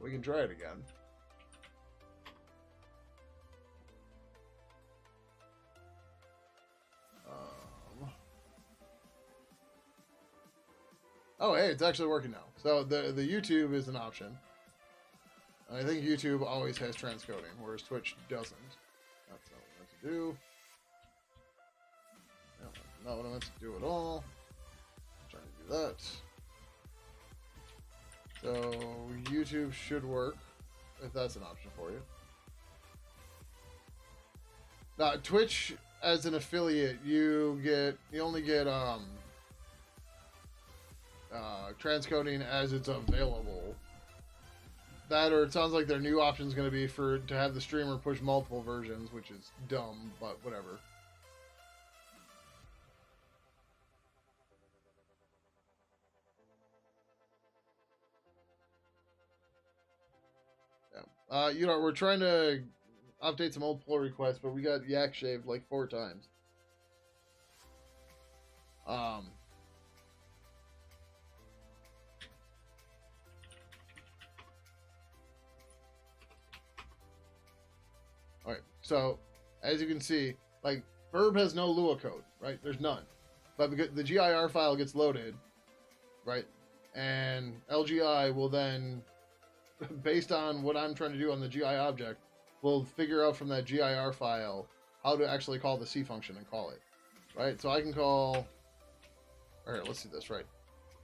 we can try it again. Oh, hey, it's actually working now. So the YouTube is an option. I think YouTube always has transcoding, whereas Twitch doesn't. That's not what I meant to do. No, that's not what I meant to do at all. I'm trying to do that. So YouTube should work, if that's an option for you. Now, Twitch, as an affiliate, you only get transcoding as it's available. That, or it sounds like their new option is going to be to have the streamer push multiple versions, which is dumb, but whatever. Yeah. We're trying to update some old pull requests, but we got yak shaved like 4 times. Alright, so, as you can see, like, Burb has no Lua code, right? There's none. But the GIR file gets loaded, right? And LGI will then, based on what I'm trying to do on the GI object, will figure out from that GIR file how to actually call the C function and call it, right? So I can call... Alright, let's see this, right?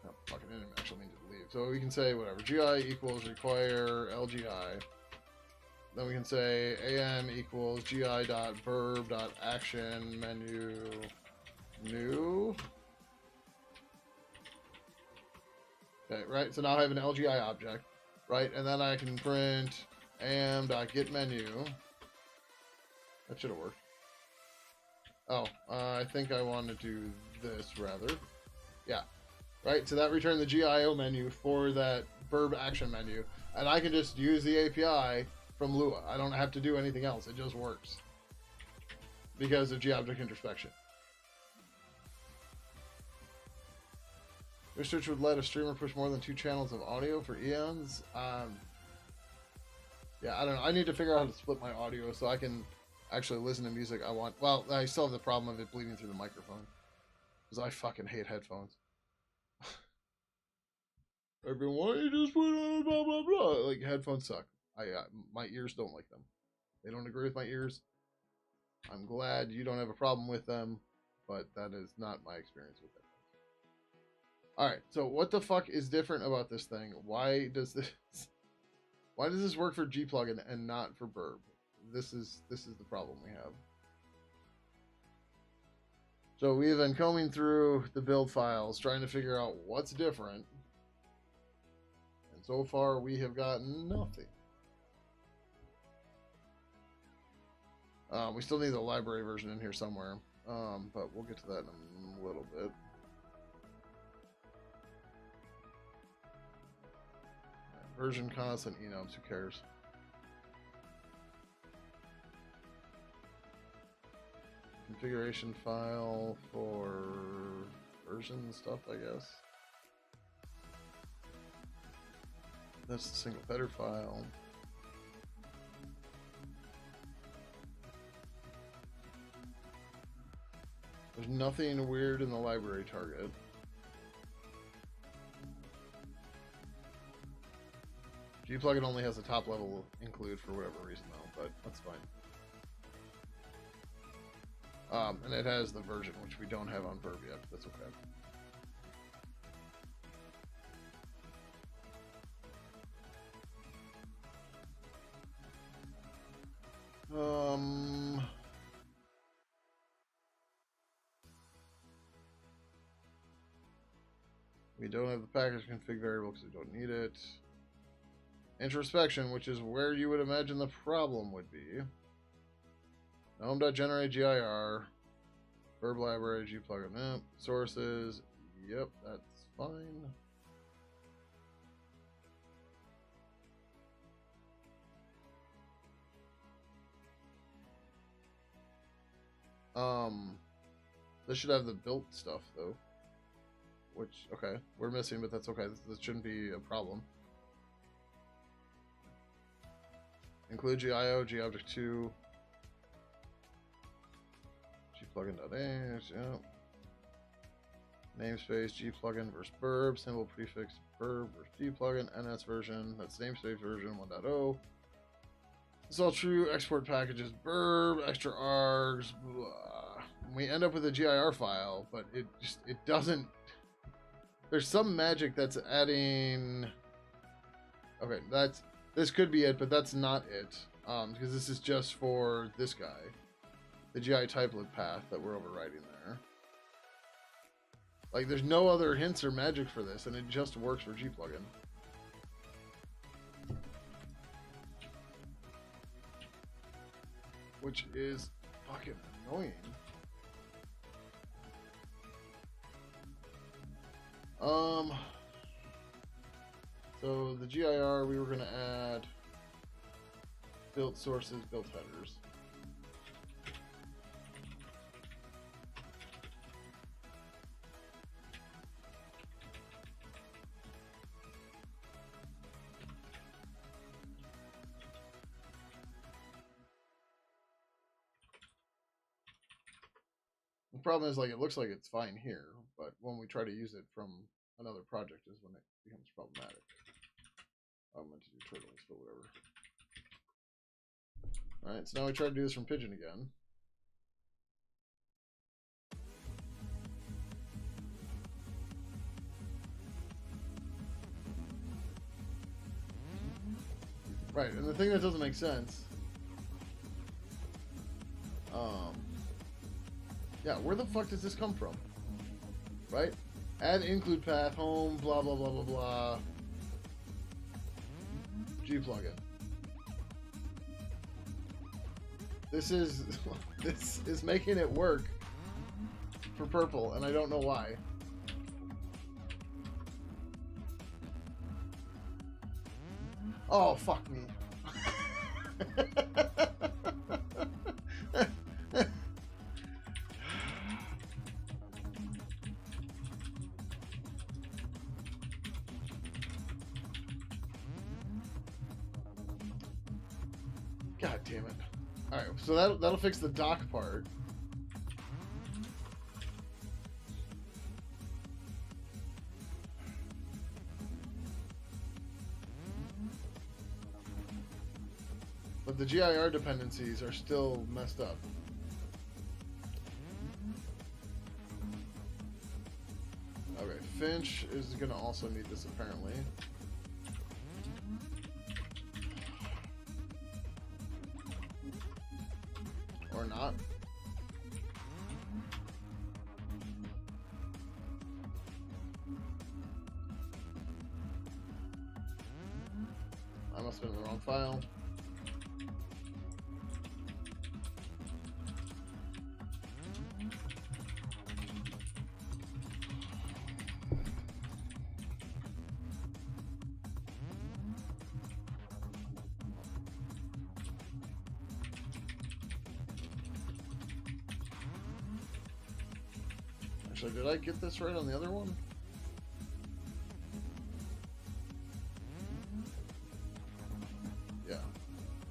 Oh, fucking didn't actually mean to leave. So we can say, whatever, GI equals require LGI. Then we can say am equals gi.verb.action menu new. Okay, right? So now I have an LGI object, right? And then I can print am.getMenu. That should have worked. Oh, I think I want to do this rather. Yeah, right? So that returned the GIO menu for that verb action menu. And I can just use the API from Lua. I don't have to do anything else. It just works because of G-object introspection. Research would let a streamer push more than 2 channels of audio for eons. Yeah, I don't know. I need to figure out how to split my audio so I can actually listen to music I want. Well, I still have the problem of it bleeding through the microphone because I fucking hate headphones. Everyone, why you just put on blah blah blah? Like, headphones suck. My ears don't like them. They don't agree with my ears. I'm glad you don't have a problem with them, but that is not my experience with them. Alright, so what the fuck is different about this thing? Why does this work for G-Plugin and not for Burb? This is the problem we have. So we have been combing through the build files, trying to figure out what's different. And so far we have gotten nothing. We still need the library version in here somewhere, but we'll get to that in a little bit. Version constant enums, who cares? Configuration file for version stuff, I guess. That's the single header file. There's nothing weird in the library target. G-Plugin only has a top level include for whatever reason though, but that's fine. And it has the version, which we don't have on Verb yet, but that's okay. We don't have the package config variable because we don't need it. Introspection, which is where you would imagine the problem would be. Gnome.generate GIR. Verb library, G-Plugin. Sources. Yep, that's fine. This should have the built stuff though. Which, okay, we're missing, but that's okay. This shouldn't be a problem. Include GIO, GObject2, gplugin.h, yeah. Namespace, gplugin versus burb, symbol prefix burb versus gplugin, ns version, that's namespace version 1.0. It's all true, export packages, burb, extra args, blah. We end up with a GIR file, but it doesn't. There's some magic that's adding. Okay, this could be it, but that's not it. Because this is just for this guy, the GI typelet path that we're overriding there. Like, there's no other hints or magic for this, and it just works for gplugin. Which is fucking annoying. So the GIR, we were going to add built sources, built headers. The problem is, like, it looks like it's fine here, but when we try to use it from another project is when it becomes problematic. I meant to do turtles, but whatever. Alright, so now we try to do this from Pidgin again. Right, and the thing that doesn't make sense, yeah, where the fuck does this come from? Right? Add include path, home, blah, blah, blah, blah, blah. Gplugin. This is making it work for purple, and I don't know why. Oh, fuck me. God damn it. Alright, so that'll fix the dock part. But the GIR dependencies are still messed up. Okay, Finch is gonna also need this apparently. Or not. I must have been in the wrong file. Actually, did I get this right on the other one? Yeah.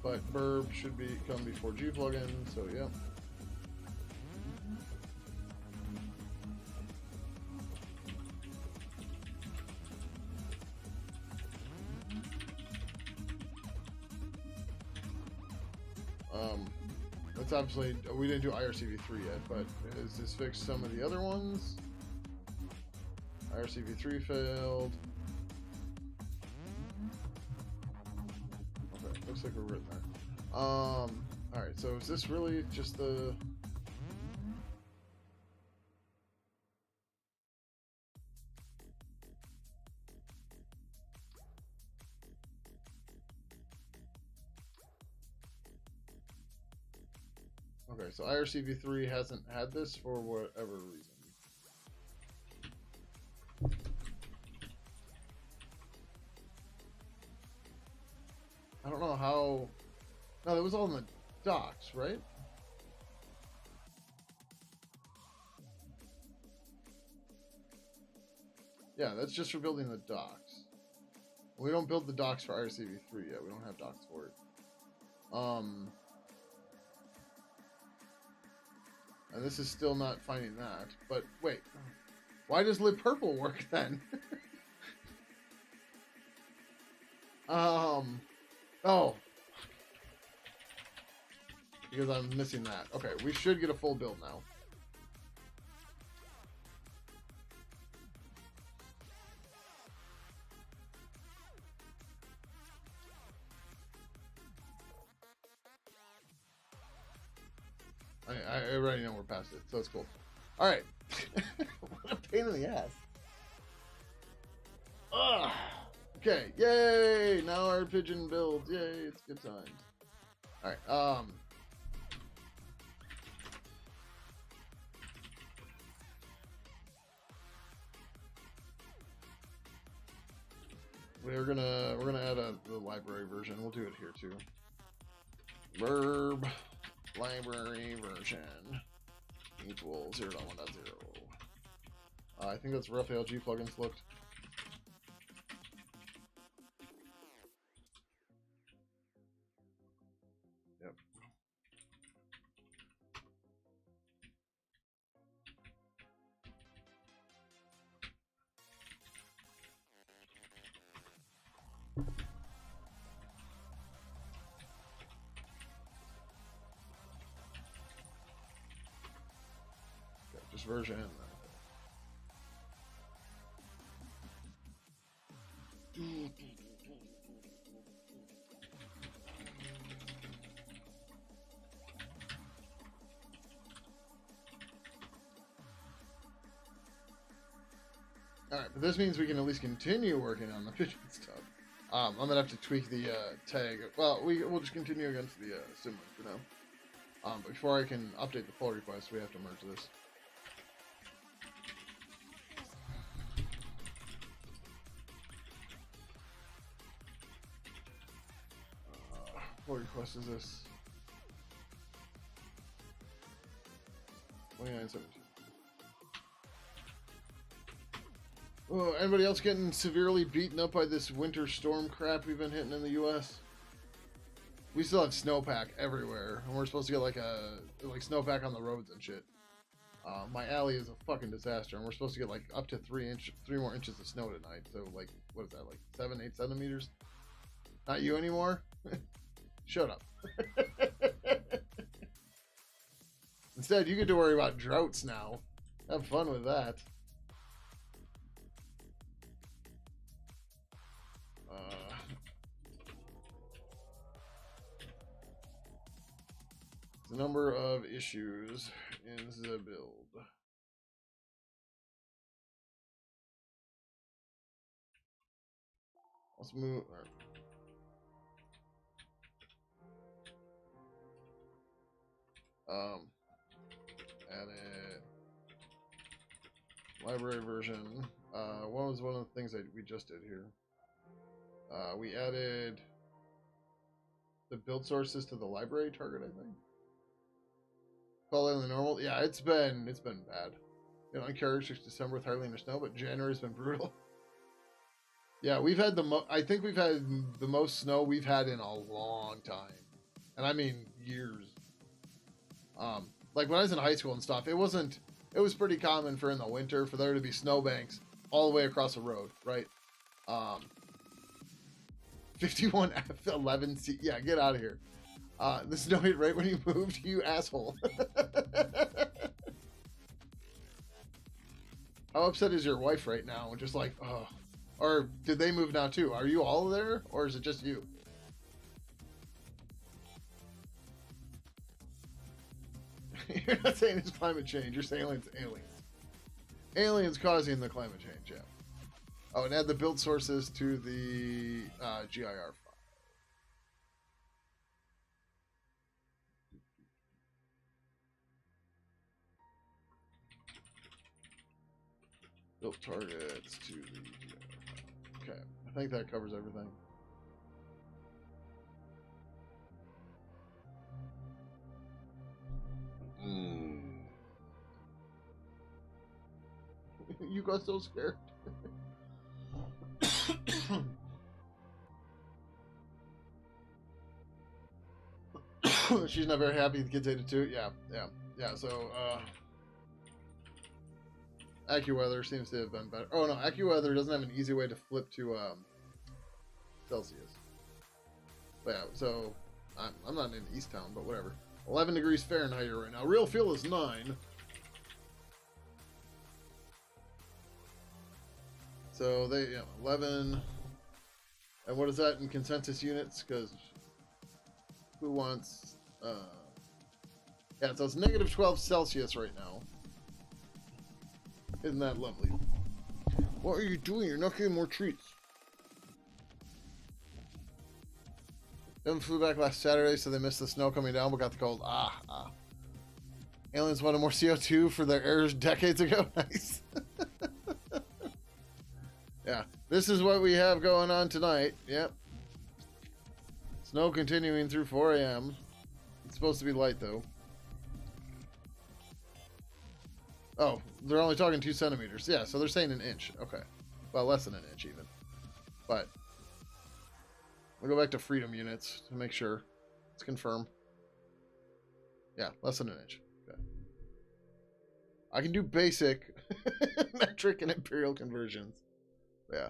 But burb should come before gplugin, so yeah. That's obviously, we didn't do IRCv3 yet, but has this fixed some of the other ones? IRCv3 failed. Okay, looks like we're written there. Alright, so is this really just the... Okay, so IRCv3 hasn't had this for whatever reason. I don't know how... No, that was all in the docs, right? Yeah, that's just for building the docs. We don't build the docs for IRCv3 yet. We don't have docs for it. Um, and this is still not finding that. But wait, why does lit purple work then? Oh, because I'm missing that. Okay, we should get a full build now. I already know we're past it, so it's cool. All right. What a pain in the ass. Ugh. Okay, yay! Now our pigeon builds. Yay, it's good times. All right. We're gonna add the library version. We'll do it here too. Verb library version equals 0.1.0. I think that's rough LG plugins looked. Yep. Okay, just version. Alright, but this means we can at least continue working on the Pidgin stuff. I'm gonna have to tweak the tag. Well, we'll just continue against the sim for now. But before I can update the pull request, we have to merge this. Pull request is this 2917. Oh, anybody else getting severely beaten up by this winter storm crap we've been hitting in the U.S.? We still have snowpack everywhere, and we're supposed to get like snowpack on the roads and shit. My alley is a fucking disaster, and we're supposed to get like up to 3 more inches of snow tonight. So like, what is that, like 7-8 centimeters? Not you anymore. Shut up. Instead, you get to worry about droughts now. Have fun with that. The number of issues in the build. Let's move. Add it. Library version. What was one of the things that we just did here? We added the build sources to the library target, I think. Call it the normal. Yeah, it's been bad. You know, uncharacteristic December with hardly any snow, but January's been brutal. Yeah, we've had I think we've had the most snow we've had in a long time, and I mean years. Like when I was in high school and stuff, it was pretty common for in the winter for there to be snowbanks all the way across the road, right? 51F11C. Yeah, get out of here. The snow hit right when you moved, you asshole. How upset is your wife right now? Just like, oh. Or did they move now too? Are you all there, or is it just you? You're not saying it's climate change. You're saying it's aliens. Aliens causing the climate change, yeah. Oh, and add the build sources to the GIR file. Build targets to the GIR file. Okay, I think that covers everything. You got so scared. She's not very happy the kids ate it too. Yeah. So, AccuWeather seems to have been better. Oh no, AccuWeather doesn't have an easy way to flip to Celsius. But yeah, so I'm not in East Town, but whatever. 11 degrees Fahrenheit here right now. Real feel is 9. So they 11. And what is that in consensus units? Because who wants? Yeah, so it's negative 12 Celsius right now. Isn't that lovely? What are you doing? You're not getting more treats. Them flew back last Saturday, so they missed the snow coming down, but got the cold. Aliens wanted more CO2 for their errors decades ago. Nice. Yeah, this is what we have going on tonight. Yep. Snow continuing through 4 a.m. It's supposed to be light, though. Oh, they're only talking 2 centimeters. Yeah, so they're saying 1 inch. Okay. Well, less than 1 inch, even. But we'll go back to freedom units to make sure. Let's confirm. Yeah, less than 1 inch. Okay. I can do basic metric and imperial conversions. Yeah.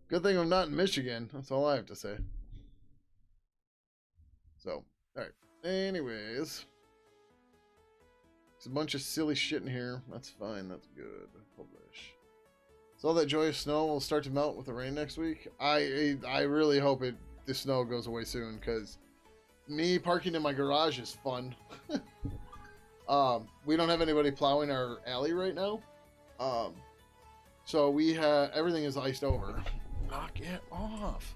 Good thing I'm not in Michigan. That's all I have to say. So, alright. Anyways. There's a bunch of silly shit in here. That's fine. That's good. Publish. So all that joyous snow will start to melt with the rain next week. I really hope the snow goes away soon, because me parking in my garage is fun. We don't have anybody plowing our alley right now. So we have everything is iced over. Knock it off.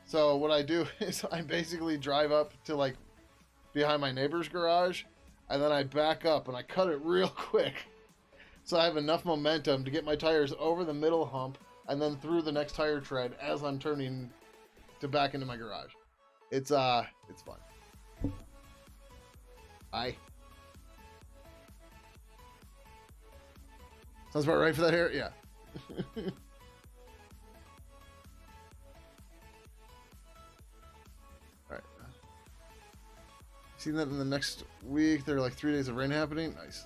So what I do is I basically drive up to like behind my neighbor's garage, and then I back up and I cut it real quick, so I have enough momentum to get my tires over the middle hump and then through the next tire tread as I'm turning to back into my garage. It's fun. Sounds about right for that hair? Yeah. Alright. Seen that in the next week, there are like 3 days of rain happening? Nice.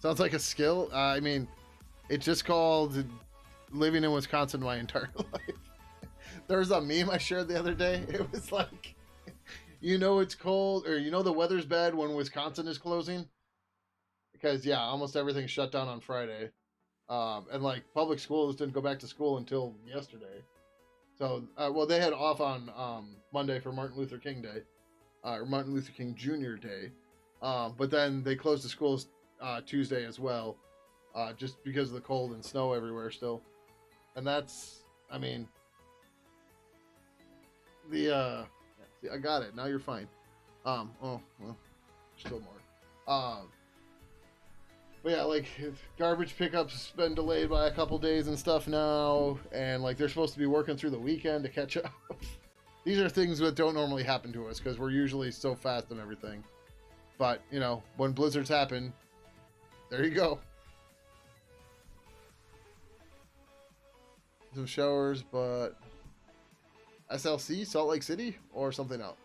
Sounds like a skill. I mean, it's just called living in Wisconsin my entire life. There was a meme I shared the other day. It was like, you know it's cold, or you know the weather's bad when Wisconsin is closing. Because, yeah, almost everything's shut down on Friday. And, like, public schools didn't go back to school until yesterday. So, well, they had off on Monday for Martin Luther King Day. Or Martin Luther King Jr. Day. But then they closed the schools Tuesday as well. Just because of the cold and snow everywhere still. And that's, I mean... I got it. Now you're fine. Oh, well, still more. But yeah, like, garbage pickups been delayed by a couple days and stuff now, and like they're supposed to be working through the weekend to catch up. These are things that don't normally happen to us because we're usually so fast and everything. But, you know, when blizzards happen, there you go. Some showers, but SLC, Salt Lake City, or something else?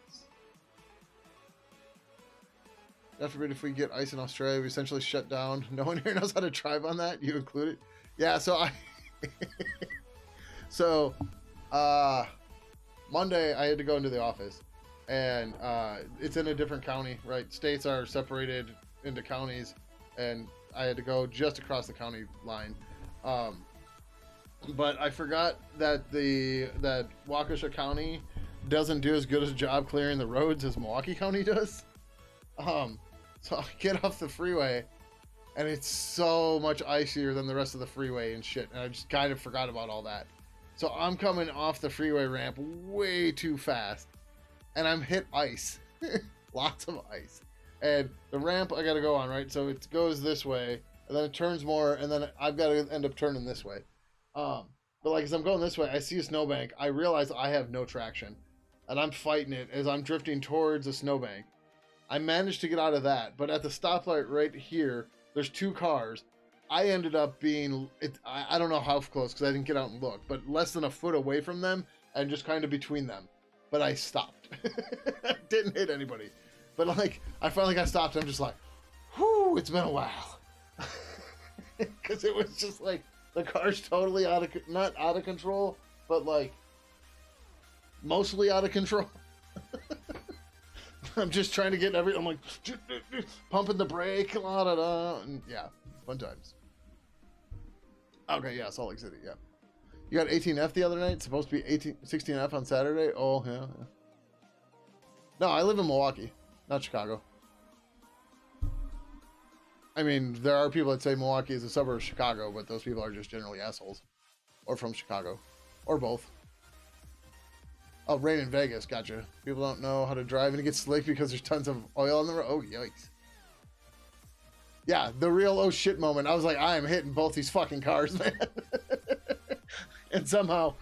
God forbid if we get ice in Australia, we essentially shut down. No one here knows how to drive on that. You included? Yeah, so Monday I had to go into the office, and it's in a different county, right? States are separated into counties, and I had to go just across the county line. But I forgot that that Waukesha County doesn't do as good a job clearing the roads as Milwaukee County does. So I get off the freeway, and it's so much icier than the rest of the freeway and shit. And I just kind of forgot about all that. So I'm coming off the freeway ramp way too fast, and I'm hit ice. Lots of ice. And the ramp I got to go on, right? So it goes this way, and then it turns more, and then I've got to end up turning this way. But like as I'm going this way, I see a snowbank. I realize I have no traction, and I'm fighting it as I'm drifting towards a snowbank. I managed to get out of that, but at the stoplight right here, there's 2 cars. I ended up being, I don't know how close because I didn't get out and look, but less than a foot away from them and just kind of between them. but I stopped. Didn't hit anybody. But like, I finally got stopped. I'm just like, whew, it's been a while. Because it was just like, the car's totally not out of control, but like, mostly out of control. I'm just trying to get I'm like, pumping the brake, la da da, and yeah, fun times. Okay, yeah, Salt Lake City, yeah. You got 18F the other night? It's supposed to be 16F on Saturday? Oh, yeah. No, I live in Milwaukee, not Chicago. I mean, there are people that say Milwaukee is a suburb of Chicago, but those people are just generally assholes. Or from Chicago. Or both. Oh, rain in Vegas, gotcha. People don't know how to drive and it gets slick because there's tons of oil on the road. Oh, yikes. Yeah, the real oh shit moment. I was like, I am hitting both these fucking cars, man. And somehow,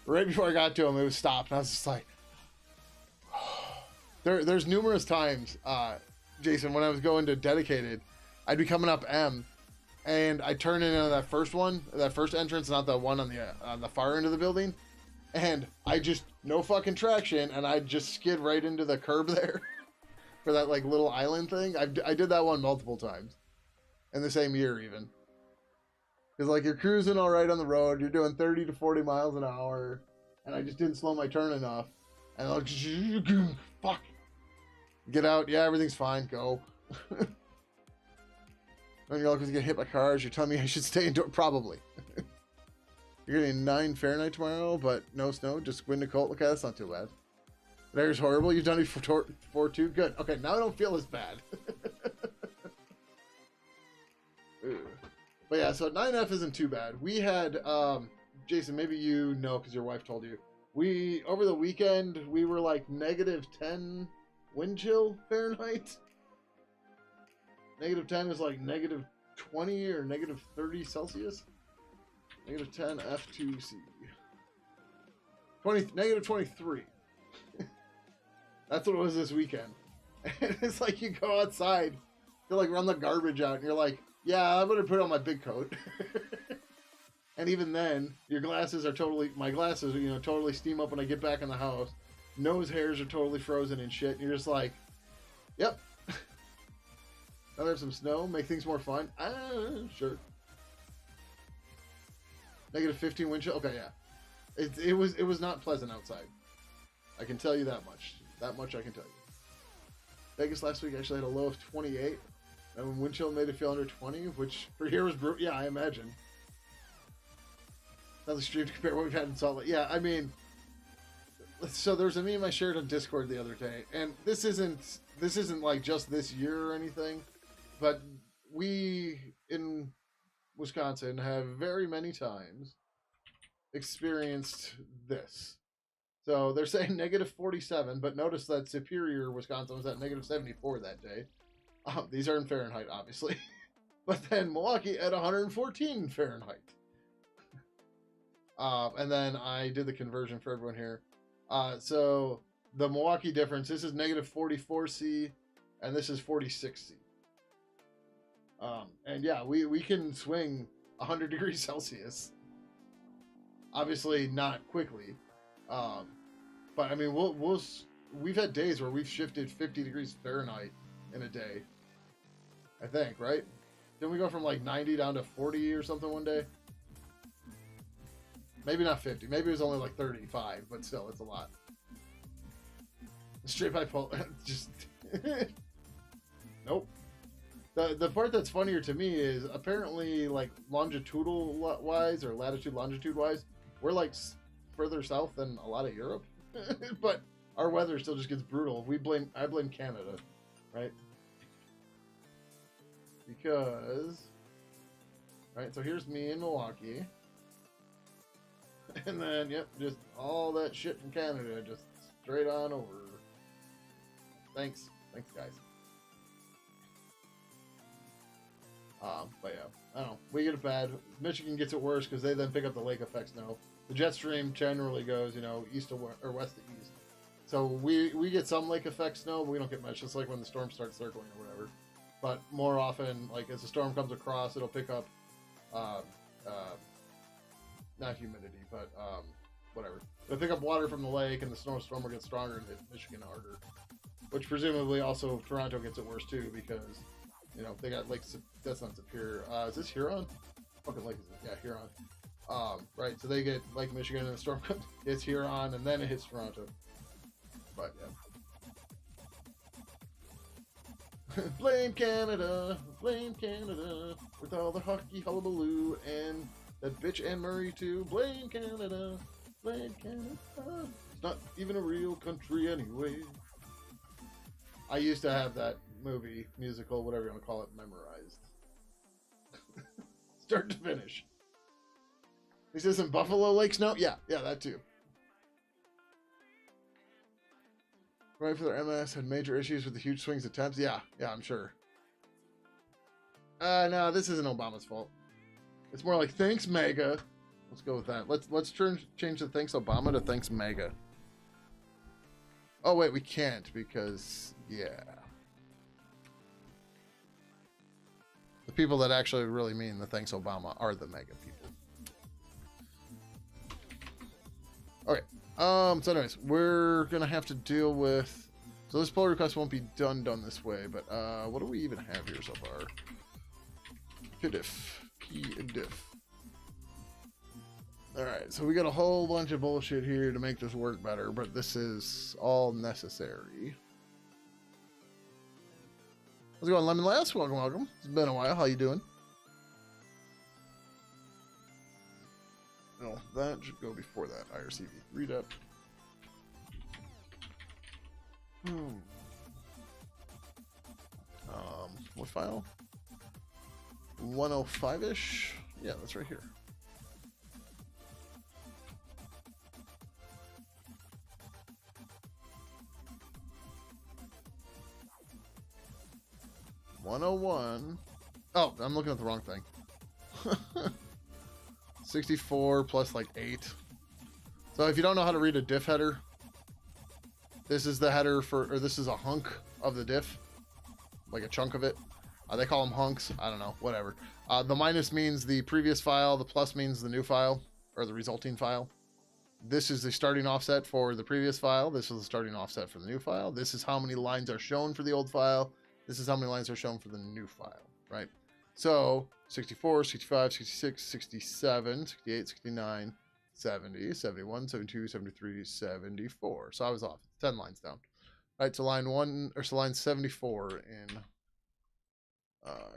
right before I got to him, it was stopped. And I was just like, there's numerous times, Jason, when I was going to dedicated, I'd be coming up M, and I turn into that first one, that first entrance, not the one on the far end of the building, and I just no fucking traction, and I just skid right into the curb there for that like little island thing. I did that one multiple times in the same year even. Because like you're cruising all right on the road, you're doing 30 to 40 miles an hour, and I just didn't slow my turn enough, and I'm like, fuck, get out, yeah, everything's fine, go. And you're like, because you get hit by cars, you're telling me I should stay indoor, probably. You're getting 9 Fahrenheit tomorrow, but no snow, just wind and cold. Okay, that's not too bad. The air's horrible. You've done it before too? Good. Okay, now I don't feel as bad. But yeah, so 9F isn't too bad. We had, Jason, maybe you know because your wife told you. Over the weekend, we were like -10 wind chill Fahrenheit. -10 is like -20 or -30 Celsius. -10 F2C. -23. That's what it was this weekend. And it's like you go outside to like run the garbage out, and you're like, yeah, I'm gonna put on my big coat. And even then, your glasses are my glasses are, totally steam up when I get back in the house. Nose hairs are totally frozen and shit. And you're just like, yep. Now there's some snow, make things more fun. Sure. -15 wind chill. Okay, yeah. It was not pleasant outside. I can tell you that much. That much I can tell you. Vegas last week actually had a low of 28, and when wind chill made it feel under 20, which for here was brutal. Yeah, I imagine. Not extreme to compare what we've had in Salt Lake. Yeah, I mean, so there's a meme I shared on Discord the other day, and this isn't like just this year or anything, but we in Wisconsin have very many times experienced this. So they're saying -47, but notice that Superior, Wisconsin was at -74 that day. These are in Fahrenheit, obviously. But then Milwaukee at 114 Fahrenheit. And then I did the conversion for everyone here. So the Milwaukee difference, this is -44C, and this is 46C. And yeah, we can swing 100 degrees Celsius. Obviously not quickly. But I mean, we've had days where we've shifted 50 degrees Fahrenheit in a day. I think, right? Didn't we go from like 90 down to 40 or something one day? Maybe not 50. Maybe it was only like 35, but still, it's a lot. Straight pipe pull, just nope. The part that's funnier to me is apparently like longitudinal wise or latitude longitude wise, we're like further south than a lot of Europe, but our weather still just gets brutal. I blame Canada, right? Because, right, so here's me in Milwaukee. And then, yep, just all that shit from Canada, just straight on over. Thanks, guys. But yeah, I don't know. We get it bad. Michigan gets it worse because they then pick up the lake effect snow. The jet stream generally goes, east to west, or west to east. So we get some lake effect snow, but we don't get much. It's like when the storm starts circling or whatever. But more often, like as the storm comes across, it'll pick up, not humidity, but whatever. They pick up water from the lake, and the snowstorm will get stronger and hit Michigan harder. Which presumably also Toronto gets it worse too, because you know they got Lake. That's not Superior. Is this Huron? Fucking lake is it? Yeah, Huron. Right. So they get Lake Michigan, and the storm hits Huron, and then it hits Toronto. But yeah. Blame Canada, with all the hockey hullabaloo, and that bitch Anne Murray too. Blame Canada, blame Canada. It's not even a real country anyway. I used to have that movie, musical, whatever you want to call it, memorized. Start to finish. Is this in Buffalo Lake Snow? Yeah, that too. Right for their MS had major issues with the huge swings of temps. Yeah, I'm sure. No, this isn't Obama's fault. It's more like thanks MAGA. Let's go with that. Let's change the thanks Obama to thanks MAGA. Oh wait, we can't because yeah. The people that actually really mean the thanks Obama are the MAGA people. Okay. So anyways, we're gonna have to deal with. So this pull request won't be done this way, but what do we even have here so far? P-diff. Alright, so we got a whole bunch of bullshit here to make this work better, but this is all necessary. How's it going, Lemon Lass? Welcome. It's been a while. How you doing? No, that should go before that. IRCV. Read up. What file? 105-ish? Yeah, that's right here. $101. Oh, I'm looking at the wrong thing. 64 plus like 8. So if you don't know how to read a diff header, this is the header for, or this is a hunk of the diff, like a chunk of it. They call them hunks. I don't know, whatever. The minus means the previous file. The plus means the new file or the resulting file. This is the starting offset for the previous file. This is the starting offset for the new file. This is how many lines are shown for the old file. This is how many lines are shown for the new file, right? So 64, 65, 66, 67, 68, 69, 70, 71, 72, 73, 74. So I was off. 10 lines down. All right, so line 1 or so line 74 in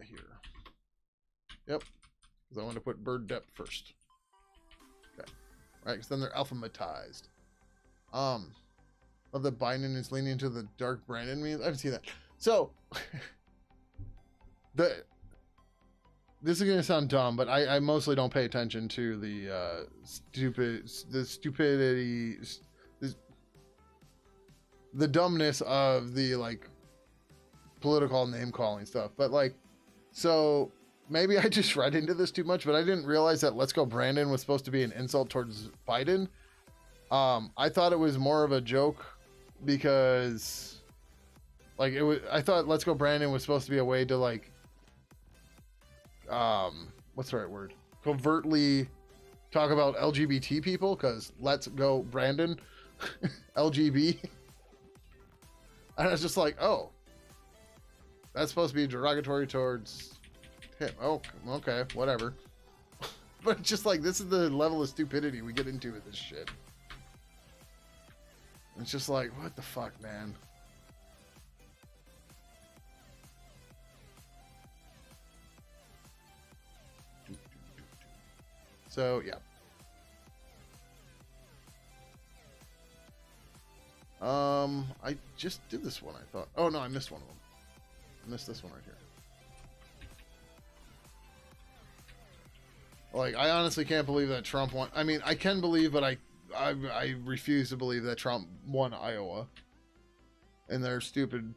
here. Yep, because I want to put bird depth first. Okay, all right, because then they're alphabetized. Of the Biden is leaning into the dark Brandon memes. I haven't seen that. So this is gonna sound dumb, but I mostly don't pay attention to the stupidity, the dumbness of the like political name calling stuff. But like, so maybe I just read into this too much, but I didn't realize that "Let's Go Brandon" was supposed to be an insult towards Biden. I thought it was more of a joke because like it was. I thought "Let's Go Brandon" was supposed to be a way to like, what's the right word? Covertly talk about LGBT people, because "Let's Go Brandon," LGB. And I was just like, oh, that's supposed to be derogatory towards him. Oh, okay, whatever. But it's just like, this is the level of stupidity we get into with this shit. It's just like, what the fuck, man? So, yeah. I just did this one, I thought. Oh, no, I missed one of them. I missed this one right here. Like, I honestly can't believe that Trump won. I mean, I can believe, but I refuse to believe that Trump won Iowa in their stupid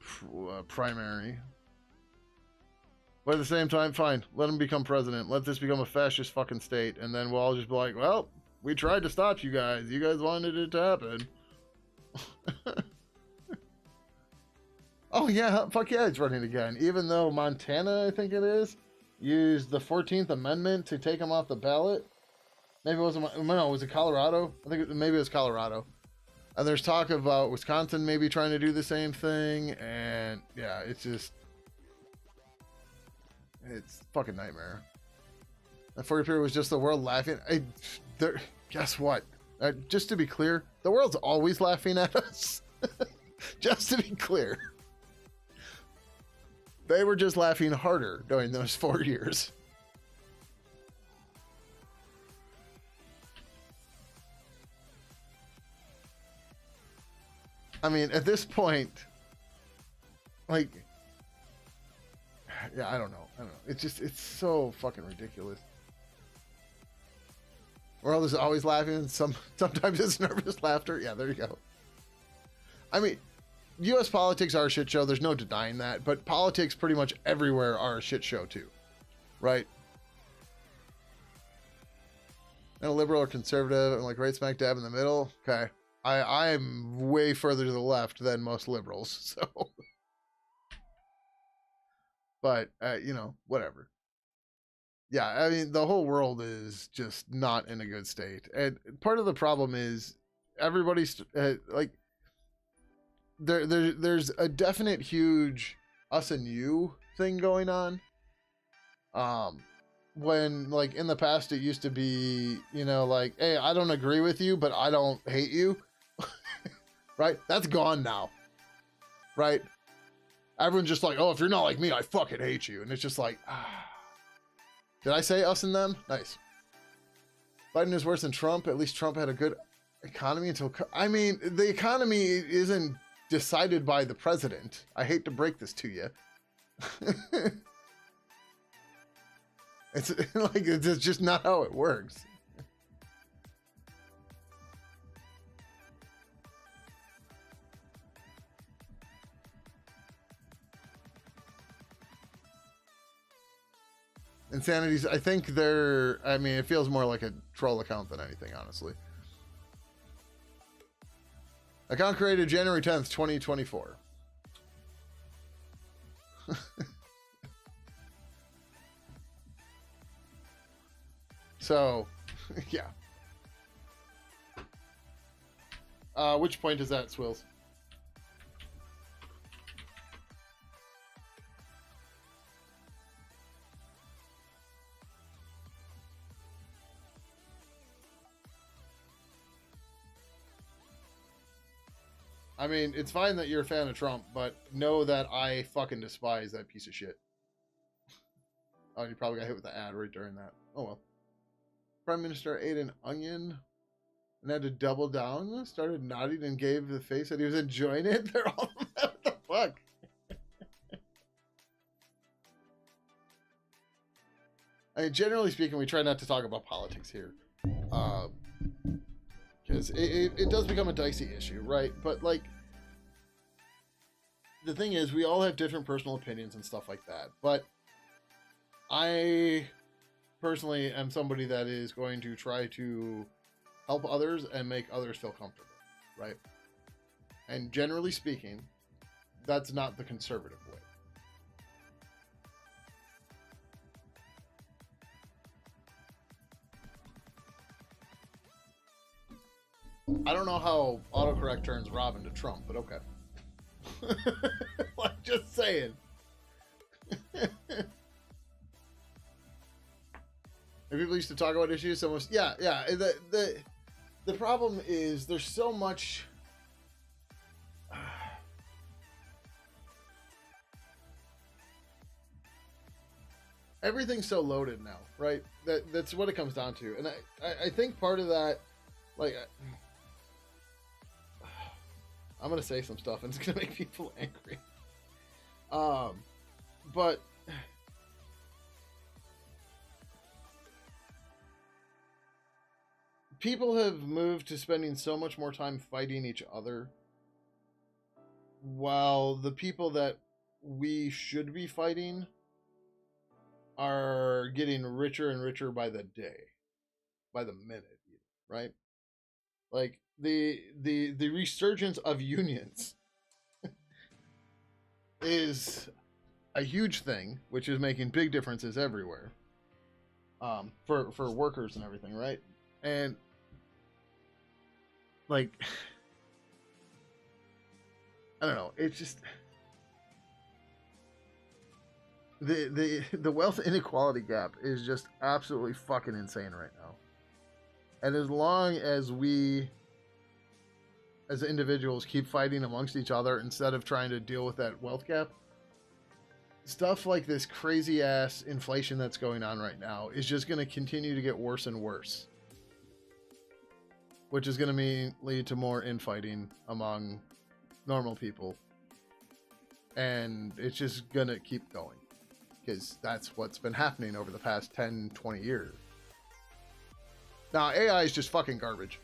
primary. But at the same time, fine. Let him become president. Let this become a fascist fucking state. And then we'll all just be like, well, we tried to stop you guys. You guys wanted it to happen. Oh, yeah. Fuck yeah, it's running again. Even though Montana, I think it is, used the 14th Amendment to take him off the ballot. Maybe it wasn't. No, was it Colorado? I think maybe it was Colorado. And there's talk about Wisconsin maybe trying to do the same thing, and yeah, it's fucking nightmare. That 40 period was just the world laughing. Guess what? Just to be clear, the world's always laughing at us. Just to be clear. They were just laughing harder during those 4 years. I mean, at this point, like, yeah, I don't know. It's so fucking ridiculous. World is always laughing. Sometimes it's nervous laughter. Yeah, there you go. I mean, U.S. politics are a shit show. There's no denying that. But politics pretty much everywhere are a shit show too, right? And a liberal or conservative, and like right smack dab in the middle. Okay, I'm way further to the left than most liberals. So, but you know, whatever. Yeah, I mean, the whole world is just not in a good state, and part of the problem is everybody's like there's a definite huge us and you thing going on. When like in the past it used to be, you know, like, hey, I don't agree with you, but I don't hate you. Right? That's gone now. Right? Everyone's just like, oh, if you're not like me, I fucking hate you. And it's just like, Did I say us and them? Nice. Biden is worse than Trump. At least Trump had a good economy until... I mean, the economy isn't decided by the president. I hate to break this to you. It's like, it's just not how it works. Insanities, I think I mean, it feels more like a troll account than anything, honestly. Account created January 10th, 2024. So, yeah. Which point is that, Swills? I mean, it's fine that you're a fan of Trump, but know that I fucking despise that piece of shit. Oh, you probably got hit with the ad right during that. Oh well. Prime Minister ate an onion and had to double down, started nodding and gave the face that he was enjoying it. They're all, what the fuck? I mean, generally speaking, we try not to talk about politics here. Because it does become a dicey issue, right? But, like, the thing is, we all have different personal opinions and stuff like that. But I personally am somebody that is going to try to help others and make others feel comfortable, right? And generally speaking, that's not the conservative way. I don't know how autocorrect turns Rob into Trump, but okay. Like, just saying. If people used to talk about issues, almost yeah. The problem is there's so much. Everything's so loaded now, right? That's what it comes down to, and I think part of that, like. I'm gonna say some stuff and it's gonna make people angry. But people have moved to spending so much more time fighting each other, while the people that we should be fighting are getting richer and richer by the day, by the minute, right? Like the resurgence of unions is a huge thing, which is making big differences everywhere, for workers and everything, right? And like, I don't know. It's just the wealth inequality gap is just absolutely fucking insane right now. And as long as we as individuals keep fighting amongst each other instead of trying to deal with that wealth gap, stuff like this crazy ass inflation that's going on right now is just going to continue to get worse and worse, which is going to lead to more infighting among normal people. And it's just going to keep going because that's what's been happening over the past 10, 20 years. Now, AI is just fucking garbage.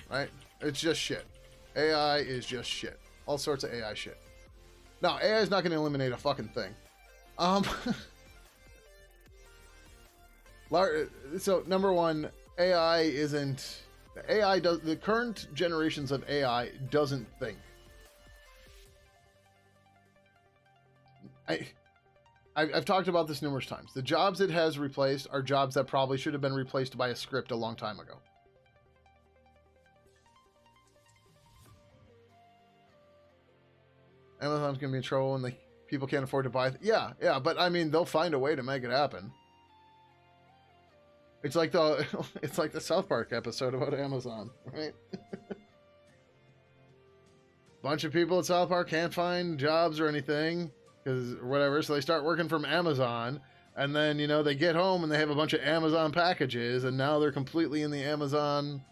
Right? It's just shit. AI is just shit. All sorts of AI shit. Now, AI is not going to eliminate a fucking thing. So, number one, AI isn't... the current generations of AI doesn't think. I've talked about this numerous times. The jobs it has replaced are jobs that probably should have been replaced by a script a long time ago. Amazon's going to be in trouble when people can't afford to buy... Yeah, but I mean, they'll find a way to make it happen. It's like the South Park episode about Amazon, right? Bunch of people at South Park can't find jobs or anything, because whatever, so they start working from Amazon, and then, you know, they get home and they have a bunch of Amazon packages, and now they're completely in the Amazon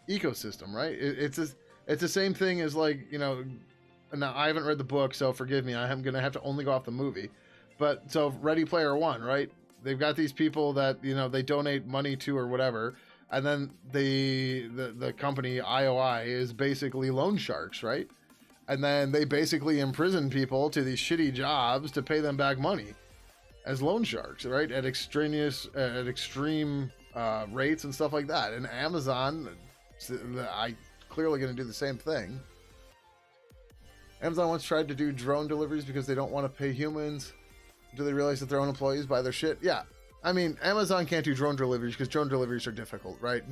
ecosystem, right? It's the same thing as, like, you know, now I haven't read the book, so forgive me, I'm gonna have to only go off the movie, but so Ready Player One, right? They've got these people that, you know, they donate money to or whatever, and then the company IOI is basically loan sharks, right? And then they basically imprison people to these shitty jobs to pay them back money as loan sharks, right? At extreme rates and stuff like that. And Amazon, I clearly going to do the same thing. Amazon once tried to do drone deliveries because they don't want to pay humans. Do they realize that their own employees buy their shit? Yeah. I mean, Amazon can't do drone deliveries because drone deliveries are difficult, right?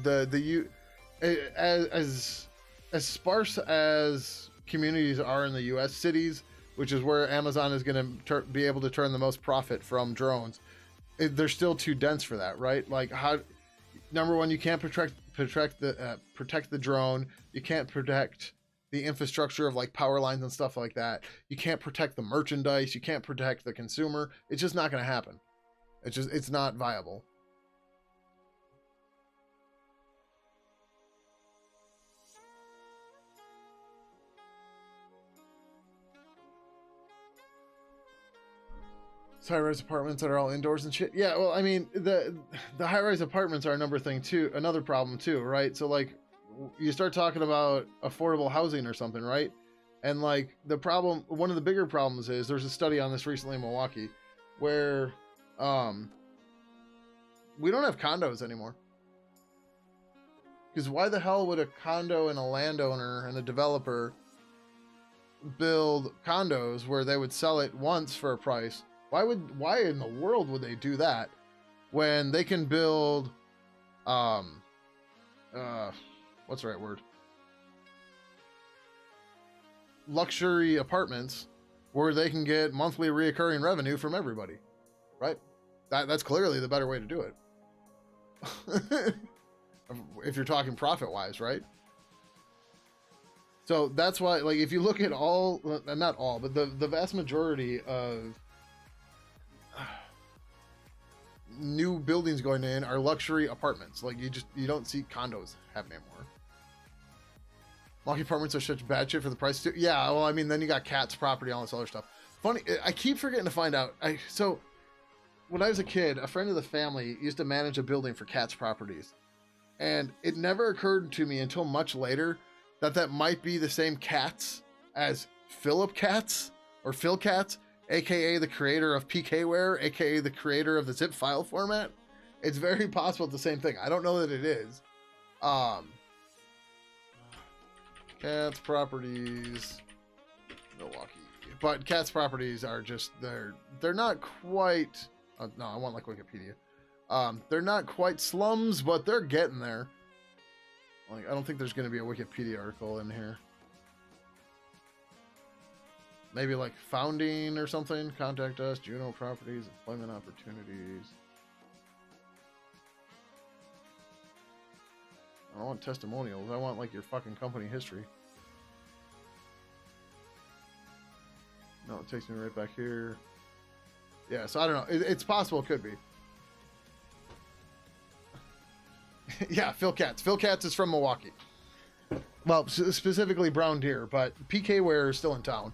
As sparse as communities are in the U.S. cities, which is where Amazon is going to be able to turn the most profit from drones, they're still too dense for that, right? Like, how? Number one, you can't protect the drone. You can't protect the infrastructure of, like, power lines and stuff like that. You can't protect the merchandise. You can't protect the consumer. It's just not going to happen. It's not viable. High-rise apartments that are all indoors and shit. Yeah, well, I mean, the high-rise apartments are another problem too, right? So, like, you start talking about affordable housing or something, right? And, like, one of the bigger problems is, there's a study on this recently in Milwaukee where we don't have condos anymore. Because why the hell would a condo and a landowner and a developer build condos where they would sell it once for a price? Why in the world would they do that when they can build, what's the right word? Luxury apartments where they can get monthly reoccurring revenue from everybody, right? That's clearly the better way to do it. If you're talking profit-wise, right? So that's why, like, if you look at not all, but the vast majority of new buildings going in are luxury apartments. Like, you don't see condos happening anymore. Luxury apartments are such bad shit for the price too. Yeah, well, I mean, then you got Cat's property, all this other stuff. Funny, I keep forgetting to find out. So when I was a kid, a friend of the family used to manage a building for Cat's properties, and it never occurred to me until much later that might be the same Katz as Philip Katz or Phil Katz, aka the creator of PKware, aka the creator of the zip file format. It's very possible it's the same thing. I don't know that it is. Cat's properties, Milwaukee. But Cat's properties are just, they're not quite No, I want like Wikipedia. They're not quite slums, but they're getting there. Like, I don't think there's going to be a Wikipedia article in here. Maybe like founding or something. Contact us. Juno Properties. Employment opportunities. I don't want testimonials. I want like your fucking company history. No, it takes me right back here. Yeah, so I don't know. It's possible it could be. Yeah, Phil Katz. Phil Katz is from Milwaukee. Well, specifically Brown Deer, but PK Ware is still in town.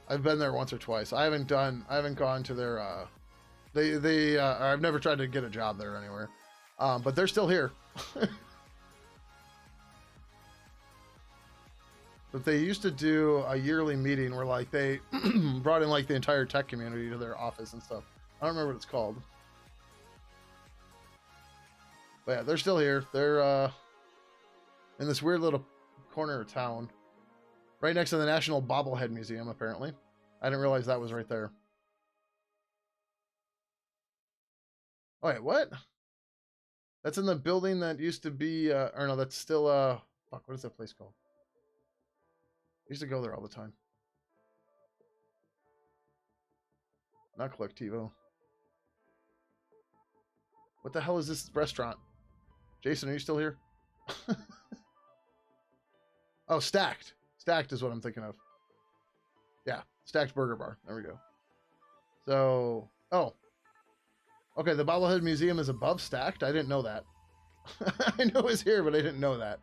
I've been there once or twice. I haven't gone to their I've never tried to get a job there anywhere. But they're still here. But they used to do a yearly meeting where like they brought in like the entire tech community to their office and stuff. I don't remember what it's called. But yeah, they're still here. They're in this weird little corner of town. Right next to the National Bobblehead Museum, apparently. I didn't realize that was right there. Oh, wait, what? That's in the building that used to be, or no, that's still, fuck, what is that place called? I used to go there all the time. Not Collectivo. What the hell is this restaurant? Jason, are you still here? Oh, Stacked. Stacked is what I'm thinking of. Yeah, Stacked Burger Bar. There we go. So, oh. Okay, the Bobblehead Museum is above Stacked. I didn't know that. I knew it was here, but I didn't know that.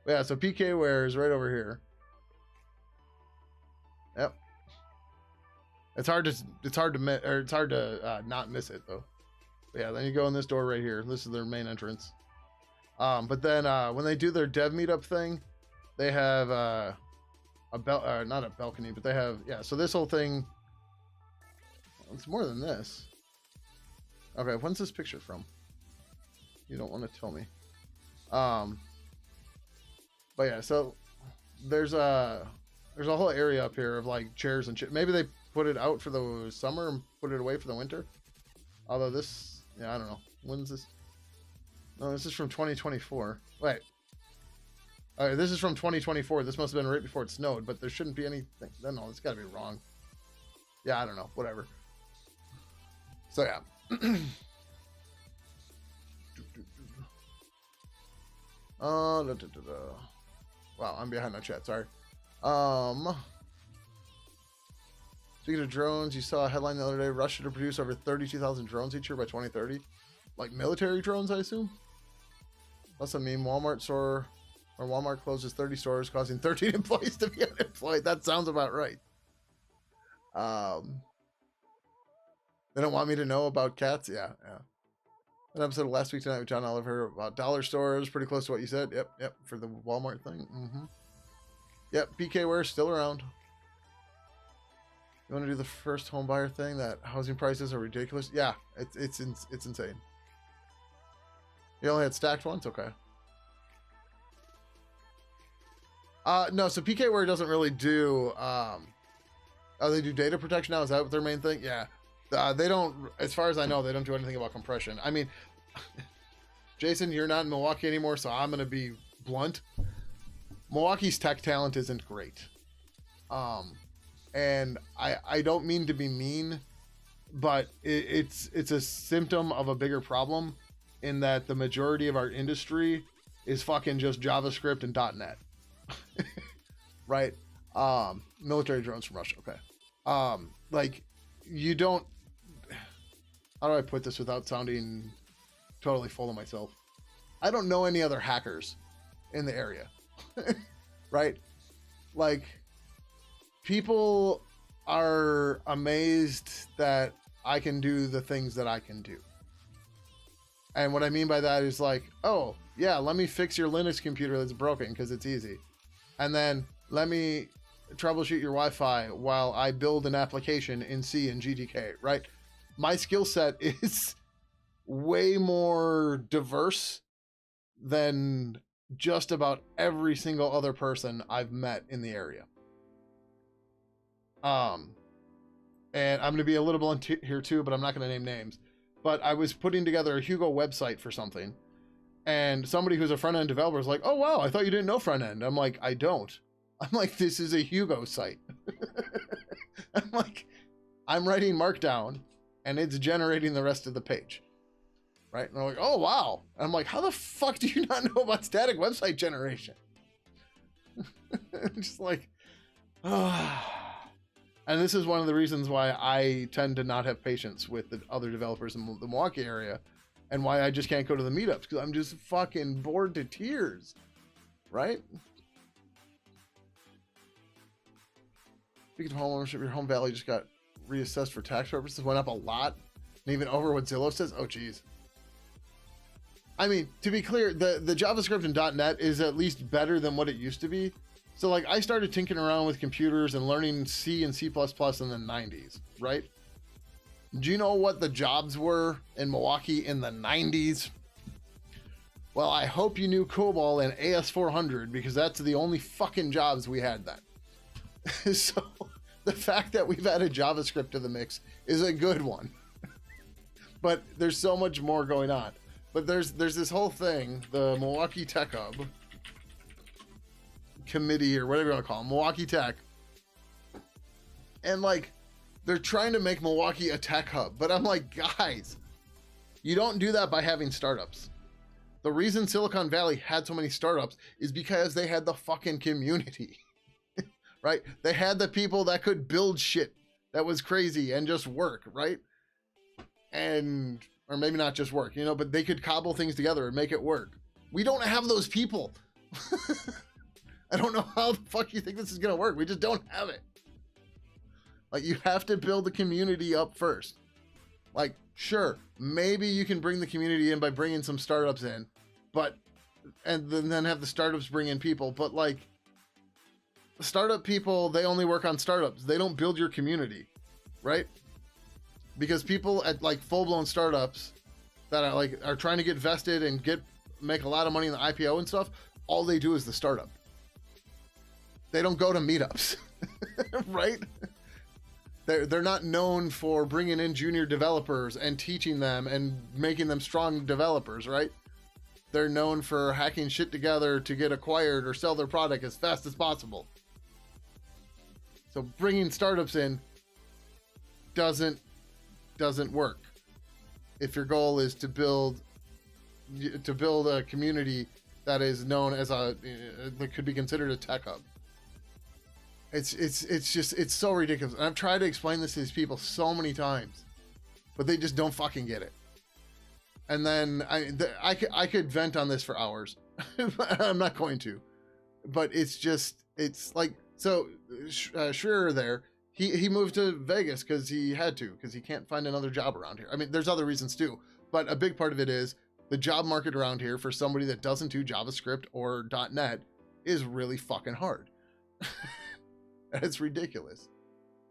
But yeah, so PK Ware is right over here. Yep. It's hard to not miss it though. But yeah, then you go in this door right here. This is their main entrance. But then when they do their dev meetup thing, they have not a balcony, but they have, yeah, so this whole thing, it's more than this. Okay, when's this picture from? You don't want to tell me. But yeah, so there's a whole area up here of like chairs and shit. Maybe they put it out for the summer and put it away for the winter. Although this, yeah, I don't know. When's this? No, this is from 2024. Wait. All right, this is from 2024. This must have been right before it snowed, but there shouldn't be anything. No, it's got to be wrong. Yeah, I don't know. Whatever. So, yeah. Wow, I'm behind my chat. Sorry. Speaking of drones, you saw a headline the other day: Russia to produce over 32,000 drones each year by 2030. Like military drones, I assume. That's a meme. Walmart store, or Walmart closes 30 stores, causing 13 employees to be unemployed. That sounds about right. They don't want me to know about cats. Yeah. An episode of Last Week Tonight with John Oliver about dollar stores. Pretty close to what you said. Yep. For the Walmart thing. Yep. PK Ware still around. You want to do the first home buyer thing? That housing prices are ridiculous. Yeah, it's insane. You only had stacked ones? Okay. No, so PK Ware doesn't really do, they do data protection now? Is that their main thing? Yeah. They don't, as far as I know, they don't do anything about compression. I mean, Jason, you're not in Milwaukee anymore, so I'm going to be blunt. Milwaukee's tech talent isn't great. And I don't mean to be mean, but it's a symptom of a bigger problem in that the majority of our industry is fucking just JavaScript and .NET. Right? Military drones from Russia. Okay. Like, you don't, how do I put this without sounding totally full of myself? I don't know any other hackers in the area. Right? Like, people are amazed that I can do the things that I can do. And what I mean by that is like, oh, yeah, let me fix your Linux computer that's broken because it's easy. And then let me troubleshoot your Wi-Fi while I build an application in C and GTK, right? My skill set is way more diverse than just about every single other person I've met in the area. And I'm going to be a little blunt here too, but I'm not going to name names. But I was putting together a Hugo website for something, and somebody who's a front-end developer is like, oh, wow, I thought you didn't know front-end. I'm like, I don't. I'm like, this is a Hugo site. I'm like, I'm writing Markdown, and it's generating the rest of the page. Right? And they're like, oh, wow. I'm like, how the fuck do you not know about static website generation? Just like, and this is one of the reasons why I tend to not have patience with the other developers in the Milwaukee area, and why I just can't go to the meetups, because I'm just fucking bored to tears. Right? Speaking of homeownership, your home value just got reassessed for tax purposes, went up a lot, and even over what Zillow says. Oh, geez. I mean, to be clear, the JavaScript and .NET is at least better than what it used to be. So, like, I started tinkering around with computers and learning C and C++ in the 90s, right? Do you know what the jobs were in Milwaukee in the 90s? Well, I hope you knew COBOL and AS400, because that's the only fucking jobs we had then. So, the fact that we've added JavaScript to the mix is a good one. But there's so much more going on. But there's this whole thing, the Milwaukee Tech Hub committee, or whatever you want to call them, Milwaukee Tech. And like, they're trying to make Milwaukee a tech hub. But I'm like, guys, you don't do that by having startups. The reason Silicon Valley had so many startups is because they had the fucking community, right? They had the people that could build shit that was crazy and just work, right? And, or maybe not just work, you know, but they could cobble things together and make it work. We don't have those people. I don't know how the fuck you think this is going to work. We just don't have it. Like, you have to build the community up first. Like, sure, maybe you can bring the community in by bringing some startups in, but, and then have the startups bring in people. But like, startup people, they only work on startups. They don't build your community, right? Because people at like full-blown startups that are trying to get vested and make a lot of money in the IPO and stuff, all they do is the startup. They don't go to meetups, right? They're not known for bringing in junior developers and teaching them and making them strong developers, right? They're known for hacking shit together to get acquired or sell their product as fast as possible. So bringing startups in doesn't work if your goal is to build a community that is known as that could be considered a tech hub. It's so ridiculous. And I've tried to explain this to these people so many times, but they just don't fucking get it. And then I could vent on this for hours. I'm not going to, but it's like, so Schreier there, he moved to Vegas because he had to, because he can't find another job around here. I mean, there's other reasons too, but a big part of it is the job market around here for somebody that doesn't do JavaScript or .NET is really fucking hard. It's ridiculous.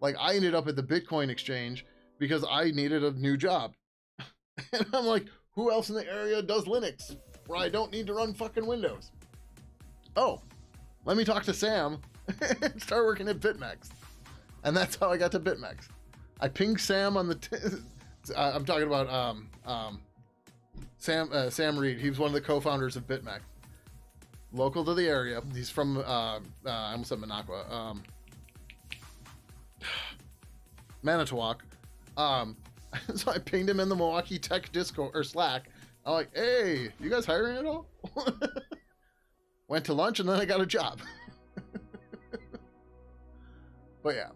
Like, I ended up at the Bitcoin exchange because I needed a new job. And I'm like, who else in the area does Linux where I don't need to run fucking Windows? Oh, let me talk to Sam and start working at BitMEX. And that's how I got to BitMEX. I pinged Sam on the I'm talking about Sam Reed. He was one of the co-founders of BitMEX. Local to the area. He's from I almost said Minocqua. Manitowoc. So I pinged him in the Milwaukee Tech Discord or Slack. I'm like, hey, you guys hiring at all? Went to lunch and then I got a job. But yeah,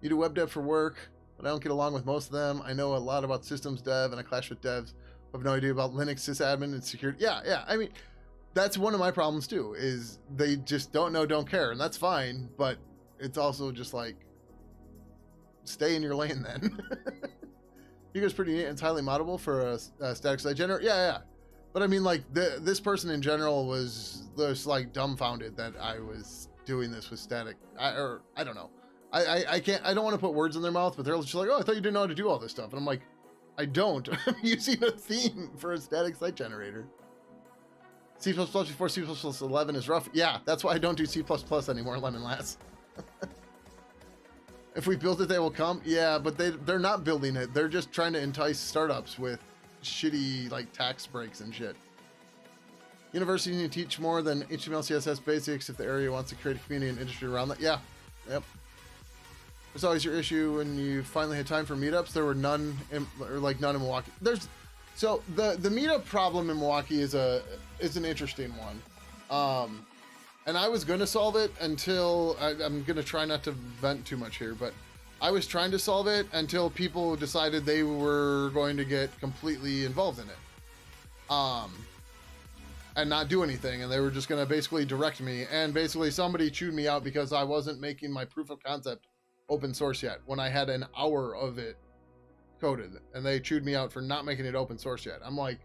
you do web dev for work, but I don't get along with most of them. I know a lot about systems dev and I clash with devs. I have no idea about Linux sysadmin and security. Yeah. I mean, that's one of my problems too, is they just don't know, don't care. And that's fine, but it's also just like, stay in your lane then. You guys pretty neat and it's highly moddable for a static site generator. Yeah. But I mean, like, this person in general was just like dumbfounded that I was doing this with static. I don't know. I don't want to put words in their mouth, but they're just like, oh, I thought you didn't know how to do all this stuff. And I'm like, I don't. I'm using a theme for a static site generator. C++ before C++ 11 is rough. Yeah, that's why I don't do C++ anymore, Lemon Lass. If we build it, they will come. Yeah, but they're not building it. They're just trying to entice startups with shitty like tax breaks and shit. Universities need to teach more than HTML, CSS basics if the area wants to create a community and industry around that. Yeah, yep. It's always your issue when you finally had time for meetups. There were none, none in Milwaukee. So the meetup problem in Milwaukee is an interesting one. And I was going to solve it until I'm going to try not to vent too much here, but I was trying to solve it until people decided they were going to get completely involved in it. And not do anything. And they were just going to basically direct me. And basically somebody chewed me out because I wasn't making my proof of concept open source yet when I had an hour of it coded. And they chewed me out for not making it open source yet. I'm like,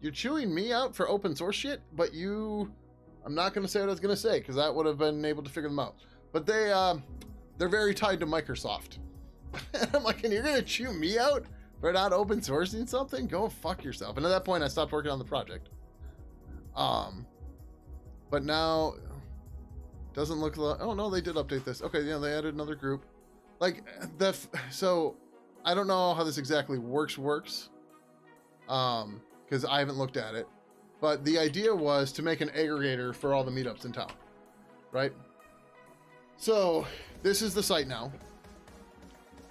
you're chewing me out for open source shit, but I'm not going to say what I was going to say because that would have been able to figure them out. But they're very tied to Microsoft. And I'm like, and you're going to chew me out for not open sourcing something? Go fuck yourself. And at that point, I stopped working on the project. But now, doesn't look like, oh no, they did update this. Okay, yeah, they added another group. Like, so I don't know how this exactly works. Because I haven't looked at it, but the idea was to make an aggregator for all the meetups in town, right? So this is the site now.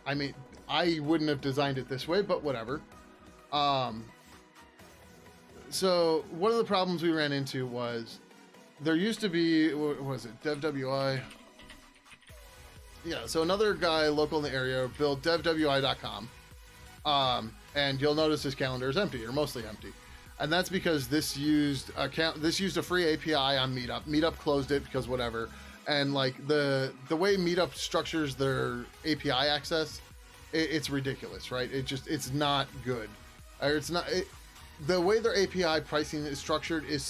I mean, I wouldn't have designed it this way, but whatever. So one of the problems we ran into was there used to be, what was it, DevWI? Yeah, so another guy local in the area built devwi.com. And you'll notice his calendar is empty or mostly empty. And that's because this used a free API on Meetup. Meetup closed it because whatever. And like the way Meetup structures their API access, it's ridiculous, right? It's not good. Or it's not, the way their API pricing is structured is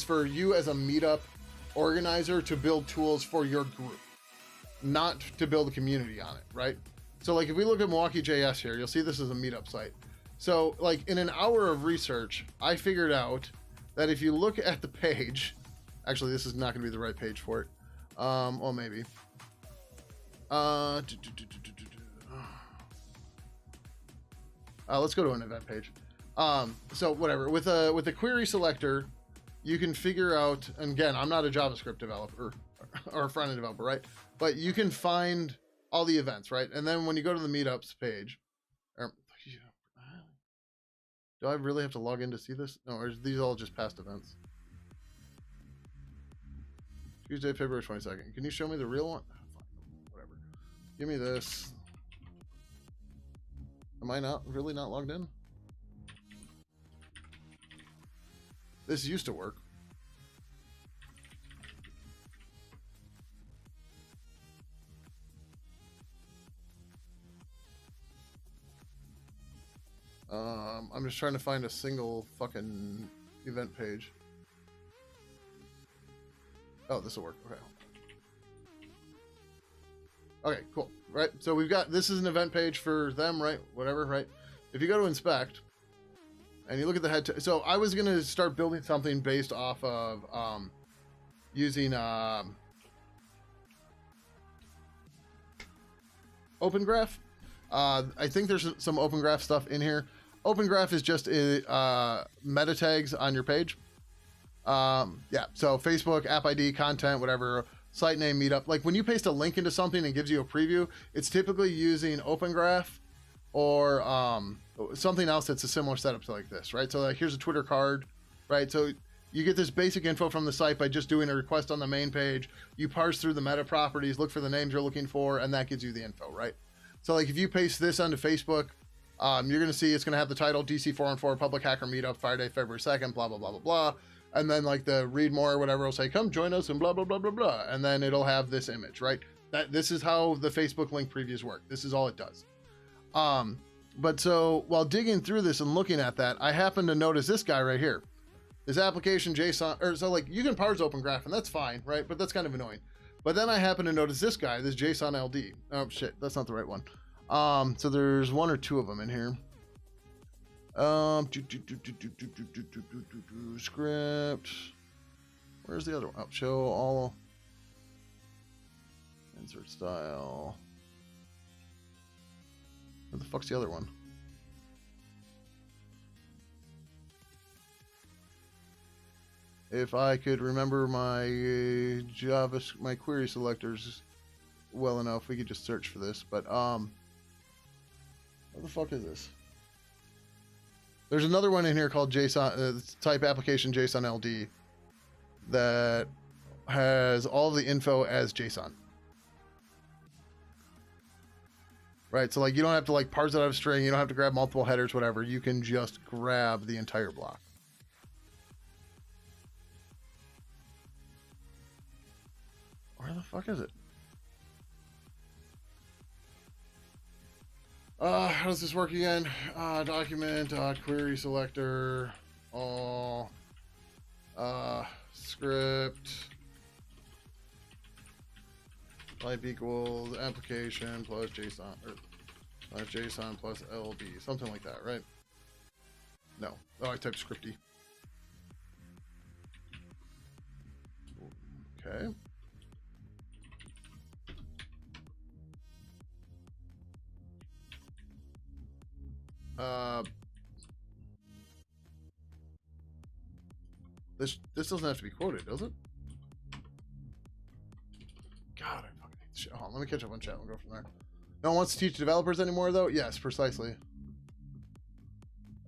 for you as a Meetup organizer to build tools for your group, not to build a community on it, right? So like if we look at Milwaukee.js here, you'll see this is a meetup site. So like in an hour of research, I figured out that if you look at the page, actually this is not going to be the right page for it. Well, maybe. Let's go to an event page. So whatever, with a query selector, you can figure out, and again, I'm not a JavaScript developer or a front-end developer, right? But you can find all the events, right? And then when you go to the meetups page, do I really have to log in to see this? No, or is these all just past events? Tuesday, February 22nd. Can you show me the real one? Fine, whatever. Give me this. Am I really not logged in? This used to work. I'm just trying to find a single fucking event page. Oh, this will work. Okay. Okay, cool. Right. So we've got, this is an event page for them, right? Whatever, right? If you go to inspect and you look at the head, so I was going to start building something based off of using Open Graph. I think there's some Open Graph stuff in here. Open Graph is just meta tags on your page. Yeah, so Facebook, app ID, content, whatever, site name, meetup. Like when you paste a link into something and gives you a preview, it's typically using Open Graph or something else that's a similar setup to like this, right? So like here's a Twitter card, right? So you get this basic info from the site by just doing a request on the main page. You parse through the meta properties, look for the names you're looking for, and that gives you the info, right? So like if you paste this onto Facebook, you're going to see it's going to have the title DC414 Public Hacker Meetup Friday, February 2nd, blah, blah, blah, blah, blah. And then like the read more or whatever will say, come join us and blah, blah, blah, blah, blah. And then it'll have this image, right? This is how the Facebook link previews work. This is all it does. But so while digging through this and looking at that, I happened to notice this guy right here. This application JSON, or so like you can parse Open Graph and that's fine, right? But that's kind of annoying. But then I happen to notice this guy, this JSON LD. Oh shit, that's not the right one. So there's one or two of them in here. Script. Where's the other one? Oh, show all. Insert style. Where the fuck's the other one? If I could remember my my query selectors well enough, we could just search for this. But what the fuck is this? There's another one in here called JSON type application JSON LD that has all the info as JSON. Right, so like you don't have to like parse it out of string, you don't have to grab multiple headers, whatever. You can just grab the entire block. Where the fuck is it? How does this work again? Document, query selector, all, script, type equals application plus JSON, or JSON plus LD, something like that, right? No. Oh, I typed scripty. Okay. This doesn't have to be quoted, does it? God, I fucking hate this shit. Hold on, let me catch up on chat. We'll go from there. No one wants to teach developers anymore, though? Yes, precisely.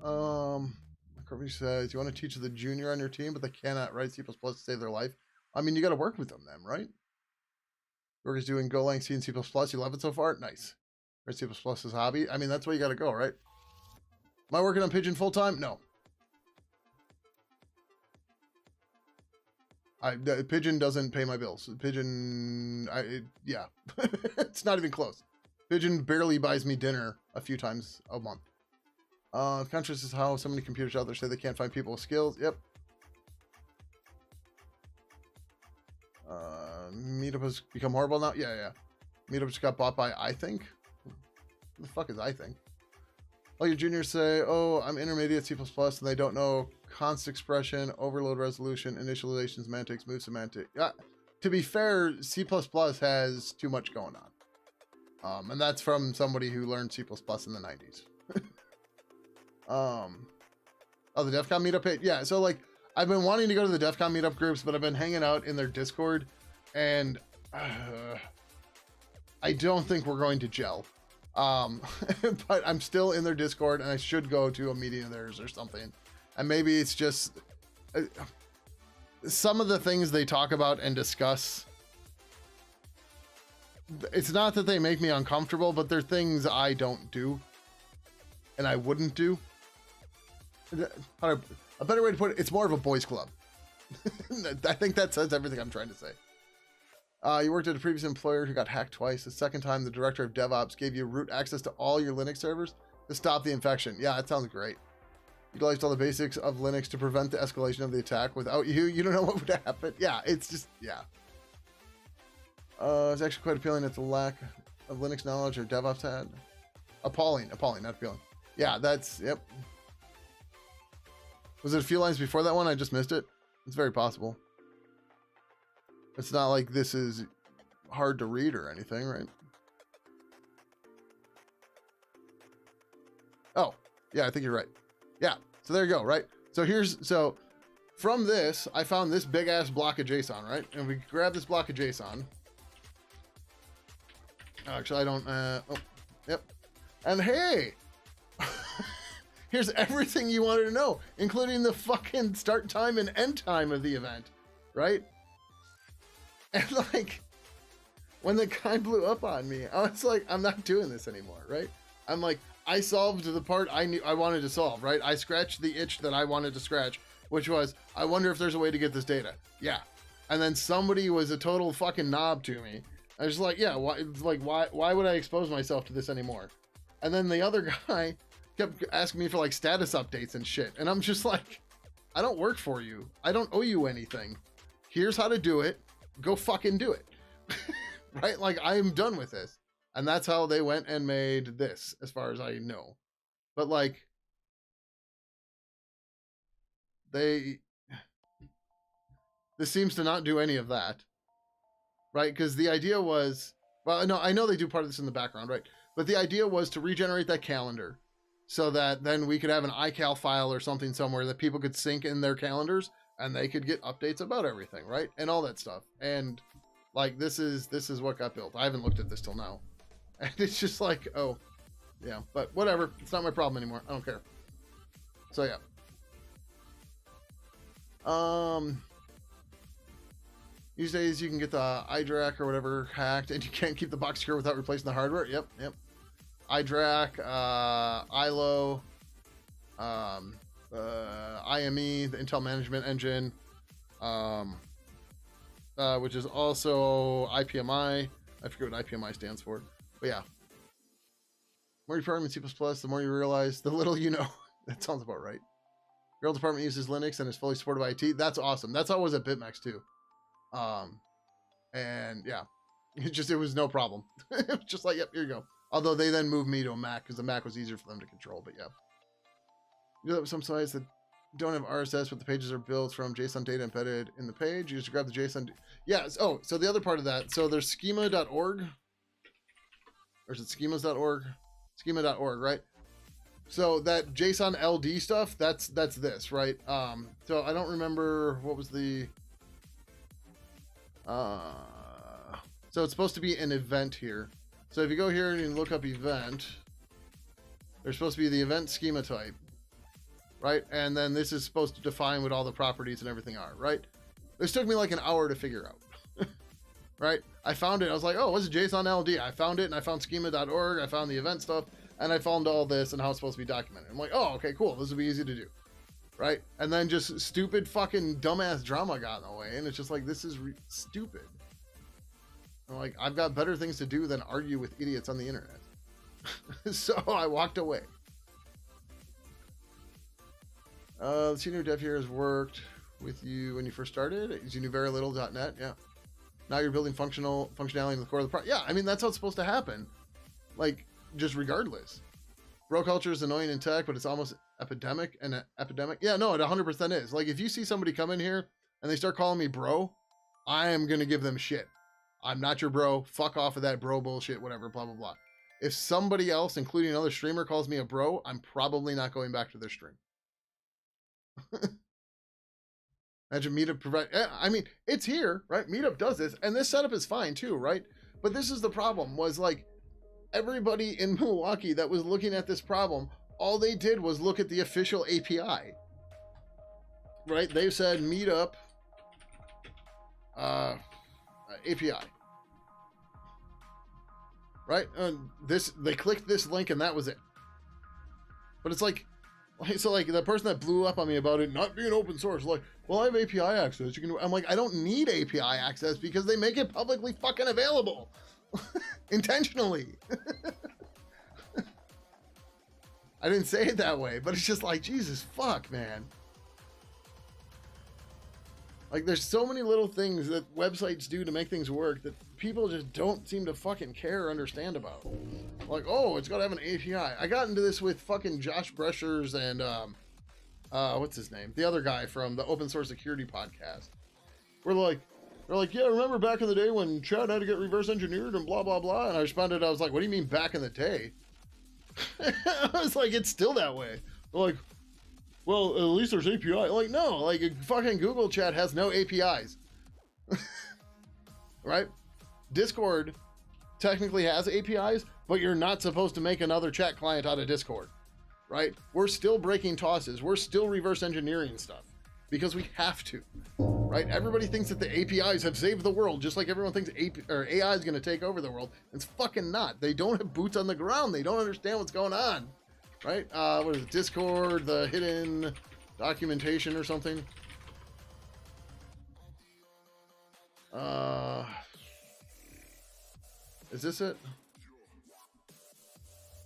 Kirby says, you want to teach the junior on your team, but they cannot write C++ to save their life. I mean, you got to work with them then, right? York is doing Golang, C, and C++. You love it so far? Nice. Right, C++ is hobby. I mean, that's where you got to go, right? Am I working on Pidgin full-time? No. Pidgin doesn't pay my bills. Pidgin, yeah, it's not even close. Pidgin barely buys me dinner a few times a month. Conscious is how so many computers out there say they can't find people with skills. Yep. Meetup has become horrible now. Yeah. Meetup just got bought by I think. What the fuck is I think? All your juniors say, oh, I'm intermediate C++, and they don't know const expression, overload resolution, initialization semantics, move semantics. To be fair, C++ has too much going on. And that's from somebody who learned C++ in the 90s. Oh, the DEF CON meetup page? Yeah, so like, I've been wanting to go to the DEF CON meetup groups, but I've been hanging out in their Discord, and I don't think we're going to gel. But I'm still in their Discord, and I should go to a meeting of theirs or something. And maybe it's just some of the things they talk about and discuss. It's not that they make me uncomfortable, but they're things I don't do and I wouldn't do. A better way to put it, it's more of a boys club. I think that says everything I'm trying to say. You worked at a previous employer who got hacked twice. The second time, the director of DevOps gave you root access to all your Linux servers to stop the infection. Yeah, that sounds great. Utilized all the basics of Linux to prevent the escalation of the attack. Without you, you don't know what would happen. Yeah, it's just, yeah. It's actually quite appealing at the lack of Linux knowledge or DevOps had. Appalling, not appealing. Yeah, that's, yep. Was it a few lines before that one? I just missed it. It's very possible. It's not like this is hard to read or anything, right? Oh, yeah, I think you're right. Yeah, so there you go, right? So from this, I found this big ass block of JSON, right? And we grab this block of JSON. Actually, I don't, oh, yep. And hey, here's everything you wanted to know, including the fucking start time and end time of the event, right? And like, when the guy blew up on me, I was like, I'm not doing this anymore, right? I'm like, I solved the part I knew I wanted to solve, right? I scratched the itch that I wanted to scratch, which was, I wonder if there's a way to get this data. Yeah. And then somebody was a total fucking knob to me. I was like, yeah, why would I expose myself to this anymore? And then the other guy kept asking me for like status updates and shit. And I'm just like, I don't work for you. I don't owe you anything. Here's how to do it. Go fucking do it. Right? Like, I'm done with this. And that's how they went and made this, as far as I know. But like, They this seems to not do any of that, right? Because the idea was, well, no, I know they do part of this in the background, right? But the idea was to regenerate that calendar so that then we could have an iCal file or something somewhere that people could sync in their calendars and they could get updates about everything, right? And all that stuff. And like this is what got built. I haven't looked at this till now. And it's just like, oh, yeah, but whatever. It's not my problem anymore. I don't care. So yeah. These days you can get the iDRAC or whatever hacked, and you can't keep the box secure without replacing the hardware. Yep. iDRAC, ILO, IME, the Intel Management Engine, which is also IPMI. I forget what IPMI stands for, but yeah. The more you program in C++, the more you realize the little you know. That sounds about right. Your old department uses Linux and is fully supported by IT. That's awesome. That's how it was at BitMEX too. And yeah, it was no problem. It was just like, yep, here you go. Although they then moved me to a Mac because the Mac was easier for them to control. But yeah, you know, some sites that don't have RSS, but the pages are built from JSON data embedded in the page. You just grab the JSON. Yeah. Oh, so the other part of that. So there's schema.org, or is it schemas.org? Schema.org, right? So that JSON LD stuff, that's this, right? So I don't remember what was the. So it's supposed to be an event here. So if you go here and you look up event, there's supposed to be the event schema type, right? And then this is supposed to define what all the properties and everything are, right? This took me like an hour to figure out, right? I found it. I was like, oh, what's a JSON LD? I found it and I found schema.org. I found the event stuff and I found all this and how it's supposed to be documented. I'm like, oh, okay, cool. This will be easy to do, right? And then just stupid fucking dumbass drama got in the way. And it's just like, this is stupid. I'm like, I've got better things to do than argue with idiots on the internet. So I walked away. The senior dev here has worked with you when you first started. You knew very little.net. Yeah. Now you're building functionality in the core of the product. Yeah, I mean, that's how it's supposed to happen. Like, just regardless. Bro culture is annoying in tech, but it's almost epidemic. Yeah, no, it 100% is. Like, if you see somebody come in here and they start calling me bro, I am going to give them shit. I'm not your bro. Fuck off of that bro bullshit, whatever, blah, blah, blah. If somebody else, including another streamer, calls me a bro, I'm probably not going back to their stream. Imagine Meetup provide. I mean, it's here, right? Meetup does this, and this setup is fine too, right? But this is the problem, was like, everybody in Milwaukee that was looking at this problem, all they did was look at the official API, right? They've said Meetup API, right? They clicked this link and that was it. But it's like, so like the person that blew up on me about it not being open source, like, well, I have API access. You can. I'm like, I don't need API access because they make it publicly fucking available, intentionally. I didn't say it that way, but it's just like, Jesus fuck, man. Like, there's so many little things that websites do to make things work that people just don't seem to fucking care or understand about. Like, oh, it's got to have an API. I got into this with fucking Josh Breschers and, what's his name? The other guy from the Open Source Security podcast. They're like, yeah, remember back in the day when Chad had to get reverse engineered and blah, blah, blah? And I responded, I was like, what do you mean back in the day? I was like, it's still that way. They're like, well, at least there's API. Like, no, like fucking Google Chat has no APIs. Right? Discord technically has APIs, but you're not supposed to make another chat client out of Discord. Right? We're still breaking tosses. We're still reverse engineering stuff because we have to. Right? Everybody thinks that the APIs have saved the world, just like everyone thinks AI is going to take over the world. It's fucking not. They don't have boots on the ground. They don't understand what's going on. Right? What is it? Discord, the hidden documentation or something. Is this it?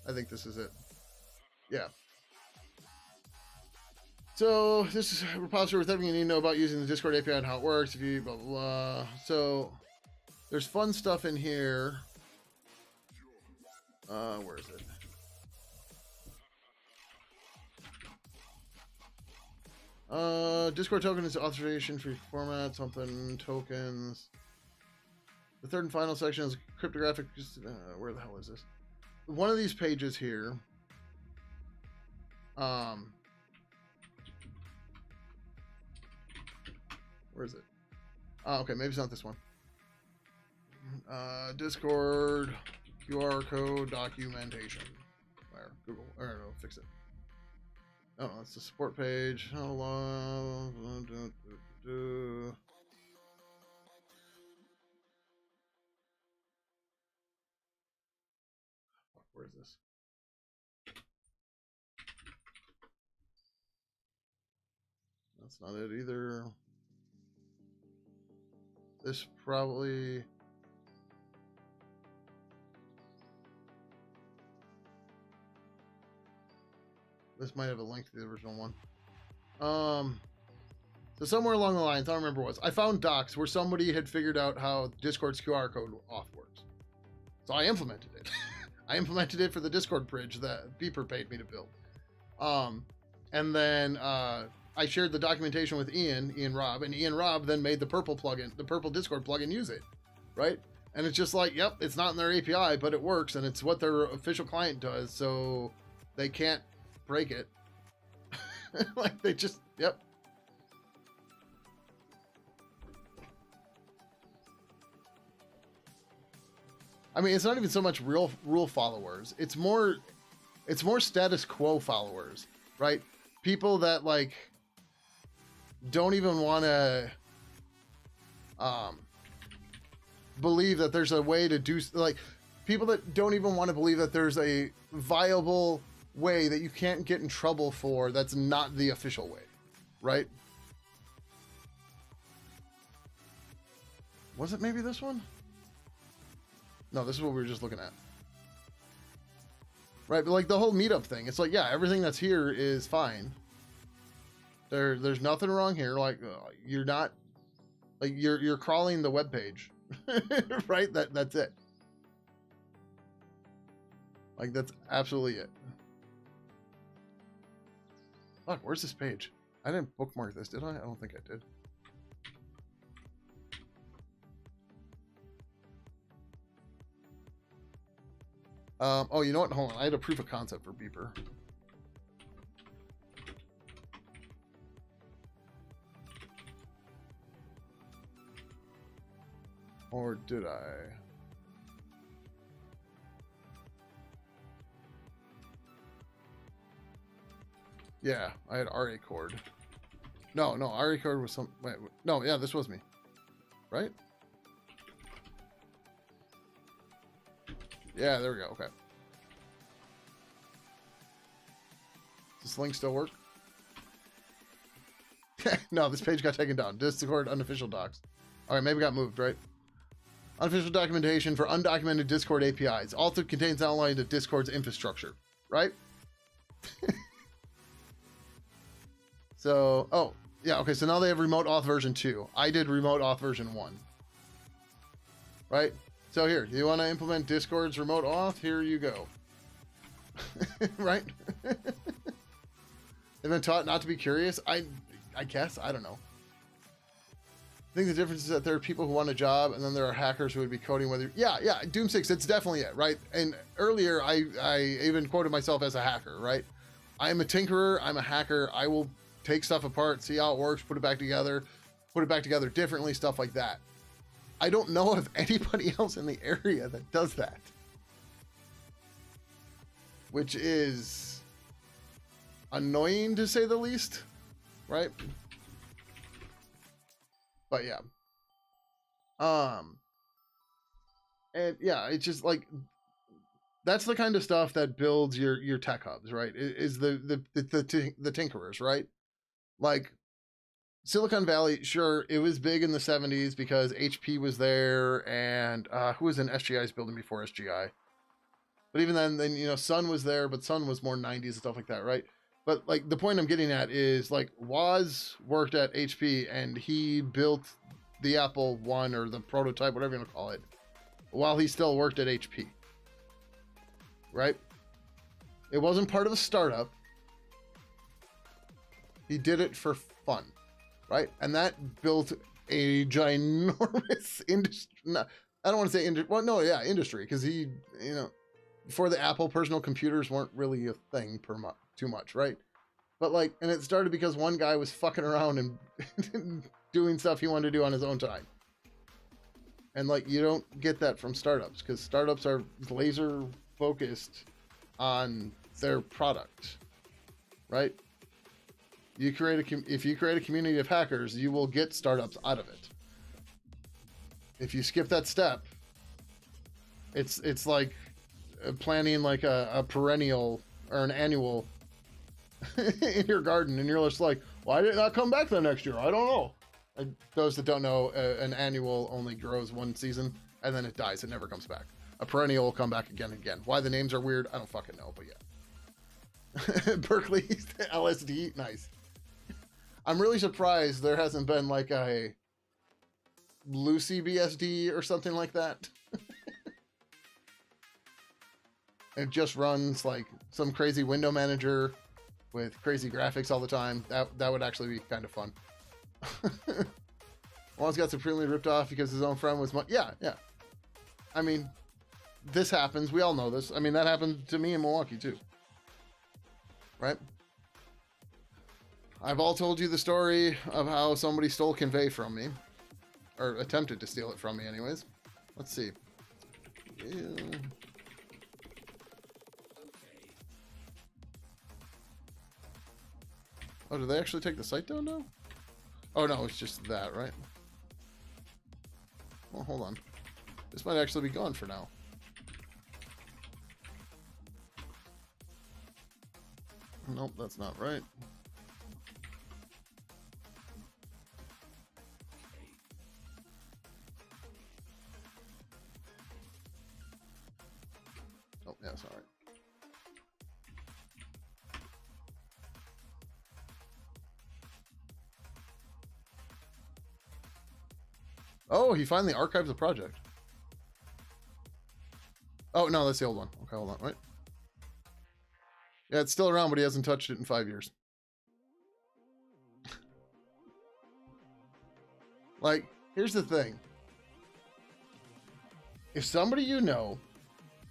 I think this is it. Yeah. So this is a repository with everything you need to know about using the Discord API and how it works. If you blah, blah, blah. So there's fun stuff in here. Where is it? Discord token is authorization for format, something, tokens. The third and final section is cryptographic. Where the hell is this? One of these pages here. Where is it? Oh, okay, maybe it's not this one. Discord QR code documentation. Where? Google. Or no, fix it. Oh, that's the support page. How long? Where is this? That's not it either. This probably. This might have a link to the original one. So somewhere along the lines, I don't remember what it was. I found docs where somebody had figured out how Discord's QR code auth works. So I implemented it. I implemented it for the Discord bridge that Beeper paid me to build. And then I shared the documentation with Ian Robb, and Ian Robb then made the purple plugin, the purple Discord plugin, use it, right? And it's just like, yep, it's not in their API, but it works, and it's what their official client does, so they can't break it. Like they just, yep. I mean, it's not even so much real rule followers. It's more status quo followers, right? People that like don't even want to believe that there's a way to do, like people that don't even want to believe that there's a viable way that you can't get in trouble for that's not the official way, right? Was it maybe this one? No, this is what we were just looking at. Right, but like the whole meetup thing, it's like, yeah, everything that's here is fine. There's nothing wrong here. Like you're not, like you're crawling the web page, right? That's it. Like that's absolutely it. Look, where's this page? I didn't bookmark this, did I? I don't think I did. Oh, you know what? Hold on. I had a proof of concept for Beeper. Or did I? Yeah, I had RA cord. No, RA cord was some. Wait, no, yeah, this was me. Right? Yeah, there we go. Okay. Does this link still work? No, this page got taken down. Discord unofficial docs. All right, maybe it got moved, right? Unofficial documentation for undocumented Discord APIs. Also contains outline of Discord's infrastructure, right? So, oh, yeah, okay, so now they have remote auth version 2. I did remote auth version 1. Right? So here, do you want to implement Discord's remote auth? Here you go. Right? They've been taught not to be curious. I guess, I don't know. I think the difference is that there are people who want a job, and then there are hackers who would be coding whether. Yeah, Doom 6, it's definitely it, right? And earlier, I even quoted myself as a hacker, right? I'm a tinkerer, I'm a hacker, I will take stuff apart, see how it works, put it back together differently, stuff like that. I don't know of anybody else in the area that does that. Which is annoying to say the least, right? But yeah. And yeah, it's just like that's the kind of stuff that builds your tech hubs, right? Is the tinkerers, right? Like Silicon Valley, sure, it was big in the 70s because HP was there, and who was in SGI's building before SGI? But even then, you know, Sun was there, but Sun was more 90s and stuff like that, right? But like the point I'm getting at is like Woz worked at HP and he built the Apple One or the prototype, whatever you want to call it, while he still worked at HP, right? It wasn't part of a startup. He did it for fun, right? And that built a ginormous industry. No, I don't want to say industry. Well, no, yeah, industry, because he, you know, before the Apple, personal computers weren't really a thing too much, right? But like, and it started because one guy was fucking around and doing stuff he wanted to do on his own time. And like, you don't get that from startups, because startups are laser focused on their product, right? If you create a community of hackers, you will get startups out of it. If you skip that step, it's like planting like a perennial or an annual in your garden, and you're just like, why did it not come back the next year? I don't know. And those that don't know, an annual only grows one season and then it dies. It never comes back. A perennial will come back again and again. Why the names are weird, I don't fucking know, but yeah. Berkeley LSD, nice. I'm really surprised there hasn't been like a Lucy BSD or something like that. It just runs like some crazy window manager with crazy graphics all the time. That would actually be kind of fun. One's got supremely ripped off because his own friend was yeah. I mean, this happens. We all know this. I mean, that happened to me in Milwaukee too. Right? I've all told you the story of how somebody stole Convey from me. Or attempted to steal it from me anyways. Let's see. Yeah. Oh, did they actually take the site down now? Oh no, it's just that, right? Well, hold on. This might actually be gone for now. Nope, that's not right. Oh, yeah, sorry. Oh, he finally archived the project. Oh, no, that's the old one. Okay, hold on, wait. Yeah, it's still around, but he hasn't touched it in 5 years. Like, here's the thing. If somebody you know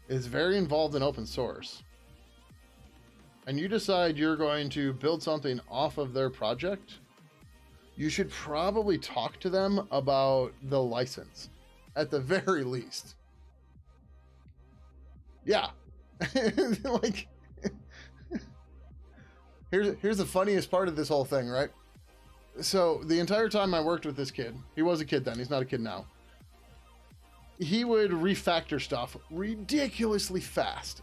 is very involved in open source, and you decide you're going to build something off of their project, you should probably talk to them about the license, at the very least. Yeah. Like, here's the funniest part of this whole thing, right? So the entire time I worked with this kid, he was a kid then, he's not a kid now. He would refactor stuff ridiculously fast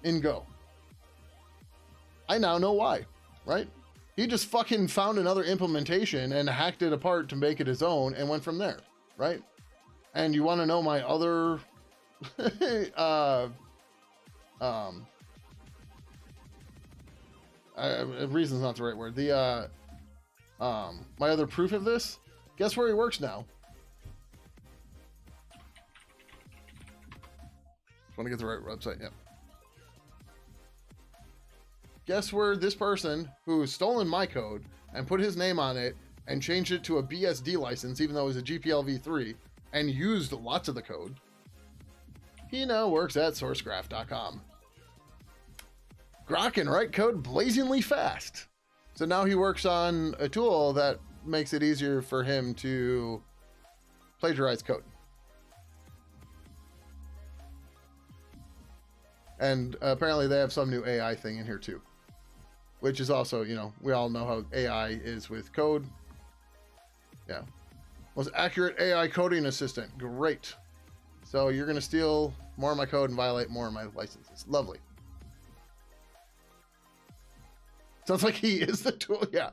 in Go. I now know why, right? He just fucking found another implementation and hacked it apart to make it his own and went from there, right? And you want to know my other reason's not the right word. My other proof of this, guess where he works now? Want to get the right website, yeah. Guess where this person who's stolen my code and put his name on it and changed it to a BSD license, even though it was a GPL v3, and used lots of the code, he now works at sourcegraph.com. Grok can write code blazingly fast. So now he works on a tool that makes it easier for him to plagiarize code. And apparently they have some new AI thing in here too, which is also, you know, we all know how AI is with code. Yeah. Most accurate AI coding assistant. Great. So you're going to steal more of my code and violate more of my licenses. Lovely. Sounds like he is the tool. Yeah.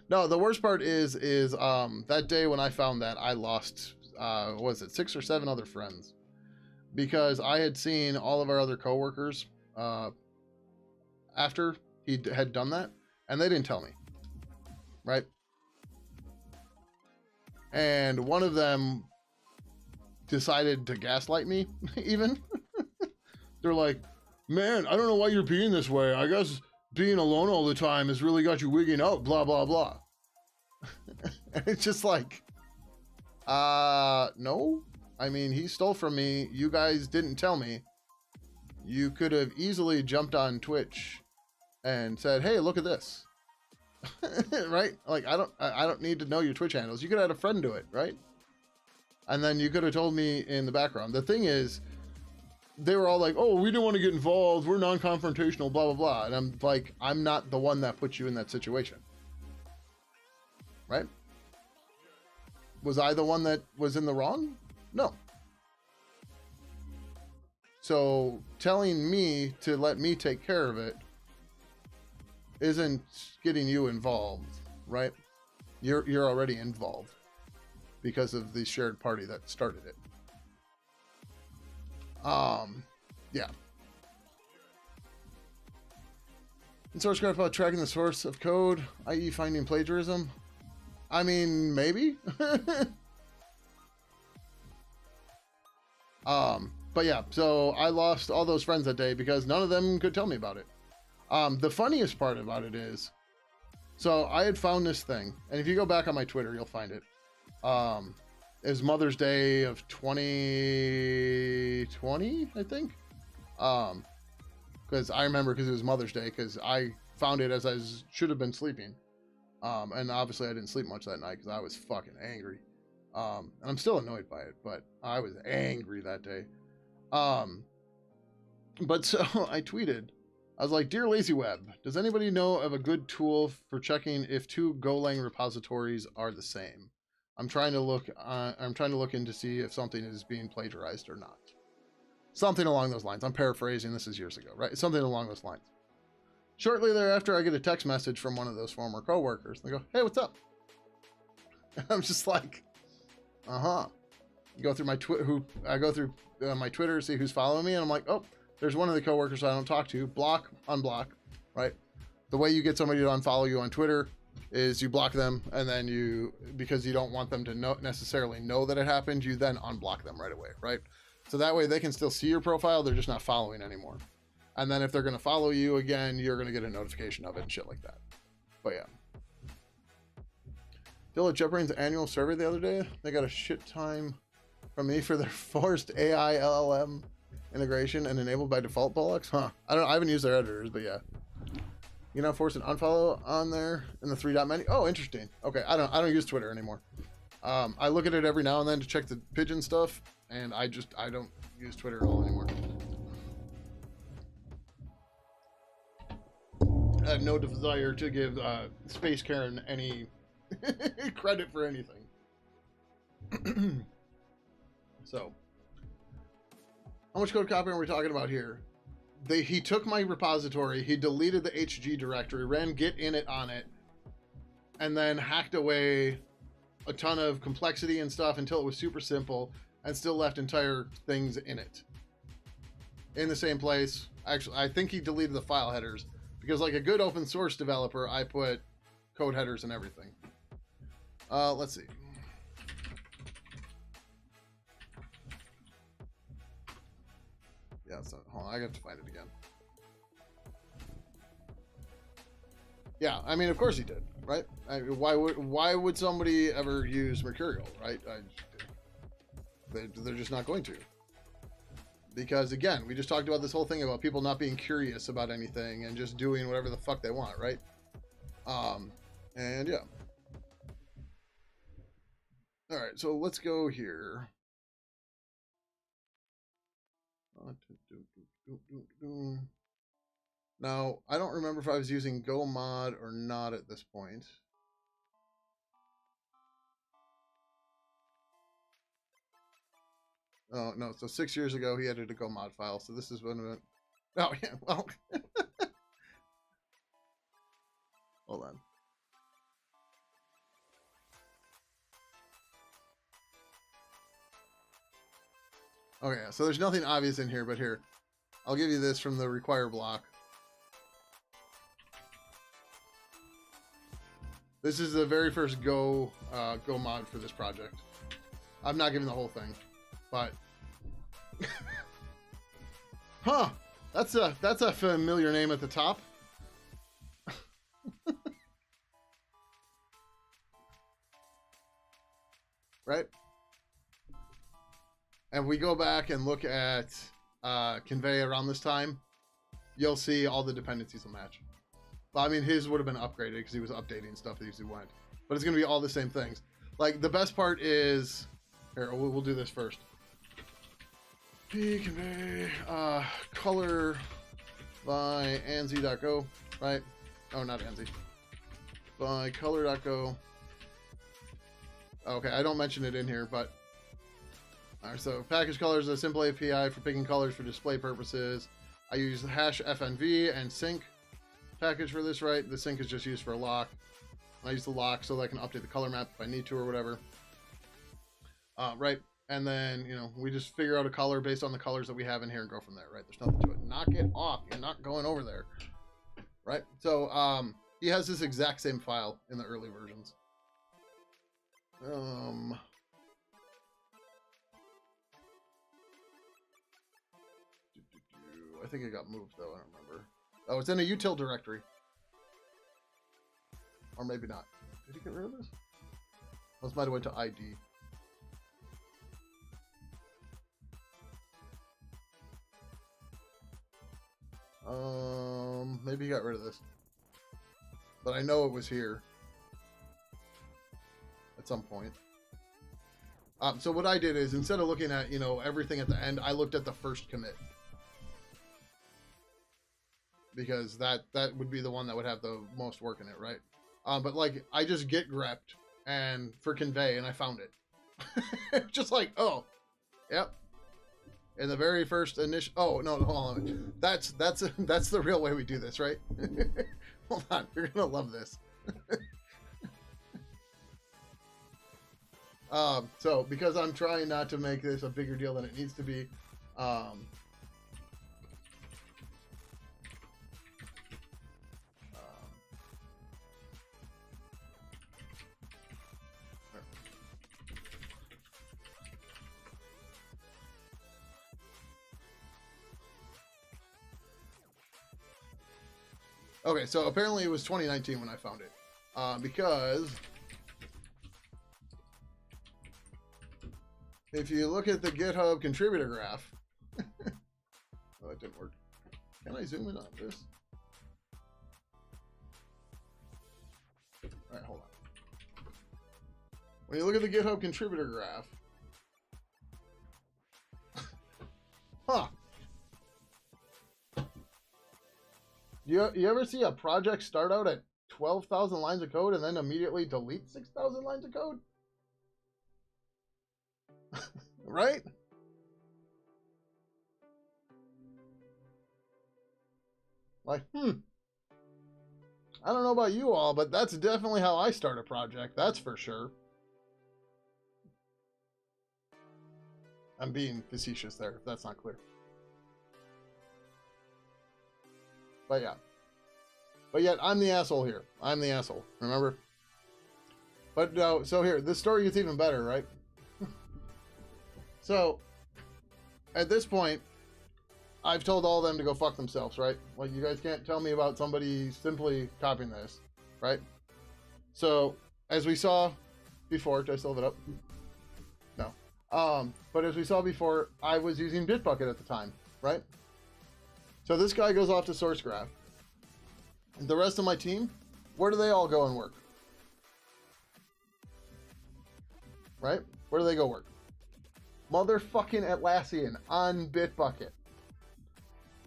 No, the worst part is that day when I found that, I lost, was it 6 or 7 other friends? Because I had seen all of our other coworkers after he had done that, and they didn't tell me, right? And one of them decided to gaslight me, even. They're like, man, I don't know why you're being this way. I guess being alone all the time has really got you wigging out, blah, blah, blah. And it's just like, no. I mean, he stole from me. You guys didn't tell me. You could have easily jumped on Twitch and said, hey, look at this. Right? Like, I don't need to know your Twitch handles. You could have had a friend do it, right? And then you could have told me in the background. The thing is, they were all like, oh, we don't want to get involved. We're non-confrontational, blah, blah, blah. And I'm like, I'm not the one that put you in that situation. Right? Was I the one that was in the wrong? No. So telling me to let me take care of it isn't getting you involved, right? You're already involved because of the shared party that started it. Yeah. And source code about tracking the source of code, i.e. finding plagiarism. I mean, maybe. But yeah, so I lost all those friends that day because none of them could tell me about it. The funniest part about it is, so I had found this thing, and if you go back on my Twitter, you'll find it. It was Mother's Day of 2020, I think. Because I remember because it was Mother's Day, because I found it as I should have been sleeping. And obviously I didn't sleep much that night because I was fucking angry. And I'm still annoyed by it, but I was angry that day. But so I tweeted, I was like, Dear LazyWeb, does anybody know of a good tool for checking if two Golang repositories are the same? I'm trying to look in to see if something is being plagiarized or not. Something along those lines. I'm paraphrasing. This is years ago, right? Something along those lines. Shortly thereafter, I get a text message from one of those former coworkers. They go, hey, what's up? And I'm just like, uh-huh. You go through my I go through my Twitter, see who's following me, and I'm like, oh, there's one of the coworkers I don't talk to. Block, unblock, right? The way you get somebody to unfollow you on Twitter is you block them, and then because you don't want them to necessarily know that it happened, you then unblock them right away, right? So that way they can still see your profile, they're just not following anymore. And then if they're going to follow you again, you're going to get a notification of it and shit like that. But yeah. Still at JetBrains annual survey the other day, they got a shit time from me for their forced AI LLM integration and enabled by default bullocks. Huh. I haven't used their editors, but yeah. You know, force an unfollow on there in the 3-dot menu. Oh, interesting. Okay, I don't use Twitter anymore. I look at it every now and then to check the Pidgin stuff, and I don't use Twitter at all anymore. I have no desire to give Space Karen any credit for anything. So, how much code copying are we talking about here? He took my repository, he deleted the HG directory, ran git init on it, and then hacked away a ton of complexity and stuff until it was super simple, and still left entire things in it. In the same place. Actually, I think he deleted the file headers, because like a good open source developer, I put code headers and everything. Let's see. Yeah, so hold on, I have to find it again. Yeah, I mean, of course he did, right? Why would somebody ever use Mercurial, right? They're just not going to. Because again, we just talked about this whole thing about people not being curious about anything and just doing whatever the fuck they want, right? And yeah. All right, so let's go here. Now, I don't remember if I was using Go mod or not at this point. Oh, no, so 6 years ago he added a Go mod file, so this is when it... Oh, yeah, well... Hold on. Okay, so there's nothing obvious in here, but here. I'll give you this from the require block. This is the very first Go mod for this project. I'm not giving the whole thing, but... Huh! That's a familiar name at the top. right? And we go back and look at Convey around this time, you'll see all the dependencies will match. Well, I mean, his would have been upgraded because he was updating stuff as he went. But it's going to be all the same things. Like, the best part is... Here, we'll do this first. Convey, color by anzi.go, right? Oh, not anzi. By color.go. Okay, I don't mention it in here, but... Alright, so package colors is a simple API for picking colors for display purposes. I use the hash FNV and sync package for this, right? The sync is just used for a lock. I use the lock so that I can update the color map if I need to or whatever. Right, and then, you know, we just figure out a color based on the colors that we have in here and go from there, right? There's nothing to it. Knock it off. You're not going over there, right? So, he has this exact same file in the early versions. I think it got moved, though. I don't remember. Oh, it's in a util directory. Or maybe not. Did he get rid of this? Let's might have went to ID. Maybe he got rid of this. But I know it was here. At some point. So what I did is, instead of looking at, you know, everything at the end, I looked at the first commit. Because that would be the one that would have the most work in it, right? But like, I just git grepped and for convey, and I found it. Just like, oh, yep. In the very first initial, oh no, hold on. That's the real way we do this, right? Hold on, you're gonna love this. So because I'm trying not to make this a bigger deal than it needs to be, okay, so apparently it was 2019 when I found it, because if you look at the GitHub contributor graph, oh, it didn't work. Can I zoom in on this? All right, hold on. When you look at the GitHub contributor graph, huh? You ever see a project start out at 12,000 lines of code and then immediately delete 6,000 lines of code? Right? Like, I don't know about you all, but that's definitely how I start a project. That's for sure. I'm being facetious there, if that's not clear. But yeah. But yet, I'm the asshole here. I'm the asshole, remember? But no, so here, this story gets even better, right? So, at this point, I've told all of them to go fuck themselves, right? Like, you guys can't tell me about somebody simply copying this, right? So, as we saw before, did I still have it up? No. But as we saw before, I was using Bitbucket at the time, right? So this guy goes off to SourceGraph. The rest of my team, where do they all go and work? Right? Where do they go work? Motherfucking Atlassian on Bitbucket.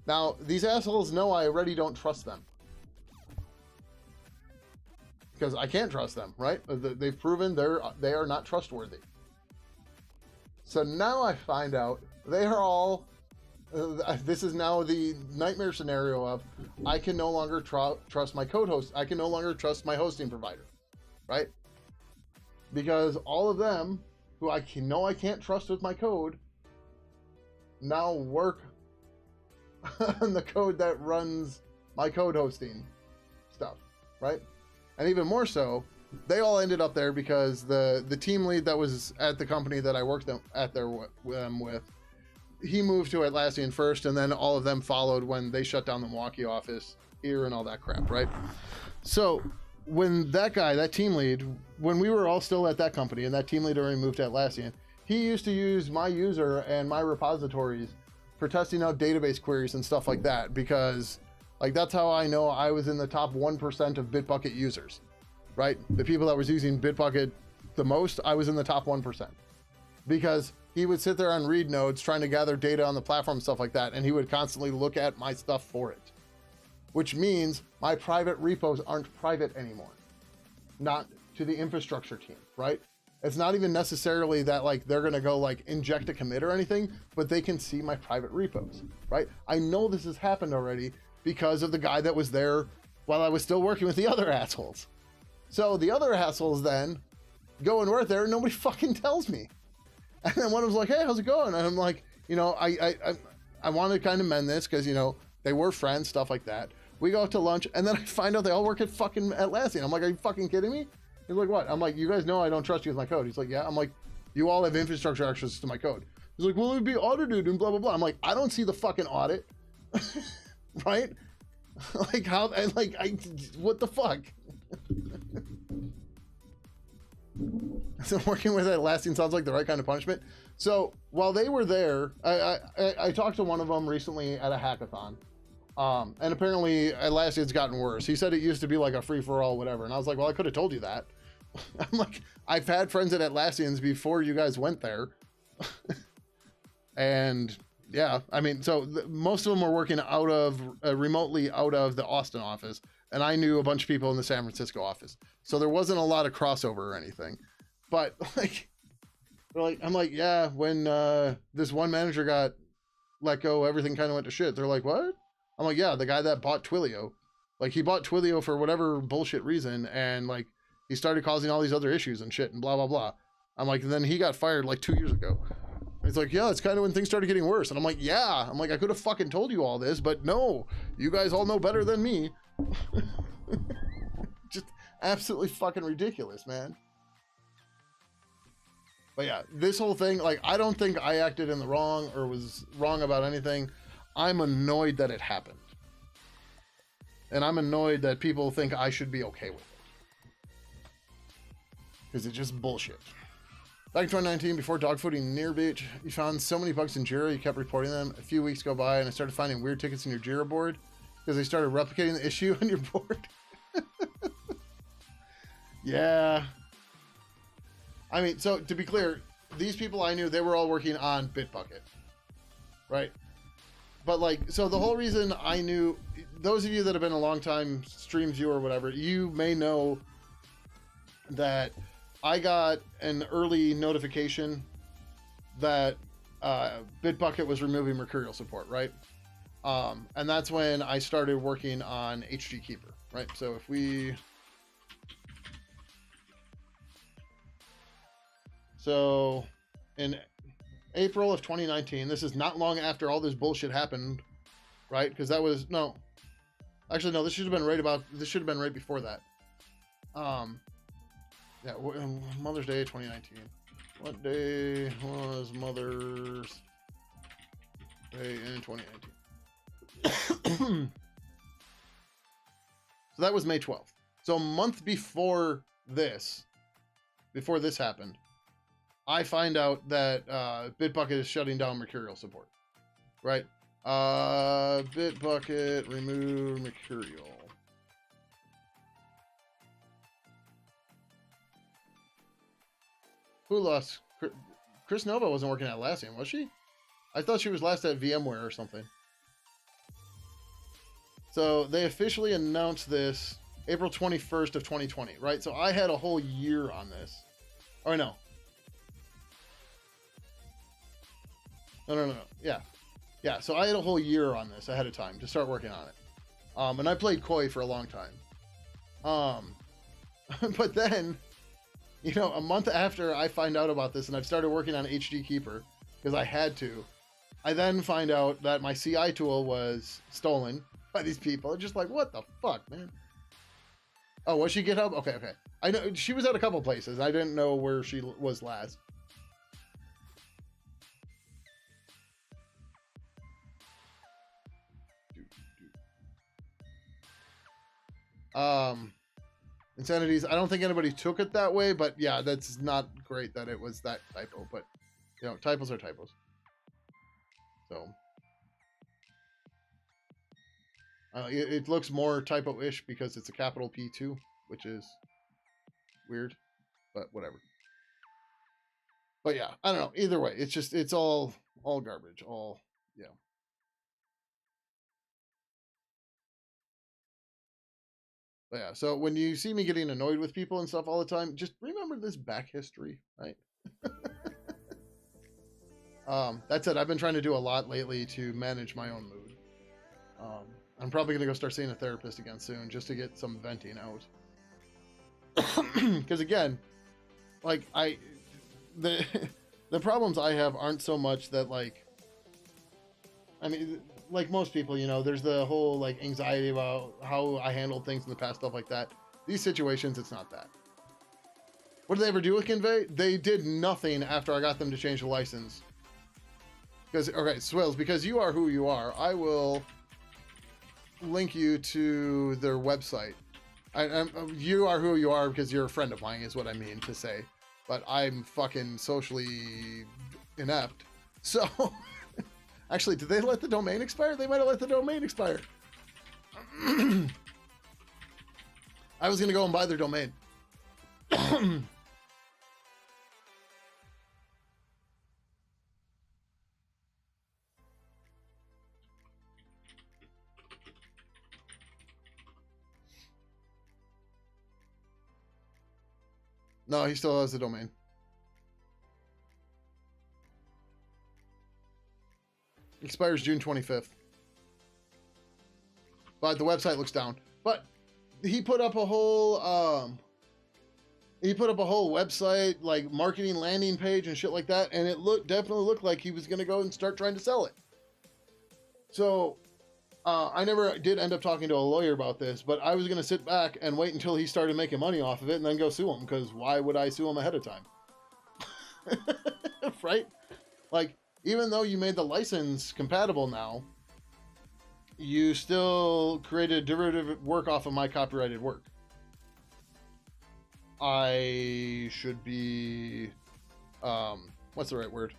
Now, these assholes know I already don't trust them. Because I can't trust them, right? They've proven they are not trustworthy. So now I find out they are all... this is now the nightmare scenario of I can no longer trust my code host. I can no longer trust my hosting provider, right? Because all of them, who I know I can't trust with my code, now work on the code that runs my code hosting stuff, right? And even more so, they all ended up there because the team lead that was at the company that I worked at there with, he moved to Atlassian first, and then all of them followed when they shut down the Milwaukee office here and all that crap, right? So when that guy, that team lead, when we were all still at that company and that team leader already moved to Atlassian, he used to use my user and my repositories for testing out database queries and stuff like that, because like that's how I know I was in the top 1% of Bitbucket users, right? The people that was using Bitbucket the most, I was in the top 1%, because he would sit there on read nodes trying to gather data on the platform, stuff like that, and he would constantly look at my stuff for it, which means my private repos aren't private anymore, not to the infrastructure team, right? It's not even necessarily that like they're gonna go like inject a commit or anything, but they can see my private repos, right? I know this has happened already because of the guy that was there while I was still working with the other assholes. So the other assholes then go and work there and nobody fucking tells me. And then one was like, hey, how's it going? And I'm like, you know, I want to kind of mend this because, you know, they were friends, stuff like that. We go out to lunch and then I find out they all work at fucking Atlassian. I'm like, are you fucking kidding me? He's like, what? I'm like, you guys know I don't trust you with my code. He's like, yeah. I'm like, you all have infrastructure access to my code. He's like, well, it would be audited and blah, blah, blah. I'm like, I don't see the fucking audit. Right? Like how, and like, what the fuck? So working with Atlassian sounds like the right kind of punishment. So while they were there, I talked to one of them recently at a hackathon. And apparently Atlassian's gotten worse. He said it used to be like a free-for-all, whatever. And I was like, well, I could have told you that. I'm like, I've had friends at Atlassian's before you guys went there. And yeah, I mean, so most of them were working out of remotely out of the Austin office. And I knew a bunch of people in the San Francisco office. So there wasn't a lot of crossover or anything. But like, I'm like, yeah, when this one manager got let go, everything kind of went to shit. They're like, what? I'm like, yeah, the guy that bought Twilio. Like, he bought Twilio for whatever bullshit reason, and like he started causing all these other issues and shit and blah blah blah. I'm like, and then he got fired like 2 years ago. He's like, yeah, it's kind of when things started getting worse. And I'm like, yeah. I'm like, I could have fucking told you all this, but no, you guys all know better than me. Just absolutely fucking ridiculous, man. But yeah, this whole thing, like, I don't think I acted in the wrong or was wrong about anything. I'm annoyed that it happened. And I'm annoyed that people think I should be okay with it. Because it's just bullshit. Back in 2019, before dogfooding near beach, you found so many bugs in Jira, you kept reporting them. A few weeks go by and I started finding weird tickets in your Jira board because they started replicating the issue on your board. Yeah. I mean, so to be clear, these people I knew, they were all working on Bitbucket, right? But like, so the whole reason I knew, those of you that have been a long time stream viewer or whatever, you may know that I got an early notification that Bitbucket was removing Mercurial support, right? And that's when I started working on HG Keeper, right? So if we... So in April of 2019, this is not long after all this bullshit happened, right? Because that was, no, actually, no, this should have been right before that. Yeah, Mother's Day 2019. What day was Mother's Day in 2019? So that was May 12th. So a month before this happened, I find out that Bitbucket is shutting down Mercurial support, right? Bitbucket remove Mercurial. Who lost? Chris Nova wasn't working at Atlassian, was she? I thought she was last at VMware or something. So they officially announced this April 21st of 2020, right? So I had a whole year on this. Or no. No. Yeah. So I had a whole year on this ahead of time to start working on it. And I played Koi for a long time. But then, you know, a month after I find out about this and I've started working on HD Keeper because I had to, I then find out that my CI tool was stolen by these people. Just like, what the fuck, man? Oh, was she GitHub? Okay. I know she was at a couple places. I didn't know where she was last. Insanities. I don't think anybody took it that way, but yeah, that's not great that it was that typo. But you know, typos are typos. So it looks more typo-ish because it's a capital P2, which is weird, but whatever. But yeah, I don't know. Either way, it's just it's all garbage. All yeah. But yeah, so when you see me getting annoyed with people and stuff all the time, just remember this back history, right? That's it. I've been trying to do a lot lately to manage my own mood. I'm probably gonna go start seeing a therapist again soon just to get some venting out. Because again, like the the problems I have aren't so much that like, I mean, like most people, you know, there's the whole like anxiety about how I handled things in the past, stuff like that. These situations, it's not that. What did they ever do with Convey? They did nothing after I got them to change the license. Because, okay, Swills, because you are who you are, I will link you to their website. You are who you are because you're a friend of mine, is what I mean to say. But I'm fucking socially inept. So, actually, did they let the domain expire? They might have let the domain expire. I was going to go and buy their domain. No, he still has the domain. Expires June 25th. But the website looks down. But he put up a whole website, like marketing landing page and shit like that, and it definitely looked like he was gonna go and start trying to sell it. So I never did end up talking to a lawyer about this, but I was gonna sit back and wait until he started making money off of it and then go sue him, because why would I sue him ahead of time? Right? Like, even though you made the license compatible now, you still created derivative work off of my copyrighted work. I should be, what's the right word?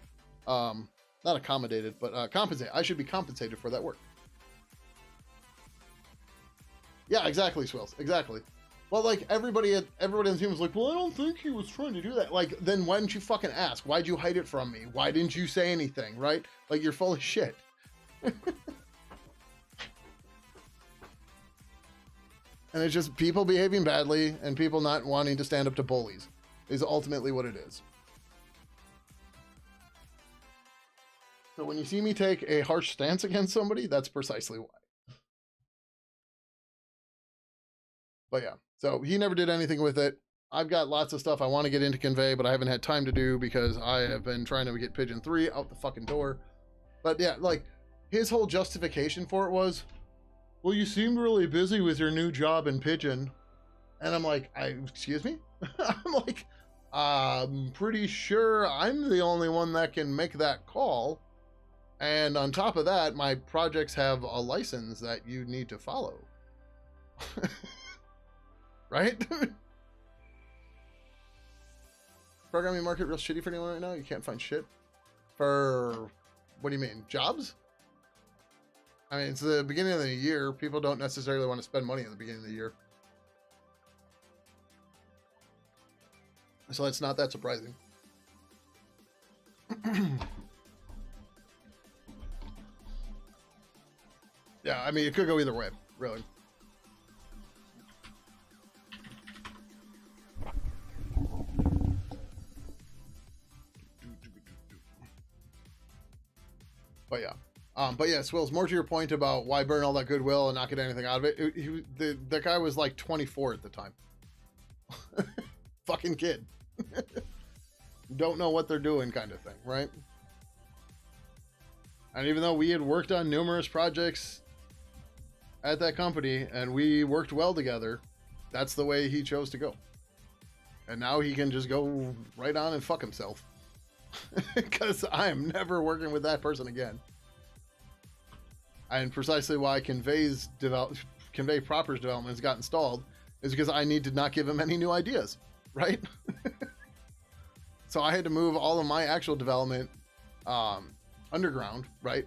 Not accommodated, but compensate. I should be compensated for that work. Yeah, exactly, Swills. Exactly. Well, like, everybody in the team was like, well, I don't think he was trying to do that. Like, then why didn't you fucking ask? Why'd you hide it from me? Why didn't you say anything, right? Like, you're full of shit. And it's just people behaving badly and people not wanting to stand up to bullies is ultimately what it is. So when you see me take a harsh stance against somebody, that's precisely why. But yeah, so he never did anything with it. I've got lots of stuff I want to get into Convey, but I haven't had time to do because I have been trying to get Pidgin 3 out the fucking door. But yeah, like, his whole justification for it was, well, you seem really busy with your new job in Pidgin. And I'm like, excuse me? I'm like, I'm pretty sure I'm the only one that can make that call. And on top of that, my projects have a license that you need to follow. Right? Programming market real shitty for anyone right now? You can't find shit? For, what do you mean, jobs? I mean, it's the beginning of the year. People don't necessarily want to spend money at the beginning of the year. So it's not that surprising. Yeah, I mean, it could go either way, really. But yeah, Swills, more to your point about why burn all that goodwill and not get anything out of it. The guy was like 24 at the time. Fucking kid. Don't know what they're doing kind of thing, right? And even though we had worked on numerous projects at that company and we worked well together, that's the way he chose to go. And now he can just go right on and fuck himself. Because I'm never working with that person again. And precisely why Convey Proper's development has got installed is because I need to not give him any new ideas, right? So I had to move all of my actual development underground, right?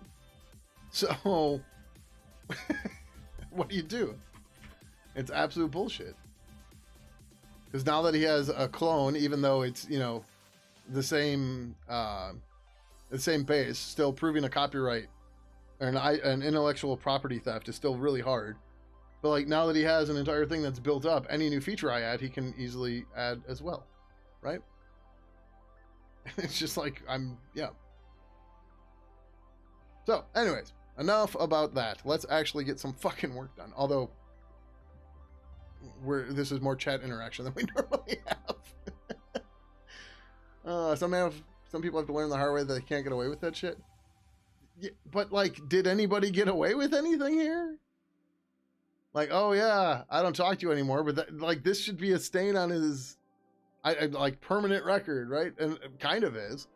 So what do? It's absolute bullshit. Because now that he has a clone, even though it's, you know, the same base, still proving a copyright or an intellectual property theft is still really hard. But like now that he has an entire thing that's built up, any new feature I add, he can easily add as well, right? It's just like yeah. So, anyways, enough about that. Let's actually get some fucking work done. Although, this is more chat interaction than we normally have. Some people have to learn the hard way that they can't get away with that shit. Yeah, but like, did anybody get away with anything here? Like, oh yeah, I don't talk to you anymore. But that, like, this should be a stain on his, like, permanent record, right? And it kind of is.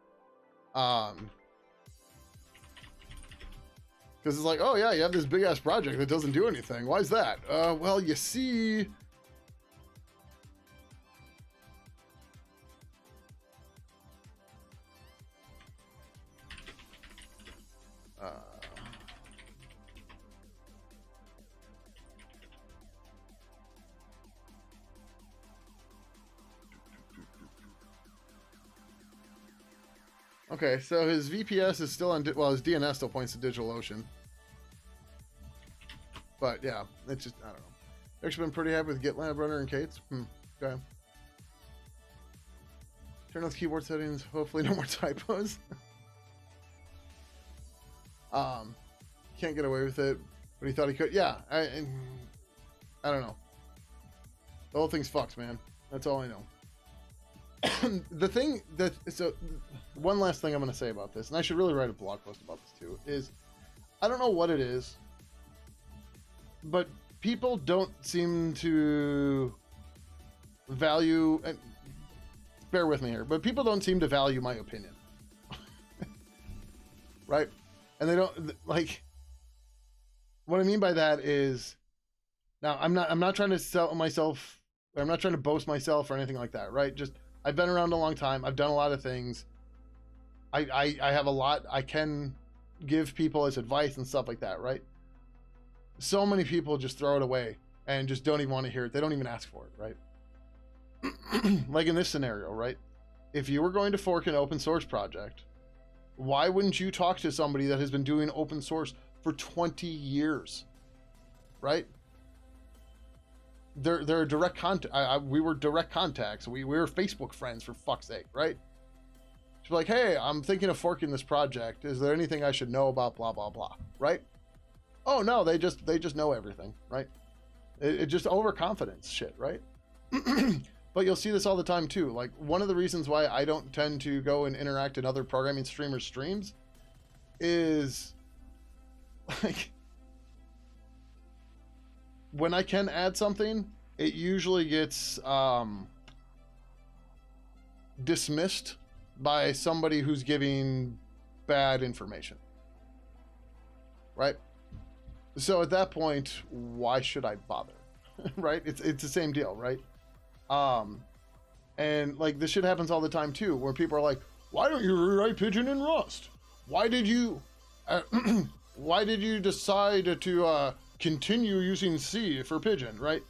Because it's like, oh yeah, you have this big ass project that doesn't do anything. Why is that? Well, you see, okay, so his VPS is still on, well, his DNS still points to DigitalOcean. But yeah, it's just, I don't know. Actually been pretty happy with GitLab Runner and Kate's. Okay. Turn off keyboard settings. Hopefully no more typos. Can't get away with it, but he thought he could. Yeah, I don't know. The whole thing's fucked, man. That's all I know. The thing that, so one last thing I'm going to say about this, and I should really write a blog post about this too, is I don't know what it is, but people don't seem to value, and bear with me here, but people don't seem to value my opinion. Right? And they don't, like, what I mean by that is, now I'm not trying to sell myself, I'm not trying to boast myself or anything like that, right? Just, I've been around a long time. I've done a lot of things. I have a lot I can give people as advice and stuff like that, right? So many people just throw it away and just don't even want to hear it. They don't even ask for it, right? Like in this scenario, right? If you were going to fork an open source project, why wouldn't you talk to somebody that has been doing open source for 20 years, right? They're direct contact. We were direct contacts. We were Facebook friends, for fuck's sake, right? She'd be like, hey, I'm thinking of forking this project. Is there anything I should know about blah, blah, blah, right? Oh no, they just know everything, right? It just overconfidence shit, right? But you'll see this all the time too. Like, one of the reasons why I don't tend to go and interact in other programming streamers' streams is, like, when I can add something, it usually gets dismissed by somebody who's giving bad information, right? So at that point, why should I bother? Right? It's the same deal, right? And like, this shit happens all the time too, where people are like, why don't you rewrite Pidgin in Rust? Why did you decide to continue using C for Pidgin, right?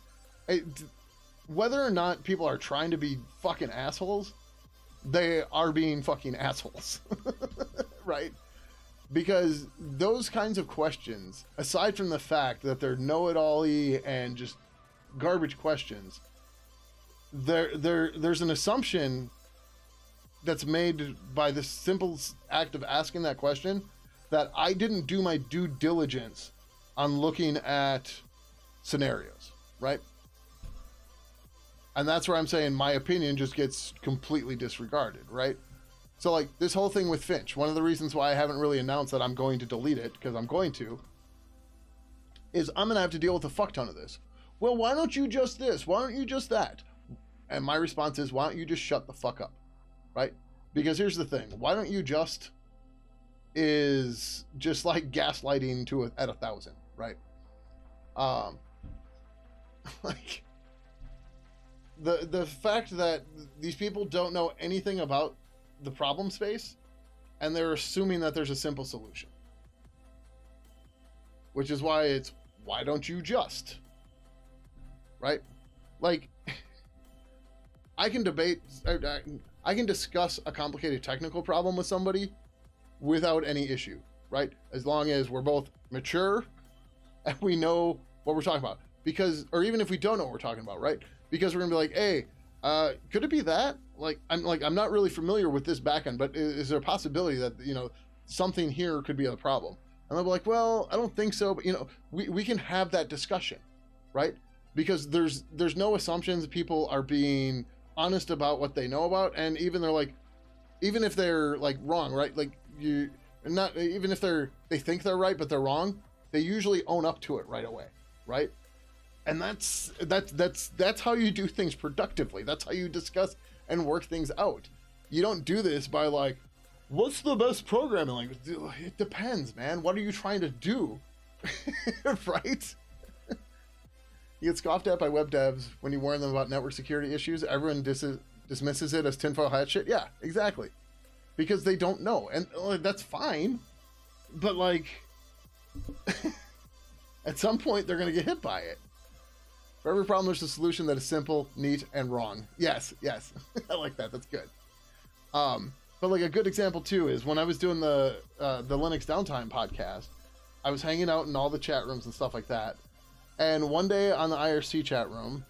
Whether or not people are trying to be fucking assholes, they are being fucking assholes, right? Because those kinds of questions, aside from the fact that they're know-it-all-y and just garbage questions, there's an assumption that's made by the simple act of asking that question that I didn't do my due diligence on looking at scenarios, right? And that's where I'm saying my opinion just gets completely disregarded, right? So like this whole thing with Finch, one of the reasons why I haven't really announced that I'm going to delete it, because I'm going to, is I'm going to have to deal with a fuck ton of this. Well, why don't you just this? Why don't you just that? And my response is, why don't you just shut the fuck up, right? Because here's the thing. Why don't you just is just like gaslighting to at 1,000, right? Like, the fact that these people don't know anything about the problem space, and they're assuming that there's a simple solution, which is why it's, why don't you just, right? Like, I can discuss a complicated technical problem with somebody without any issue, right? As long as we're both mature and we know what we're talking about. Because, or even if we don't know what we're talking about, right? Because we're gonna be like, hey, could it be that? I'm not really familiar with this backend, but is there a possibility that, you know, something here could be a problem? And they'll be like, well, I don't think so, but, you know, we can have that discussion, right? Because there's no assumptions. People are being honest about what they know about, and even even if they're like wrong, right? Like, you not, even if they think they're right but they're wrong, they usually own up to it right away, right? And that's how you do things productively. That's how you discuss and work things out. You don't do this by like, what's the best programming language? It depends, man. What are you trying to do? Right? You get scoffed at by web devs when you warn them about network security issues. Everyone dismisses it as tinfoil hat shit. Yeah, exactly. Because they don't know. And that's fine. But like, at some point, they're going to get hit by it. For every problem, there's a solution that is simple, neat, and wrong. Yes, yes. I like that. That's good. But like a good example too is when I was doing the Linux Downtime podcast, I was hanging out in all the chat rooms and stuff like that. And one day on the IRC chat room,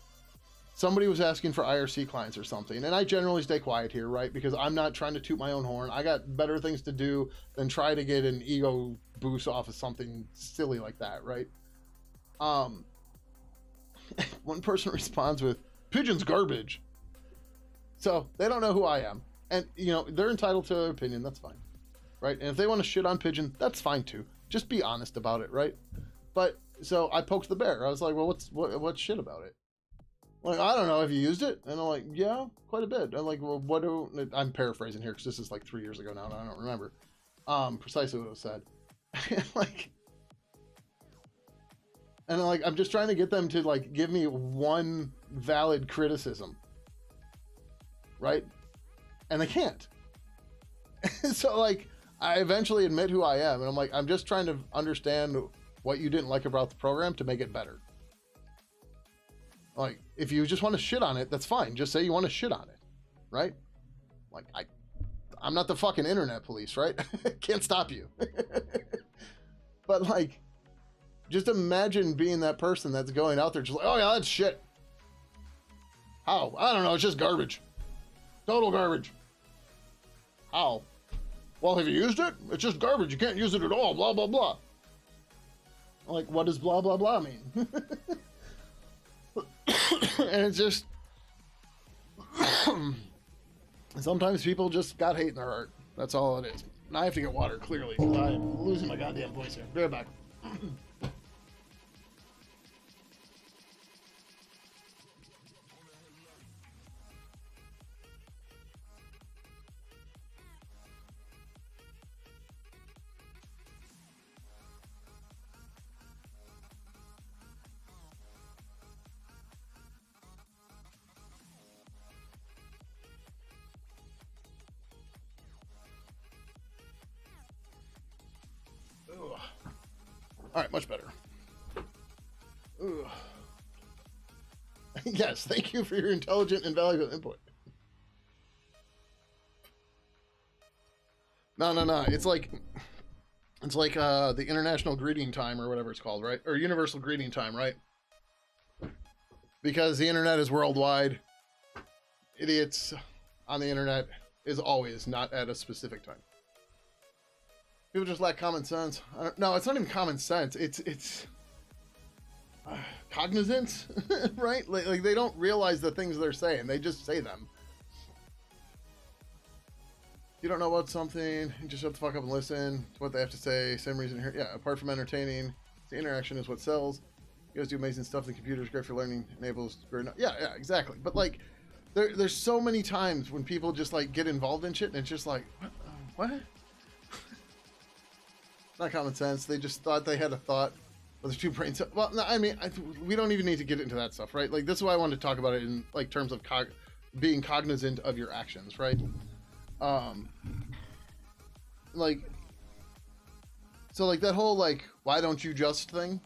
somebody was asking for IRC clients or something. And I generally stay quiet here, right? Because I'm not trying to toot my own horn. I got better things to do than try to get an ego boost off of something silly like that, right? One person responds with, Pidgin's garbage. So they don't know who I am. And, you know, they're entitled to their opinion. That's fine. Right? And if they want to shit on Pidgin, that's fine too. Just be honest about it, right? But, so I poked the bear. I was like, well, what's shit about it? Like, I don't know. Have you used it? And I'm like, yeah, quite a bit. I'm like, well, I'm paraphrasing here because this is like 3 years ago now and I don't remember precisely what it was said. And like, I'm just trying to get them to like give me one valid criticism, right? And they can't. So like, I eventually admit who I am, and I'm like, I'm just trying to understand what you didn't like about the program to make it better. Like, if you just want to shit on it, that's fine. Just say you want to shit on it, right? Like, I'm not the fucking internet police, right? Can't stop you. But like, just imagine being that person that's going out there just like, oh yeah, that's shit. How? I don't know, it's just garbage. Total garbage. How? Well, have you used it? It's just garbage. You can't use it at all. Blah, blah, blah. Like, what does blah, blah, blah mean? And it's just... sometimes people just got hate in their heart. That's all it is. Now I have to get water, clearly, because I'm losing my goddamn voice here. Be right back. All right, much better. Ugh. Yes, thank you for your intelligent and valuable input. No. It's like the international greeting time or whatever it's called, right? Or universal greeting time, right? Because the internet is worldwide. Idiots on the internet is always not at a specific time. People just lack common sense. No, it's not even common sense. It's cognizance, right? Like they don't realize the things they're saying. They just say them. You don't know about something, you just shut the fuck up and listen to what they have to say. Same reason here. Yeah, apart from entertaining, the interaction is what sells. You guys do amazing stuff. The computer's great for learning, enables great. Yeah, exactly. But like, there's so many times when people just like get involved in shit, and it's just like, what? Not common sense. They just thought they had a thought. there's two brain cells. Well, no, I mean, we don't even need to get into that stuff, right? Like, this is why I wanted to talk about it in like terms of being cognizant of your actions, right? Like, so like that whole like, why don't you just thing?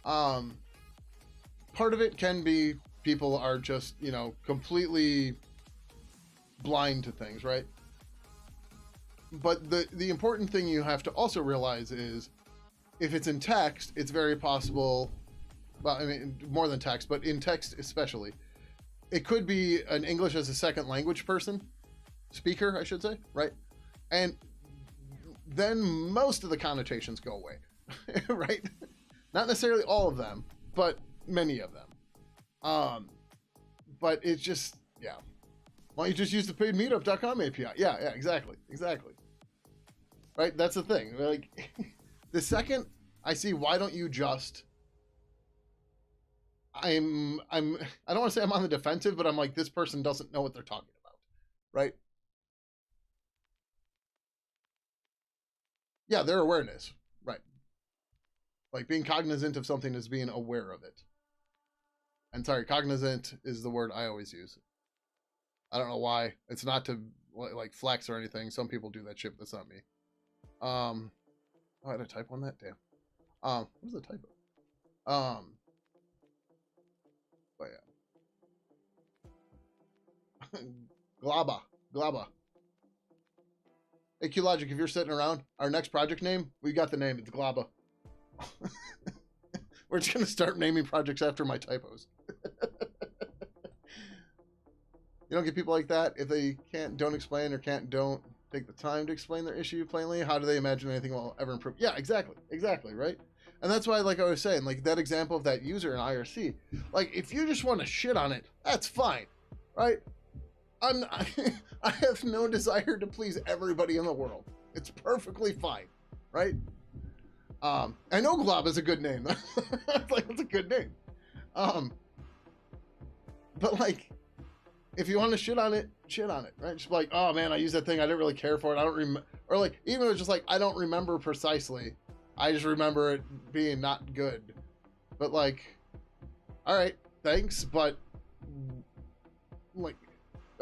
Part of it can be people are just, you know, completely blind to things, right? But the important thing you have to also realize is, if it's in text, it's very possible, well, I mean, more than text, but in text especially, it could be an English as a second language speaker, I should say, right? And then most of the connotations go away, right? Not necessarily all of them, but many of them. But it's just, yeah. Why don't you just use the paidmeetup.com API? Yeah, exactly. Right, that's the thing. Like, the second I see, why don't you just, I don't want to say I'm on the defensive, but I'm like, this person doesn't know what they're talking about, right? Yeah, their awareness, right? Like, being cognizant of something is being aware of it. And sorry, cognizant is the word I always use. I don't know why. It's not to like flex or anything. Some people do that shit, but that's not me. Oh, I had a typo on that. Damn. What was the typo? But yeah. Glaba. Hey, QLogic, if you're sitting around, our next project name, we got the name. It's Glaba. We're just gonna start naming projects after my typos. You don't get people like that if they don't explain or don't take the time to explain their issue plainly. How do they imagine anything will ever improve? Yeah, exactly, right? And that's why, like I was saying, like that example of that user in IRC, like if you just want to shit on it, that's fine, right? I have no desire to please everybody in the world. It's perfectly fine, right? I know Glob is a good name. Like, it's a good name. But like, if you want to shit on it, right? Just like, oh man, I used that thing, I didn't really care for it. I don't remember, or like, even if it's just like, I don't remember precisely. I just remember it being not good. But like, all right, thanks, but like,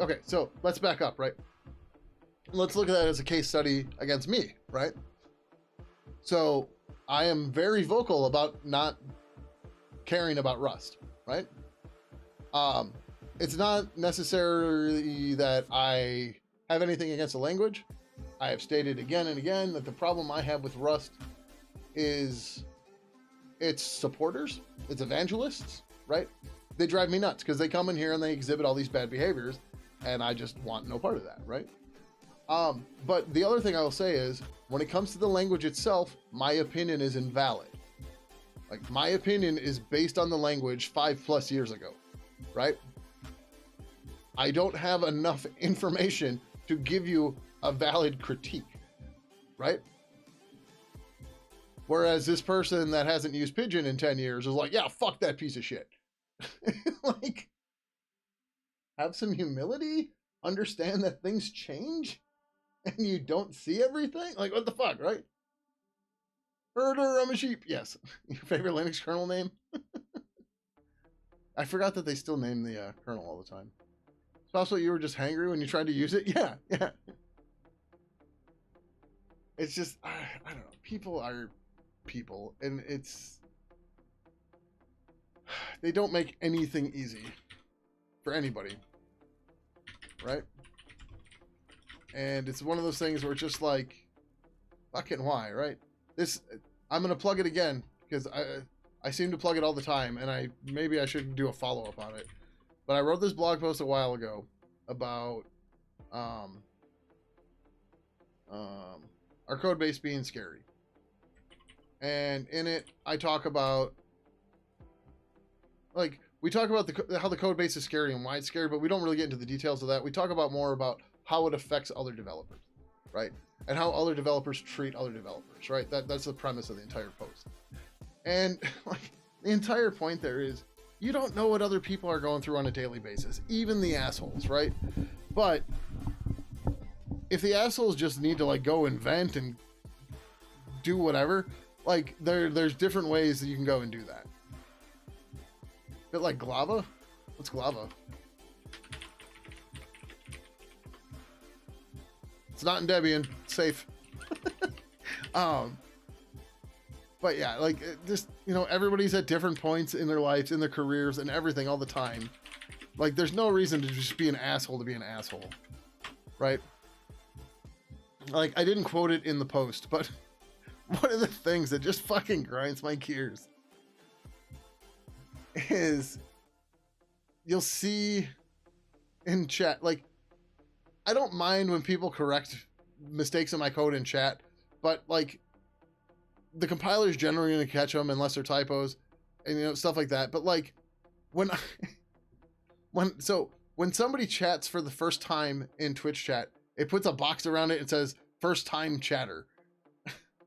okay, so let's back up, right? Let's look at that as a case study against me, right? So I am very vocal about not caring about Rust, right? It's not necessarily that I have anything against the language. I have stated again and again that the problem I have with Rust is its supporters, its evangelists, right? They drive me nuts because they come in here and they exhibit all these bad behaviors, and I just want no part of that, right? But the other thing I will say is, when it comes to the language itself, my opinion is invalid. Like, my opinion is based on the language 5+ years ago, right? I don't have enough information to give you a valid critique, right? Whereas this person that hasn't used Pidgin in 10 years is like, yeah, fuck that piece of shit. Like, have some humility, understand that things change, and you don't see everything? Like, what the fuck, right? Herder, I'm a sheep. Yes. Your favorite Linux kernel name? I forgot that they still name the kernel all the time. It's possible you were just hangry when you tried to use it? Yeah. It's just, I don't know. People are people, and they don't make anything easy for anybody, right? And it's one of those things where it's just like, fucking why, right? I'm gonna plug it again because I seem to plug it all the time, and maybe I should do a follow-up on it. But I wrote this blog post a while ago about our code base being scary. And in it, I talk about, like, we talk about how the code base is scary and why it's scary, but we don't really get into the details of that. We talk about more about how it affects other developers, right? And how other developers treat other developers, right? That's the premise of the entire post. And like, the entire point there is, you don't know what other people are going through on a daily basis, even the assholes, right? But if the assholes just need to like go invent and do whatever, Like there's different ways that you can go and do that. Bit like Glava? What's Glava? It's not in Debian. It's safe. But yeah, like just, you know, everybody's at different points in their lives, in their careers, and everything all the time. Like there's no reason to just be an asshole to be an asshole, right? Like I didn't quote it in the post, but one of the things that just fucking grinds my gears is you'll see in chat, like, I don't mind when people correct mistakes in my code in chat, but like the compiler's generally going to catch them unless they're typos and, you know, stuff like that. But like when when somebody chats for the first time in Twitch chat, it puts a box around it and says first time chatter,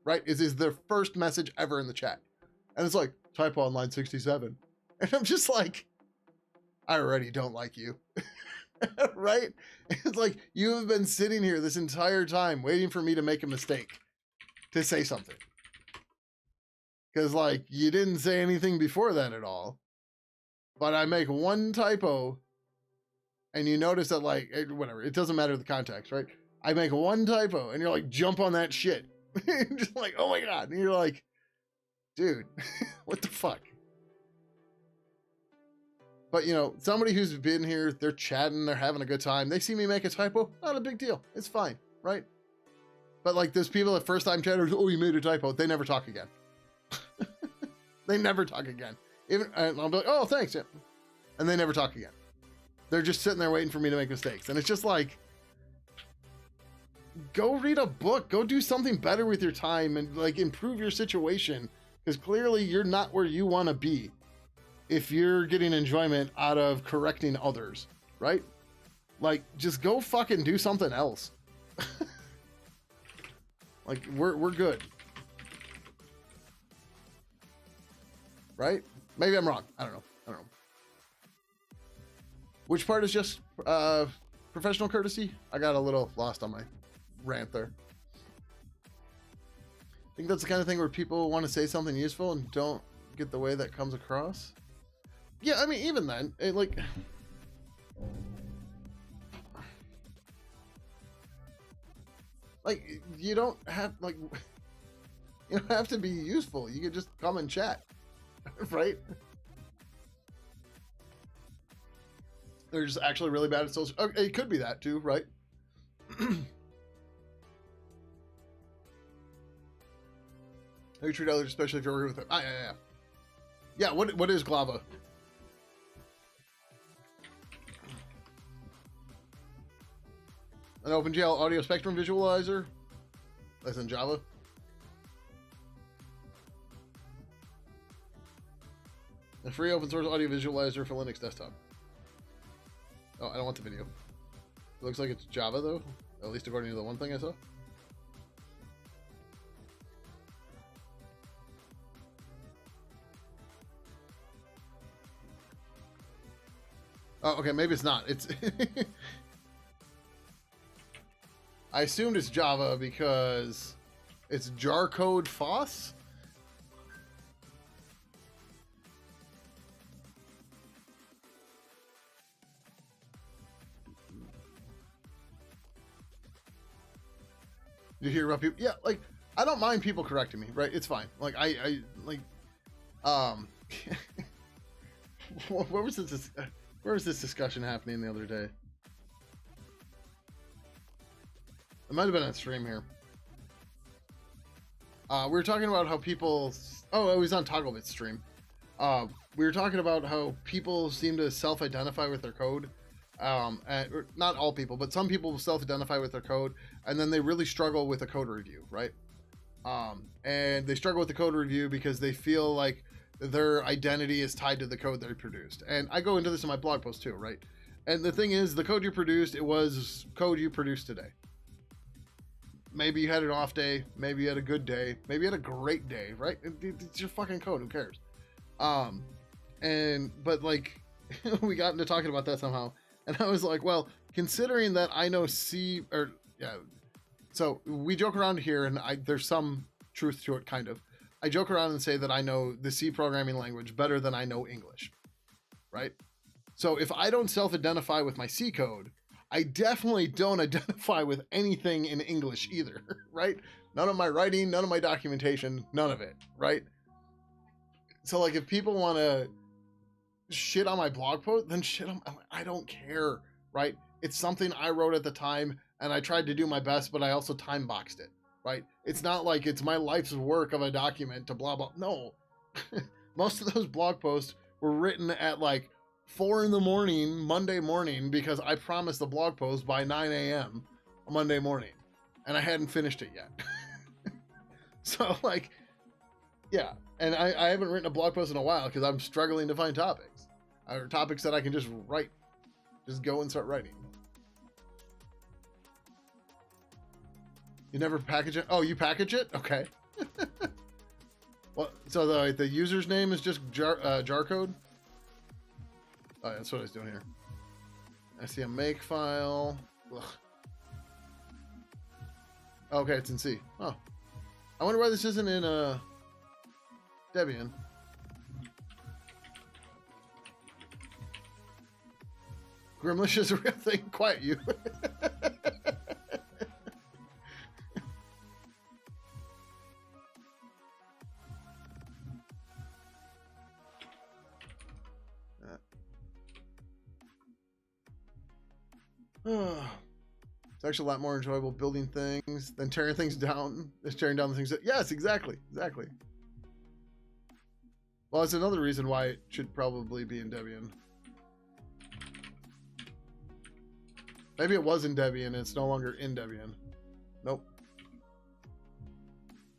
right? Is their first message ever in the chat. And it's like typo on line 67. And I'm just like, I already don't like you. Right? It's like you have been sitting here this entire time waiting for me to make a mistake to say something. Because like you didn't say anything before that at all. But I make one typo and you notice that, like, whatever, it doesn't matter the context, right? I make one typo and you're like, jump on that shit. Just like, oh my God. And you're like, dude, what the fuck? But, you know, somebody who's been here, they're chatting, they're having a good time. They see me make a typo, not a big deal. It's fine, right? But like those people that first time chatters, oh, you made a typo. They never talk again. They never talk again. Even, and I'll be like, oh, thanks. Yeah. And they never talk again. They're just sitting there waiting for me to make mistakes. And it's just like, go read a book, go do something better with your time and like improve your situation. Because clearly you're not where you want to be if you're getting enjoyment out of correcting others, right? Like, just go fucking do something else. Like, we're good. Right? Maybe I'm wrong. I don't know. Which part is just professional courtesy? I got a little lost on my rant there. I think that's the kind of thing where people want to say something useful and don't get the way that comes across. Yeah, I mean, even then, like, you don't have, like, you don't have to be useful. You can just come and chat, right? They're just actually really bad at social. Okay, it could be that too, right? How you treat others, especially if you're working with them. Ah, yeah. Yeah, what is Glava? An OpenGL audio spectrum visualizer? That's in Java. A free open source audio visualizer for Linux desktop. Oh, I don't want the video. It looks like it's Java though, at least according to the one thing I saw. Oh, okay, maybe it's not. It's I assumed it's Java because it's jar code FOSS. You hear about people? Yeah, like, I don't mind people correcting me, right? It's fine. Like, I like, where was this discussion happening the other day? It might have been on stream here. We were talking about how people, oh, it was on Togglebit's stream. We were talking about how people seem to self-identify with their code. And not all people, but some people self-identify with their code, and then they really struggle with a code review, right? And they struggle with the code review because they feel like their identity is tied to the code they produced. And I go into this in my blog post too, right? And the thing is, the code you produced, it was code you produced today. Maybe you had an off day, maybe you had a good day, maybe you had a great day, right? It's your fucking code, who cares? But like, we got into talking about that somehow. And I was like, well, considering that I know C, or yeah, so we joke around here, and there's some truth to it, kind of. I joke around and say that I know the C programming language better than I know English, right? So if I don't self-identify with my C code, I definitely don't identify with anything in English either, right? None of my writing, none of my documentation, none of it, right? So like if people want to shit on my blog post, then shit on, I don't care, right? It's something I wrote at the time and I tried to do my best, but I also time boxed it, right? It's not like it's my life's work of a document to blah, blah. No. Most of those blog posts were written at like 4 in the morning, Monday morning, because I promised the blog post by 9 a.m. Monday morning and I hadn't finished it yet. So like, yeah. And I haven't written a blog post in a while because I'm struggling to find topics or topics that I can just write, just go and start writing. You never package it? Oh, you package it? Okay. Well, so the user's name is just jar code? Oh, that's what I was doing here. I see a make file. Ugh. Okay, it's in C. Oh. I wonder why this isn't in Debian. Grimlish is a real thing. Quiet you. It's actually a lot more enjoyable building things than tearing things down. Just tearing down the things that, yes, exactly. Well, it's another reason why it should probably be in Debian. Maybe it was in Debian and it's no longer in Debian. Nope.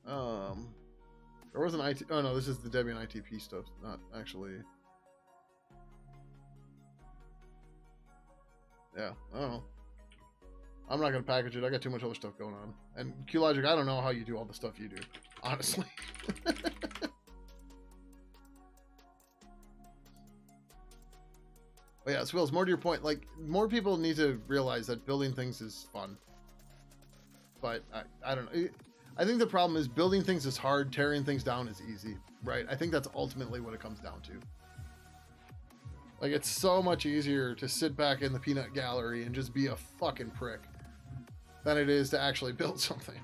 There was an IT. Oh no, this is the Debian ITP stuff, not actually. Yeah, I don't know. I'm not gonna package it. I got too much other stuff going on. And QLogic, I don't know how you do all the stuff you do, honestly. But yeah, Swills, more to your point, like, more people need to realize that building things is fun. But I don't know. I think the problem is building things is hard, tearing things down is easy, right? I think that's ultimately what it comes down to. Like, it's so much easier to sit back in the peanut gallery and just be a fucking prick than it is to actually build something.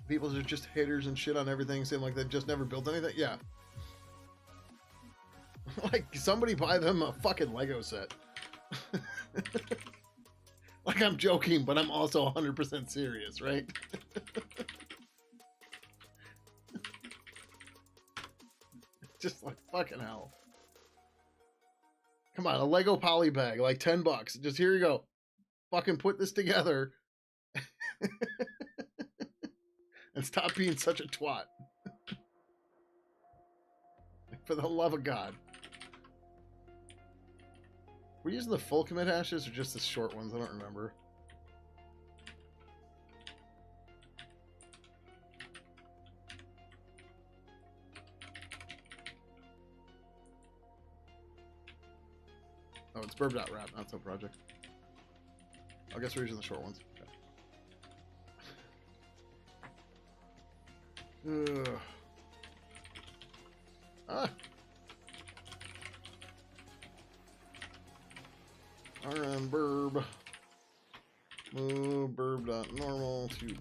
People are just haters and shit on everything, saying like they've just never built anything. Yeah. Like, somebody buy them a fucking Lego set. Like, I'm joking, but I'm also 100% serious, right? Just like, fucking hell. Come on, a Lego poly bag, like $10. Just here you go. Fucking put this together. And stop being such a twat. For the love of God. We're using the full commit hashes or just the short ones? I don't remember. Oh, it's burb.wrap, not so project. I guess we're using the short ones. Okay. Ugh. Ah. rm burb. Move burb.normal to burb.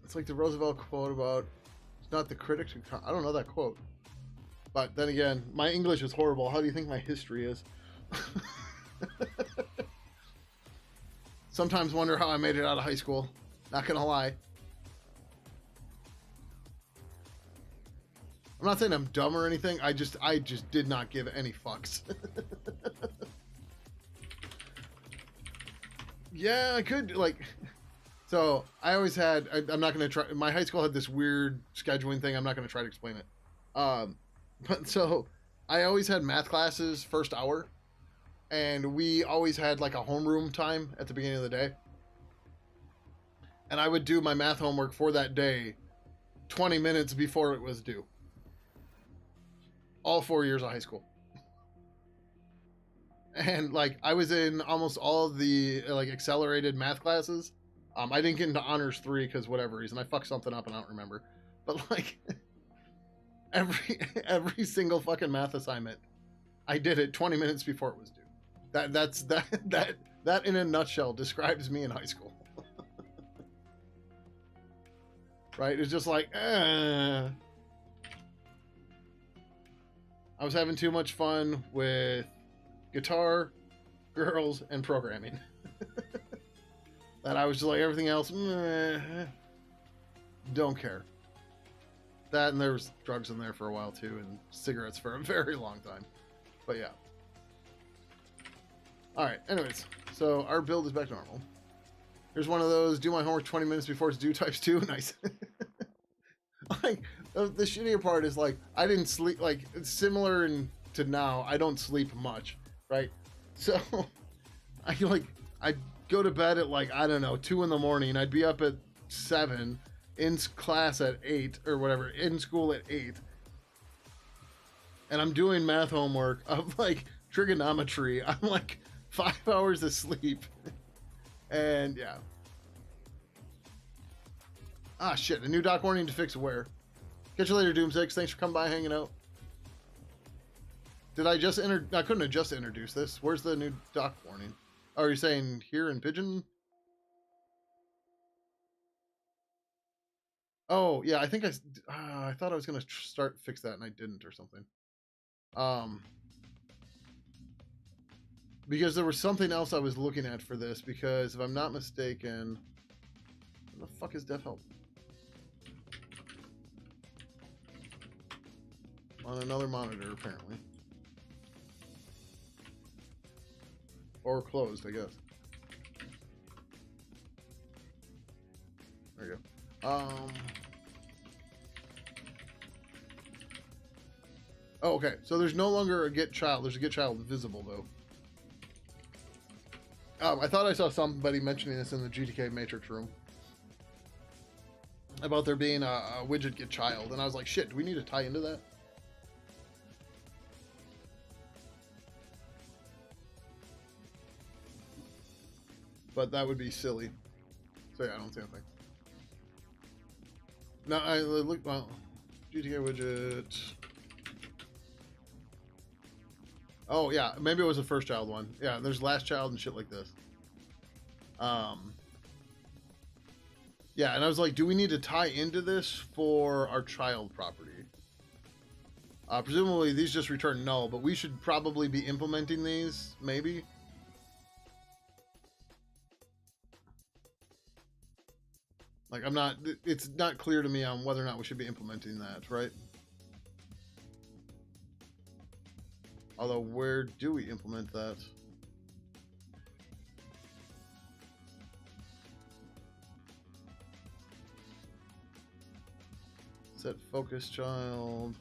It's like the Roosevelt quote about, it's not the critics who I don't know that quote. But then again, my English is horrible. How do you think my history is? Sometimes wonder how I made it out of high school. Not gonna lie. I'm not saying I'm dumb or anything. I just did not give any fucks. Yeah, I could, like, so I always had, I'm not going to try, my high school had this weird scheduling thing. I'm not going to try to explain it. But so I always had math classes first hour, and we always had like a homeroom time at the beginning of the day. And I would do my math homework for that day 20 minutes before it was due. All 4 years of high school. And like I was in almost all of the like accelerated math classes. I didn't get into honors 3 because whatever reason I fucked something up and I don't remember. But like every single fucking math assignment, I did it 20 minutes before it was due. That in a nutshell describes me in high school. Right? It's just like, I was having too much fun with guitar, girls, and programming. That I was just like, everything else, don't care. That, and there was drugs in there for a while too, and cigarettes for a very long time. But yeah. Alright, anyways. So our build is back to normal. Here's one of those, do my homework 20 minutes before it's due types 2. Nice. Like, the shittier part is, like, I didn't sleep, like, it's similar to now, I don't sleep much, right? So, I'd go to bed at, like, I don't know, 2 in the morning, I'd be up at 7, in class at 8, or whatever, in school at 8, and I'm doing math homework of, like, trigonometry, I'm, like, 5 hours of sleep, and, yeah. Ah, shit, a new dock warning to fix where? Catch you later, Doom6. Thanks for coming by, hanging out. Did I just I couldn't have just introduced this. Where's the new dock warning? Oh, are you saying here in Pidgin? Oh, yeah, I think I thought I was going to fix that and I didn't or something. Because there was something else I was looking at for this, because if I'm not mistaken, what the fuck is Def Help? On another monitor, apparently. Or closed, I guess. There you go. Oh, okay. So there's no longer a get child. There's a get child visible, though. I thought I saw somebody mentioning this in the GTK Matrix room. About there being a widget get child. And I was like, shit, do we need to tie into that? But that would be silly. So yeah, I don't see anything. No, I look, well, GTK widget. Oh yeah, maybe it was the first child one. Yeah, there's last child and shit like this. Yeah, and I was like, do we need to tie into this for our child property? Presumably these just return null, but we should probably be implementing these, maybe. Like, it's not clear to me on whether or not we should be implementing that, right? Although, where do we implement that? Set focus child.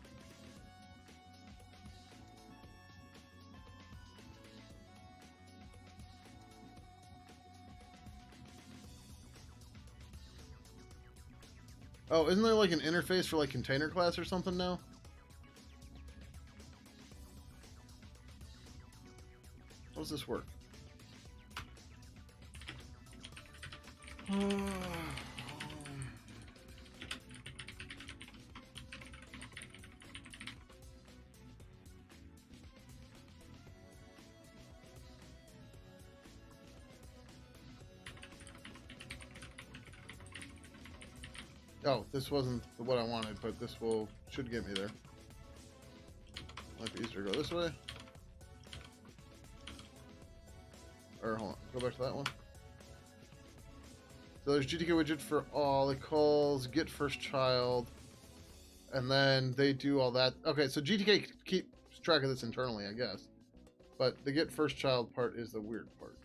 Oh, isn't there like an interface for like container class or something now? How does this work? Oh, this wasn't what I wanted, but this should get me there. Might be easier to go this way. Or hold on, go back to that one. So there's GTK widget for all. It calls get first child, and then they do all that. Okay, so GTK keeps track of this internally, I guess. But the get first child part is the weird part.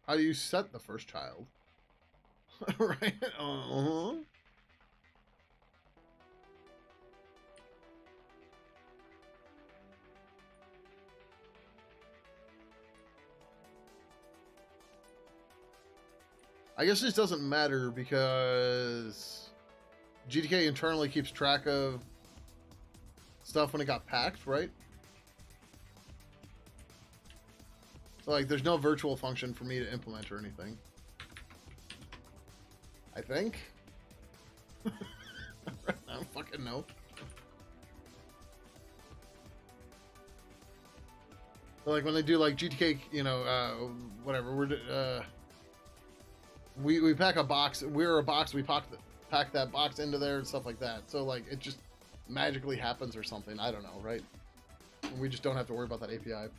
How do you set the first child? Right? I guess this doesn't matter because GTK internally keeps track of stuff when it got packed, right? So like there's no virtual function for me to implement or anything. I think. I don't fucking know. But like when they do like GTK, you know, whatever, we pack a box. We're a box. We pack that box into there and stuff like that. So like it just magically happens or something. I don't know, right? We just don't have to worry about that API.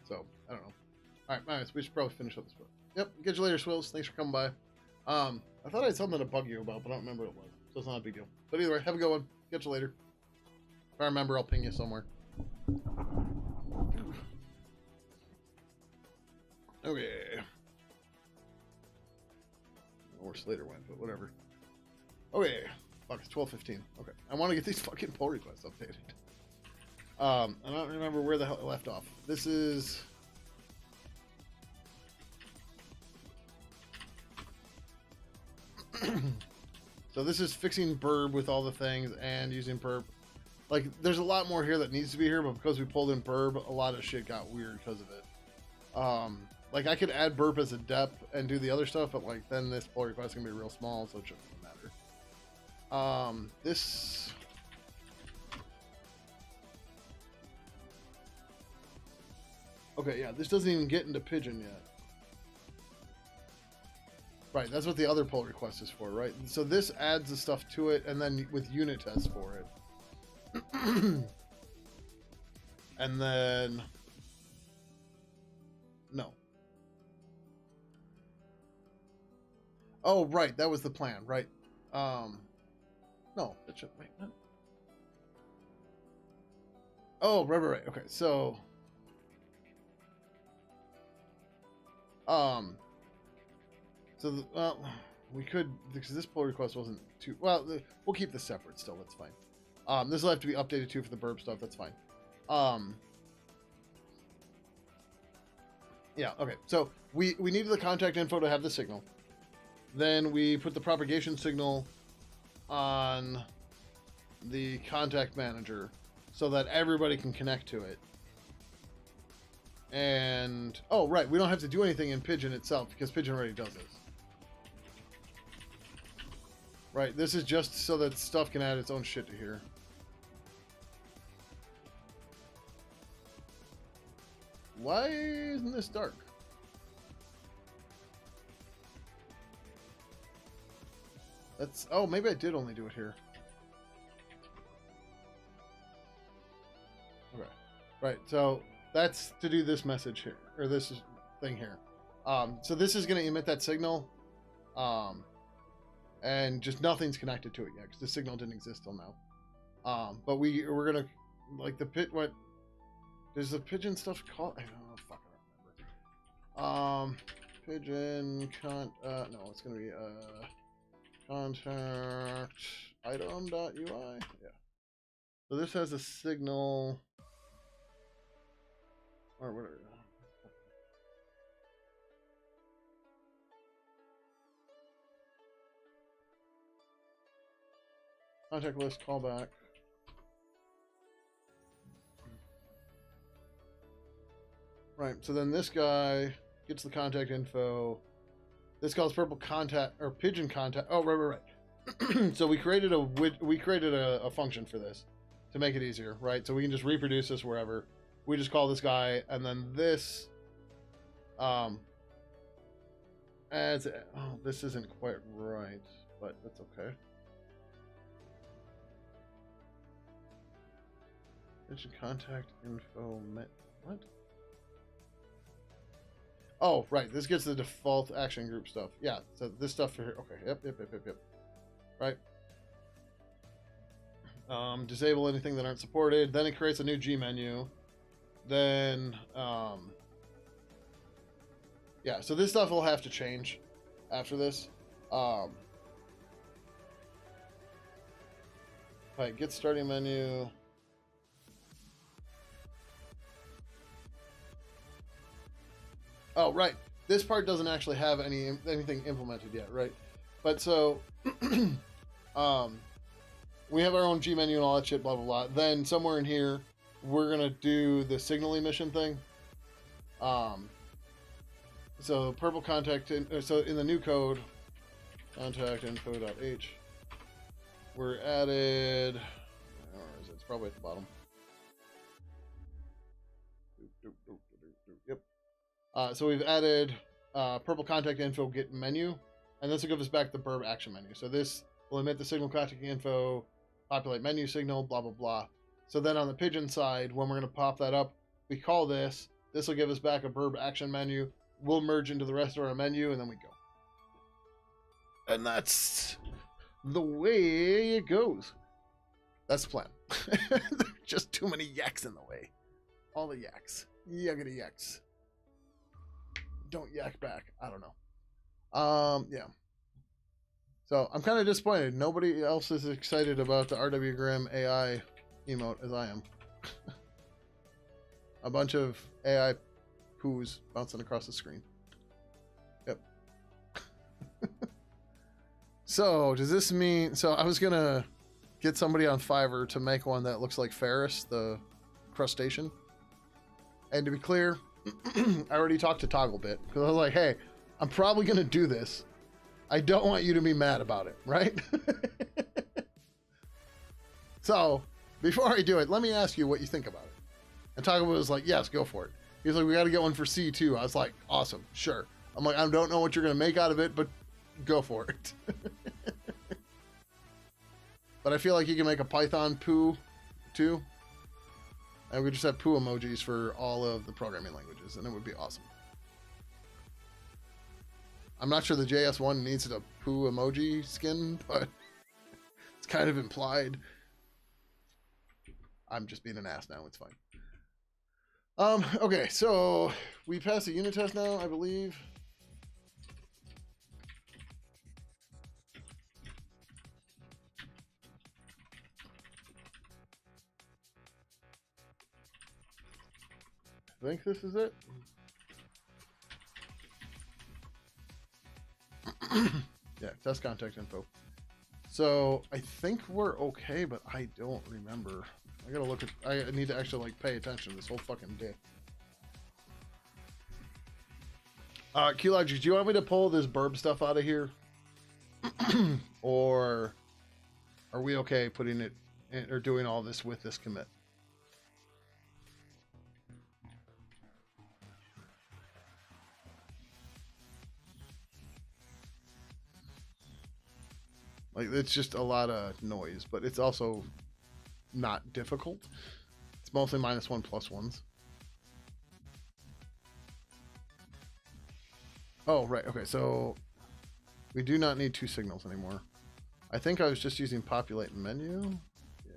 So I don't know. All right, we should probably finish up this book. Yep. Catch you later, Swills. Thanks for coming by. I thought I had something to bug you about, but I don't remember what it was. So it's not a big deal. But either way, have a good one. Catch you later. If I remember, I'll ping you somewhere. Okay. I don't know where Slater went, but whatever. Okay. Fuck, it's 12:15. Okay. I want to get these fucking pull requests updated. I don't remember where the hell I left off. This is... So this is fixing burb with all the things and using burb. Like, there's a lot more here that needs to be here, but because we pulled in burb, a lot of shit got weird because of it. Like, I could add burp as a dep and do the other stuff, but, like, then this pull request is going to be real small, so it shouldn't matter. This... Okay, yeah, this doesn't even get into Pidgin yet. Right, that's what the other pull request is for, right? So this adds the stuff to it, and then with unit tests for it. And then... No. Oh, right, that was the plan, right? No, that should... Wait, what? Oh, right, okay, so... Well, we could, because this pull request wasn't too, well, we'll keep this separate still, that's fine. This will have to be updated too for the burp stuff, that's fine. Yeah, okay, so we needed the contact info to have the signal. Then we put the propagation signal on the contact manager so that everybody can connect to it. And, oh, right, we don't have to do anything in Pidgin itself because Pidgin already does this. Right, this is just so that stuff can add its own shit to here. Why isn't this dark? That's, oh, maybe I did only do it here. Okay, right, so that's to do this message here, or this thing here. So this is going to emit that signal. And just nothing's connected to it yet because the signal didn't exist till now. But we're gonna like the pit. What does the Pidgin stuff called? I don't know. Fuck, I don't remember. Pidgin no, it's gonna be contact item.ui. Yeah. So this has a signal or whatever. Contact list callback. Right, so then this guy gets the contact info. This calls purple contact or Pidgin contact. Oh, right. So we created a function for this to make it easier, right? So we can just reproduce this wherever. We just call this guy, and then this adds. Oh, this isn't quite right, but that's okay. Mention contact info. What? Oh, right. This gets the default action group stuff. Yeah. So this stuff for here. Okay. Yep. Right. Disable anything that aren't supported. Then it creates a new G menu. Then Yeah, so this stuff will have to change after this. Right, get starting menu. Oh, right. This part doesn't actually have anything implemented yet, right? But so, we have our own G menu and all that shit, blah, blah, blah. Then somewhere in here, we're going to do the signal emission thing. So purple contact, so in the new code, contact info.h, we're added, where is it? It's probably at the bottom. Yep. So we've added purple contact info get menu, and this will give us back the burb action menu. So this will emit the signal contact info, populate menu signal, blah, blah, blah. So then on the Pidgin side, when we're going to pop that up, we call this. This will give us back a burb action menu. We'll merge into the rest of our menu, and then we go. And that's the way it goes. That's the plan. Just too many yaks in the way. All the yaks. Yuggity yaks. Don't yak back. I don't know. Yeah. So I'm kind of disappointed. Nobody else is excited about the RW Grimm AI emote as I am. A bunch of AI poos bouncing across the screen. Yep. So does this mean? So I was gonna get somebody on Fiverr to make one that looks like Ferris, the crustacean. And to be clear, I already talked to Togglebit because I was like, hey, I'm probably going to do this. I don't want you to be mad about it, right? So before I do it, let me ask you what you think about it. And Togglebit was like, yes, go for it. He was like, we got to get one for C2. I was like, awesome, sure. I'm like, I don't know what you're going to make out of it, but go for it. But I feel like you can make a Python poo too. And we just have poo emojis for all of the programming languages, and it would be awesome. I'm not sure the JS1 needs a poo emoji skin, but it's kind of implied. I'm just being an ass now. It's fine. Okay, so we passed the unit test now, I believe. I think this is it. Yeah, test contact info. So I think we're okay, but I don't remember. I gotta look at. I need to actually like pay attention to this whole fucking day. QLogic, do you want me to pull this burb stuff out of here, or are we okay putting it in, or doing all this with this commit? Like, it's just a lot of noise, but it's also not difficult. It's mostly -1 +1s. Oh, right. Okay, so we do not need 2 signals anymore. I think I was just using populate menu. Yeah.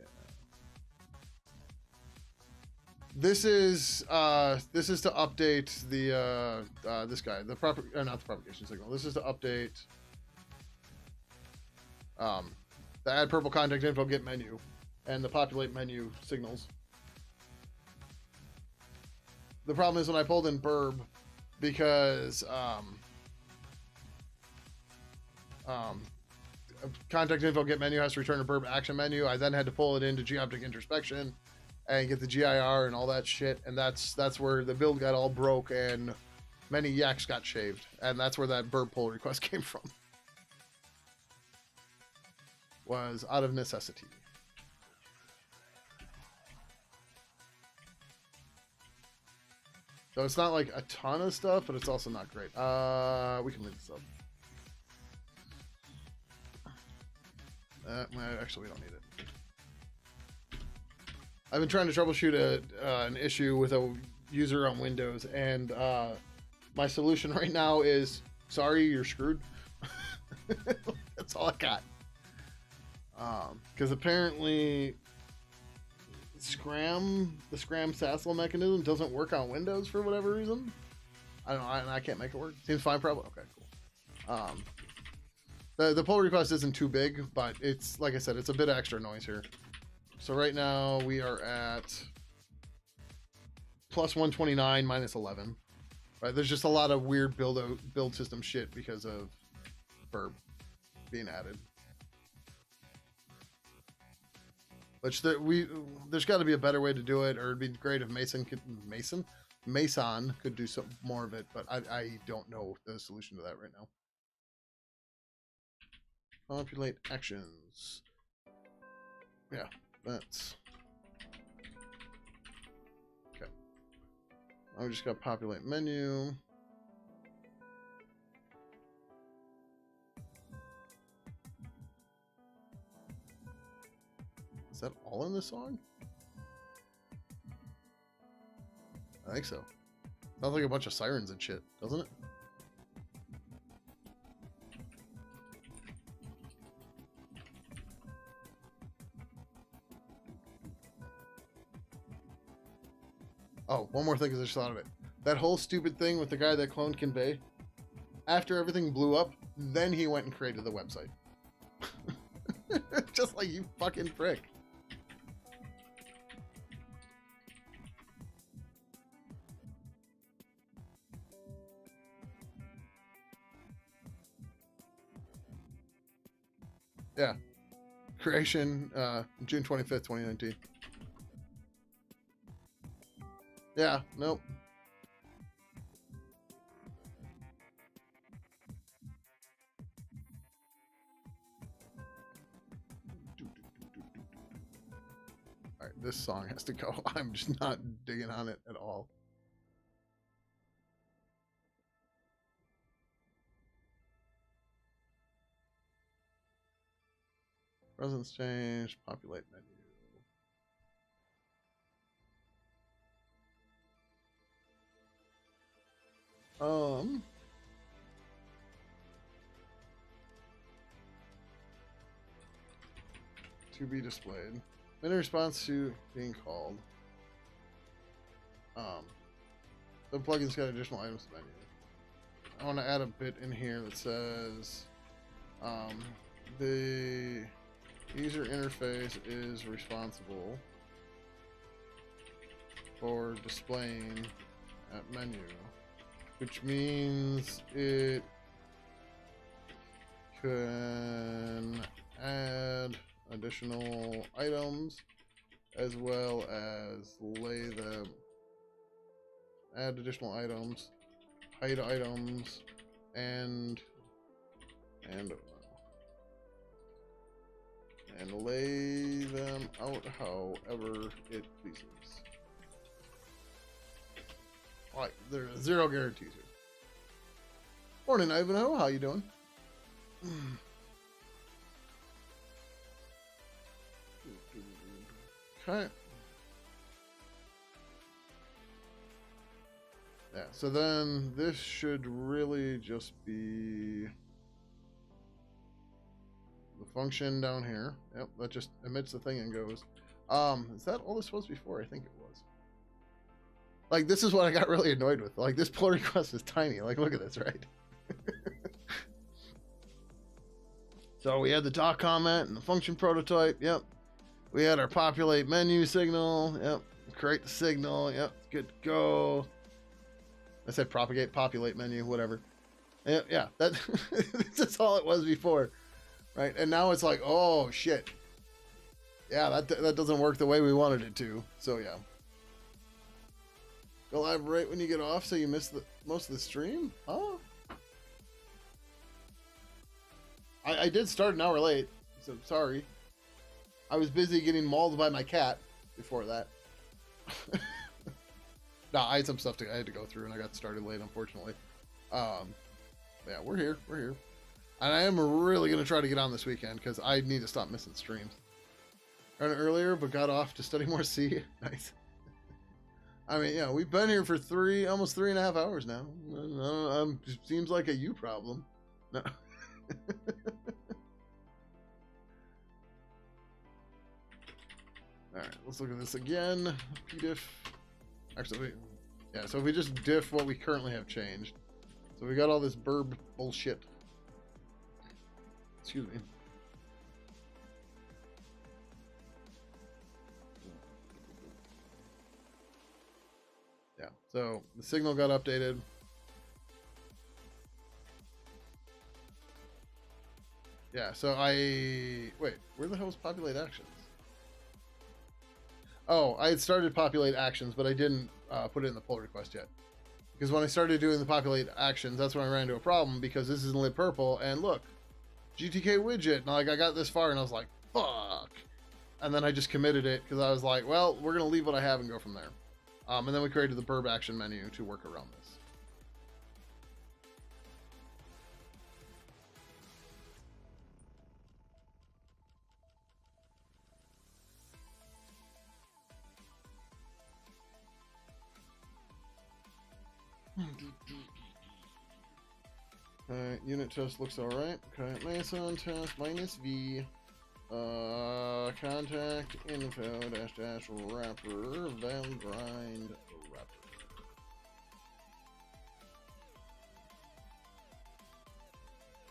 This is to update the this guy, the not the propagation signal. This is to update the add purple contact info get menu and the populate menu signals. The problem is when I pulled in burb, because contact info get menu has to return a burb action menu. I then had to pull it into geometrik introspection and get the GIR and all that shit, and that's where the build got all broke and many yaks got shaved, and that's where that burb pull request came from. Was out of necessity. So it's not like a ton of stuff, but it's also not great. We can leave this up. Actually, we don't need it. I've been trying to troubleshoot an issue with a user on Windows, and my solution right now is, sorry, you're screwed. That's all I got. Because apparently the Scram Sassel mechanism doesn't work on Windows for whatever reason. I don't know. I can't make it work. Seems fine, probably. Okay, cool. The pull request isn't too big, but it's like I said, it's a bit of extra noise here. So right now we are at plus 129 minus 11. Right, there's just a lot of weird build system shit because of Burb being added. Which there's got to be a better way to do it, or it'd be great if Mason could do some more of it, but I don't know the solution to that right now. Populate actions. Yeah, that's okay. I'm just gonna populate menu. Is that all in this song? I think so. Sounds like a bunch of sirens and shit, doesn't it? Oh, one more thing because I just thought of it. That whole stupid thing with the guy that cloned Convey, after everything blew up, then he went and created the website. Just like you fucking prick. Yeah. Creation, June 25th, 2019. Yeah, nope. Alright, this song has to go. I'm just not digging on it at all. Presence change, populate menu. To be displayed. In response to being called. The plugin's got additional items to menu. I want to add a bit in here that says the user interface is responsible for displaying at menu, which means it can add additional items as well as lay them, add additional items, hide items, and lay them out however it pleases. Alright, there's zero guarantees here. Morning, Ivanhoe. How you doing? Okay. Yeah, so then this should really just be the function down here. Yep, that just emits the thing and goes. Is that all this was before? I think it was. Like, this is what I got really annoyed with. Like, this pull request is tiny. Like, look at this, right? So we had the doc comment and the function prototype. Yep. We had our populate menu signal. Yep. Create the signal. Yep. Good to go. I said propagate, populate menu, whatever. Yeah, that's all it was before, right? And now it's like, oh shit, yeah, that doesn't work the way we wanted it to. So yeah, go live right when you get off, so you miss most of the stream. Huh? I did start an hour late, so sorry. I was busy getting mauled by my cat before that. No, I had some stuff I had to go through, and I got started late, unfortunately. Yeah, we're here. And I am really going to try to get on this weekend, because I need to stop missing streams. Ran earlier, but got off to study more C. Nice. I mean, yeah, we've been here for almost 3.5 hours now. Seems like a you problem. No. Alright, let's look at this again. PDIF. Actually, wait. Yeah, so if we just diff what we currently have changed. So we got all this burb bullshit. Excuse me. Yeah, so the signal got updated. Yeah, so wait, where the hell is populate actions? Oh, I had started populate actions, but I didn't put it in the pull request yet. Because when I started doing the populate actions, that's when I ran into a problem because this is in lit purple, and look, GTK widget, and like I got this far, and I was like, fuck. And then I just committed it because I was like, well, we're gonna leave what I have and go from there. And then we created the burb action menu to work around this. Unit test looks alright. Okay, Mason test minus V. Contact info dash wrapper val grind wrapper.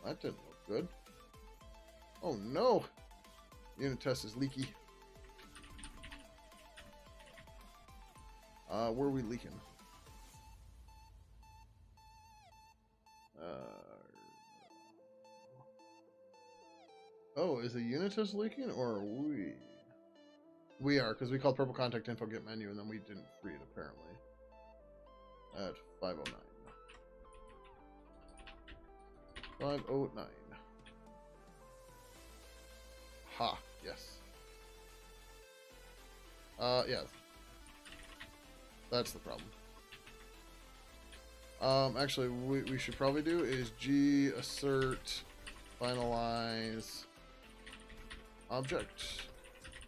That didn't look good. Oh no! Unit test is leaky. Where are we leaking? Oh, is the unit test leaking or are we? We are, because we called purple contact info get menu and then we didn't free it apparently. At 509. 509. Ha, yes. Yeah. That's the problem. Actually, what we should probably do is G assert finalize object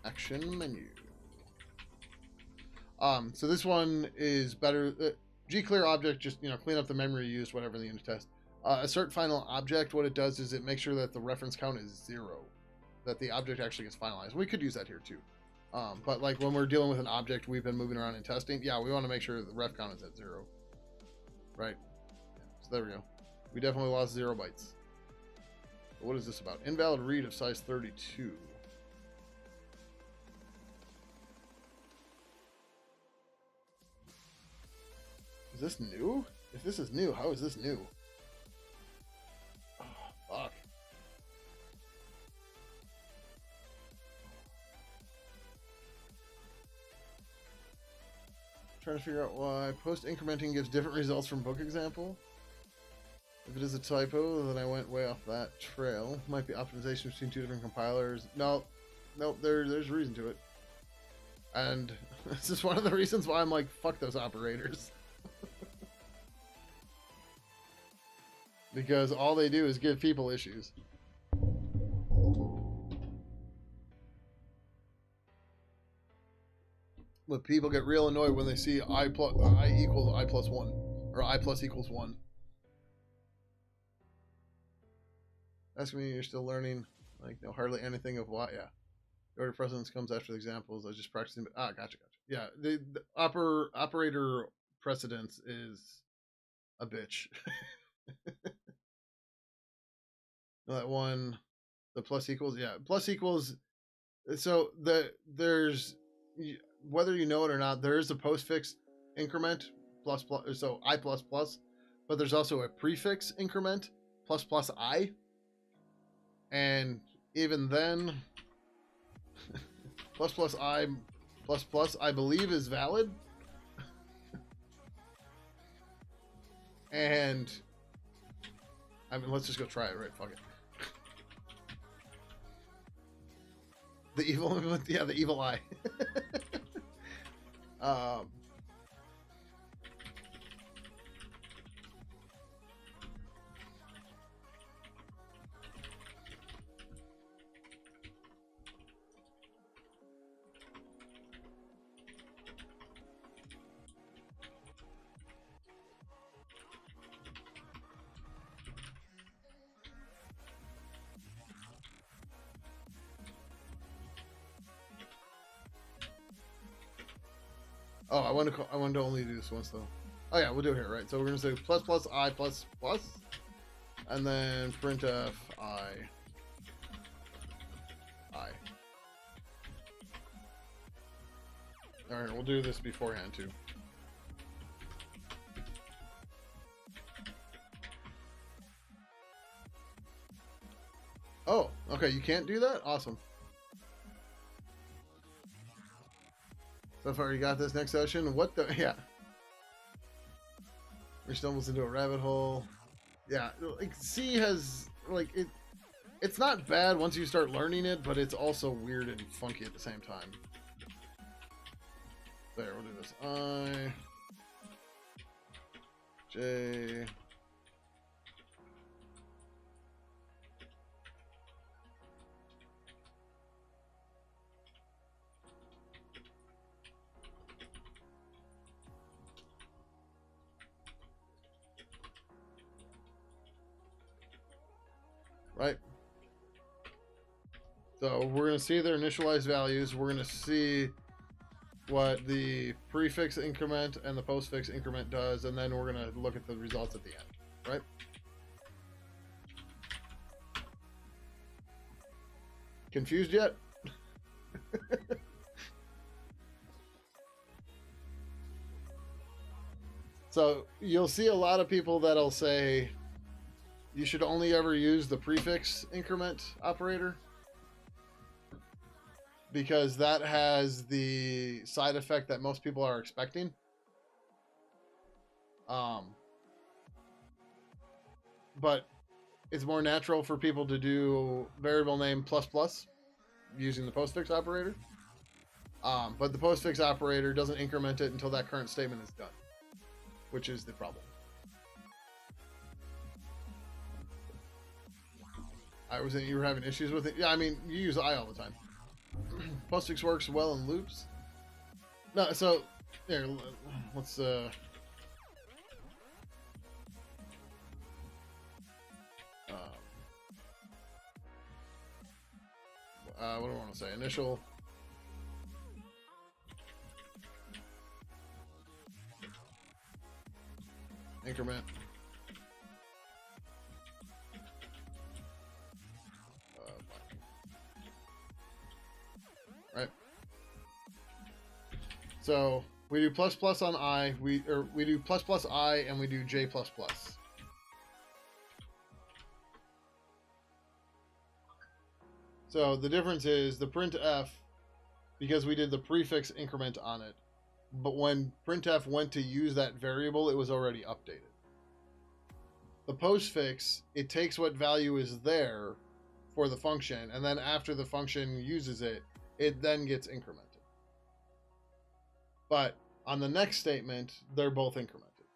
action menu. So this one is better. G clear object, just clean up the memory used, whatever in the unit test. Assert final object, what it does is it makes sure that the reference count is 0, that the object actually gets finalized. We could use that here too. But like when we're dealing with an object we've been moving around in testing, yeah, we want to make sure the ref count is at 0. Right. Yeah, so there we go. We definitely lost 0 bytes. But what is this about? Invalid read of size 32. Is this new? If this is new, how is this new? Oh, fuck. Trying to figure out why post incrementing gives different results from book example. If it is a typo, then I went way off that trail. Might be optimization between 2 different compilers. No, there's reason to it. And this is one of the reasons why I'm like, fuck those operators. Because all they do is give people issues. But people get real annoyed when they see I equals I plus 1. Or I plus equals 1. Ask me, you're still learning. Like, no, hardly anything of what, yeah. The order of precedence comes after the examples. I was just practicing. But, gotcha. Yeah, the operator precedence is a bitch. That one, the plus equals, yeah, plus equals. So there's, whether you know it or not, there is a postfix increment plus, so I plus plus, but there's also a prefix increment plus plus I, and even then, plus plus I plus plus I believe is valid, and I mean let's just go try it, right? Fuck it. The evil, yeah, the evil eye. Oh, I want to only do this once though. Oh yeah, we'll do it here, right? So we're gonna say plus plus I plus plus, and then printf I. All right, we'll do this beforehand too. Oh, okay, you can't do that? Awesome. So far you got this. Next session. What the? Yeah. We stumbles into a rabbit hole. Yeah, like C has like it. It's not bad once you start learning it, but it's also weird and funky at the same time. There, we'll do this. I J. Right. So we're going to see their initialized values. We're going to see what the prefix increment and the postfix increment does, and then we're going to look at the results at the end, right? Confused yet? So you'll see a lot of people that'll say you should only ever use the prefix increment operator because that has the side effect that most people are expecting. But it's more natural for people to do variable name plus plus using the postfix operator. But the postfix operator doesn't increment it until that current statement is done, which is the problem. I was saying you were having issues with it. Yeah, I mean, you use I all the time. Postfix works well in loops. No, so here, let's what do I want to say? Initial. Increment. Right. So we do plus plus on I. We do plus plus I, and we do J plus plus. So the difference is the printf, because we did the prefix increment on it, but when printf went to use that variable, it was already updated. The postfix, it takes what value is there for the function, and then after the function uses it, it then gets incremented. But on the next statement, they're both incremented.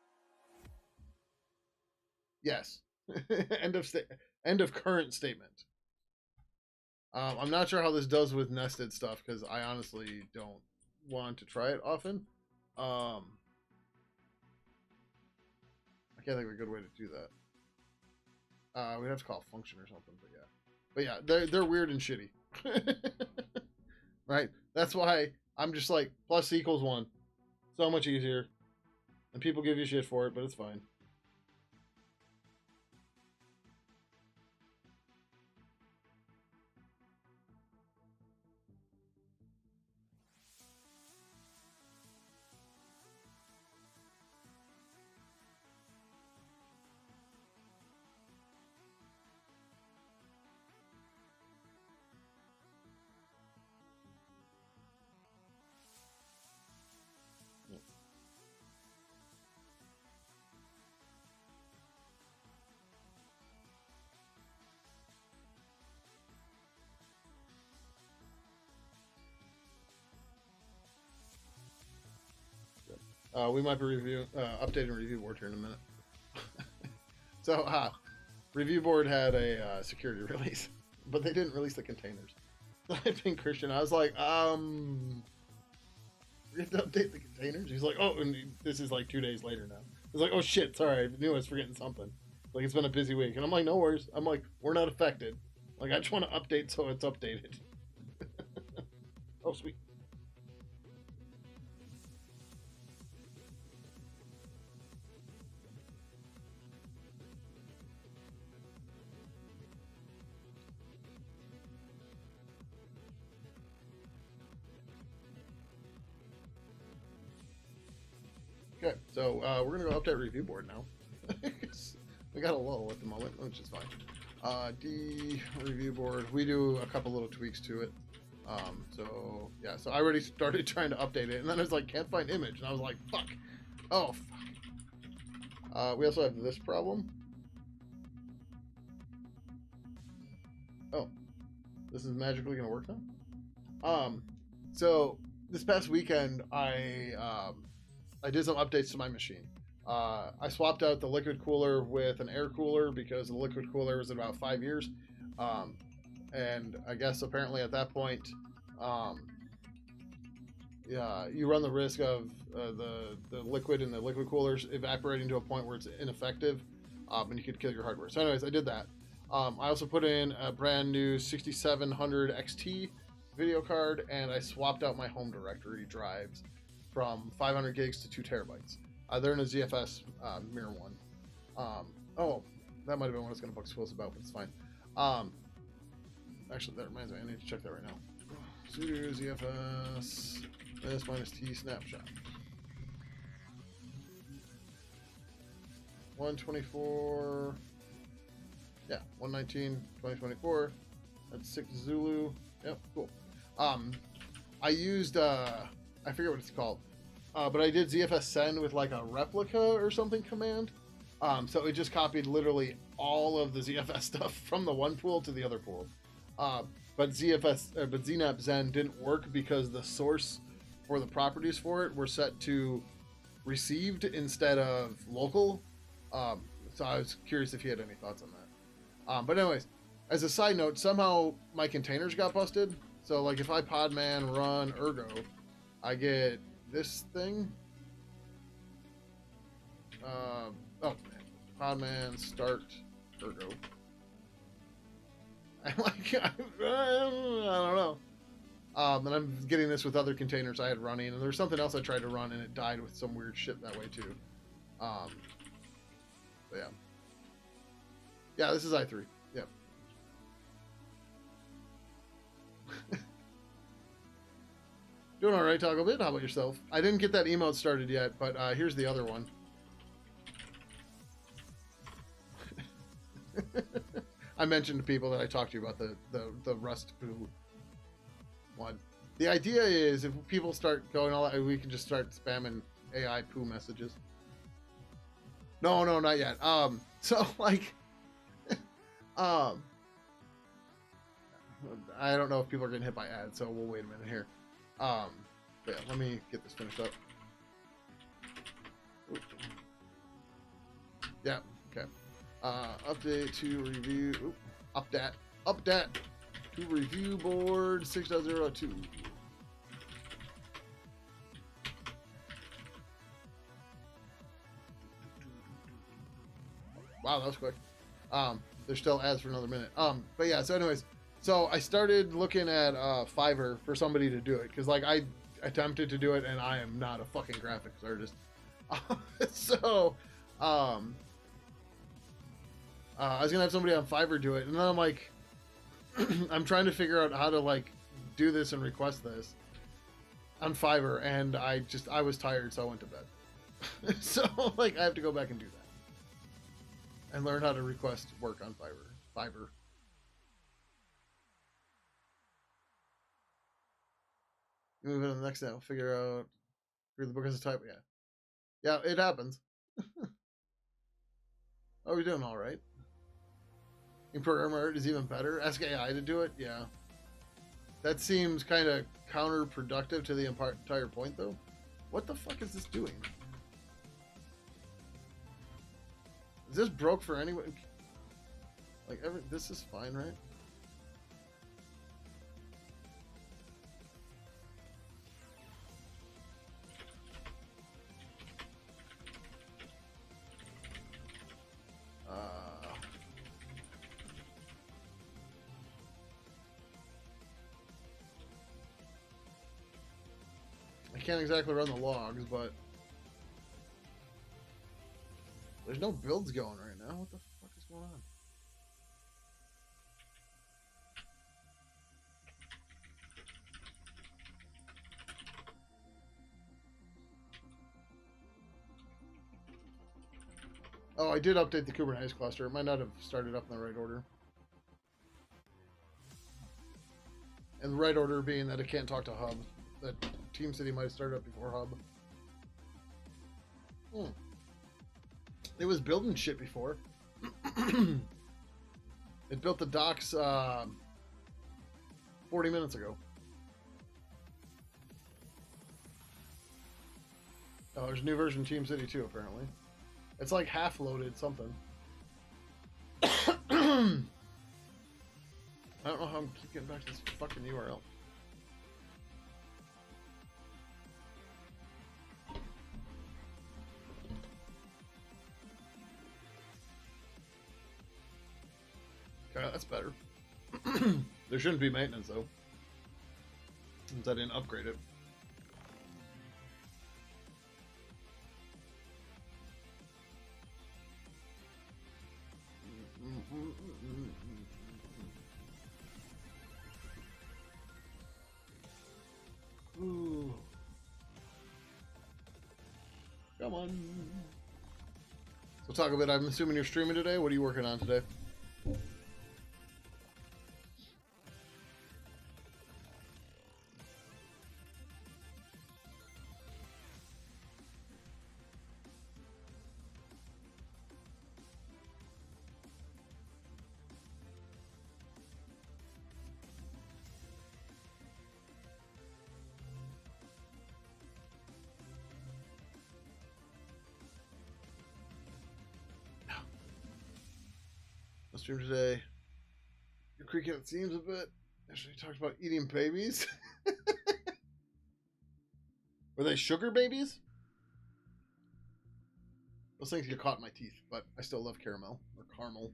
Yes. End of current statement. I'm not sure how this does with nested stuff because I honestly don't want to try it often. I can't think of a good way to do that. We'd have to call a function or something, but yeah, they're weird and shitty. Right? That's why I'm just like plus equals 1. So much easier. And people give you shit for it, but it's fine. We might be updating review board here in a minute. So, review board had a security release, but they didn't release the containers. So I think Christian, I was like, we have to update the containers. He's like, oh, and this is like 2 days later now. He's like, oh shit, sorry, I knew I was forgetting something. Like it's been a busy week, and I'm like, no worries. I'm like, we're not affected. Like I just want to update so it's updated. Oh sweet. Okay, so we're gonna go update review board now. We got a lull at the moment, which is fine. D review board. We do a couple little tweaks to it. So yeah, so I already started trying to update it, and then I was like, can't find image, and I was like, fuck. Oh fuck. We also have this problem. Oh, this is magically gonna work now. So this past weekend, I did some updates to my machine. I swapped out the liquid cooler with an air cooler because the liquid cooler was about 5 years. And I guess apparently at that point, yeah, you run the risk of the liquid in the liquid coolers evaporating to a point where it's ineffective, and you could kill your hardware. So, anyways, I did that. I also put in a brand new 6700 XT video card, and I swapped out my home directory drives from 500 gigs to 2 terabytes. They're in a ZFS Mirror 1. Oh, that might have been what I was going to book schools about, but it's fine. Actually, that reminds me, I need to check that right now. Sudo ZFS S minus T snapshot. 124. Yeah, 119, 2024. That's 6 Zulu. Yep, cool. I used I forget what it's called, but I did ZFS send with like a replica or something command. So it just copied literally all of the ZFS stuff from the one pool to the other pool. But ZNAP Zen didn't work because the source for the properties for it were set to received instead of local. So I was curious if you had any thoughts on that. But anyways, as a side note, somehow my containers got busted. So like if I podman run ergo, I get this thing. Podman start ergo. I'm like, I don't know. And I'm getting this with other containers I had running, and there was something else I tried to run, and it died with some weird shit that way too. But yeah. Yeah, this is i3. Yep. Doing all right, Toggle Bit. How about yourself? I didn't get that emote started yet, but here's the other one. I mentioned to people that I talked to you about the Rust poo one. The idea is if people start going all that, we can just start spamming AI poo messages. No, not yet. So like, I don't know if people are getting hit by ads, so we'll wait a minute here. But yeah, let me get this finished up. Yeah, okay. Update to review. Update to review board 6.02. Wow, that was quick. There's still ads for another minute. But yeah, so anyways, so I started looking at Fiverr for somebody to do it because like I attempted to do it and I am not a fucking graphics artist. So I was gonna have somebody on Fiverr do it, and then I'm like, I'm trying to figure out how to like do this and request this on Fiverr, and I was tired, so I went to bed. So like I have to go back and do that and learn how to request work on Fiverr. Move on to the next now. Figure out read the book as a type. Yeah, it happens. Oh, we're doing all right. In program art is even better. Ask AI to do it. Yeah, that seems kind of counterproductive to the entire point, though. What the fuck is this doing? Is this broke for anyone? Like, this is fine, right? I can't exactly run the logs, but there's no builds going right now. What the fuck is going on? Oh, I did update the Kubernetes cluster. It might not have started up in the right order. And the right order being that it can't talk to Hub. That TeamCity might have started up before Hub. It was building shit before. It built the docks 40 minutes ago. Oh, there's a new version of TeamCity too, apparently. It's like half loaded something. I don't know how I'm keep getting back to this fucking URL. Okay, that's better. There shouldn't be maintenance though, since I didn't upgrade it. Ooh. Come on. So talk a bit. I'm assuming you're streaming today. What are you working on today? Stream today. You're creaking it seems a bit. Actually, talked about eating babies. Were they sugar babies? Those things get caught in my teeth, but I still love caramel or caramel.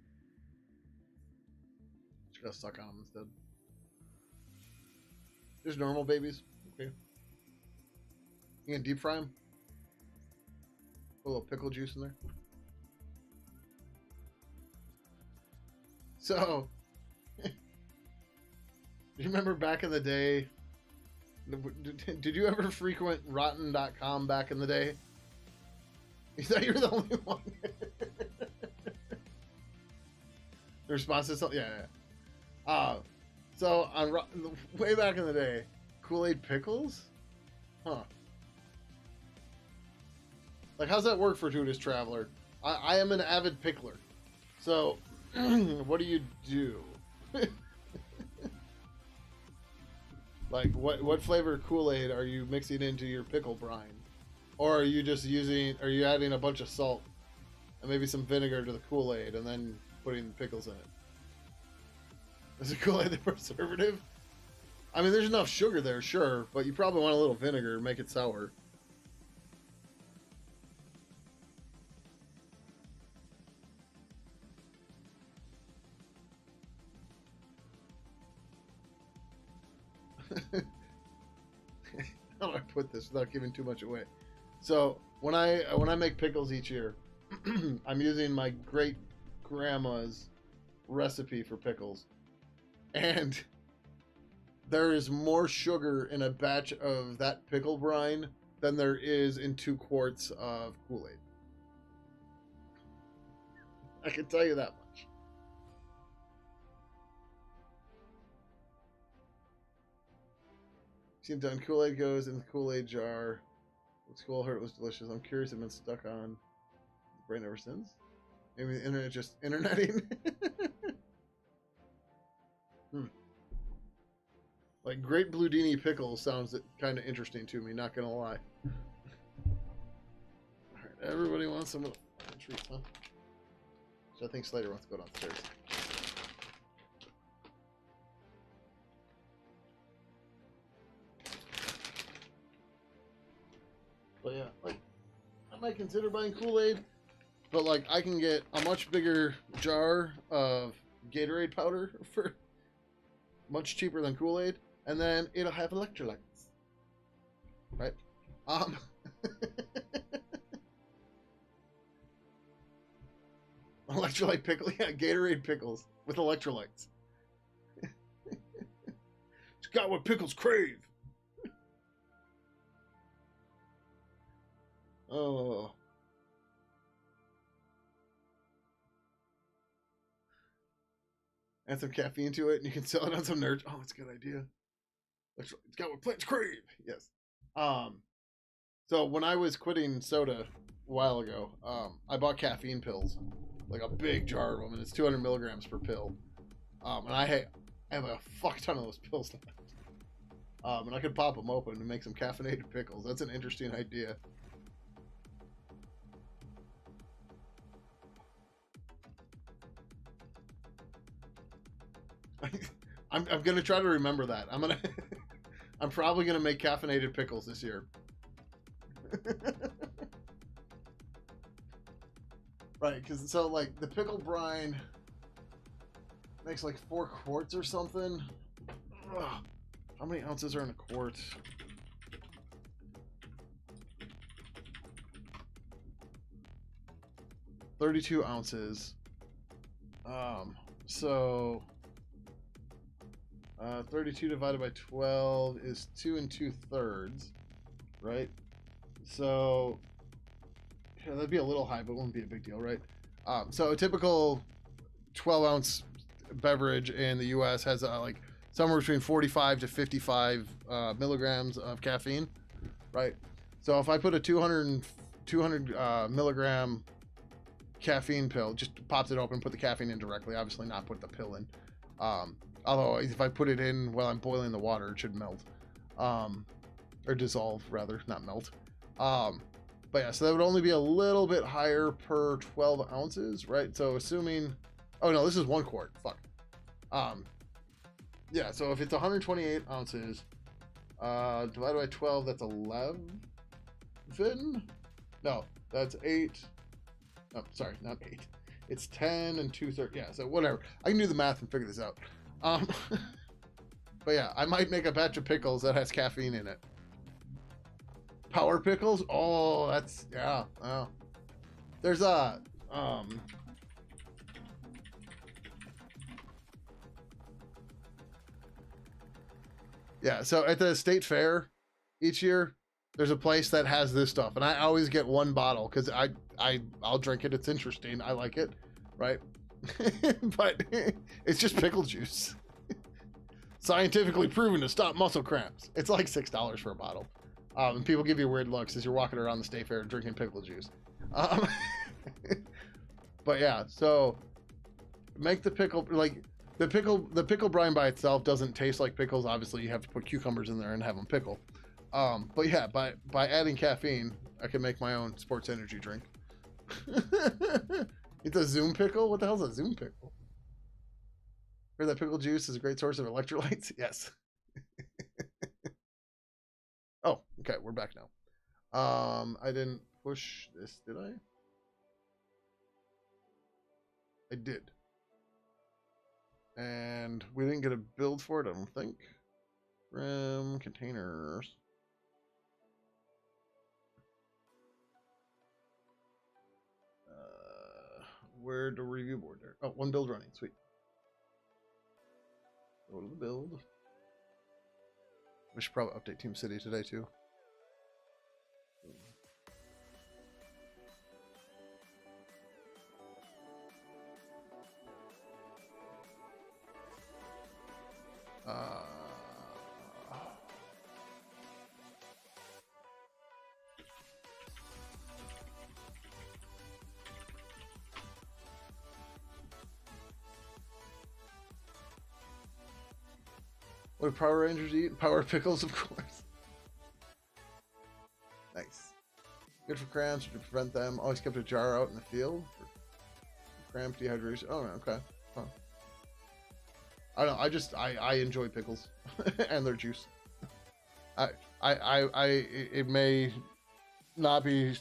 Just gotta suck on them instead. There's normal babies. Okay. You can deep fry them. Put a little pickle juice in there. So, do you remember back in the day? Did you ever frequent Rotten.com back in the day? You thought you were the only one. The response is something, yeah. So on way back in the day, Kool-Aid pickles, huh? Like, how's that work, Fortuitous Traveler? I am an avid pickler, so what do you do? Like, what flavor Kool-Aid are you mixing into your pickle brine? Or are you just are you adding a bunch of salt and maybe some vinegar to the Kool-Aid and then putting the pickles in it? Is the Kool-Aid the preservative? I mean, there's enough sugar there, sure, but you probably want a little vinegar to make it sour. How do I put this without giving too much away? So when I make pickles each year, I'm using my great grandma's recipe for pickles, and there is more sugar in a batch of that pickle brine than there is in 2 quarts of Kool-Aid. I can tell you that much. Seems done. Kool-Aid goes in the Kool-Aid jar. School heard it was delicious. I'm curious. I've been stuck on the brain ever since. Maybe the internet just interneting. Like, Great Bludini pickle sounds kind of interesting to me. Not gonna lie. All right, everybody wants some treats, huh? So I think Slater wants to go downstairs. But yeah, like, I might consider buying Kool-Aid, but like, I can get a much bigger jar of Gatorade powder for much cheaper than Kool-Aid, and then it'll have electrolytes, right? Electrolyte pickle, yeah, Gatorade pickles with electrolytes. It's got what pickles crave. Oh. Add some caffeine to it, and you can sell it on some nerds. Oh, it's a good idea. It's got what plants crave. Yes. So when I was quitting soda a while ago, I bought caffeine pills, like a big jar of them, and it's 200 milligrams per pill. And I have a fuck ton of those pills left. And I could pop them open and make some caffeinated pickles. That's an interesting idea. I'm gonna try to remember that. I'm probably gonna make caffeinated pickles this year. Right, because so like the pickle brine makes like 4 quarts or something. Ugh. How many ounces are in a quart? $32 ounces. So 32 divided by 12 is 2 2/3, right? So yeah, that'd be a little high, but it wouldn't be a big deal, right? So a typical 12-ounce beverage in the U.S. has like somewhere between 45 to 55 milligrams of caffeine, right? So if I put a 200 milligram caffeine pill, just pops it open, put the caffeine in directly, obviously not put the pill in. Although if I put it in while I'm boiling the water, it should melt. Or dissolve, rather, not melt. But yeah, so that would only be a little bit higher per 12 ounces, right? So assuming... Oh, no, this is 1 quart. Fuck. Yeah, so if it's 128 ounces, divided by 12, that's 11? No, that's 8. Oh, sorry, not 8. It's 10 2/3. Yeah, so whatever. I can do the math and figure this out. But yeah, I might make a batch of pickles that has caffeine in it. Power pickles? Oh, that's... Yeah, oh. There's a... Yeah, so at the state fair each year, there's a place that has this stuff, and I always get 1 bottle because I'll drink it. It's interesting. I like it, right? But it's just pickle juice, scientifically proven to stop muscle cramps. It's like $6 for a bottle, and people give you weird looks as you're walking around the state fair drinking pickle juice. But yeah, so make the pickle like. The pickle brine by itself doesn't taste like pickles. Obviously, you have to put cucumbers in there and have them pickle. But yeah, by adding caffeine, I can make my own sports energy drink. It's a Zoom pickle? What the hell's a Zoom pickle? Heard that pickle juice is a great source of electrolytes? Yes. Oh, okay, we're back now. I didn't push this, did I? I did. And we didn't get a build for it, I don't think. Rim containers. Where the review board there? Oh, 1 build running. Sweet. Go to the build. We should probably update Team City today too. What do Power Rangers eat? Power pickles, of course. Nice. Good for cramps, to prevent them. Always kept a jar out in the field for cramp, dehydration. Oh, okay. Huh. I don't know. I enjoy pickles and their juice. It may not be.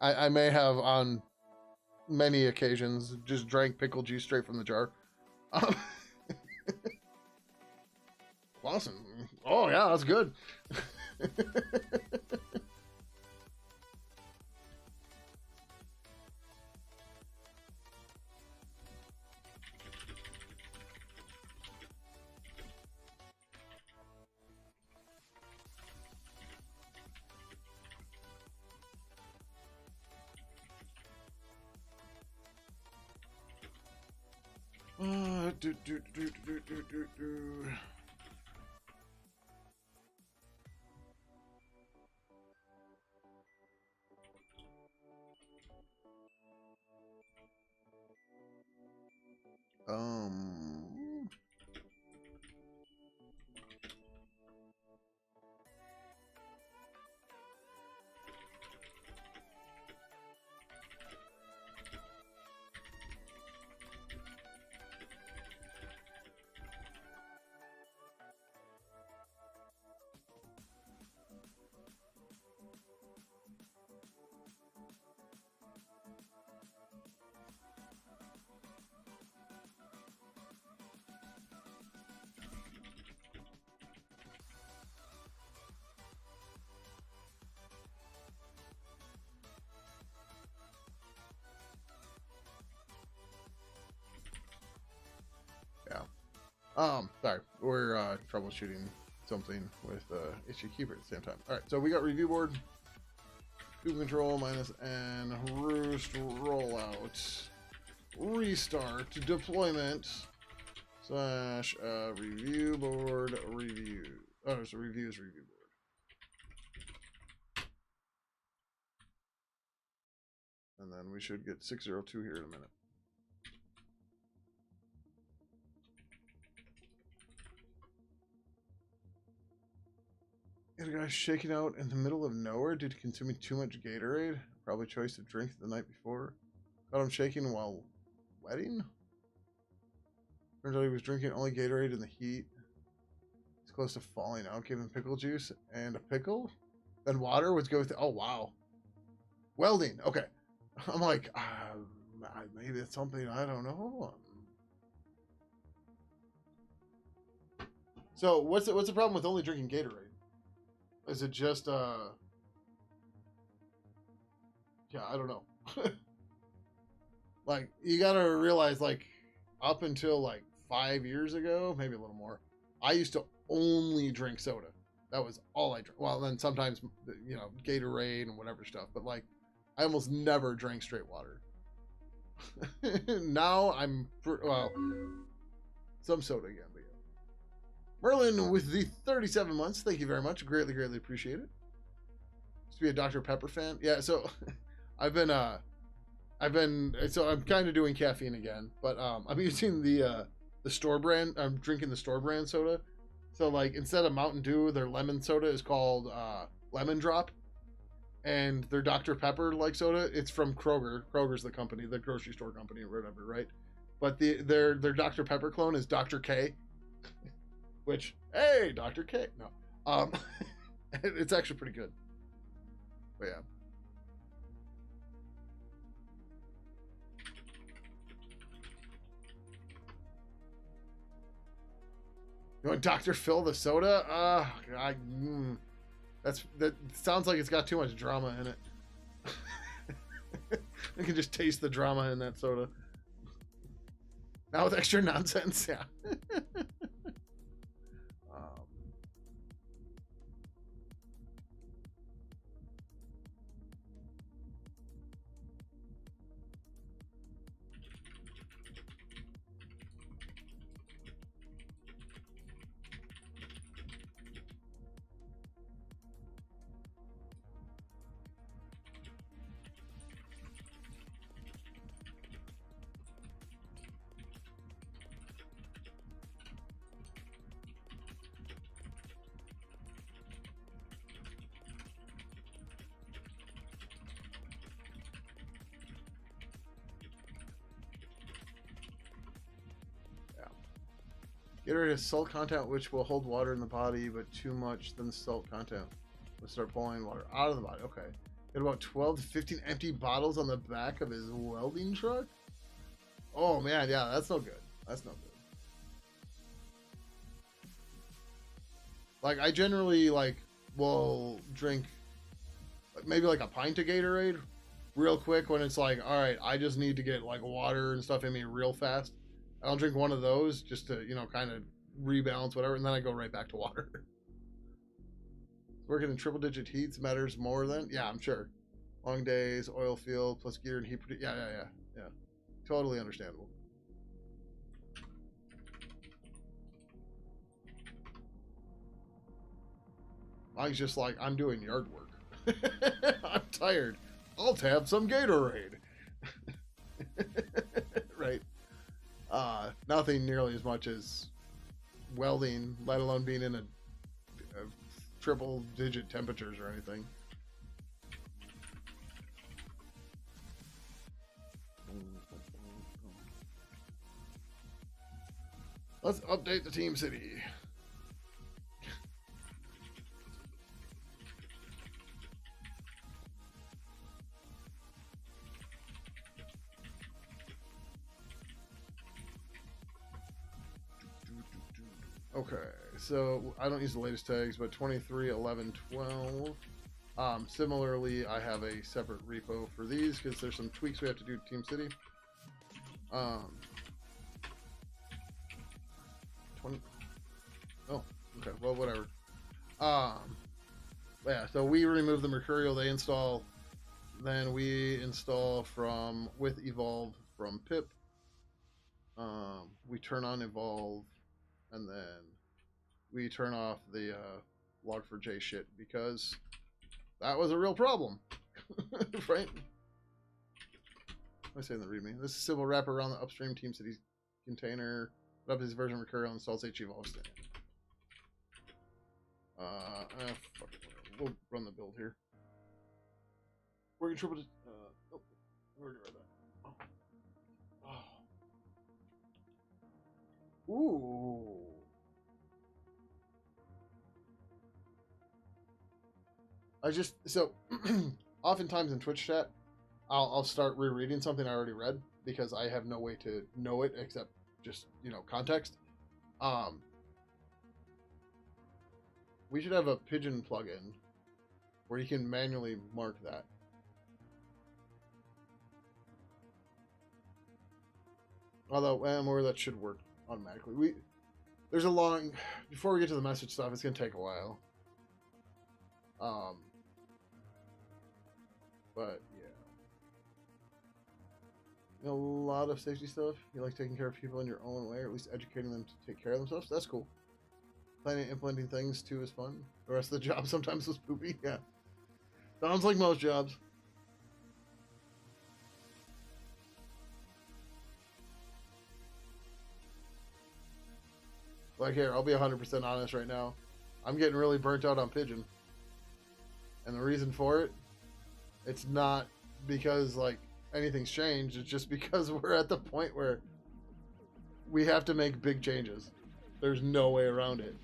I may have on many occasions just drank pickle juice straight from the jar. Awesome. Oh yeah, that's good. Do, do, do, do, do, do, do. Um. Yeah. Sorry, we're troubleshooting something with issue keeper at the same time. All right, so we got review board, Cube control minus N, roost rollout, restart deployment slash review board review. Oh, so reviews review board. And then we should get 602 here in a minute. And a guy shaking out in the middle of nowhere due to consuming too much Gatorade. Probably choice to drink the night before. Got him shaking while wetting. Turns out he was drinking only Gatorade in the heat. He's close to falling out. Gave him pickle juice and a pickle. Then water was go with. Oh wow. Welding. Okay. I'm like, maybe it's something I don't know. So what's the problem with only drinking Gatorade? Is it just yeah, I don't know. Like you gotta realize, like up until like 5 years ago, maybe a little more, I used to only drink soda. That was all I drank. Well, then sometimes Gatorade and whatever stuff, but like I almost never drank straight water. Now well, some soda again, but yeah. Merlin with the 37 months. Thank you very much. Greatly, greatly appreciate it. Used to be a Dr. Pepper fan. Yeah, so so I'm kind of doing caffeine again, but I'm using the store brand. I'm drinking the store brand soda. So like instead of Mountain Dew, their lemon soda is called Lemon Drop, and their Dr. Pepper like soda, it's from Kroger. Kroger's the company, the grocery store company or whatever, right? But their Dr. Pepper clone is Dr. K. Which, hey, Dr. K. No. It's actually pretty good. But yeah. You want Dr. Phil the soda? That sounds like it's got too much drama in it. You can just taste the drama in that soda. Now with extra nonsense, yeah. Gatorade has salt content which will hold water in the body, but too much, then the salt content will start pulling water out of the body. Okay. Got about 12 to 15 empty bottles on the back of his welding truck? Oh man, yeah, that's no good. That's no good. Like I generally will drink maybe like a pint of Gatorade real quick when it's like, all right, I just need to get like water and stuff in me real fast. I'll drink one of those just to, kind of rebalance whatever, and then I go right back to water. Working in triple digit heats matters more than, yeah, I'm sure. Long days, oil field, plus gear and heat. Yeah. Totally understandable. Mike's just like, I'm doing yard work. I'm tired. I'll have some Gatorade. Right. Nothing nearly as much as welding, let alone being in a triple digit temperatures or anything. Let's update the Team City. Okay, so I don't use the latest tags, but 23, 11, 12. Similarly, I have a separate repo for these because there's some tweaks we have to do to Team City. 20. Oh, okay. Well, whatever. Yeah. So we remove the Mercurial. They install. Then we install from with Evolve from Pip. We turn on Evolve, and then we turn off the Log4j shit because that was a real problem, right? I say in the README. This is civil wrap around the upstream Team City container. Up his version of Mercurial installs Evolve stand. Fuck it. We'll run the build here. We're contributed. Oh, we're gonna that. Oh. Ooh. I just so oftentimes in Twitch chat, I'll start rereading something I already read because I have no way to know it except just context. We should have a Pidgin plugin where you can manually mark that. Although, more that should work automatically. There's a long before we get to the message stuff. It's gonna take a while. But yeah, a lot of safety stuff. You like taking care of people in your own way, or at least educating them to take care of themselves. That's cool. Planning and implementing things too is fun. The rest of the job sometimes was poopy. Yeah, sounds like most jobs. Like here, I'll be 100% honest right now. I'm getting really burnt out on Pidgin. And the reason for it, it's not because like anything's changed. It's just because we're at the point where we have to make big changes. There's no way around it.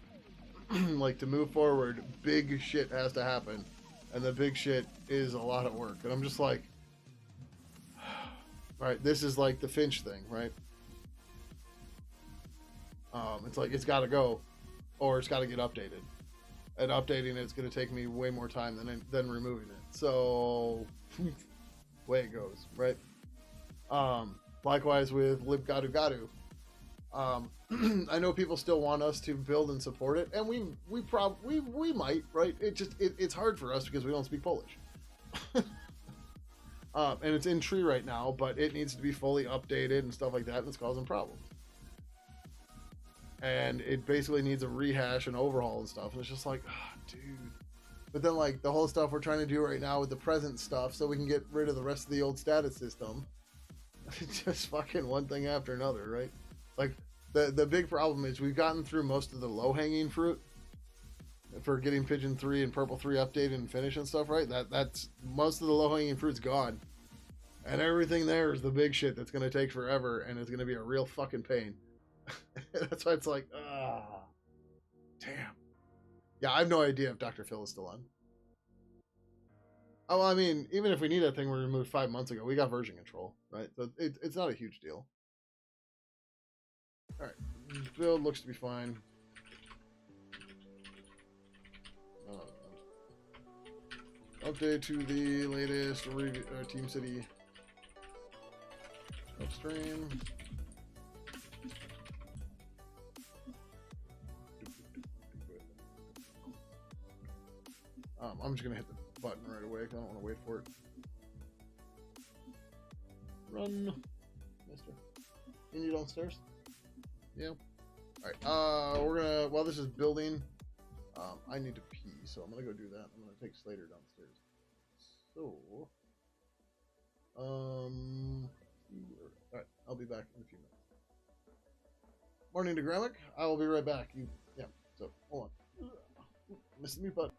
Like to move forward, big shit has to happen. And the big shit is a lot of work. And I'm just like, right, this is like the Finch thing, right? It's like it's got to go, or it's got to get updated. And updating it's going to take me way more time than removing it. So, way it goes, right? Likewise with libgadugadu. I know people still want us to build and support it, and we might, right? It's hard for us because we don't speak Polish. And it's in tree right now, but it needs to be fully updated and stuff like that, and it's causing problems. And it basically needs a rehash and overhaul and stuff. And it's just like, oh, dude. But then, like, the whole stuff we're trying to do right now with the present stuff so we can get rid of the rest of the old status system. It's just fucking one thing after another, right? Like, the big problem is we've gotten through most of the low-hanging fruit for getting Pidgin 3 and Purple 3 updated and finished and stuff, right? That's most of the low-hanging fruit's gone. And everything there is the big shit that's going to take forever, and it's going to be a real fucking pain. That's why it's like, damn. Yeah, I have no idea if Dr. Phil is still on. Oh, I mean, even if we need that thing we removed 5 months ago, we got version control, right? So it's not a huge deal. All right, build looks to be fine. Update to the latest Team City upstream. I'm just gonna hit the button right away because I don't want to wait for it. Run, mister. You need downstairs? Yeah. Alright, we're gonna, while this is building, I need to pee, so I'm gonna go do that. I'm gonna take Slater downstairs. So, all right, I'll be back in a few minutes. Morning to Gramick. I will be right back. Yeah. So hold on. Missed the mute button.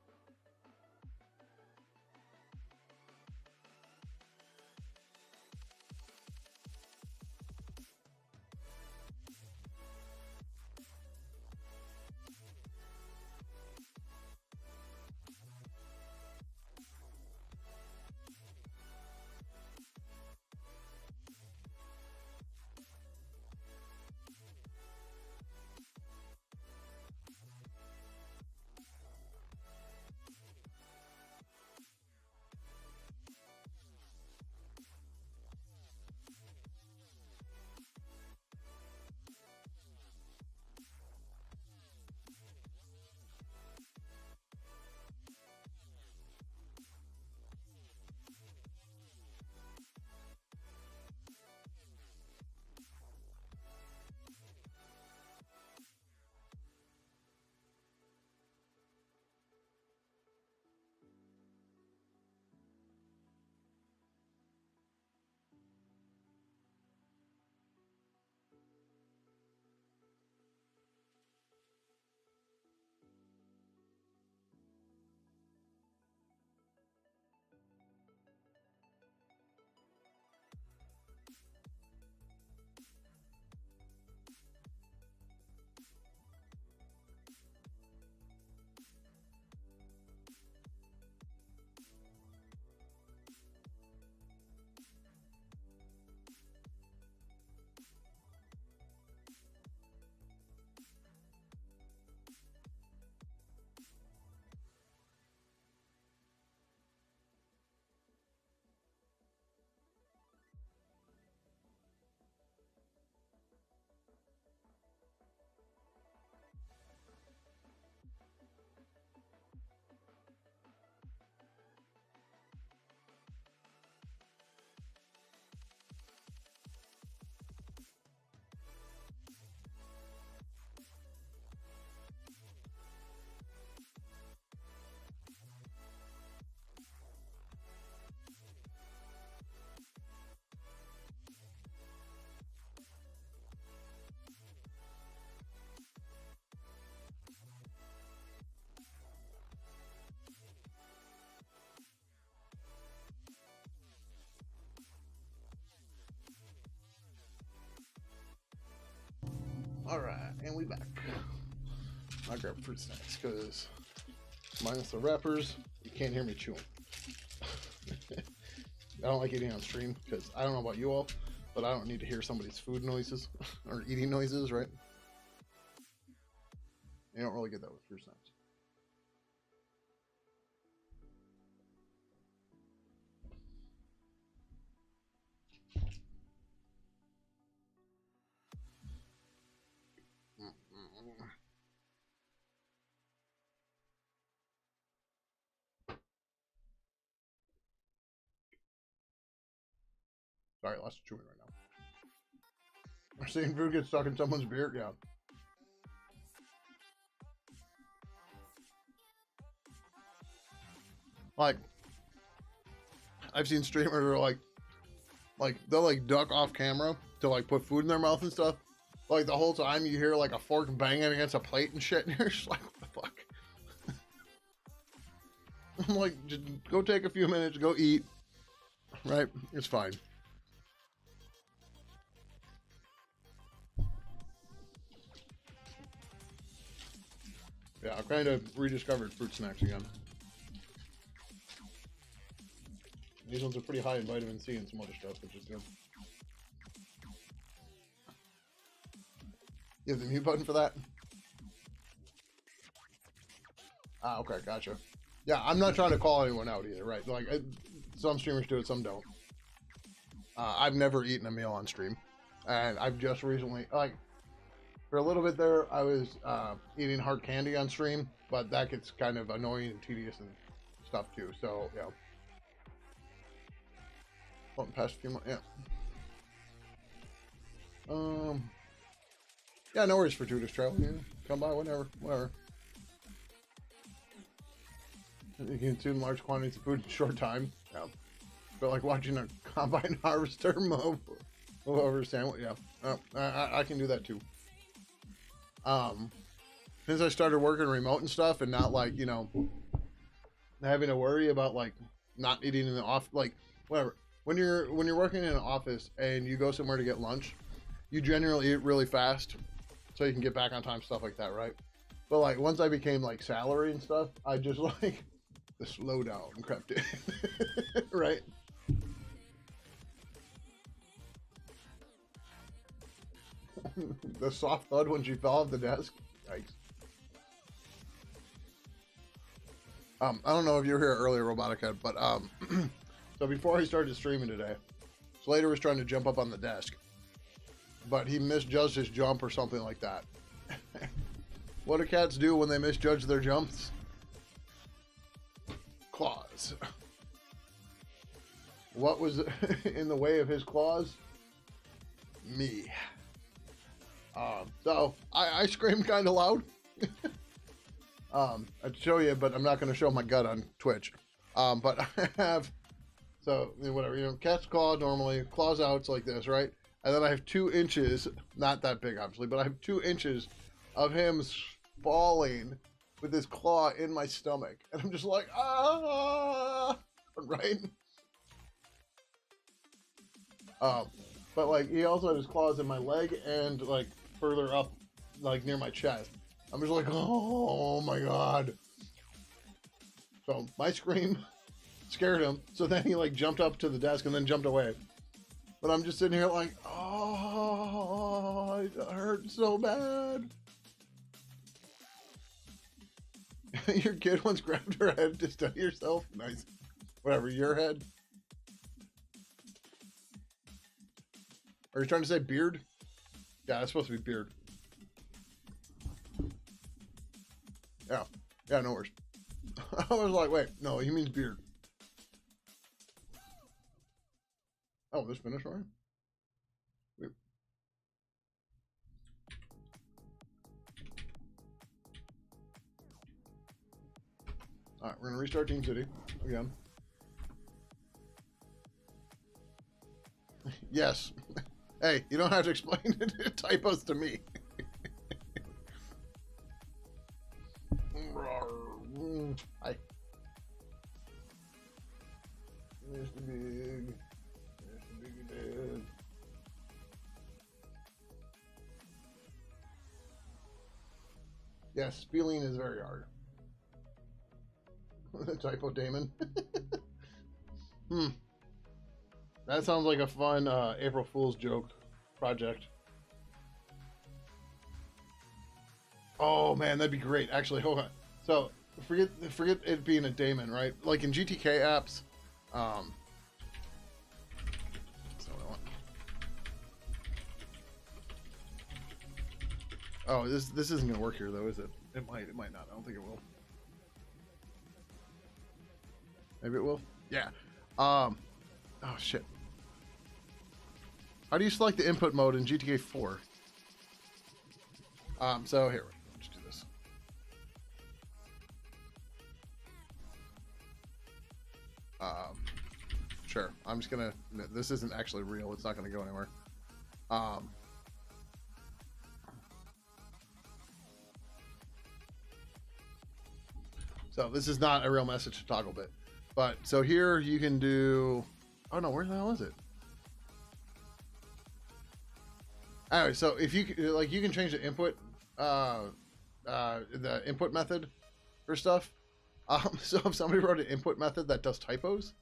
All right, and we back. I'll grab fruit snacks because minus the wrappers, you can't hear me chewing. I don't like eating on stream because I don't know about you all, but I don't need to hear somebody's food noises or eating noises, right? You don't really get that with fruit snacks. Sorry, lots of chewing right now. I'm seeing food get stuck in someone's beard. Yeah. Like, I've seen streamers who are like they'll like duck off camera to like put food in their mouth and stuff. Like the whole time you hear like a fork banging against a plate and shit, and you're just like, what the fuck? I'm like, just go take a few minutes, go eat. Right? It's fine. Yeah, I've kind of rediscovered fruit snacks again. These ones are pretty high in vitamin C and some other stuff, which is good. You have the mute button for that? Ah, okay, gotcha. Yeah, I'm not trying to call anyone out either, right? Like, some streamers do it, some don't. I've never eaten a meal on stream, and I've just recently, like, for a little bit there, I was eating hard candy on stream, but that gets kind of annoying and tedious and stuff too. So yeah, past a few months, yeah. Yeah, no worries for Judas Trail. Yeah, come by whenever, whatever. You can consume large quantities of food in a short time. Yeah. But like watching a combine harvester move over a sandwich. Yeah. I can do that too. Since I started working remote and stuff and not like, you know, having to worry about like not eating in the off, like whatever. When you're working in an office and you go somewhere to get lunch, you generally eat really fast so you can get back on time, stuff like that, right? But like once I became like salary and stuff, I just like the slowdown crept in, right? The soft thud when she fell off the desk. Yikes. I don't know if you were here earlier, Robotic Head, but so before I started streaming today, Slater was trying to jump up on the desk, but he misjudged his jump or something like that. What do cats do when they misjudge their jumps? Claws. What was in the way of his claws? Me. So I screamed kind of loud. I'd show you, but I'm not going to show my gut on Twitch. But I have, so whatever, you know, cat's claw normally, claws out, it's like this, right? And then I have 2 inches, not that big obviously, but I have 2 inches of him falling with his claw in my stomach. And I'm just like, ah, right? But like, he also had his claws in my leg and like further up, like near my chest. I'm just like, oh my God. So my scream scared him. So then he like jumped up to the desk and then jumped away. But I'm just sitting here like, oh, it hurt so bad. Your kid once grabbed her head to study yourself. Nice. Whatever, your head. Are you trying to say beard? Yeah, it's supposed to be beard. Yeah. Yeah, no worries. I was like, wait, no, he means beard. Oh, this finished already? Wait. Alright, we're gonna restart Team City again. Yes. Hey, you don't have to explain typos to me. Hi. Mr. Big. Mr. Biggie Dad. Yes, spelling is very hard. Typo Damon. That sounds like a fun April Fool's joke project. Oh man, that'd be great. Actually, hold on. So forget it being a daemon, right? Like in GTK apps. That's not what I want. Oh, this isn't gonna work here though, is it? It might not. I don't think it will. Maybe it will. Yeah. Oh shit. How do you select the input mode in GTK 4? So here, let's do this. Sure. I'm just gonna. This isn't actually real. It's not gonna go anywhere. So this is not a real message to toggle bit, but so here you can do. Oh no, where the hell is it? Anyway, so if you like, you can change the input method for stuff. So if somebody wrote an input method that does typos,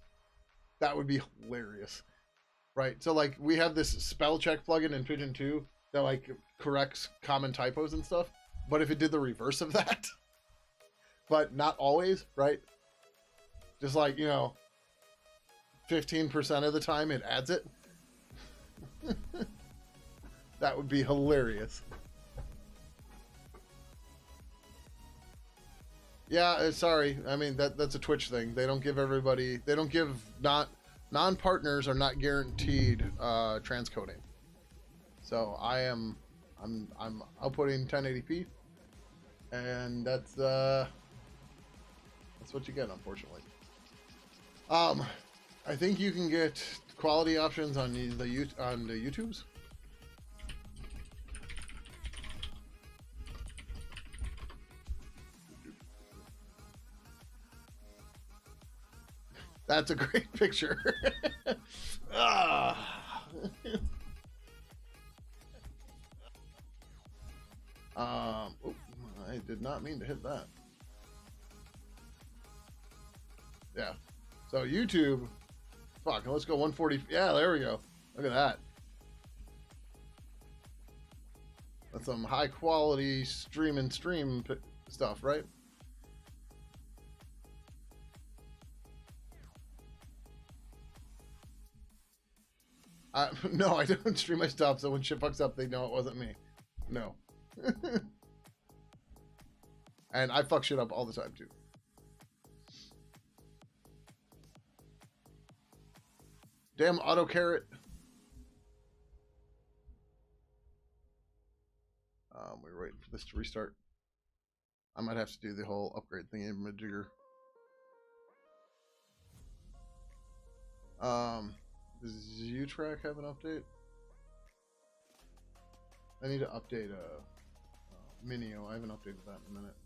that would be hilarious, right? So like we have this spell check plugin in Pidgin 2 that like corrects common typos and stuff. But if it did the reverse of that, but not always, right? Just like, you know, 15% of the time it adds it. That would be hilarious. Yeah, sorry. I mean, that's a Twitch thing. They don't give everybody. They don't give non-partners are not guaranteed transcoding. So I'm outputting 1080p, and that's That's what you get, unfortunately. I think you can get quality options on the YouTubes. That's a great picture. Ah. Oh, I did not mean to hit that. Yeah. So YouTube, fuck, let's go 140. Yeah, there we go. Look at that. That's some high quality stream stuff, right? No, I don't stream my stuff, so when shit fucks up, they know it wasn't me. No. And I fuck shit up all the time, too. Damn auto carrot. We're waiting for this to restart. I might have to do the whole upgrade thing in Majigger. Does U-Track have an update? I need to update Minio. I haven't updated that in a minute.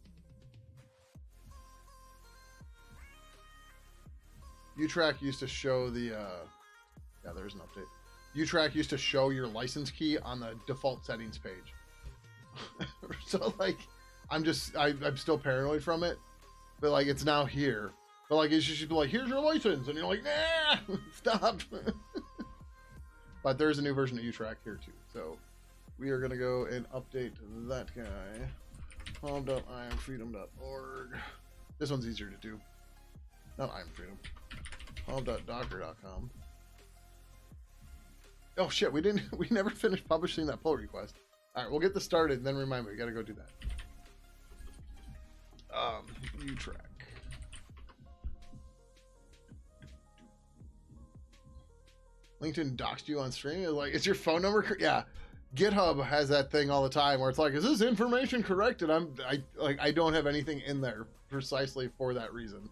U-Track used to show the yeah, there's an update. U-Track used to show your license key on the default settings page. So like I'm still paranoid from it, but like it's now here. But like it should be like, here's your license, and you're like, nah, stop. But there's a new version of U-Track here too, so we are gonna go and update that guy. Home.iamfreedom.org. This one's easier to do. Not iamfreedom. Home.docker.com. Oh shit, we never finished publishing that pull request. Alright, we'll get this started and then remind me, we gotta go do that. U-Track. LinkedIn doxed you on stream? It's like, is your phone number? Yeah. GitHub has that thing all the time where it's like, is this information correct? And I don't have anything in there precisely for that reason.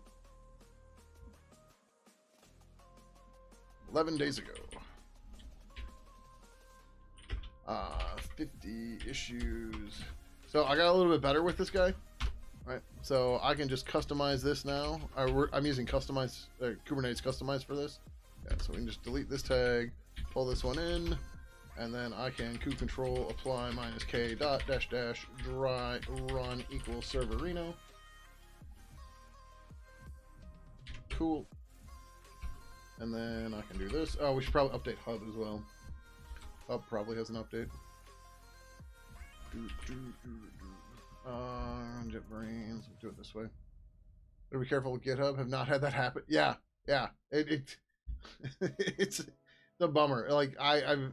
11 days ago. 50 issues. So I got a little bit better with this guy. Right, so I can just customize this now. I'm using Kubernetes customize for this. Yeah, so we can just delete this tag, pull this one in, and then I can coup control apply -k dot dash dash dry run equals serverino. Cool. And then I can do this. Oh, we should probably update Hub as well. Hub probably has an update. JetBrains. We'll do it this way. Better be careful with GitHub. Have not had that happen. Yeah, yeah. It's a bummer. Like I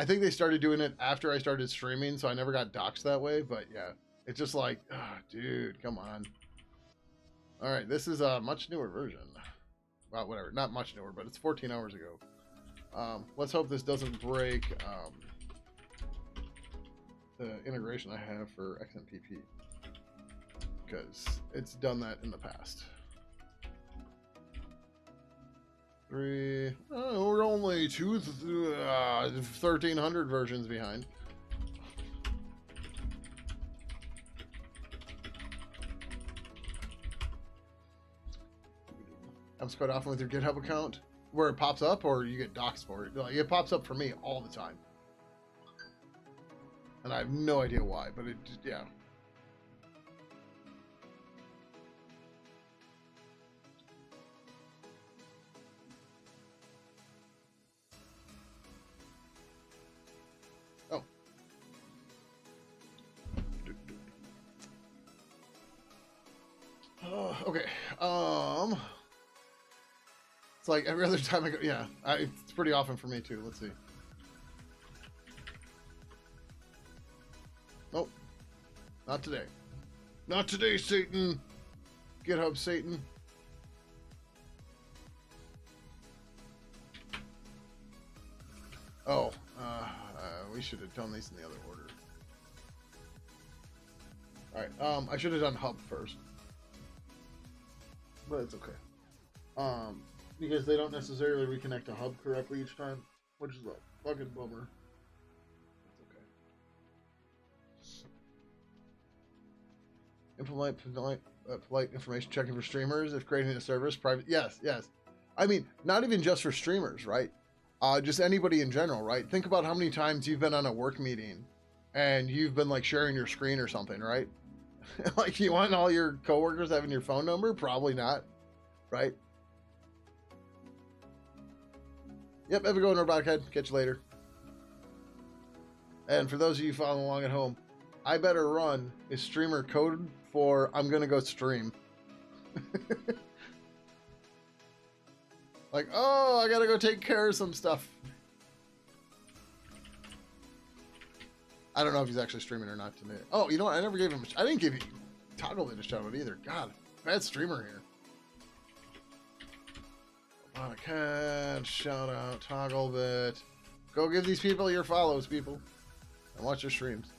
think they started doing it after I started streaming, so I never got doxxed that way. But yeah, it's just like, oh, dude, come on. All right, this is a much newer version. Well, whatever, not much newer, but it's 14 hours ago. Let's hope this doesn't break the integration I have for XMPP, because it's done that in the past. We're only 1,300 versions behind. Happens quite often with your GitHub account, where it pops up, or you get doxxed for it. Like, it pops up for me all the time, and I have no idea why. But it, yeah. Oh. Okay. It's like every other time I go. Yeah, it's pretty often for me too. Let's see. Nope. Not today. Not today, Satan. GitHub Satan. Oh, we should have done these in the other order. All right. I should have done Hub first. but it's okay. Because they don't necessarily reconnect to hub correctly each time, which is a fucking bummer. It's okay. Implement polite information checking for streamers if creating a service private. Yes, yes. I mean, not even just for streamers, right? Just anybody in general, right? Think about how many times you've been on a work meeting and you've been like sharing your screen or something, right? Like, you want all your coworkers having your phone number? Probably not, right? Yep, have a go, Robothead. Catch you later. And for those of you following along at home, I better run is streamer code for I'm gonna go stream. Like, oh, I gotta go take care of some stuff. I don't know if he's actually streaming or not today. Oh, you know what? I never gave him. I didn't give you Togglebit a shout out either. God, bad streamer here. Cat, shout out Togglebit. Go give these people your follows, people, and watch your streams.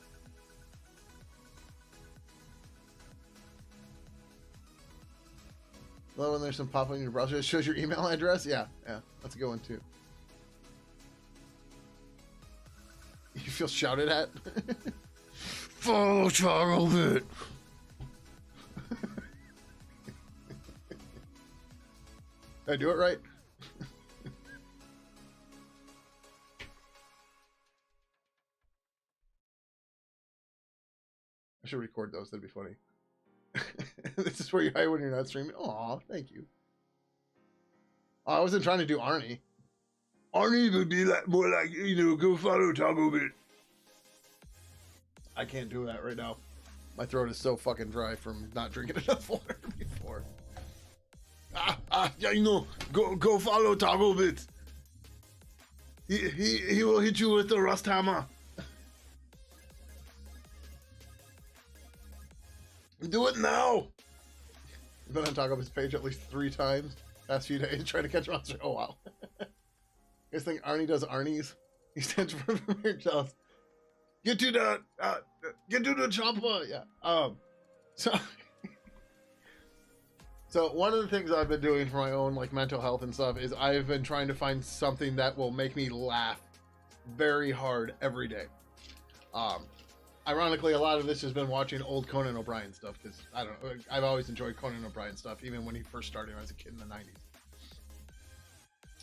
Well, when there's some pop up in your browser, it shows your email address. Yeah, that's a good one too. You feel shouted at? Follow Togglebit. Did I do it right? I should record those. That'd be funny. This is where you hide when you're not streaming. Aw, thank you. Oh, I wasn't trying to do Arnie. Arnie would be like more like, you know, go follow Togglebit. I can't do that right now. My throat is so fucking dry from not drinking enough water before. Yeah, you know, go follow Togglebit. He will hit you with the rust hammer. Do it now. I've been on Togglebit's page at least 3 times past few days trying to catch monster. Oh wow. You guys think Arnie does Arnie's? He stands for Charles. Get to the chopper. Yeah. So one of the things I've been doing for my own like mental health and stuff is I've been trying to find something that will make me laugh very hard every day. Ironically, a lot of this has been watching old Conan O'Brien stuff because I don't know. I've always enjoyed Conan O'Brien stuff, even when he first started when I was a kid in the 90s.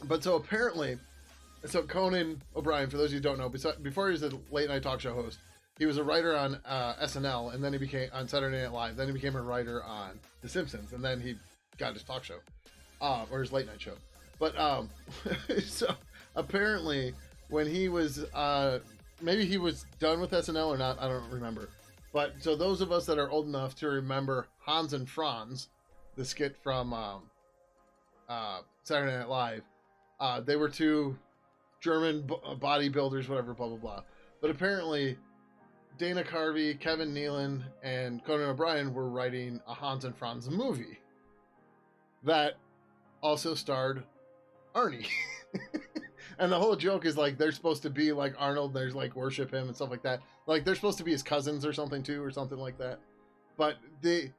But so apparently, Conan O'Brien, for those of you who don't know, before he was a late night talk show host, he was a writer on SNL, and then he became on Saturday Night Live. Then he became a writer on The Simpsons, and then he got his talk show, or his late night show. But so apparently, when he was maybe he was done with SNL or not, I don't remember. But so those of us that are old enough to remember Hans and Franz, the skit from Saturday Night Live, they were 2 German bodybuilders, whatever, blah blah blah. But apparently, Dana Carvey, Kevin Nealon, and Conan O'Brien were writing a Hans and Franz movie that also starred Arnie. And the whole joke is like they're supposed to be like Arnold. There's like worship him and stuff like that. Like they're supposed to be his cousins or something too, or something like that. But they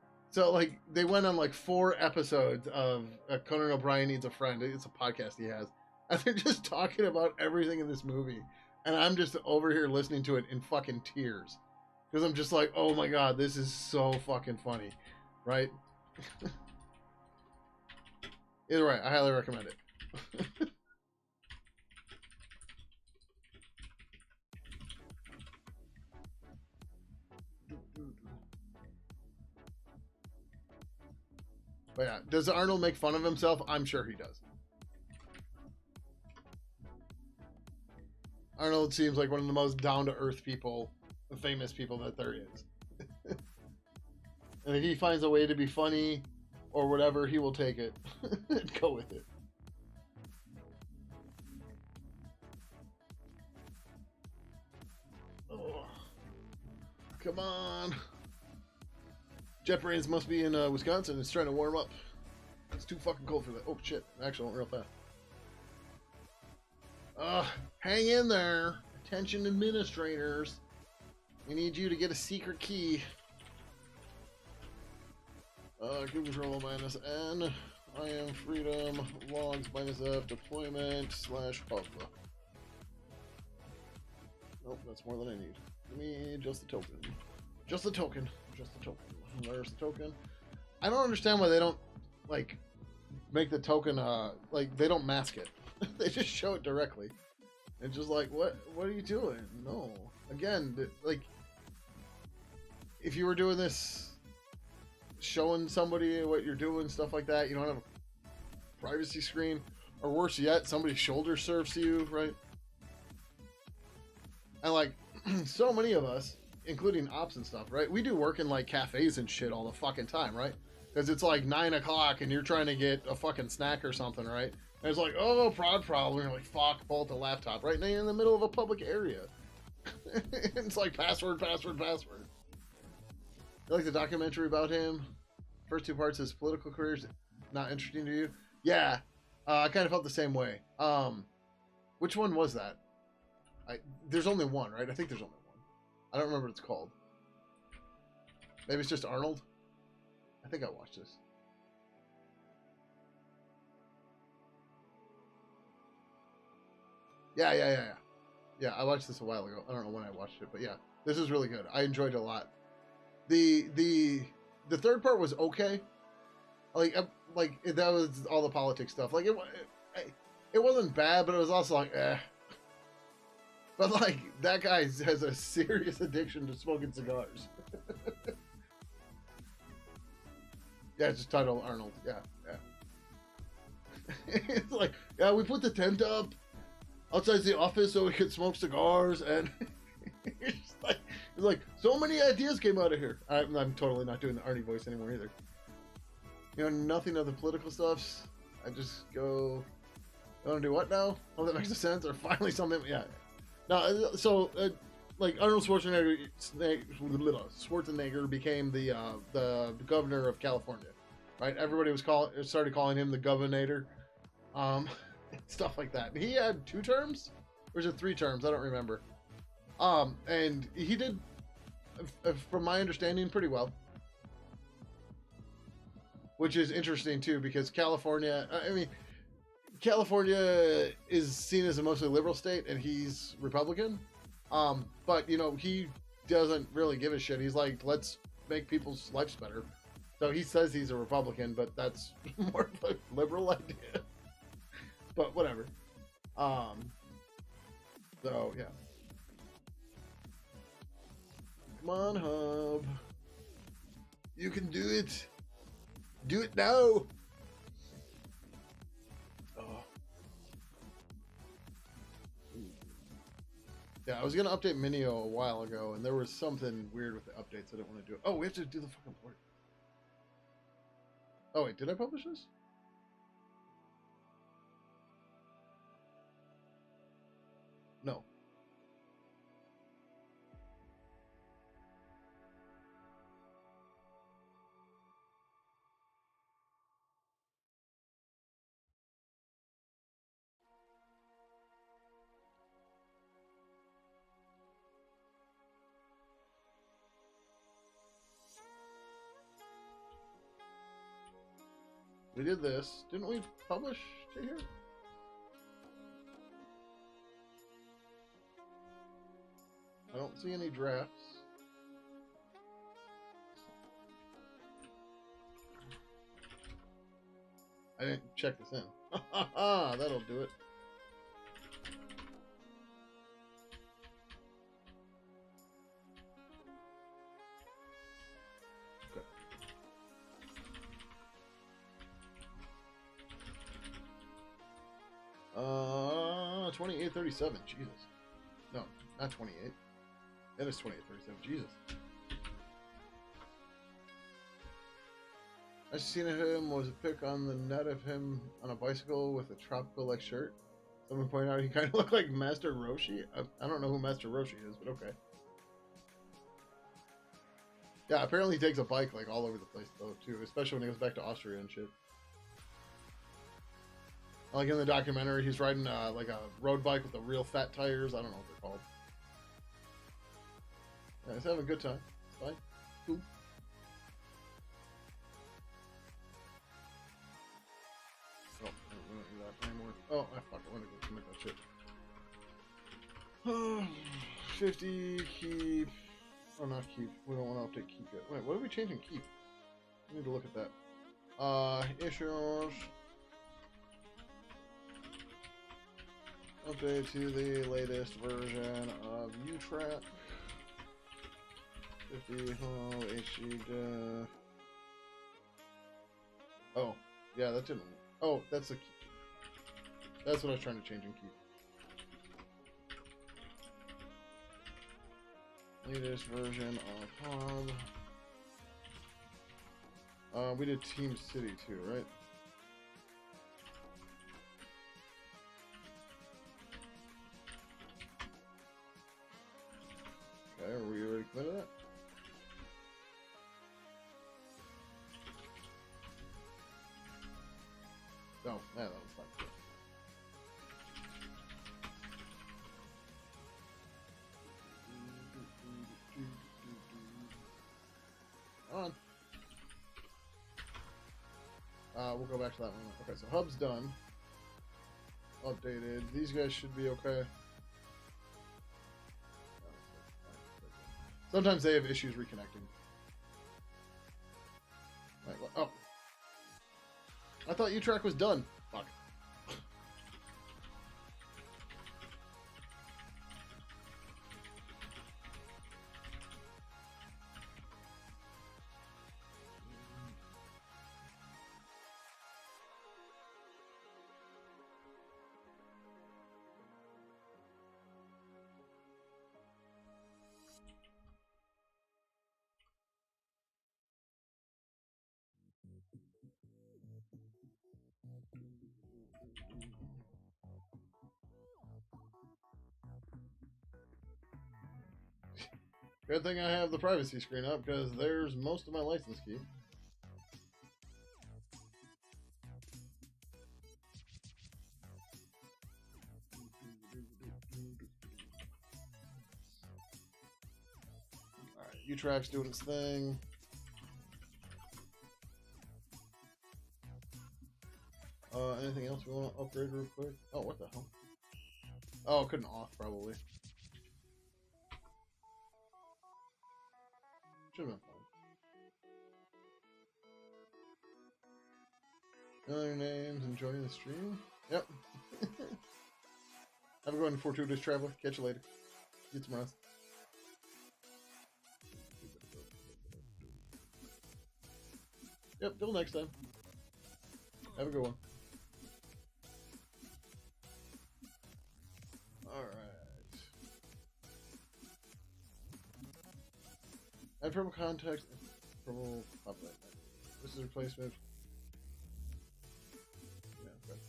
went on like 4 episodes of Conan O'Brien Needs a Friend. It's a podcast he has, and they're just talking about everything in this movie. And I'm just over here listening to it in fucking tears because I'm just like, oh my god, this is so fucking funny, right? Either way, I highly recommend it. But yeah, does Arnold make fun of himself? I'm sure he does. Arnold seems like one of the most down-to-earth people, famous people that there is. And if he finds a way to be funny or whatever, he will take it and go with it. Oh, come on. JetBrains must be in Wisconsin. It's trying to warm up. It's too fucking cold for that. Oh, shit. Actually, I went real fast. Hang in there. Attention administrators. We need you to get a secret key. Group control minus N. I am freedom. Logs minus F. Deployment slash hub. Nope, that's more than I need. Give me just the token. Just the token. Just the token. There's the token. I don't understand why they don't, like, make the token, like, they don't mask it. They just show it directly. It's just like, what are you doing? No. Again, like, if you were doing this, showing somebody what you're doing, stuff like that, you don't have a privacy screen. Or worse yet, somebody's shoulder surfs you, right? And, like, so many of us, including ops and stuff, right? We do work in, like, cafes and shit all the fucking time, right? Because it's like 9 o'clock and you're trying to get a fucking snack or something, right? And it's like, oh, prod problem. You're like, fuck, pull out the laptop. Right now you're in the middle of a public area. It's like password, password, password. You like the documentary about him? First 2 parts, his political career's not interesting to you? Yeah, I kind of felt the same way. Which one was that? There's only one, right? I think there's only one. I don't remember what it's called. Maybe it's just Arnold? I think I watched this. Yeah. Yeah, I watched this a while ago. I don't know when I watched it, but yeah, this is really good. I enjoyed it a lot. The third part was okay. Like that was all the politics stuff. Like it wasn't bad, but it was also like eh. But like that guy has a serious addiction to smoking cigars. Yeah, it's just titled Arnold. Yeah. It's like, yeah, we put the tent up outside the office so we could smoke cigars, and it's like so many ideas came out of here. I'm totally not doing the Arnie voice anymore either. You know, nothing of the political stuffs. I just go, I want to do what now? Oh, that makes sense. Or finally something. Yeah. No, so like Arnold Schwarzenegger became the governor of California, right? Everybody started calling him the governor, stuff like that. He had 2 terms, or is it 3 terms? I don't remember. And he did, from my understanding, pretty well, which is interesting too, because California, I mean, California is seen as a mostly liberal state, and he's Republican. But you know, he doesn't really give a shit. He's like, let's make people's lives better. So he says he's a Republican, but that's more of a liberal idea. But whatever. So yeah. Come on, Hub. You can do it. Do it now. Yeah, I was gonna update Minio a while ago, and there was something weird with the updates I didn't want to do. Oh, we have to do the fucking port. Oh wait, did I publish this? No. We did this. Didn't we publish to here? I don't see any drafts. I didn't check this in. That'll do it. Okay. 2837. Jesus. No, not 28. That is 2837. Jesus. I seen him was a pic on the net of him on a bicycle with a tropical-like shirt. Someone pointed out he kind of looked like Master Roshi. I don't know who Master Roshi is, but okay. Yeah, apparently he takes a bike like all over the place though too, especially when he goes back to Austria and shit. Like in the documentary, he's riding like a road bike with the real fat tires. I don't know what they're called. Yeah, he's having a good time. It's fine. Cool. anymore. Oh, fuck, I want to go commit that shit. 50, keep. Oh, not keep. We don't want to update keep yet. Wait, what are we changing keep? I need to look at that. Issues. Update to the latest version of UTrack. 50 hull HD. Oh, yeah, that didn't. Oh, that's a keep. That's what I was trying to change in keep. Latest version of hub. We did Team City too, right? Okay, are we already committed to that? No, that was not good. On. We'll go back to that one. Okay, so hub's done. Updated. These guys should be okay. Sometimes they have issues reconnecting. Right, oh. I thought UTrack was done. Fuck. Good thing I have the privacy screen up because there's most of my license key. Alright, UTrack's doing its thing. Anything else we want to upgrade real quick? Oh, what the hell? Oh, couldn't off probably. Should have been fine. Other names, enjoying the stream? Yep. Have a good one, fortuitous traveler. Catch you later. Get some rest. Yep, till next time. Have a good one. Alright. And from context, from public. This is replacement. Yeah, okay.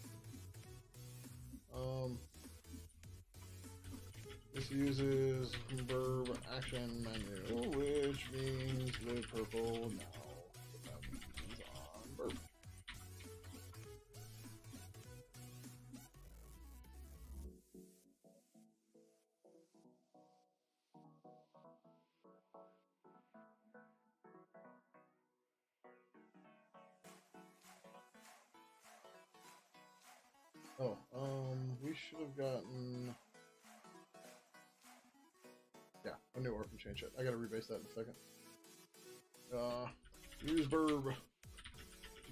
This uses verb action menu, which means live purple now. That means on verb. Oh, we should have gotten. Yeah, a new orphan change it. I gotta rebase that in a second. Use verb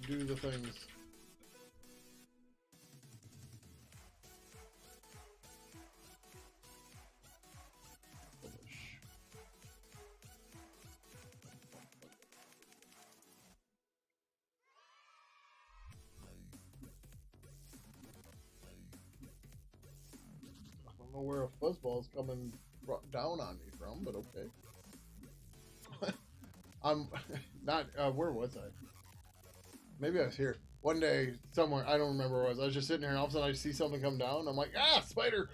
to do the things. Publish. I don't know where a fuzzball's coming down on me from, but okay. I'm not, where was I? Maybe I was here. One day, somewhere, I don't remember where I was. I was just sitting here, and all of a sudden I see something come down. I'm like, ah, spider!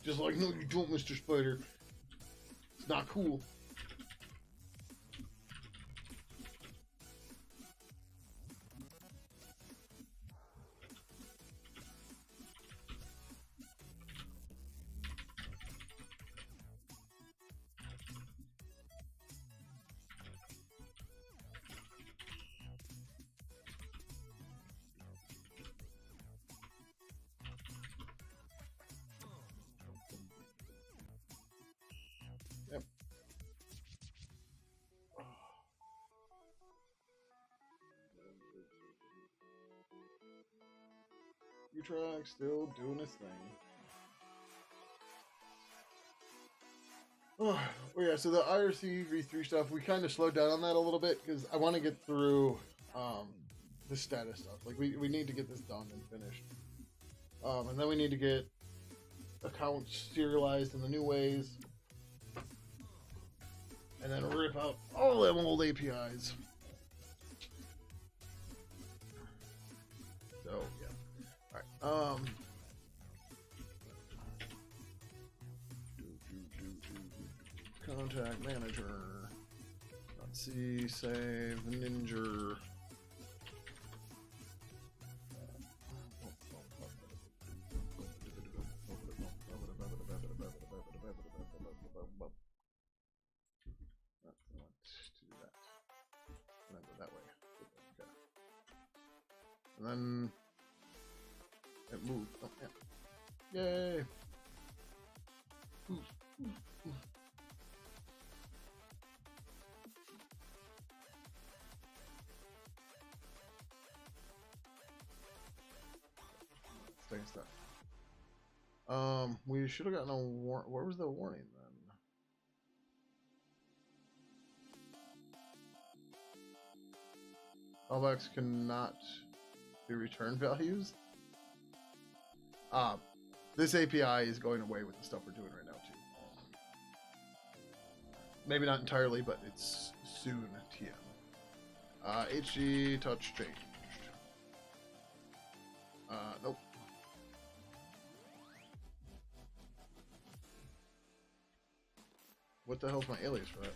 Just like, no, you don't, Mr. Spider. It's not cool. track still doing its thing. Oh yeah, so the IRC V3 stuff, we kind of slowed down on that a little bit because I want to get through the status stuff. Like we need to get this done and finished. And then we need to get accounts serialized in the new ways. And then rip out all them old APIs. So yeah. Alright. Contact manager. Let's see, save ninja. And then it moved. Oh, yeah. Yay! Staying stuck. We should have gotten a warning. Where was the warning then? Callbacks cannot be return values. This API is going away with the stuff we're doing right now too. Maybe not entirely, but it's soon. TM. HG touch changed. Nope. What the hell's my alias for that?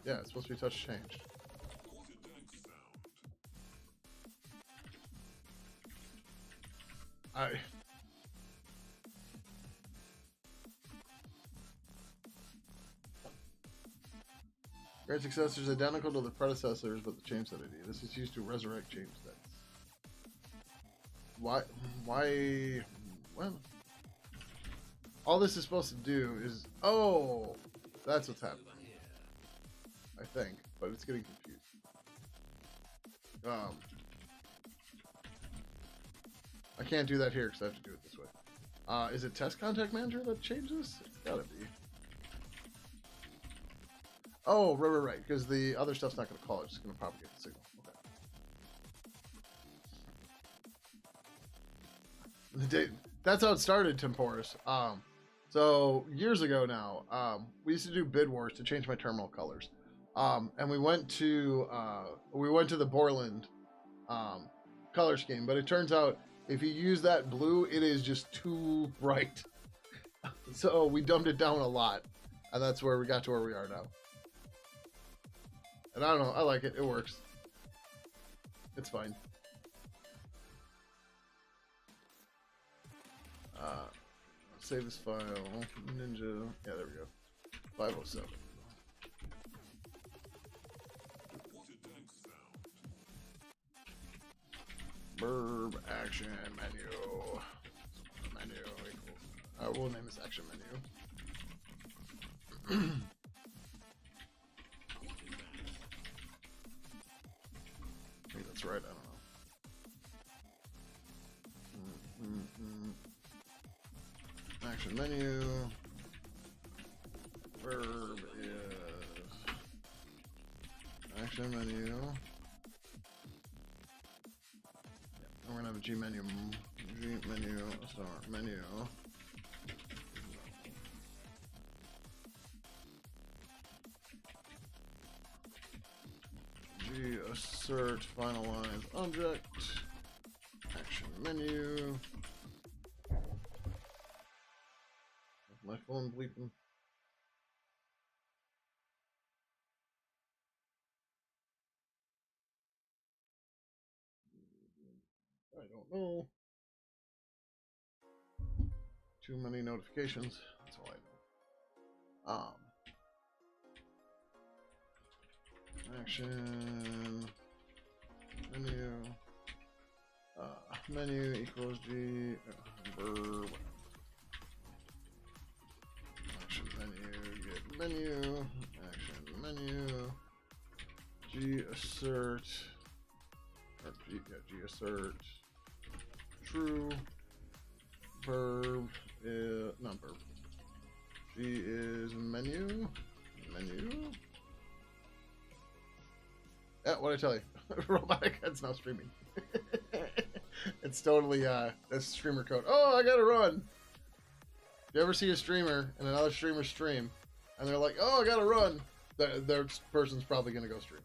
Yeah, it's supposed to be touch changed. Great successor is identical to the predecessors, but the change set ID. This is used to resurrect change sets. Why? Well, all this is supposed to do is... Oh! That's what's happening. I think, but it's getting confused. I can't do that here because I have to do it this way. Is it test contact manager that changes? It's gotta be. Oh, right. Because the other stuff's not going to call it; it's just going to propagate the signal. Okay. That's how it started, Temporis. So years ago now, we used to do bid wars to change my terminal colors. And we went to the Borland color scheme, but it turns out if you use that blue, it is just too bright. So we dumbed it down a lot, and that's where we got to where we are now. And I don't know, I like it. It works. It's fine. Save this file. Ninja. Yeah, there we go. 507. Verb action menu. Menu equals. We'll name this action menu. I think that's right. I don't know. Action menu. Verb is action menu. We're gonna have a G menu, star menu. G assert finalize object. Action menu. My phone bleeping. I don't know. Too many notifications. That's all I know. Action menu. Menu equals G verb. Action menu. Get menu. Action menu. G G assert, or G assert, true, verb, not verb. G is menu. Yeah, what'd I tell you? Robotic head's now streaming. It's totally, that's streamer code. Oh, I gotta run. If you ever see a streamer and another streamer stream, and they're like, oh, I gotta run, their person's probably gonna go stream.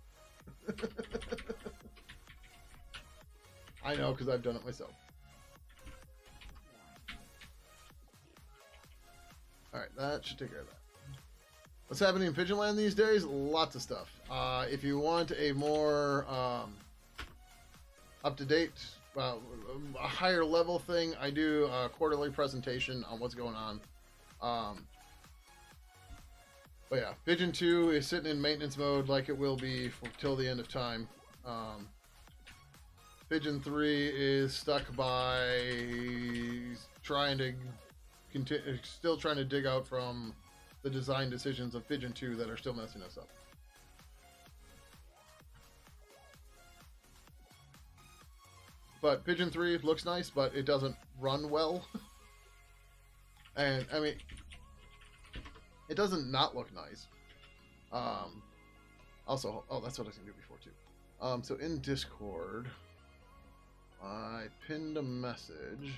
I know, because I've done it myself. Alright, that should take care of that. What's happening in Pidgin Land these days? Lots of stuff. If you want a more up-to-date, a higher level thing, I do a quarterly presentation on what's going on. But yeah, Pidgin 2 is sitting in maintenance mode like it will be till the end of time. Pidgin 3 is stuck by still trying to dig out from the design decisions of Pidgin 2 that are still messing us up. But Pidgin 3 looks nice, but it doesn't run well. And, I mean, it doesn't not look nice. Also, oh, that's what I was going to do before, too. So in Discord, I pinned a message.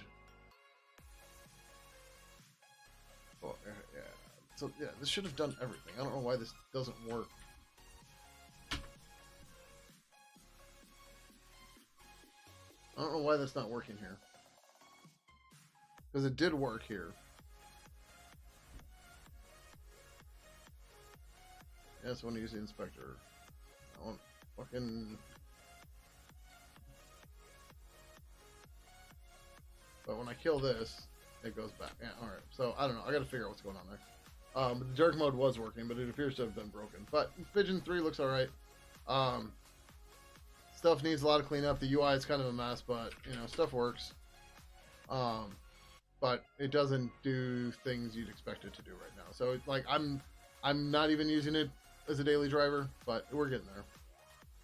Oh, yeah. So, yeah, this should have done everything. I don't know why this doesn't work. I don't know why that's not working here. Because it did work here. Yes, I want to use the inspector. I want fucking... But when I kill this, it goes back. Yeah, alright. So, I don't know. I gotta figure out what's going on there. The dark mode was working, but it appears to have been broken. But Pidgin 3 looks alright. Stuff needs a lot of cleanup. The UI is kind of a mess, but, you know, stuff works. But it doesn't do things you'd expect it to do right now. So, like, I'm not even using it as a daily driver, but we're getting there.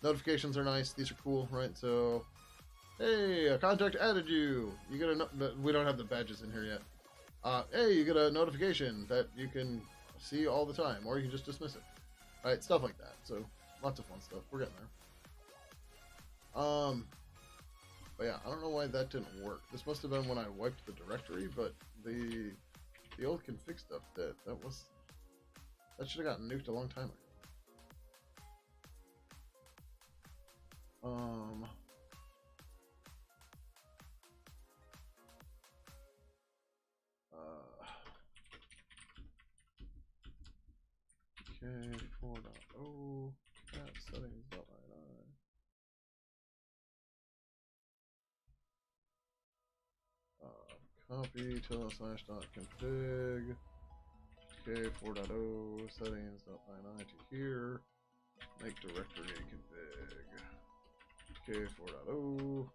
Notifications are nice. These are cool, right? So, hey, a contact added you. You get a we don't have the badges in here yet. Hey, you get a notification that you can see all the time, or you can just dismiss it. Right, stuff like that. So, lots of fun stuff. We're getting there. But yeah, I don't know why that didn't work. This must have been when I wiped the directory, but the old config stuff did. That should have gotten nuked a long time ago. GTK 4.0 cat settings.ini. Copy /.config GTK 4.0 settings.ini to here. Make directory config GTK 4.0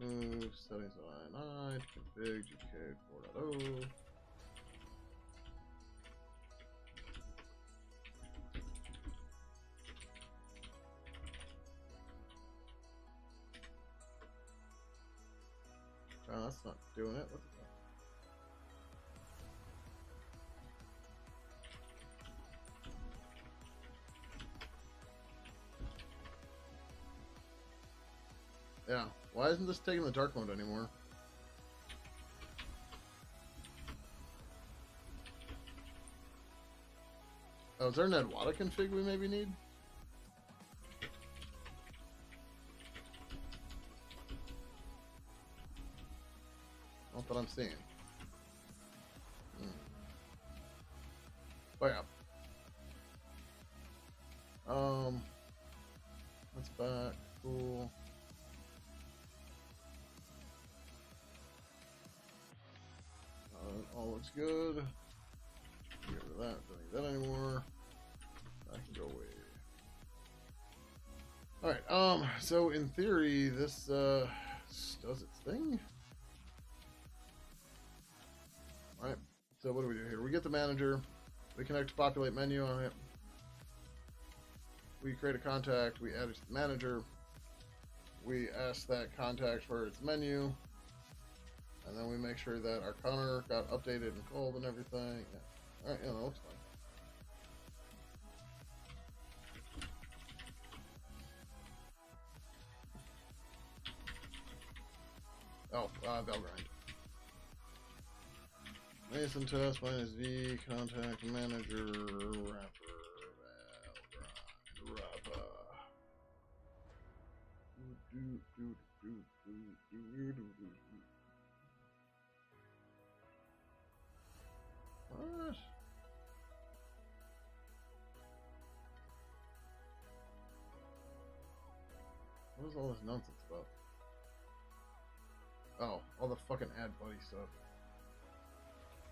move settings.ini to config GTK 4.0. Oh, that's not doing it. What the fuck? Yeah, why isn't this taking the dark mode anymore? Oh, is there an Adwada config we maybe need? Not that I'm seeing. Oh yeah. That's back. Cool. All looks good. Get rid of that. Don't need that anymore. I can go away. All right. So in theory, this does its thing. All right. So what do we do here? We get the manager. We connect to populate menu on it. we create a contact, we add it to the manager, we ask that contact for its menu, and then we make sure that our counter got updated and called and everything. Yeah. All right, yeah, that looks fine. Oh, Valgrind. Mason test minus V, contact manager, wrapper, Valgrind, wrapper. What? What is all this nonsense about? Oh, all the fucking add buddy stuff.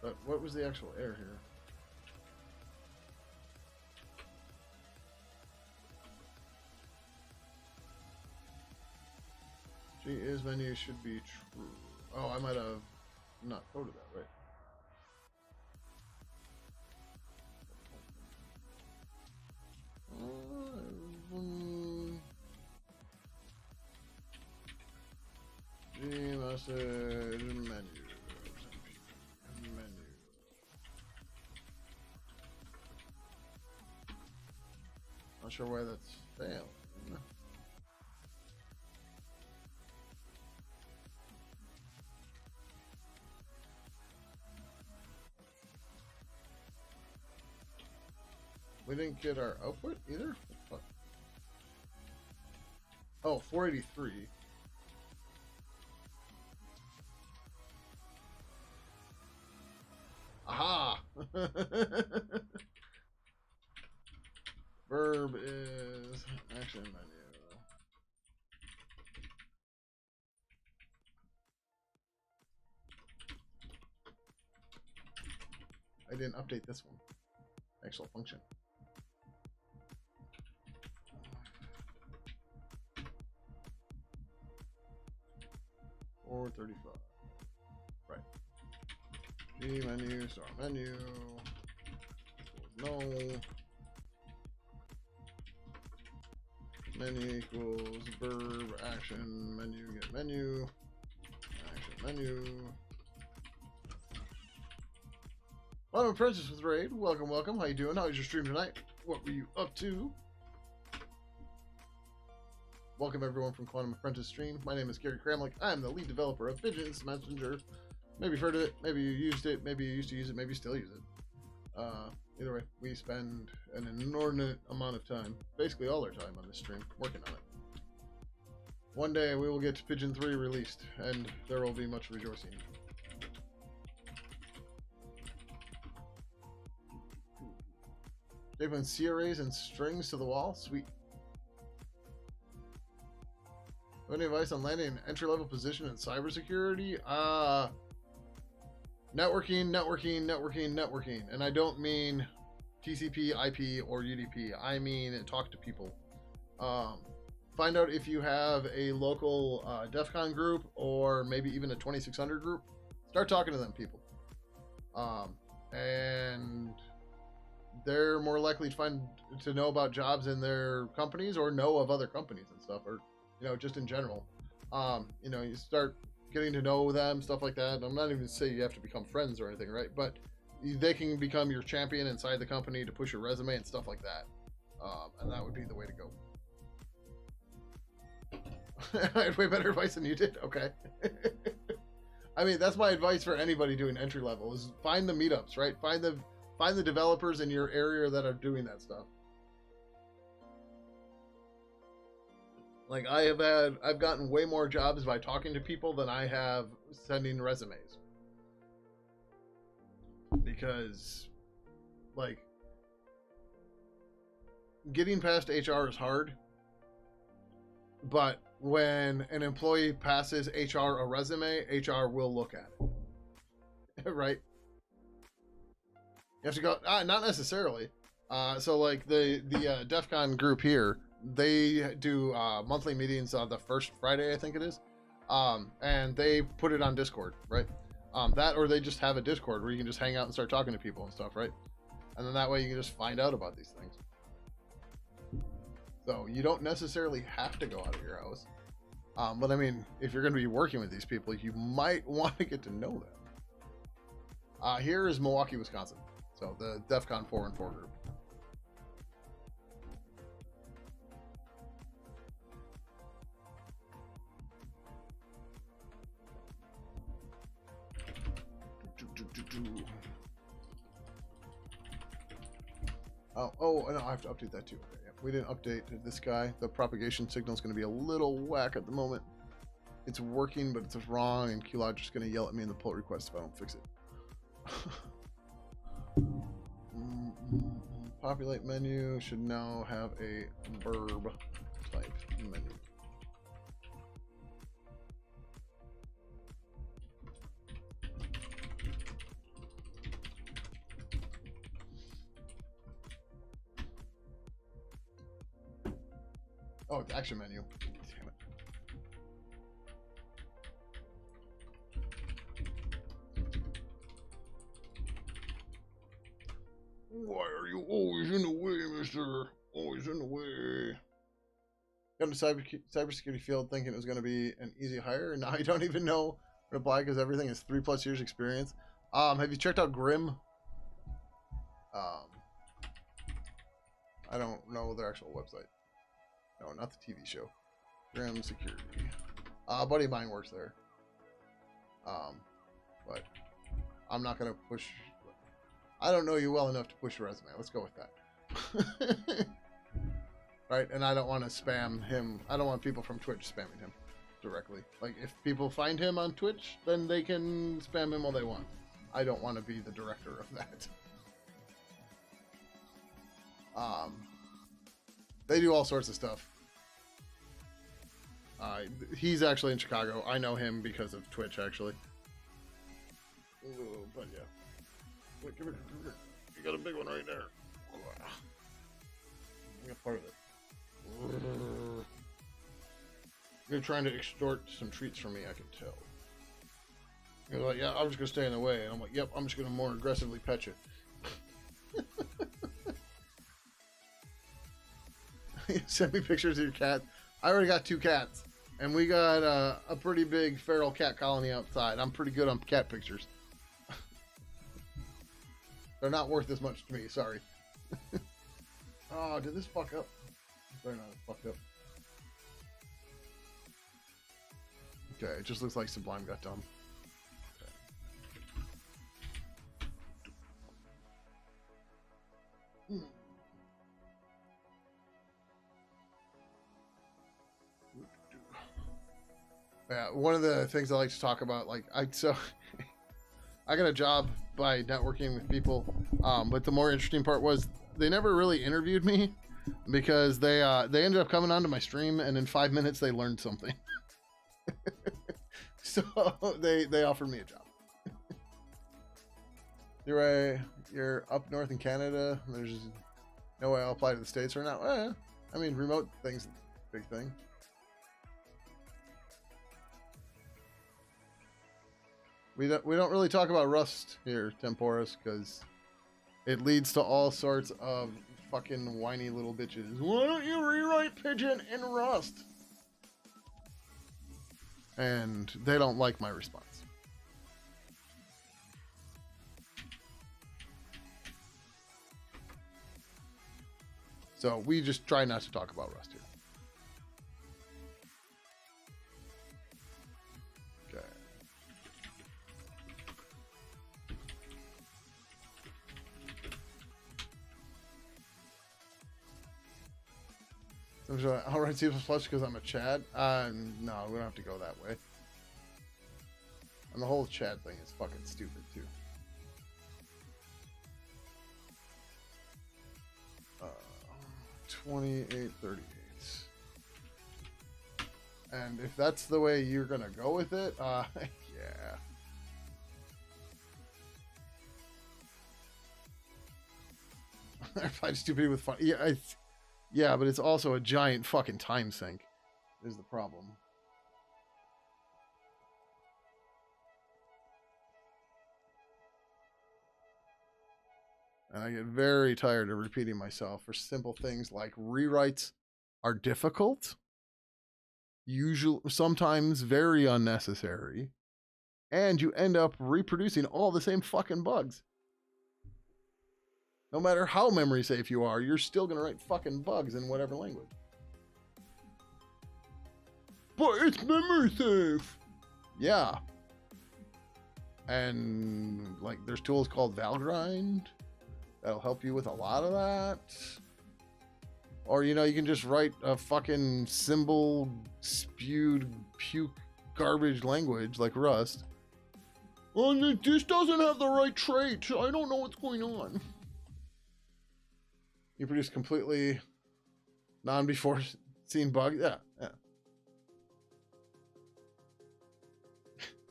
But what was the actual error here? G is menu should be true. Oh, I might have not coded that right. G message menu. Not sure why that's failed. We didn't get our output either? What? Oh, 483. Aha! Verb is action menu. I didn't update this one. Actual function. Or 35. Right. G menu, star menu. No. Menu equals verb action menu get menu. Action menu. Quantum Apprentice with Raid. Welcome, welcome. How you doing? How was your stream tonight? What were you up to? Welcome everyone from Quantum Apprentice stream. My name is Gary Kramlich. I am the lead developer of Pidgin's Messenger. Maybe you've heard of it, maybe you used it, maybe you used to use it, maybe you still use it. Either way, we spend an inordinate amount of time, basically all our time on this stream, working on it. One day we will get Pidgin 3 released, and there will be much rejoicing. They put C arrays and strings to the wall? Sweet. Any advice on landing an entry-level position in cybersecurity? Networking. And I don't mean TCP, IP, or UDP. I mean talk to people. Find out if you have a local DEF CON group or maybe even a 2600 group. Start talking to them people. And they're more likely to know about jobs in their companies or know of other companies and stuff, or just in general. You start getting to know them, stuff like that. I'm not even saying you have to become friends or anything, right? But they can become your champion inside the company to push your resume and stuff like that. And that would be the way to go. I had way better advice than you did. Okay. I mean, that's my advice for anybody doing entry level is find the meetups, right? Find the developers in your area that are doing that stuff. Like I've gotten way more jobs by talking to people than I have sending resumes. Because like getting past HR is hard. But when an employee passes HR a resume, HR will look at it. Right? You have to go, not necessarily. So like the DEF CON group here, they do monthly meetings on the first Friday, I think it is. And they put it on Discord, right? That, or they just have a Discord where you can just hang out and start talking to people and stuff, right? And then that way you can just find out about these things. So you don't necessarily have to go out of your house. But I mean, if you're going to be working with these people, you might want to get to know them. Here is Milwaukee, Wisconsin. So the DEF CON 4 and 4 group. Oh, no, I have to update that too. Okay, yeah. We didn't update this guy. The propagation signal is going to be a little whack at the moment. It's working, but it's wrong, and QLodge is going to yell at me in the pull request if I don't fix it. Populate menu should now have a verb type menu. Oh, it's action menu. Damn it. Why are you always in the way, mister? Always in the way. Got into cybersecurity field thinking it was going to be an easy hire, and now you don't even know what to apply because everything is 3+ years experience. Have you checked out Grim? I don't know their actual website. No, not the TV show. Grim Security. A buddy of mine works there. But I'm not gonna push. I don't know you well enough to push your resume. Let's go with that. Right, and I don't want to spam him. I don't want people from Twitch spamming him directly. Like, if people find him on Twitch, then they can spam him all they want. I don't want to be the director of that. They do all sorts of stuff. He's actually in Chicago. I know him because of Twitch, actually. Ooh, but yeah. Wait, come here. You got a big one right there. I got part of it. You're trying to extort some treats from me, I can tell. You're like, yeah, I'm just going to stay in the way. And I'm like, yep, I'm just going to more aggressively pet you. Send me pictures of your cat. I already got 2 cats. And we got a pretty big feral cat colony outside. I'm pretty good on cat pictures. They're not worth as much to me, sorry. Oh, did this fuck up? Better not have fucked up. Okay, it just looks like Sublime got dumb. Okay. Yeah, one of the things I like to talk about, like, I got a job by networking with people, but the more interesting part was they never really interviewed me because they ended up coming onto my stream, and in 5 minutes they learned something. So they offered me a job. You're up north in Canada. There's no way I'll apply to the States right now. I mean, remote thing's a big thing. We don't really talk about Rust here, Temporis, because it leads to all sorts of fucking whiny little bitches. Why don't you rewrite Pidgin in Rust? And they don't like my response. So we just try not to talk about Rust here. Okay. So I'll write C++ because I'm a Chad. No, we don't have to go that way. And the whole Chad thing is fucking stupid too. 2838. And if that's the way you're gonna go with it, yeah. I find stupid with fun. Yeah, yeah, but it's also a giant fucking time sink. Is the problem. And I get very tired of repeating myself for simple things like rewrites are difficult, usually sometimes very unnecessary, and you end up reproducing all the same fucking bugs. No matter how memory safe you are, you're still gonna write fucking bugs in whatever language. But it's memory safe. Yeah. And like there's tools called Valgrind that'll help you with a lot of that. Or, you know, you can just write a fucking symbol spewed puke garbage language like Rust. Well, this doesn't have the right trait. I don't know what's going on. You produce completely non-before seen bugs. Yeah, yeah.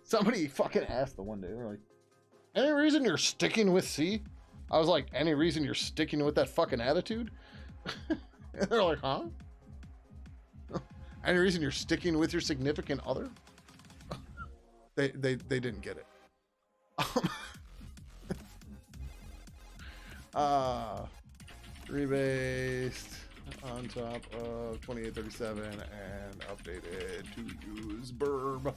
Somebody fucking asked the one day, they're like, any reason you're sticking with C? I was like, any reason you're sticking with that fucking attitude? And they're like, huh? Any reason you're sticking with your significant other? They didn't get it. Rebased on top of 2837 and updated to use burb.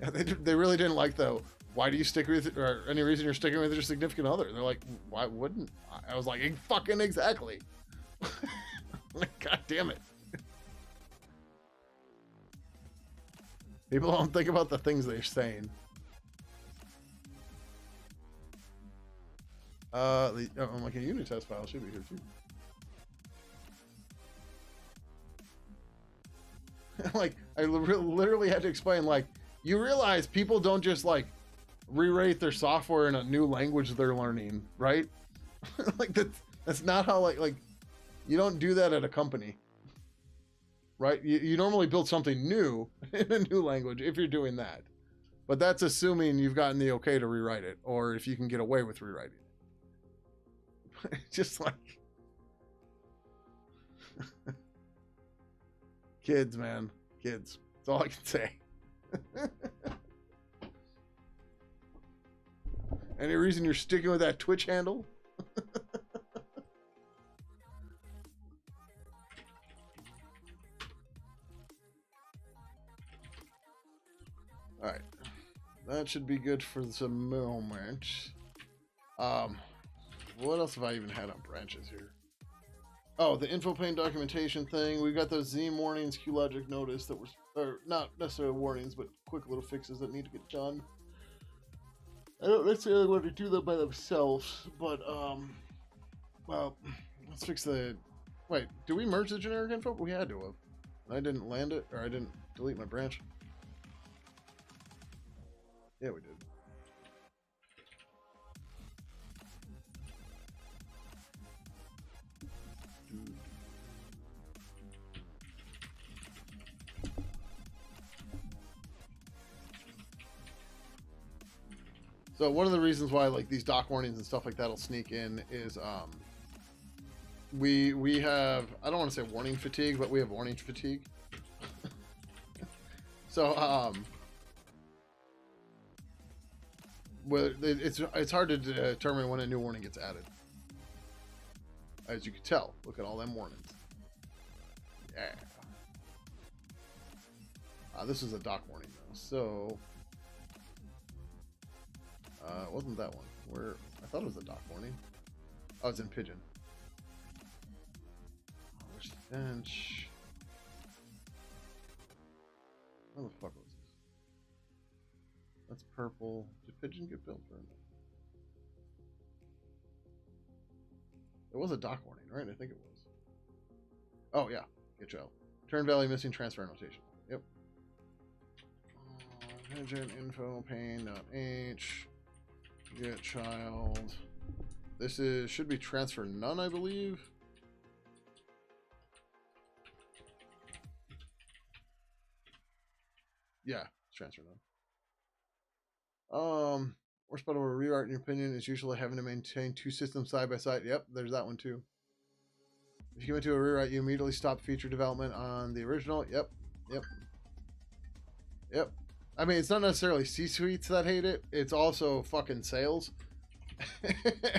Yeah, they really didn't like the why do you stick with, or any reason you're sticking with your significant other? They're like, why wouldn't I was like, fucking exactly. Like, god damn it. People don't think about the things they're saying. Like a unit test file should be here too. Like, I literally had to explain, like, you realize people don't just like rewrite their software in a new language they're learning, right? Like that's not how like you don't do that at a company, right? You normally build something new in a new language if you're doing that, but that's assuming you've gotten the okay to rewrite it, or if you can get away with rewriting it. Just like kids, man, kids. That's all I can say. Any reason you're sticking with that Twitch handle? All right, that should be good for the moment. What else have I even had on branches here? Oh, the info pane documentation thing. We got those Zeme warnings, QLogic notice that were not necessarily warnings, but quick little fixes that need to get done. I don't necessarily want to do them by themselves, but well, let's fix the. Wait, do we merge the generic info? We had to have. I didn't land it, or I didn't delete my branch. Yeah, we did. So one of the reasons why like these dock warnings and stuff like that'll sneak in is we have, I don't want to say warning fatigue, but we have warning fatigue. So well, it's hard to determine when a new warning gets added. As you can tell, look at all them warnings. Yeah. This is a dock warning though, so it wasn't that one. Where I thought it was a dock warning. Oh, it's in Pidgin. Where's the bench? Where the fuck was this? That's purple. Did Pidgin get built or no? It was a dock warning, right? I think it was. Oh yeah, get you out. Turn value missing transfer notation. Yep. Pidgin info pane.h. Get child. This is should be transfer none, I believe. Yeah, it's transfer none. Worst part of a rewrite, in your opinion, is usually having to maintain two systems side by side. Yep, there's that one too. If you commit to a rewrite, you immediately stop feature development on the original. Yep. I mean, it's not necessarily C-suites that hate it. It's also fucking sales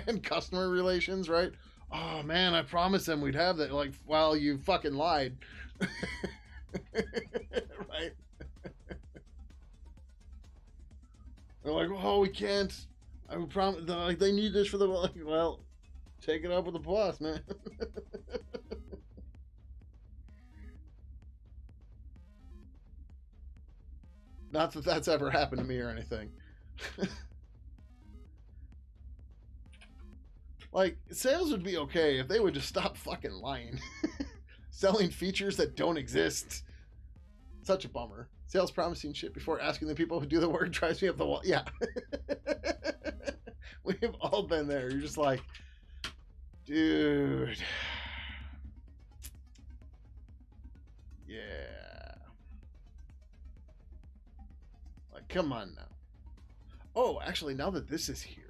and customer relations, right? Oh man, I promised them we'd have that. Like, well, you fucking lied. Right? They're like, oh, we can't. I would promise. Like, they need this for the. Like, well, take it up with the boss, man. Not that that's ever happened to me or anything. Like, sales would be okay if they would just stop fucking lying. Selling features that don't exist. Such a bummer. Sales promising shit before asking the people who do the work drives me up the wall. Yeah. We've all been there. You're just like, dude. Yeah. Like, come on now. Oh, actually, now that this is here.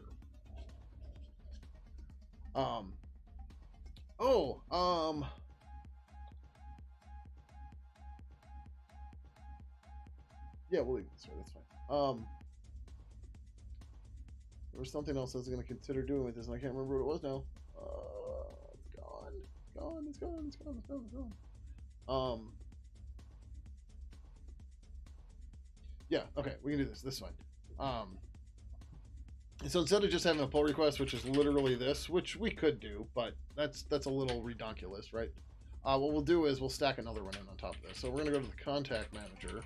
Um. Oh, yeah, we'll leave it this way. That's fine. There was something else I was going to consider doing with this, and I can't remember what it was now. It's gone. Gone. It's gone. It's gone. It's gone. It's gone. Yeah. Okay, we can do this. This is fine. So instead of just having a pull request, which is literally this, which we could do, but that's a little redonkulous, right? What we'll do is we'll stack another one in on top of this. So we're gonna go to the contact manager.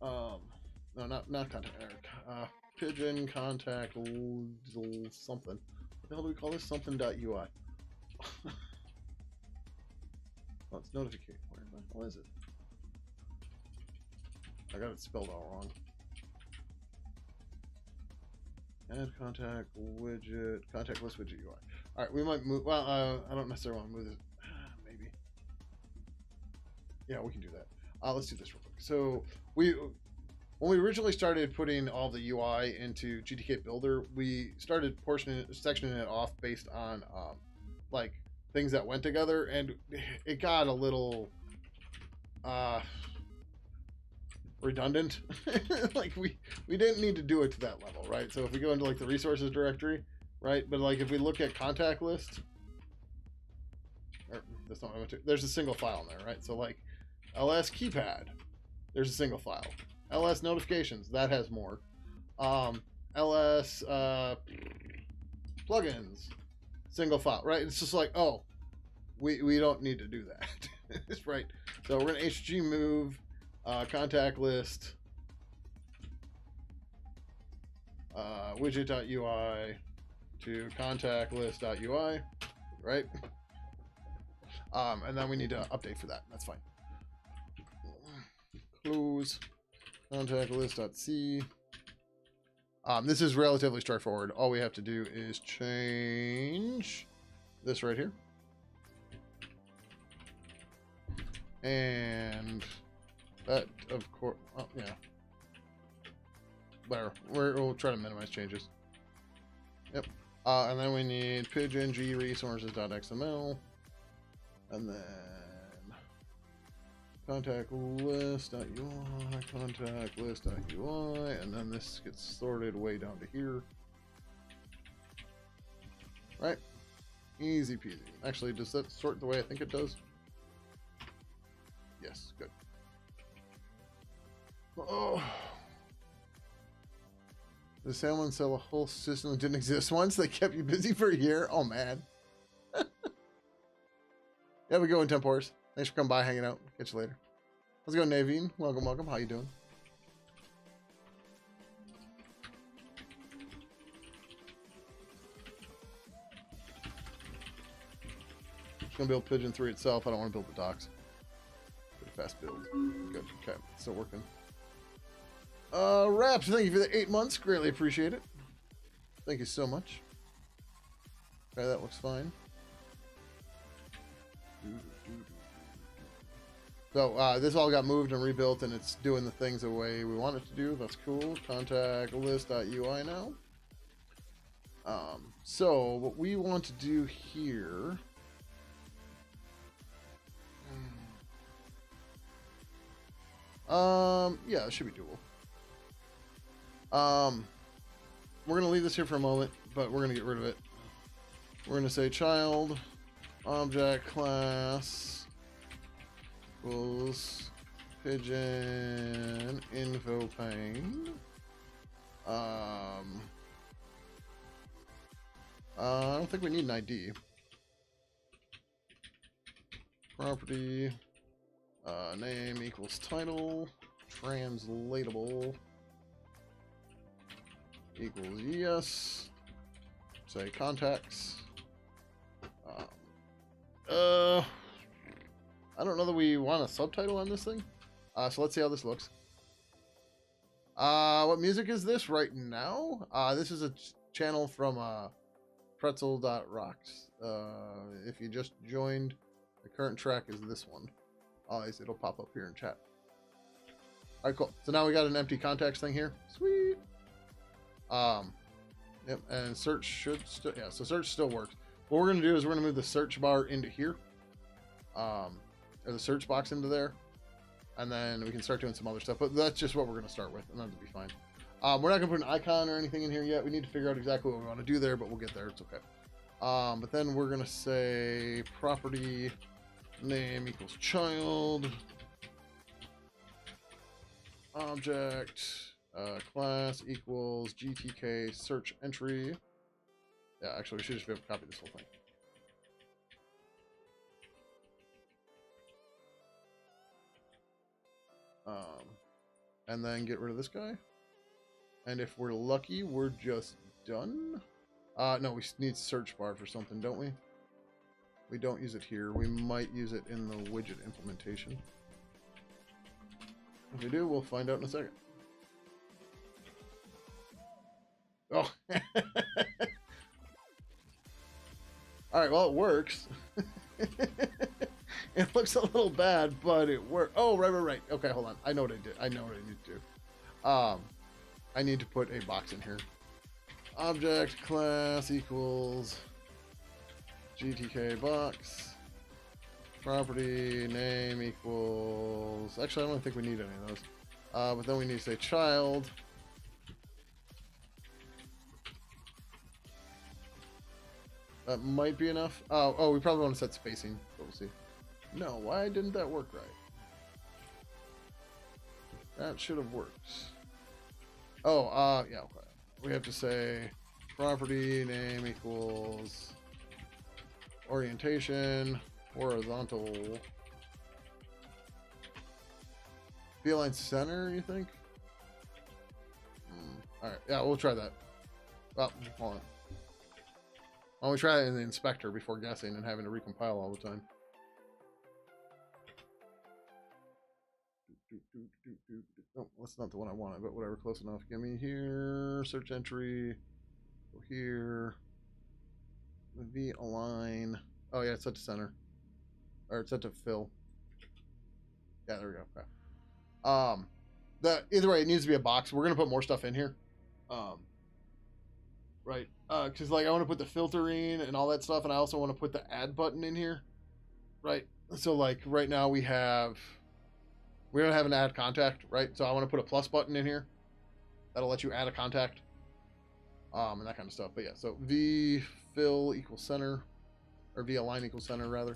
No, not contact manager. Pidgin contact something. What the hell do we call this? Something.ui. Oh, it's notification. Where the hell is it? I got it spelled all wrong. Add contact widget, contact list widget UI. All right, we might move. Well, I don't necessarily want to move this. Maybe. Yeah, we can do that. Let's do this real quick. So when we originally started putting all the UI into GTK Builder, we started sectioning it off based on like things that went together, and it got a little redundant. Like we didn't need to do it to that level, right? So if we go into like the resources directory, right? But like if we look at contact list, or that's not what I went to. There's a single file in there, right? So like ls keypad, there's a single file. ls notifications, that has more. ls plugins, single file, right? It's just like, oh, we don't need to do that. Right? So we're gonna hg move contact list widget.ui to contact list.ui, right? And then we need to update for that. That's fine. Close contact list.c. This is relatively straightforward. All we have to do is change this right here. And that, of course, oh, yeah. Whatever. We'll try to minimize changes. Yep. And then we need Pidgin g resources.xml. And then contact list.ui, contact list.ui, and then this gets sorted way down to here. Right? Easy peasy. Actually, does that sort the way I think it does? Yes, good. Oh. Did someone sell a whole system that didn't exist once? They kept you busy for a year? Oh, man. Yeah, we go in Tempors. Thanks for coming by, hanging out. Catch you later. How's it going, Naveen? Welcome, welcome. How you doing? Just gonna build Pidgin 3 itself. I don't want to build the docks. Pretty fast build. Good. Okay, still working. Raps, thank you for the 8 months. Greatly appreciate it. Thank you so much. Okay, that looks fine. So this all got moved and rebuilt, and it's doing the things the way we want it to do. That's cool. Contact list.ui now. So what we want to do here. Yeah, it should be doable. We're gonna leave this here for a moment, but we're gonna get rid of it. We're going to say child object class equals Pidgin info pane. I don't think we need an ID. Property name equals title, translatable equals yes. Say contacts. I don't know that we want a subtitle on this thing. So let's see how this looks. What music is this right now? This is a channel from pretzel.rocks. If you just joined, the current track is this one. It'll pop up here in chat. All right, cool. So now we got an empty contacts thing here. Sweet. Yep, and search should still, yeah, so search still works. What we're gonna do is we're gonna move the search bar into here, or the search box into there, and then we can start doing some other stuff. But that's just what we're gonna start with, and that'll be fine. We're not gonna put an icon or anything in here yet. We need to figure out exactly what we want to do there, but we'll get there. It's okay. But then we're gonna say property name equals child object class equals GTK search entry. Yeah, actually, we should just be able to copy this whole thing. And then get rid of this guy. And if we're lucky, we're just done. No, we need search bar for something, don't we? We don't use it here. We might use it in the widget implementation. If we do, we'll find out in a second. Oh. All right, well, it works. It looks a little bad, but it worked. Oh, right. Okay, hold on. I know what I did. I know what I need to do. I need to put a box in here. Object class equals GTK box. Property name equals... Actually, I don't think we need any of those. But then we need to say child. That might be enough. Oh, we probably want to set spacing, but we'll see. No, why didn't that work right? That should have worked. Oh, yeah, okay. We have to say property name equals orientation, horizontal. Beeline center, you think? All right, yeah, we'll try that. Oh, hold on. Why don't we try it in the inspector before guessing and having to recompile all the time? Oh, that's not the one I wanted, but whatever, close enough. Give me here, search entry, go here, V align. Oh yeah, it's set to center, or it's set to fill. Yeah, there we go. Okay. Either way, it needs to be a box. We're gonna put more stuff in here. Right. Because like I want to put the filtering and all that stuff, and I also want to put the add button in here. Right. So like right now we don't have an add contact, right? So I want to put a plus button in here. That'll let you add a contact. And that kind of stuff. But yeah, so V fill equals center, or V align equals center rather.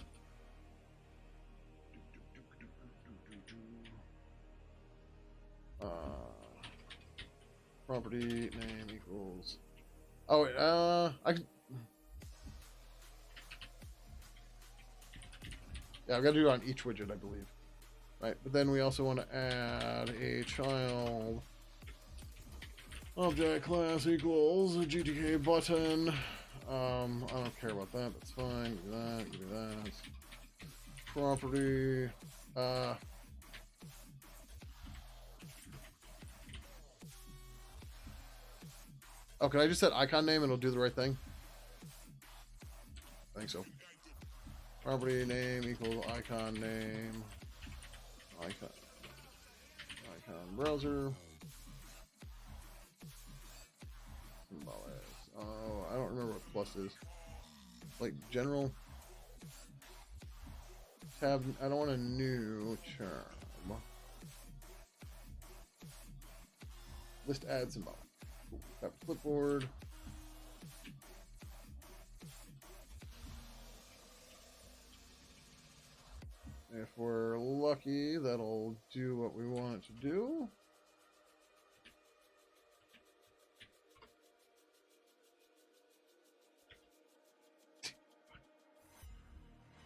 Property name equals. Oh wait, yeah, I've got to do it on each widget, I believe. Right, but then we also want to add a child object class equals a GTK button. I don't care about that. That's fine. Do that. Do that. Property. Oh, can I just set icon name and it'll do the right thing? I think so. Property name equals icon name. Icon browser. Oh, I don't remember what plus is. Like general tab. I don't want a new term. List add symbol. Got clipboard. we're lucky, that'll do what we want it to do.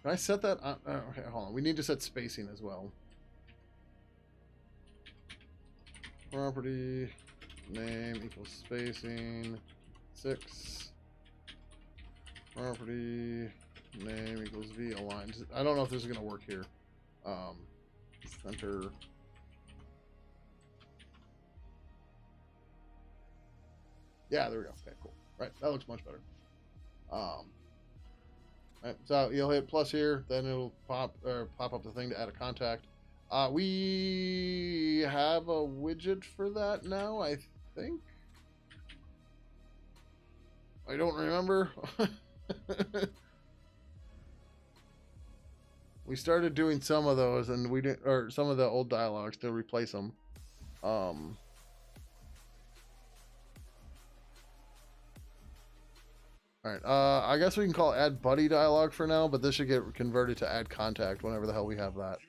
Can I set that on? Oh, okay, hold on. We need to set spacing as well. Property name equals spacing 6. Property name equals V aligned. I don't know if this is going to work here. Center. Yeah, there we go. Okay, cool. Right, that looks much better. Right, so you'll hit plus here, then it'll pop up the thing to add a contact. We have a widget for that now, I think. I don't remember. We started doing some of those, and we did, or some of the old dialogues to replace them. All right. I guess we can call add buddy dialogue for now, but this should get converted to add contact whenever the hell we have that.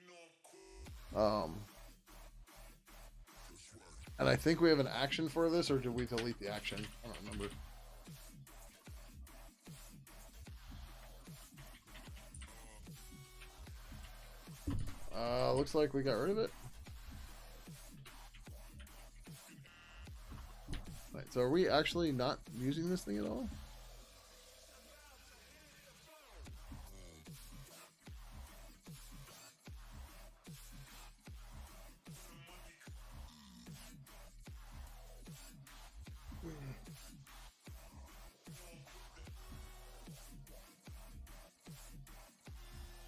And I think we have an action for this, or did we delete the action? I don't remember. Looks like we got rid of it. Right, so are we actually not using this thing at all?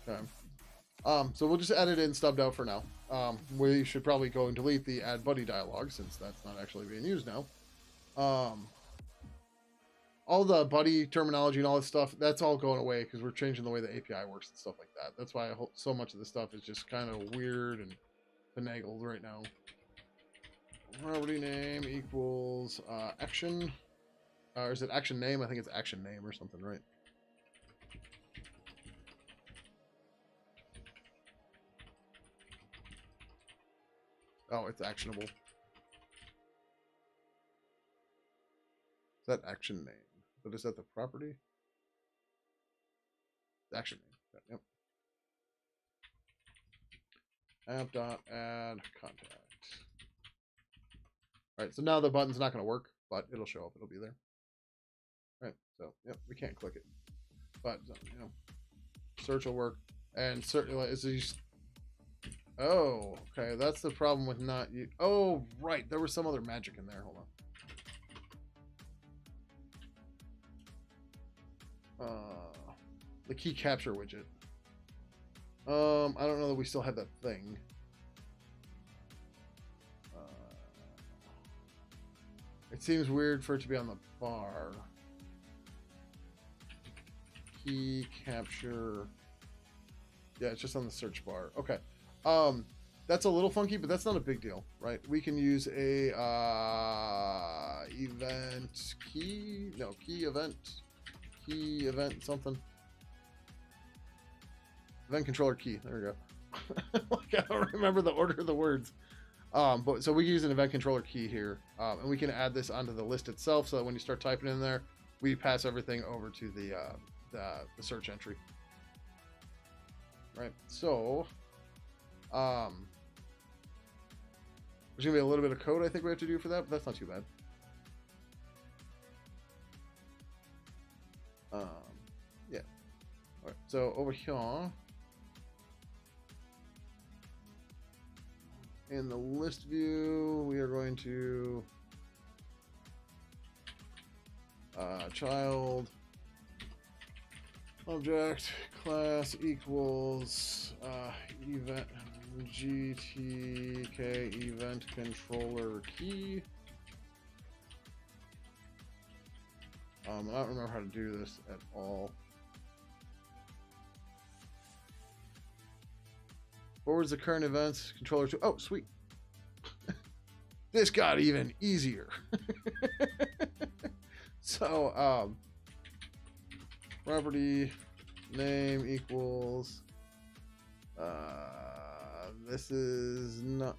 Okay. So we'll just add it in stubbed out for now. We should probably go and delete the add buddy dialogue since that's not actually being used now. All the buddy terminology and all this stuff, that's all going away because we're changing the way the API works and stuff like that. That's why so much of this stuff is just kind of weird and finagled right now. Property name equals action. Or is it action name? I think it's action name or something, right? Oh, it's actionable. Is that action name? But is that the property? Action name. Yep. App.add contact. All right, so now the button's not going to work, but it'll show up. It'll be there. All right, so yep, we can't click it, but you know, search will work, and certainly is these. Oh, okay, that's the problem with not you. Oh, right, there was some other magic in there. Hold on. The key capture widget. I don't know that we still have that thing. It seems weird for it to be on the bar. Key capture. Yeah, it's just on the search bar. Okay. That's a little funky, but that's not a big deal, right? We can use a event key. No, key event something. Event controller key. There we go. Like, I don't remember the order of the words. But so we use an event controller key here, and we can add this onto the list itself, so that when you start typing in there, we pass everything over to the search entry. Right. So, there's gonna be a little bit of code I think we have to do for that, but that's not too bad. Yeah. All right. So over here. In the list view, we are going to child object class equals event GTK event controller key. I don't remember how to do this at all. Forwards the current events controller to. Oh, sweet. This got even easier. So, property name equals This is not.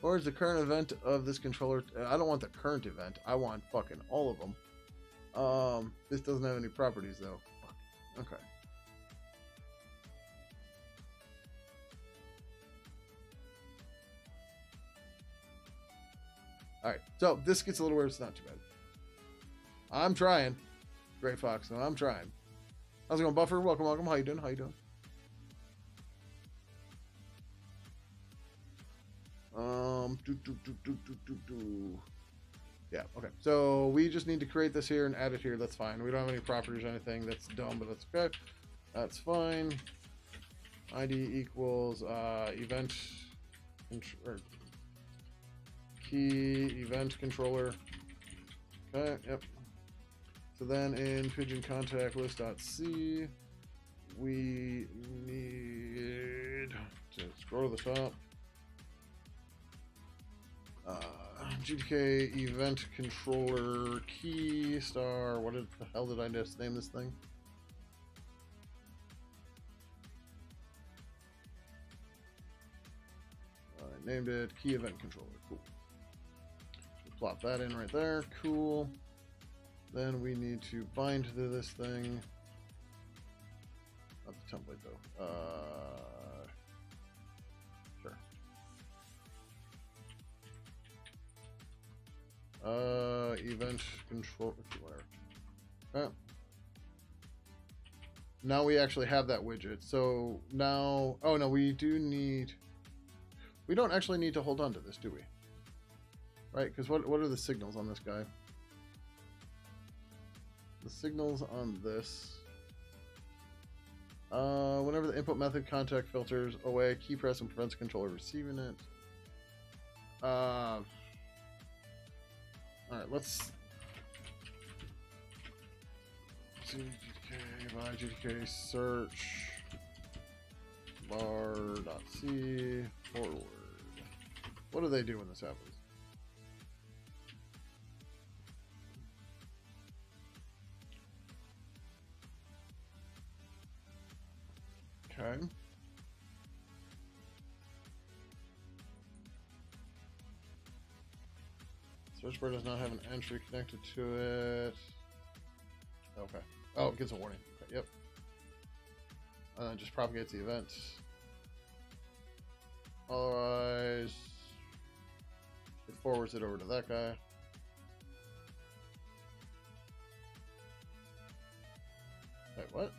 Or is the current event of this controller? I don't want the current event. I want fucking all of them. This doesn't have any properties though. Fuck. Okay. All right. So this gets a little weird. It's not too bad. I'm trying. Gray Fox. No, I'm trying. How's it going, Buffer? Welcome, welcome. How you doing? How you doing? Yeah, okay. So we just need to create this here and add it here. That's fine. We don't have any properties or anything. That's dumb, but that's okay. That's fine. ID equals event or key event controller. Okay, yep. So then in Pidgin contact list.c, we need to scroll to the top. GTK event controller key star. What the hell did I just name this thing? I named it key event controller. Cool. Plop that in right there. Cool. Then we need to bind to this thing. Not the template though. Sure. Event control, whatever. Okay. Now we actually have that widget. So now, oh no, we don't actually need to hold on to this, do we? Right? Because what are the signals on this guy? The signals on this. Whenever the input method contact filters away, key press and prevents controller receiving it. Alright, let's see GTK by GTK search bar.c forward. What do they do when this happens? Okay. Search bar does not have an entry connected to it. Okay. Oh, it gets a warning. Okay, yep. And then it just propagates the event. Otherwise, it forwards it over to that guy. Wait, what?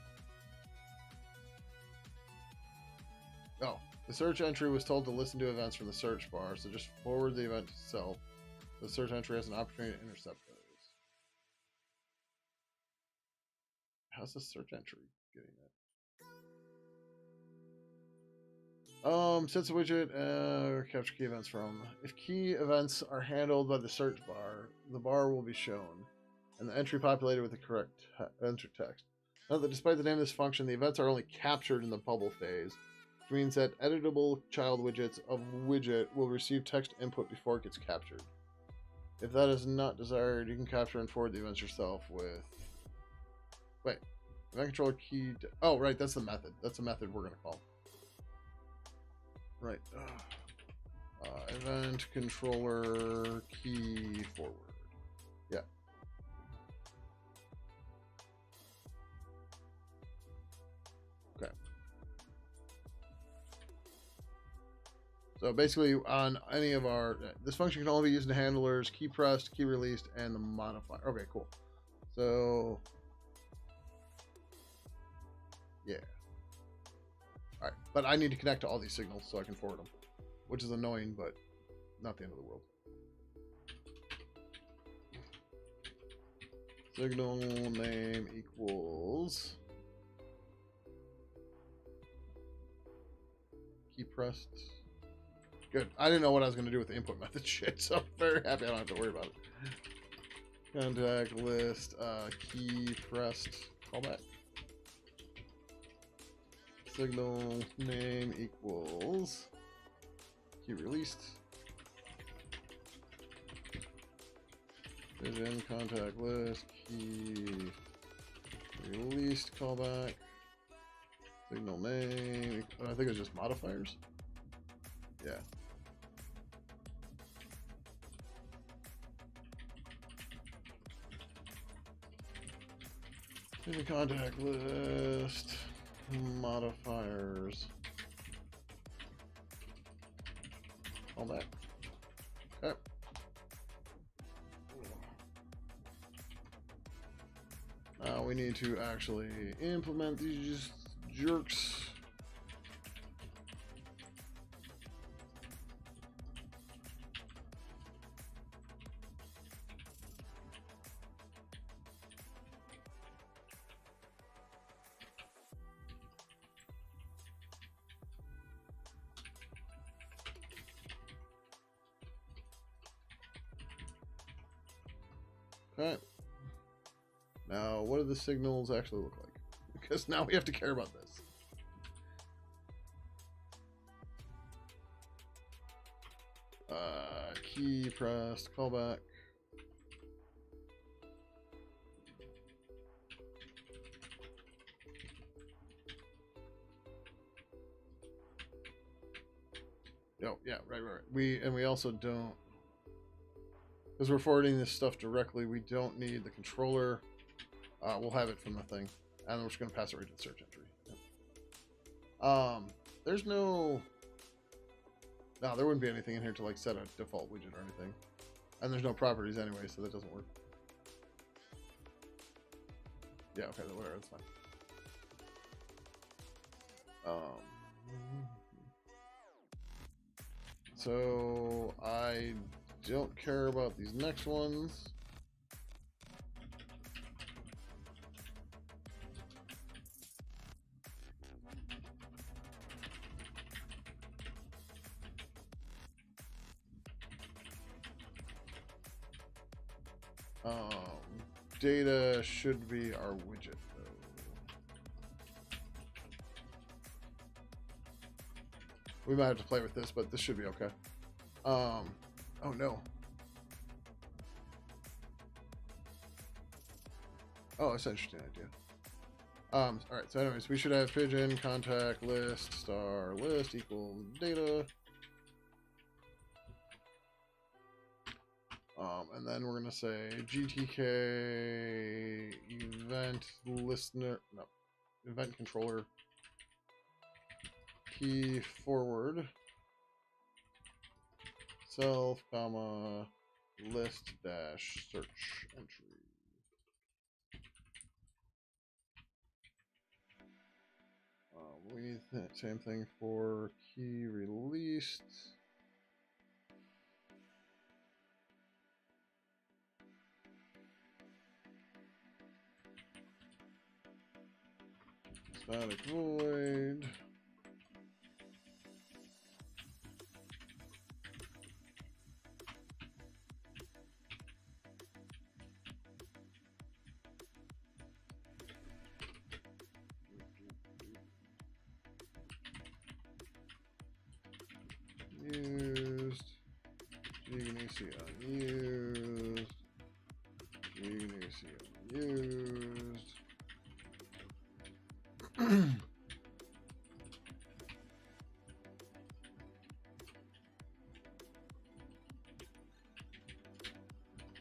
Oh, the search entry was told to listen to events from the search bar, so just forward the event itself. The search entry has an opportunity to intercept those. How's the search entry getting that? Sets a widget, capture key events from. If key events are handled by the search bar, the bar will be shown, and the entry populated with the correct enter text. Note that despite the name of this function, the events are only captured in the bubble phase, which means that editable child widgets of widget will receive text input before it gets captured. If that is not desired, you can capture and forward the events yourself with... Wait. Event controller key... Oh, right. That's the method. That's the method we're going to call. Right. Event controller key forward. Yeah. Okay. So basically, on any of our, this function can only be used in handlers, key pressed, key released, and the modifier. Okay, cool. So, yeah. All right, but I need to connect to all these signals so I can forward them, which is annoying, but not the end of the world. Signal name equals key pressed. Good. I didn't know what I was going to do with the input method shit, so I'm very happy I don't have to worry about it. Contact list, key pressed, callback. Signal name equals key released. Pidgin contact list, key Released callback. Signal name. I think it's just modifiers. Yeah. In the contact list. Modifiers. Callback. Okay. Now we need to actually implement these jerks. Okay. Now, what do the signals actually look like? Because now we have to care about this. Key pressed, callback. Oh, yeah, right. We also don't, because we're forwarding this stuff directly, we don't need the controller. We'll have it from the thing, and we're just going to pass it right to the search entry. There's no, there wouldn't be anything in here to like set a default widget or anything, and there's no properties anyway, so that doesn't work. Yeah, okay, whatever, that's fine. So I don't care about these next ones. Data should be our widget, though. We might have to play with this, but this should be okay. Oh no. Oh, that's an interesting idea. All right. So, anyways, we should have Pidgin contact list star list equals data. And then we're gonna say GTK event listener, no, event controller key forward self comma list dash search entry. Same thing for key released. Static void. Used. GTK unused. GTK unused.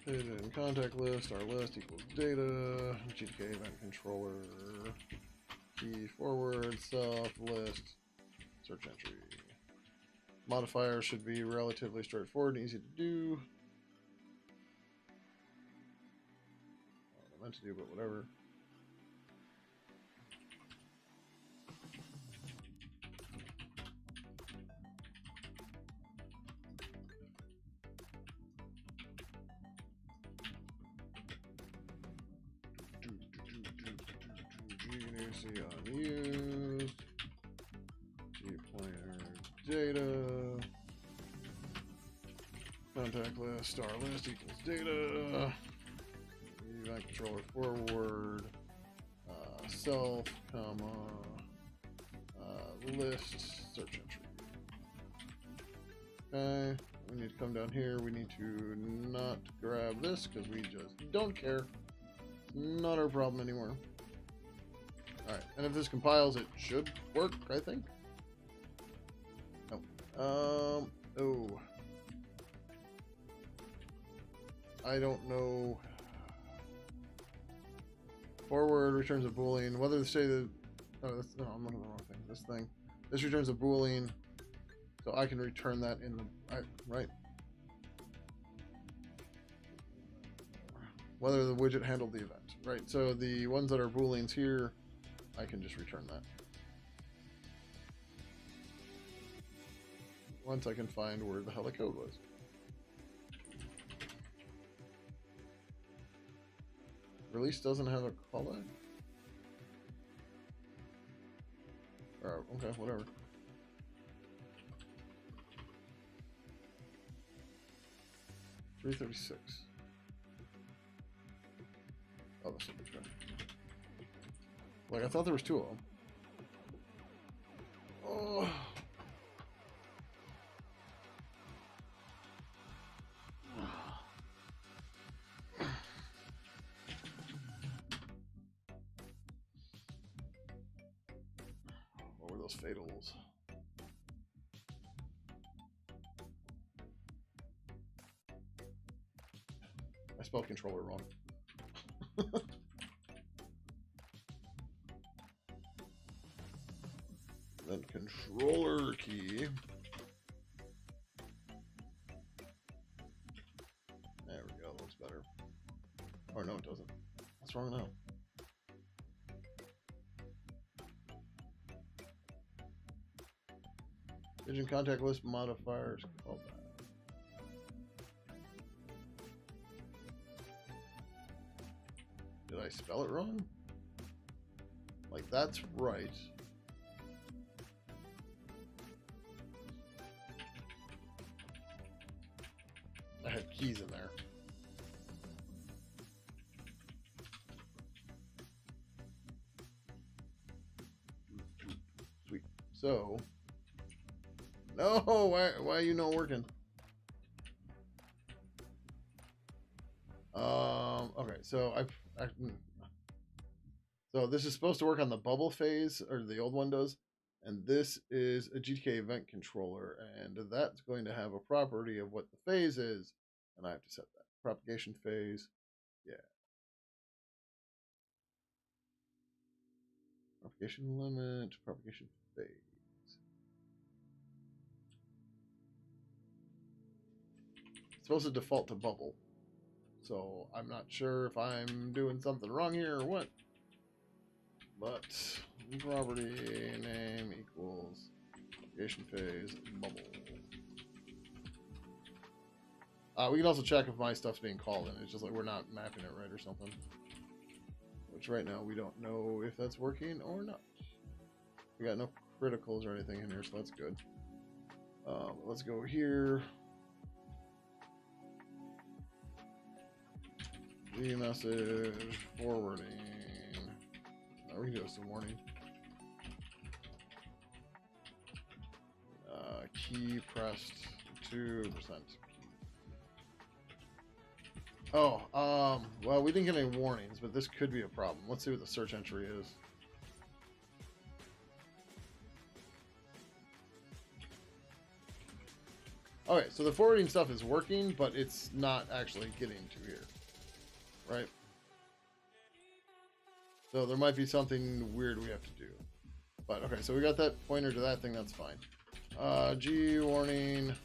Pidgin contact list, our list equals data, GTK event controller, key forward, self, list, search entry. Modifier should be relatively straightforward and easy to do. I meant to do, but whatever. Unused. G-player data. Contact list, star list equals data. Event controller forward. Self, comma. List, search entry. Okay. We need to come down here. We need to not grab this because we just don't care. Not our problem anymore. Alright, and if this compiles, it should work, I think. Oh. I don't know. Forward returns a Boolean. Whether to say the... Oh, that's, no, I'm looking at the wrong thing. This thing. This returns a Boolean. So I can return that in the... right. Whether the widget handled the event. Right, so the ones that are Booleans here, I can just return that. Once I can find where the hell the code was. Release doesn't have a callback? Okay, whatever. $336. Oh, this will be good. Like, I thought there was two of them. Oh. What were those fatals? I spelled controller wrong. Then controller key. There we go, looks better. Or no, it doesn't. What's wrong now? Pidgin contact list modifiers callback. Did I spell it wrong? Like, that's right. I had keys in there. Sweet. So, no, why are you not working? Okay, so so this is supposed to work on the bubble phase, or the old one does, and this is a GTK event controller, and that's going to have a property of what the phase is, and I have to set that. Propagation phase, yeah. Propagation limit, propagation phase. It's supposed to default to bubble, so I'm not sure if I'm doing something wrong here or what. But property name equals propagation phase bubble. We can also check if my stuff's being called in. It's just like we're not mapping it right or something. Which right now we don't know if that's working or not. We got no criticals or anything in here, so that's good. Let's go here. The message forwarding. We can do this in warning. Key pressed 2%. Oh, well, we didn't get any warnings, but this could be a problem. Let's see what the search entry is. Okay, so the forwarding stuff is working, but it's not actually getting to here. Right? So there might be something weird we have to do. But okay, so we got that pointer to that thing, that's fine. G warning.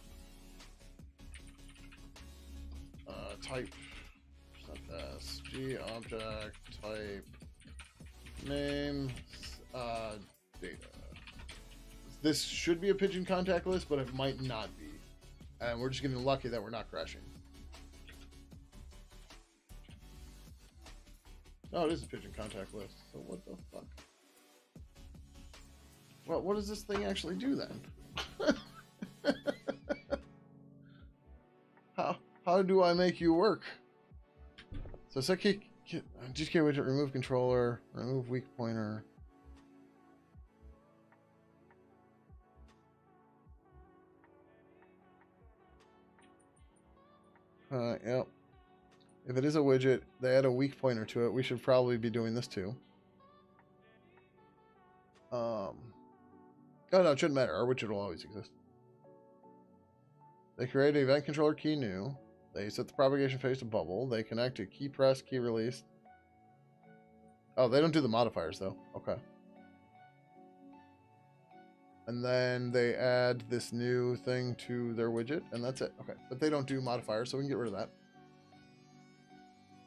Type. Set this. G object type. Name. Data. This should be a Pidgin contact list, but it might not be. And we're just getting lucky that we're not crashing. Oh, it is a Pidgin contact list. So what the fuck? Well, what does this thing actually do then? How do I make you work? So set key, GTK widget, remove controller, remove weak pointer. Yep. If it is a widget, they add a weak pointer to it. We should probably be doing this too. Oh no, it shouldn't matter. Our widget will always exist. They create an event controller key new. They set the propagation phase to bubble. They connect to key press, key release. Oh, they don't do the modifiers though. Okay. And then they add this new thing to their widget, and that's it. Okay, but they don't do modifiers, so we can get rid of that.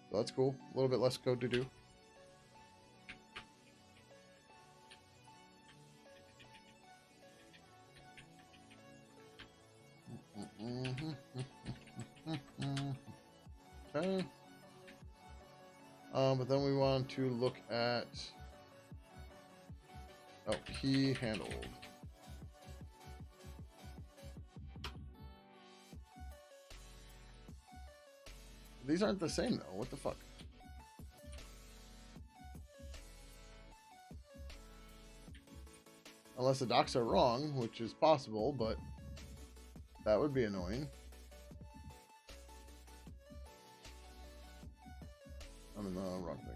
So that's cool. A little bit less code to do. Okay. But then we want to look at key handled. These aren't the same though. What the fuck? Unless the docs are wrong, which is possible, but that would be annoying. I'm in the wrong thing.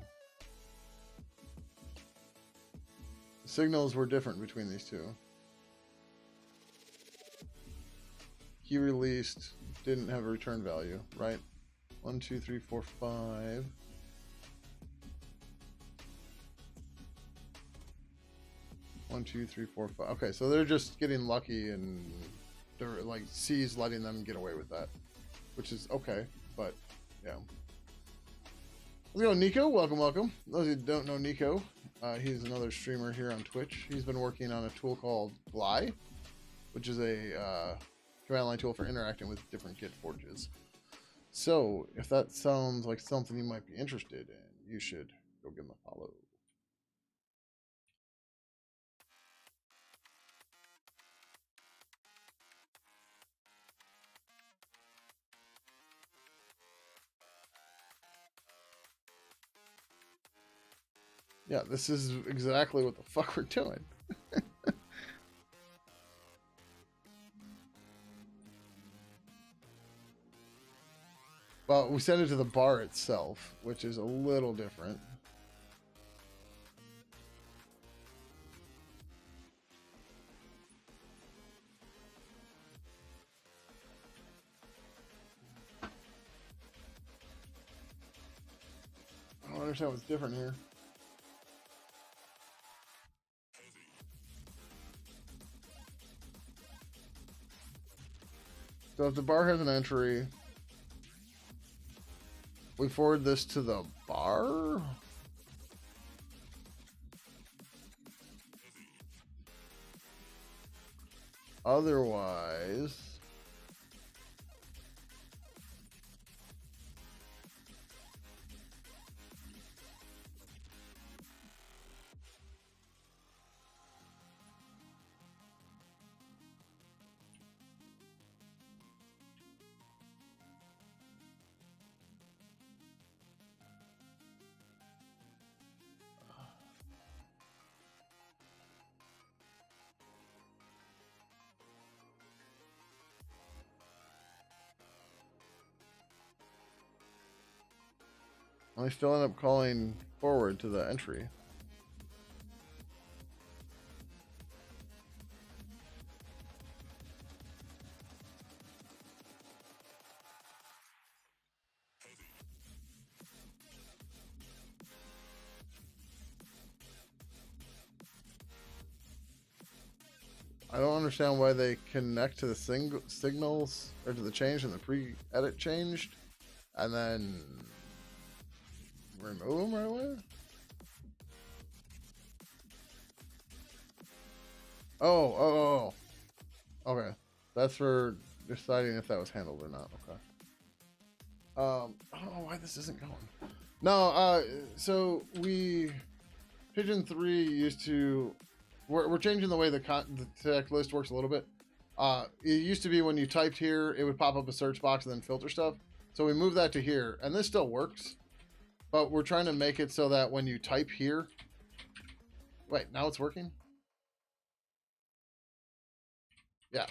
The signals were different between these two. Key released didn't have a return value, right? 1, 2, 3, 4, 5. One, two, three, four, five. Okay, so they're just getting lucky, and they're like C's letting them get away with that, which is okay. But yeah, let's go, Nico. Welcome, welcome. Those who don't know Nico, he's another streamer here on Twitch. He's been working on a tool called Gly, which is a command line tool for interacting with different Git forges. So if that sounds like something you might be interested in, you should go give him a follow. Yeah, this is exactly what the fuck we're doing. Well, we send it to the bar itself, which is a little different. I don't understand what's different here. So if the bar has an entry, we forward this to the bar? Otherwise... I still end up calling forward to the entry. I don't understand why they connect to the signals or to the change and the pre-edit changed, and then remove them right away. Oh. Okay, that's for deciding if that was handled or not. Okay. I don't know why this isn't going. No. So Pidgin 3 used to. We're changing the way the tech list works a little bit. It used to be when you typed here, it would pop up a search box and then filter stuff. So we moved that to here, and this still works, but we're trying to make it so that when you type here, wait, now it's working? Yeah,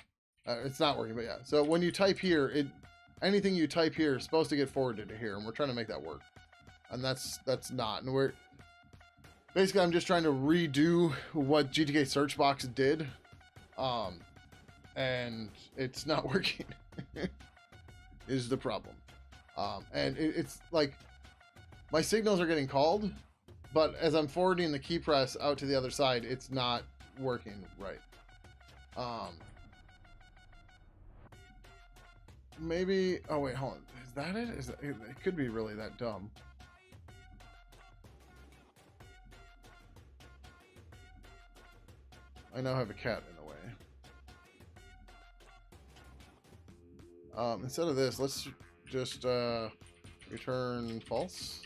it's not working, but yeah. So when you type here, anything you type here is supposed to get forwarded to here, and we're trying to make that work, and that's not, and we're basically, I'm just trying to redo what GTK search box did, and it's not working. Is the problem, and it's like my signals are getting called, but as I'm forwarding the key press out to the other side, it's not working right. Maybe. Oh wait, hold on. Is that it? It could be really that dumb. I now have a cat in the way. Instead of this, let's just return false.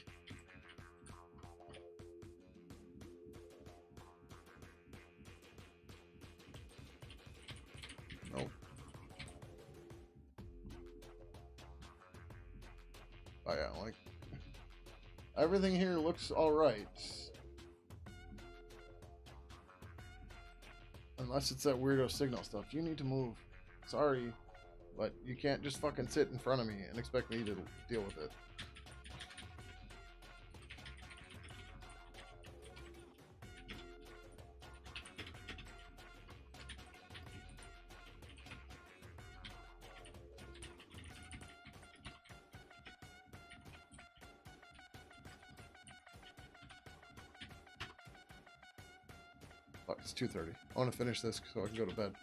Nope. Oh yeah, like everything here looks all right. Unless it's that weirdo signal stuff. You need to move. Sorry, but you can't just fucking sit in front of me and expect me to deal with it. Fuck, it's 2:30. I want to finish this so I can go to bed.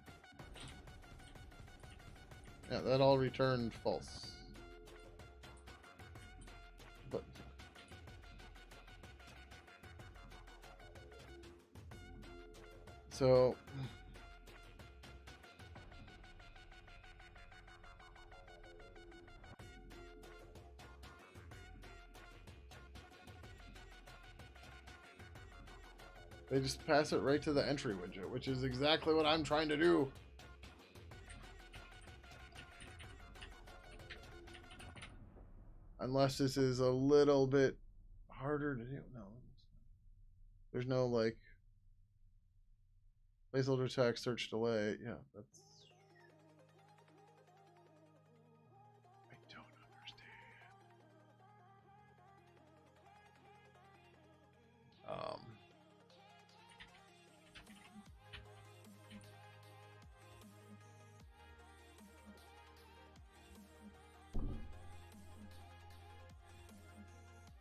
Yeah, that all returned false. But so they just pass it right to the entry widget, which is exactly what I'm trying to do. Unless this is a little bit harder to do. No. There's no like placeholder text, search delay. Yeah, that's. I don't understand.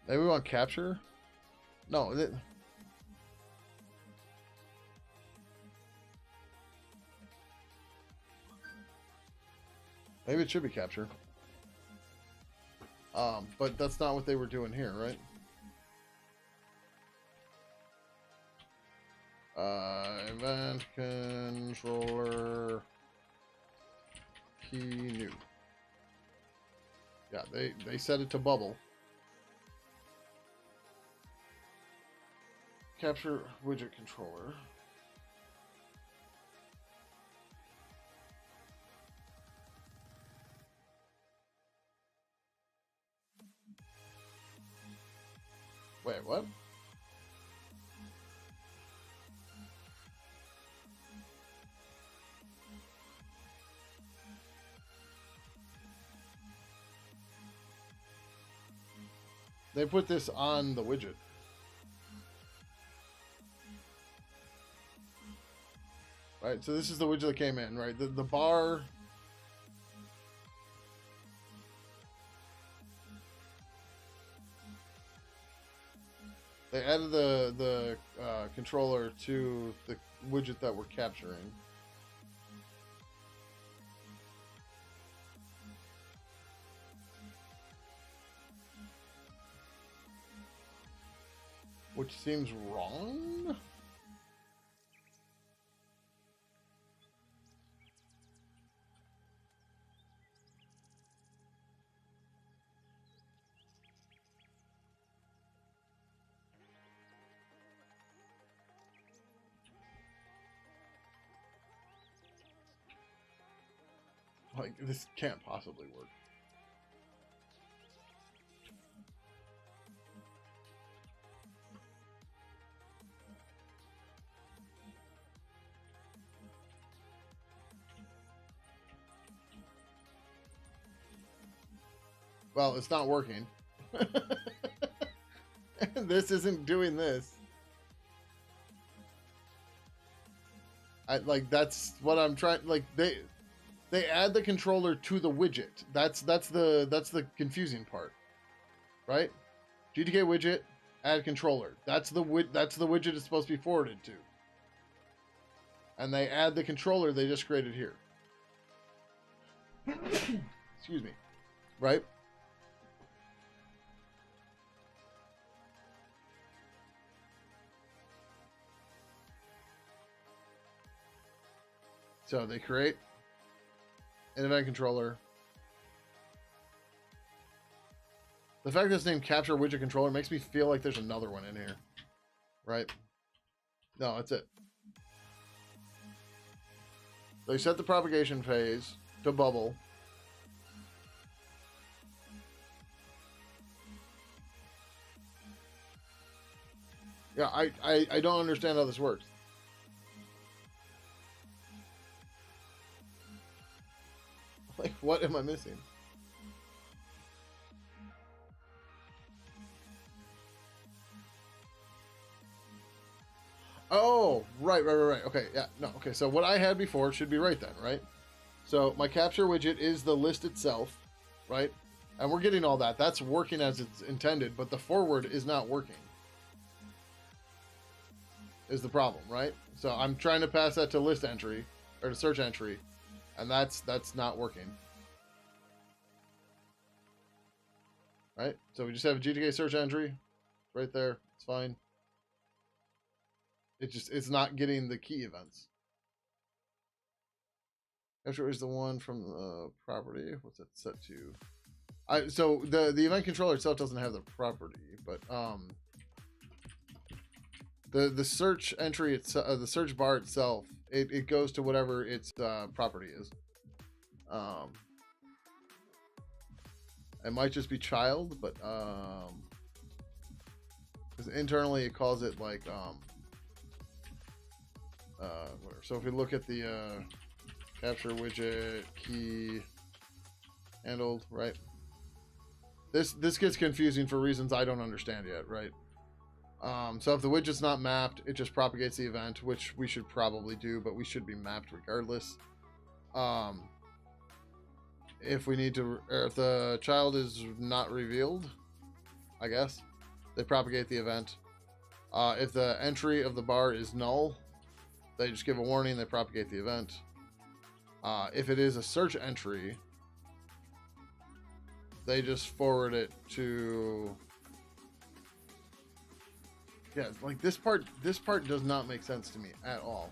Maybe we want capture? No. Maybe it should be capture. But that's not what they were doing here, right? Event controller key new. Yeah, they set it to bubble. Capture widget controller. Wait, what? They put this on the widget. Right, so this is the widget that came in, right? The bar. They added the controller to the widget that we're capturing. Which seems wrong. Like, this can't possibly work. Well, it's not working. This isn't doing this. Like that's what I'm trying. Like they add the controller to the widget. That's the confusing part, right? GTK widget, add controller. That's the widget it's supposed to be forwarded to. And they add the controller they just created here. Excuse me. Right? So they create an event controller. The fact that it's named Capture Widget Controller makes me feel like there's another one in here. Right? No, that's it. They set the propagation phase to bubble. Yeah, I don't understand how this works. Like, what am I missing? Oh, right. Okay, yeah, no, okay. So what I had before should be right then, right? So my capture widget is the list itself, right? And we're getting all that. That's working as it's intended, but the forward is not working. Is the problem, right? So I'm trying to pass that to list entry or to search entry, and that's not working. Right? So we just have a GTK search entry right there. It's fine. It's not getting the key events. Capture is the one from the property. What's that set to? So the event controller itself doesn't have the property, but the search entry itself, the search bar itself, it goes to whatever its property is. It might just be child, but because internally it calls it like whatever. So if we look at the capture widget key handled, right? This gets confusing for reasons I don't understand yet, right? So if the widget's not mapped, it just propagates the event, which we should probably do, but we should be mapped regardless. If we need to, or if the child is not revealed, I guess, they propagate the event. If the entry of the bar is null, they just give a warning, they propagate the event. If it is a search entry, they just forward it to... Yeah, like this part does not make sense to me at all.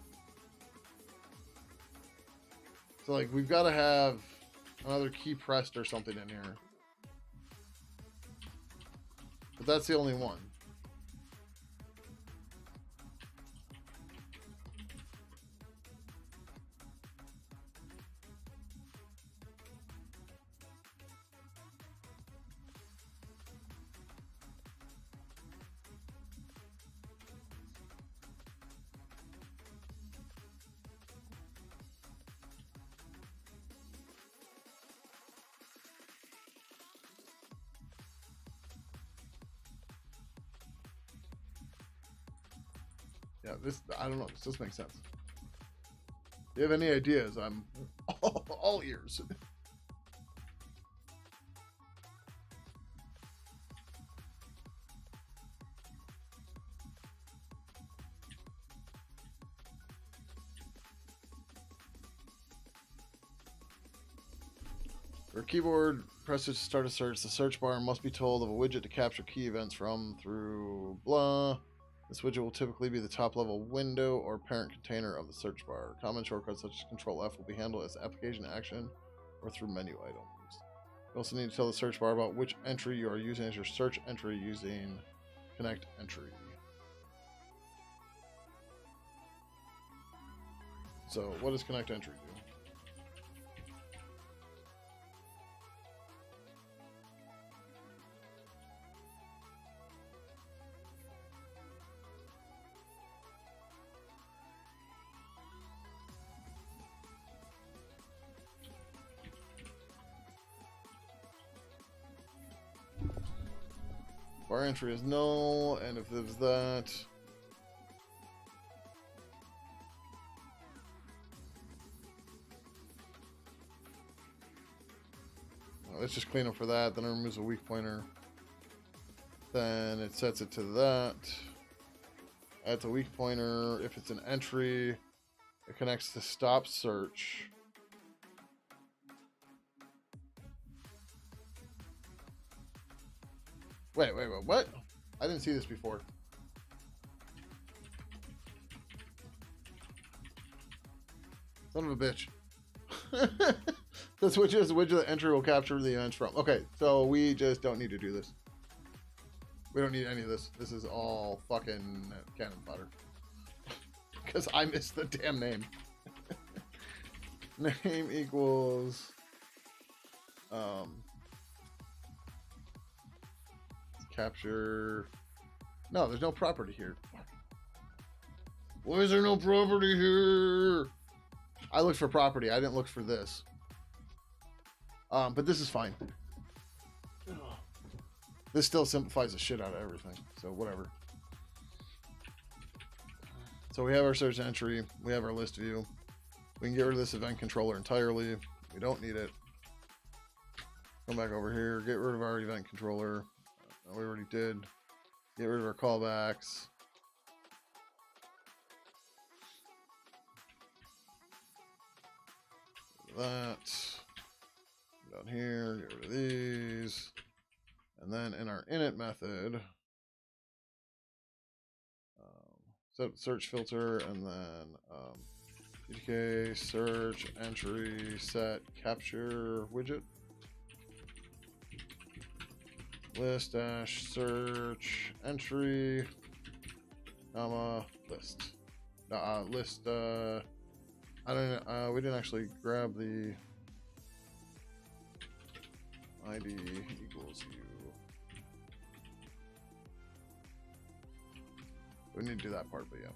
So like we've got to have another key pressed or something in here. But that's the only one. Yeah, this, I don't know, this doesn't make sense. If you have any ideas, I'm all ears. For keyboard, press it to start a search. The search bar must be told of a widget to capture key events from through blah. This widget will typically be the top level window or parent container of the search bar. Common shortcuts such as Control F will be handled as application action or through menu items. You also need to tell the search bar about which entry you are using as your search entry using Connect Entry. So what does Connect Entry do? Bar entry is null, and if there's that... Let's just clean up for that. Then it removes a weak pointer. Then it sets it to that. Adds a weak pointer. If it's an entry, it connects to stop search. Wait, what? I didn't see this before. Son of a bitch. The switches, the widget the entry will capture the events from. Okay, so we just don't need to do this. We don't need any of this. This is all fucking cannon fodder. Because I missed the damn name. Name equals... capture... No, there's no property here. Why is there no property here? I looked for property. I didn't look for this. But this is fine. This still simplifies the shit out of everything. So whatever. So we have our search entry. We have our list view. We can get rid of this event controller entirely. We don't need it. Come back over here. Get rid of our event controller. We already did. Get rid of our callbacks. That. Down here. Get rid of these. And then in our init method, set search filter, and then GTK search entry set capture widget. List dash search entry, comma list. List. I don't. We didn't actually grab the ID equals u. We need to do that part, but yeah.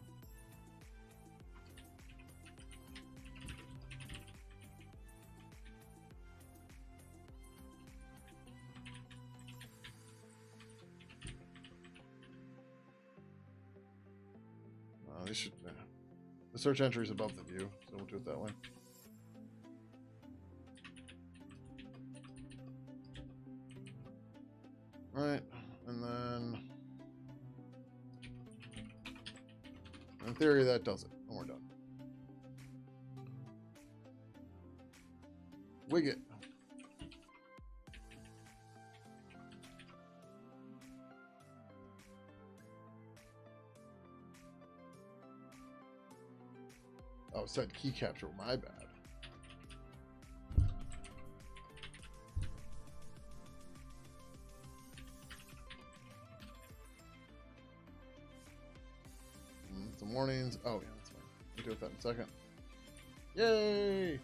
These should, the search entry is above the view, so we'll do it that way. All right, and then in theory that does it, and we're done. Widget. Oh, it said key capture. My bad. Some warnings. Oh, yeah, that's fine. We'll deal with that in a second. Yay!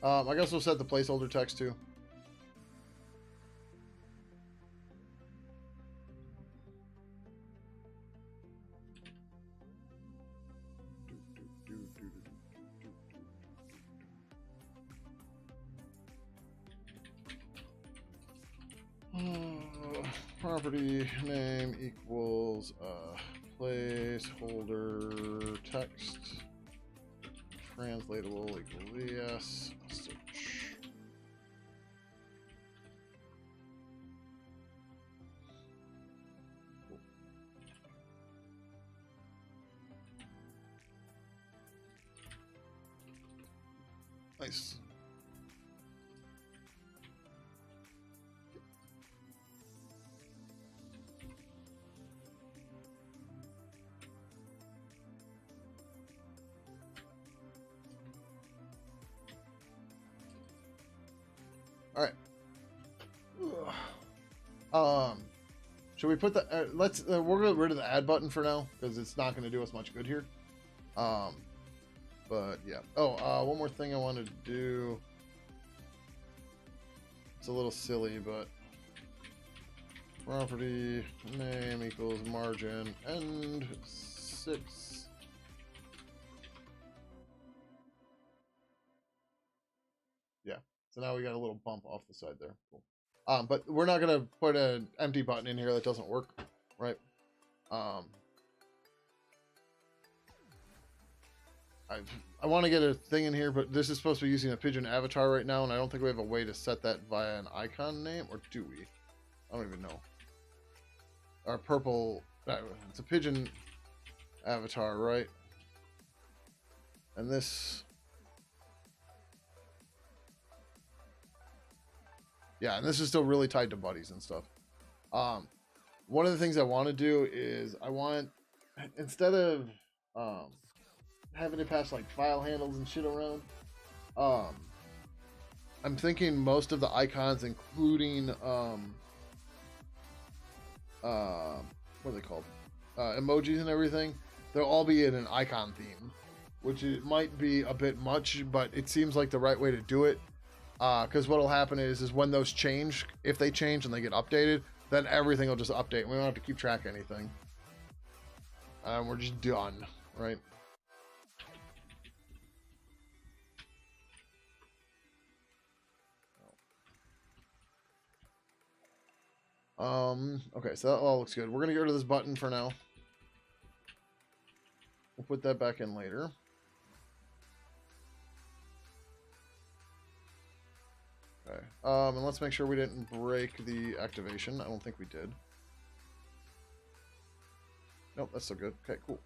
I guess we'll set the placeholder text too. Property name equals placeholder text translatable equals yes search. Cool. Nice. All right. Should we put the let's we're gonna get rid of the add button for now because it's not going to do us much good here. But yeah. Oh, one more thing I wanted to do. It's a little silly, but property name equals margin and 6. Yeah. So now we got a little bump off the side there. Cool. But we're not gonna put an empty button in here that doesn't work, right? I want to get a thing in here, but this is supposed to be using a Pidgin avatar right now, and I don't think we have a way to set that via an icon name, or do we? I don't even know. Our purple, it's a Pidgin avatar, right? And this, yeah, and this is still really tied to buddies and stuff. One of the things I want to do is I want, instead of having to pass like file handles and shit around, I'm thinking most of the icons, including what are they called, emojis and everything, they'll all be in an icon theme, which it might be a bit much, but it seems like the right way to do it. Because what'll happen is when those change, if they change and they get updated, then everything will just update. We don't have to keep track of anything. We're just done, right? Okay, so that all looks good. We're gonna go to this button for now. We'll put that back in later. Okay. And let's make sure we didn't break the activation. I don't think we did. Nope, that's still good. Okay, cool.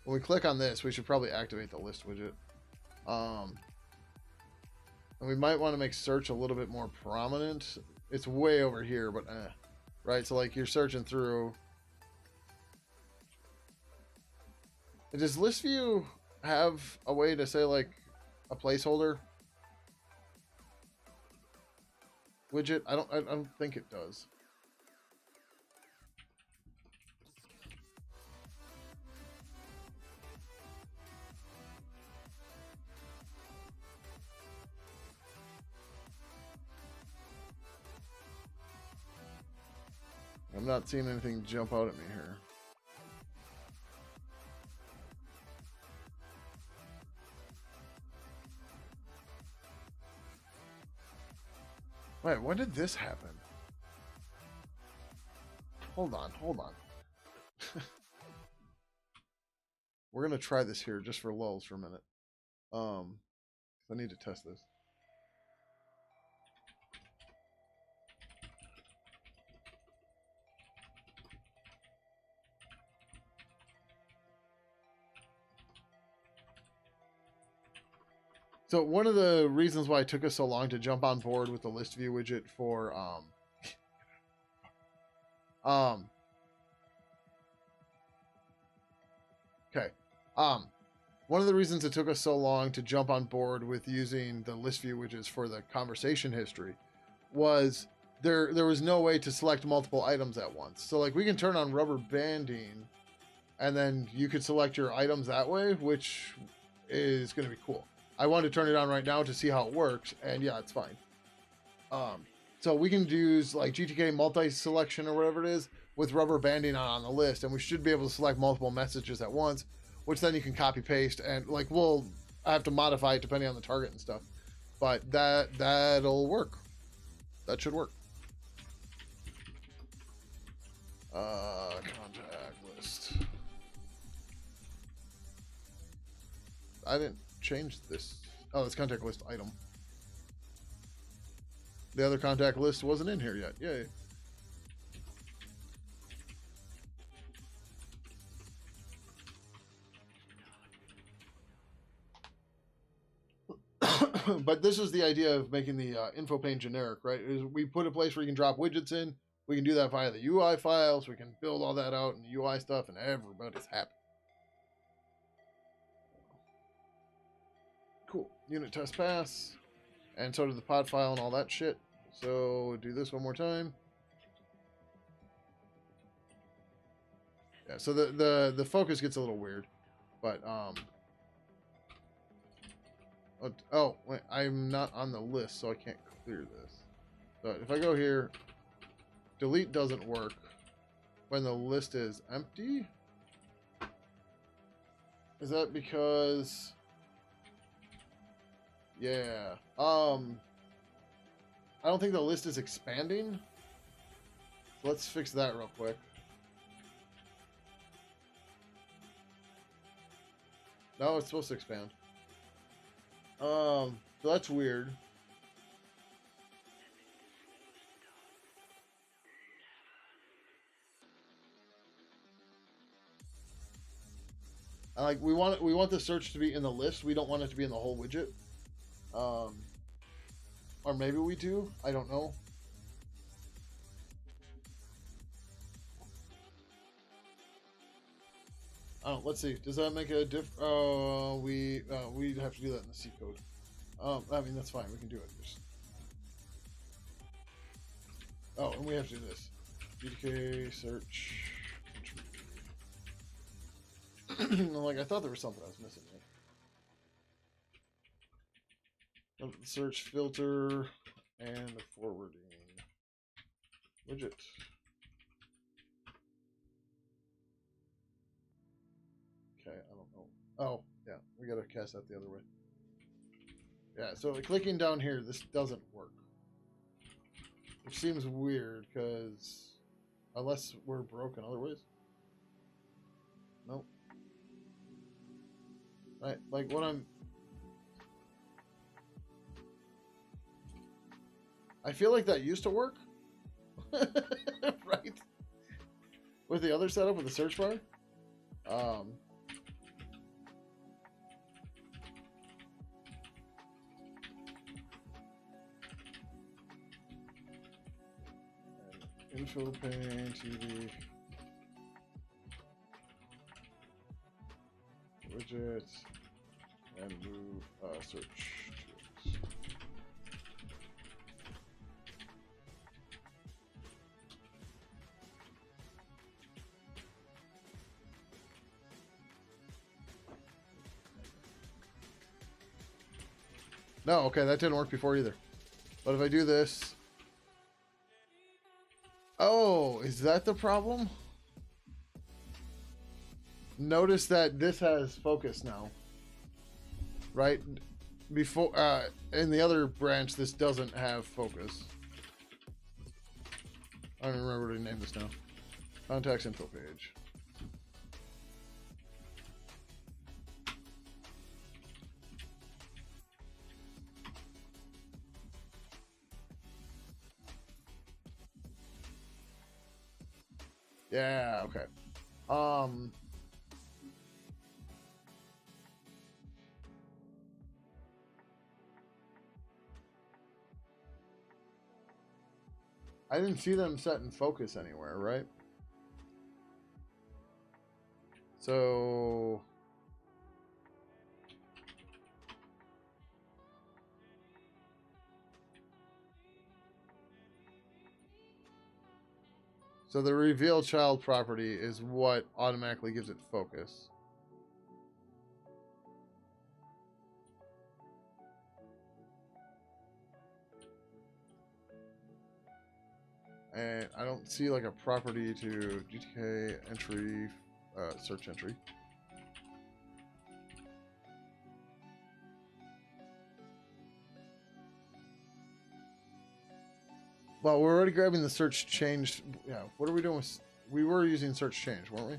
When we click on this, we should probably activate the list widget. And we might want to make search a little bit more prominent. It's way over here, but right? So like you're searching through. Does list view have a way to say like a placeholder widget? I don't think it does. I'm not seeing anything jump out at me here. Wait, when did this happen? Hold on. We're gonna try this here just for lulz for a minute. I need to test this. So one of the reasons why it took us so long to jump on board with the list view widget for okay. One of the reasons it took us so long to jump on board with using the list view widgets for the conversation history was there was no way to select multiple items at once. So like we can turn on rubber banding and then you could select your items that way, which is going to be cool. I want to turn it on right now to see how it works, and yeah, it's fine. So we can use like GTK multi-selection or whatever it is with rubber banding on the list, and we should be able to select multiple messages at once, which then you can copy paste, and like we'll have to modify it depending on the target and stuff, but that'll work. That should work. Contact list. I didn't change this. Oh, it's contact list item. The other contact list wasn't in here yet. Yay. But this is the idea of making the info pane generic, right? Is we put a place where you can drop widgets in. We can do that via the UI files. We can build all that out in the UI stuff, and everybody's happy. Cool. Unit test pass. And so did the pod file and all that shit. So do this one more time. Yeah, so the focus gets a little weird. But oh wait, I'm not on the list, so I can't clear this. So if I go here, delete doesn't work when the list is empty. Is that because yeah. I don't think the list is expanding. Let's fix that real quick. No, it's supposed to expand. So that's weird. Like we want the search to be in the list. We don't want it to be in the whole widget. Or maybe we do. I don't know. Oh, let's see. Does that make a diff? We'd have to do that in the C code. I mean that's fine. We can do it. Just... Oh, and we have to do this. GTK search. Like I thought there was something I was missing. Right? Search filter and the forwarding widget. Okay, I don't know. Oh, yeah, we gotta cast that the other way. Yeah, so clicking down here, this doesn't work. Which seems weird, because unless we're broken other ways. Nope. Right, like what I feel like that used to work. Right? With the other setup with the search bar. Info pane, TV, widget, and move search. No, okay, that didn't work before either. But if I do this... Oh, is that the problem? Notice that this has focus now. Right? Before, in the other branch, this doesn't have focus. I don't remember what to name this now. Contacts info page. Yeah, okay. I didn't see them set in focus anywhere, right? So... So the reveal child property is what automatically gives it focus. And I don't see like a property to GTK entry, search entry. Well, we're already grabbing the search change. Yeah, what are we doing with... We were using search change, weren't we?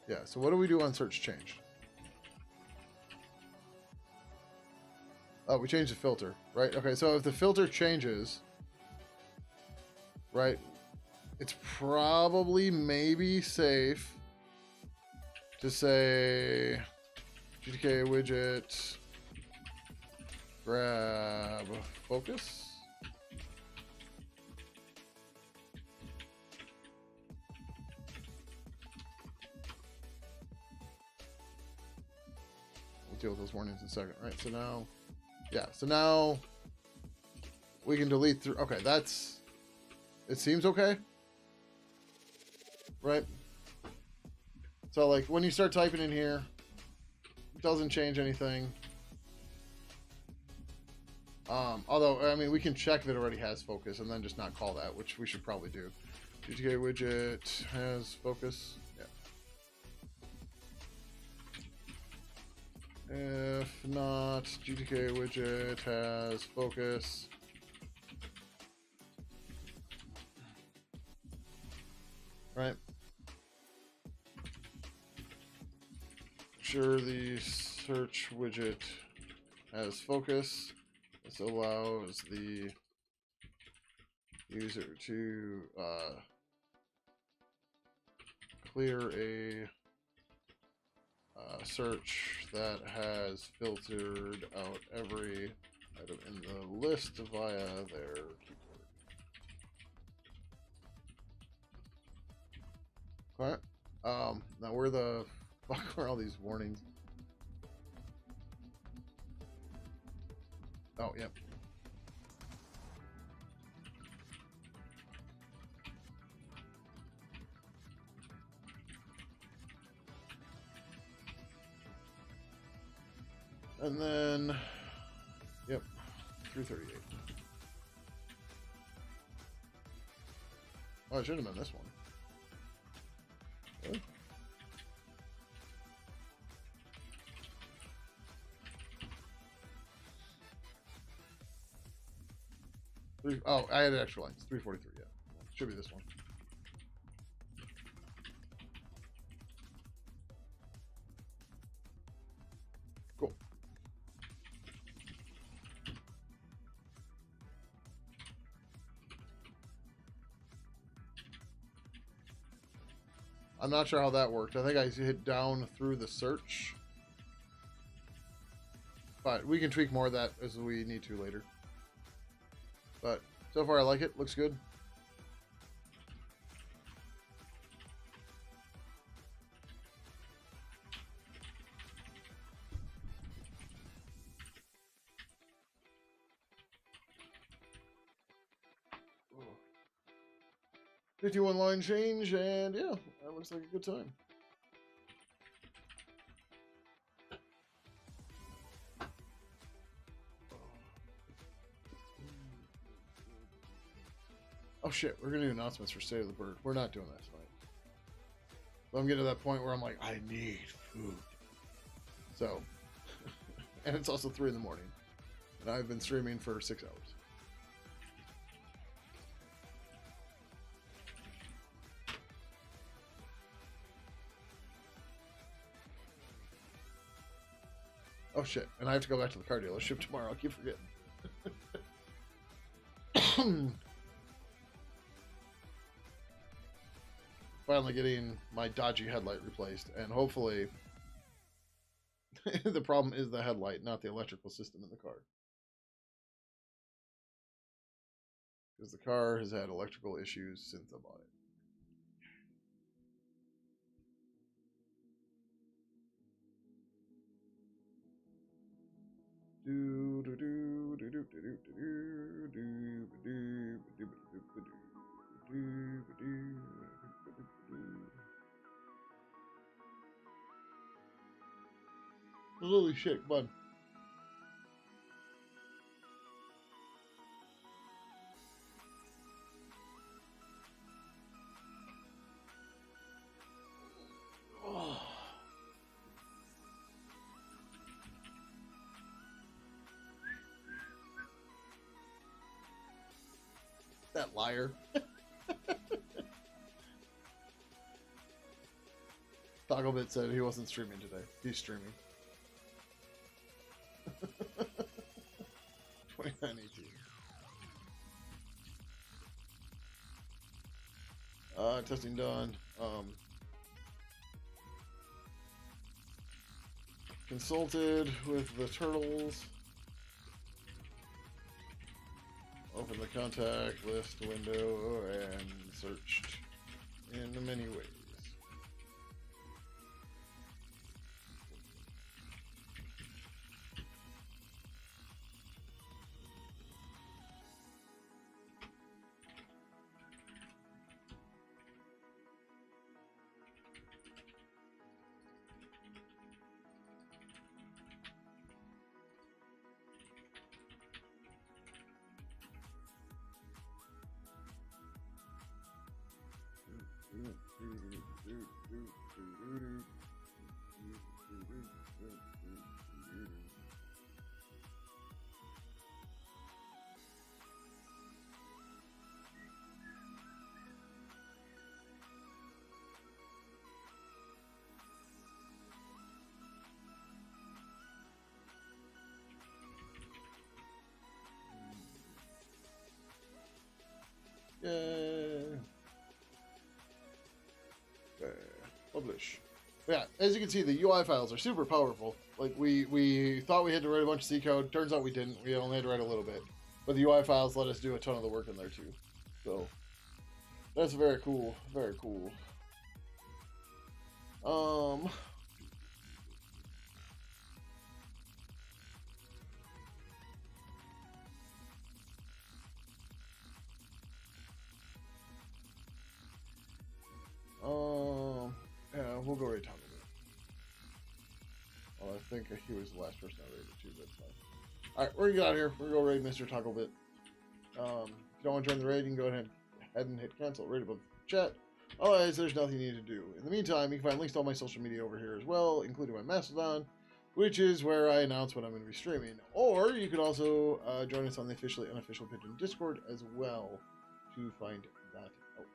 Yeah, so what do we do on search change? Oh, we changed the filter, right? Okay, so if the filter changes, right, it's probably maybe safe to say GTK widget grab focus. We'll deal with those warnings in a second, right? So now, yeah, so now we can delete through. Okay, that's, it seems okay, right? So like when you start typing in here, it doesn't change anything. Although, I mean, we can check if it already has focus and then just not call that, which we should probably do. GTK widget has focus. Yeah. If not, GTK widget has focus. Right? sure the search widget has focus. This allows the user to clear a search that has filtered out every item in the list via their keyboard. Okay. Now where the fuck are all these warnings? Oh, yep. And then, yep, 338. Oh, it should have been this one. Really? Oh, I had extra lines. 343, yeah. Should be this one. Cool. I'm not sure how that worked. I think I hit down through the search. But we can tweak more of that as we need to later. But so far I like it. Looks good. Ooh. 51 line change, and yeah, that looks like a good time. Oh shit, we're gonna do announcements for State of the Bird. We're not doing that tonight. So I'm getting to that point where I'm like, I need food. So, and it's also 3 in the morning, and I've been streaming for 6 hours. Oh shit, and I have to go back to the car dealership tomorrow. I keep forgetting. Finally getting my dodgy headlight replaced, and hopefully the problem is the headlight, not the electrical system in the car. Because the car has had electrical issues since I bought it. Do do do do do do do do do do do do do. Holy shit, bud. Oh. That liar. Togglebit said he wasn't streaming today. He's streaming. 2918. Testing done. Consulted with the turtles. Open the contact list window and searched in many ways. Yeah. Publish. Yeah, as you can see, the UI files are super powerful. Like, we thought we had to write a bunch of C code. Turns out we didn't. We only had to write a little bit. But the UI files let us do a ton of the work in there, too. So, that's very cool. Very cool. Yeah, we'll go raid Taco Bit. Well, I think he was the last person I raided too, but fine. Alright, we're gonna get out of here. We're gonna go raid Mr. Taco Bit. If you don't want to join the raid, you can go ahead and hit cancel. Raid above the chat. Otherwise, there's nothing you need to do. In the meantime, you can find links to all my social media over here as well, including my Mastodon, which is where I announce when I'm going to be streaming. Or you could also join us on the officially unofficial Pidgin Discord as well to find that out.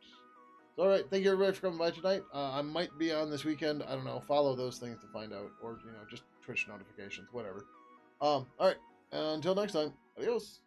So, all right, thank you everybody for coming by tonight. I might be on this weekend. I don't know. Follow those things to find out, or just Twitch notifications, whatever. All right. Until next time. Adios.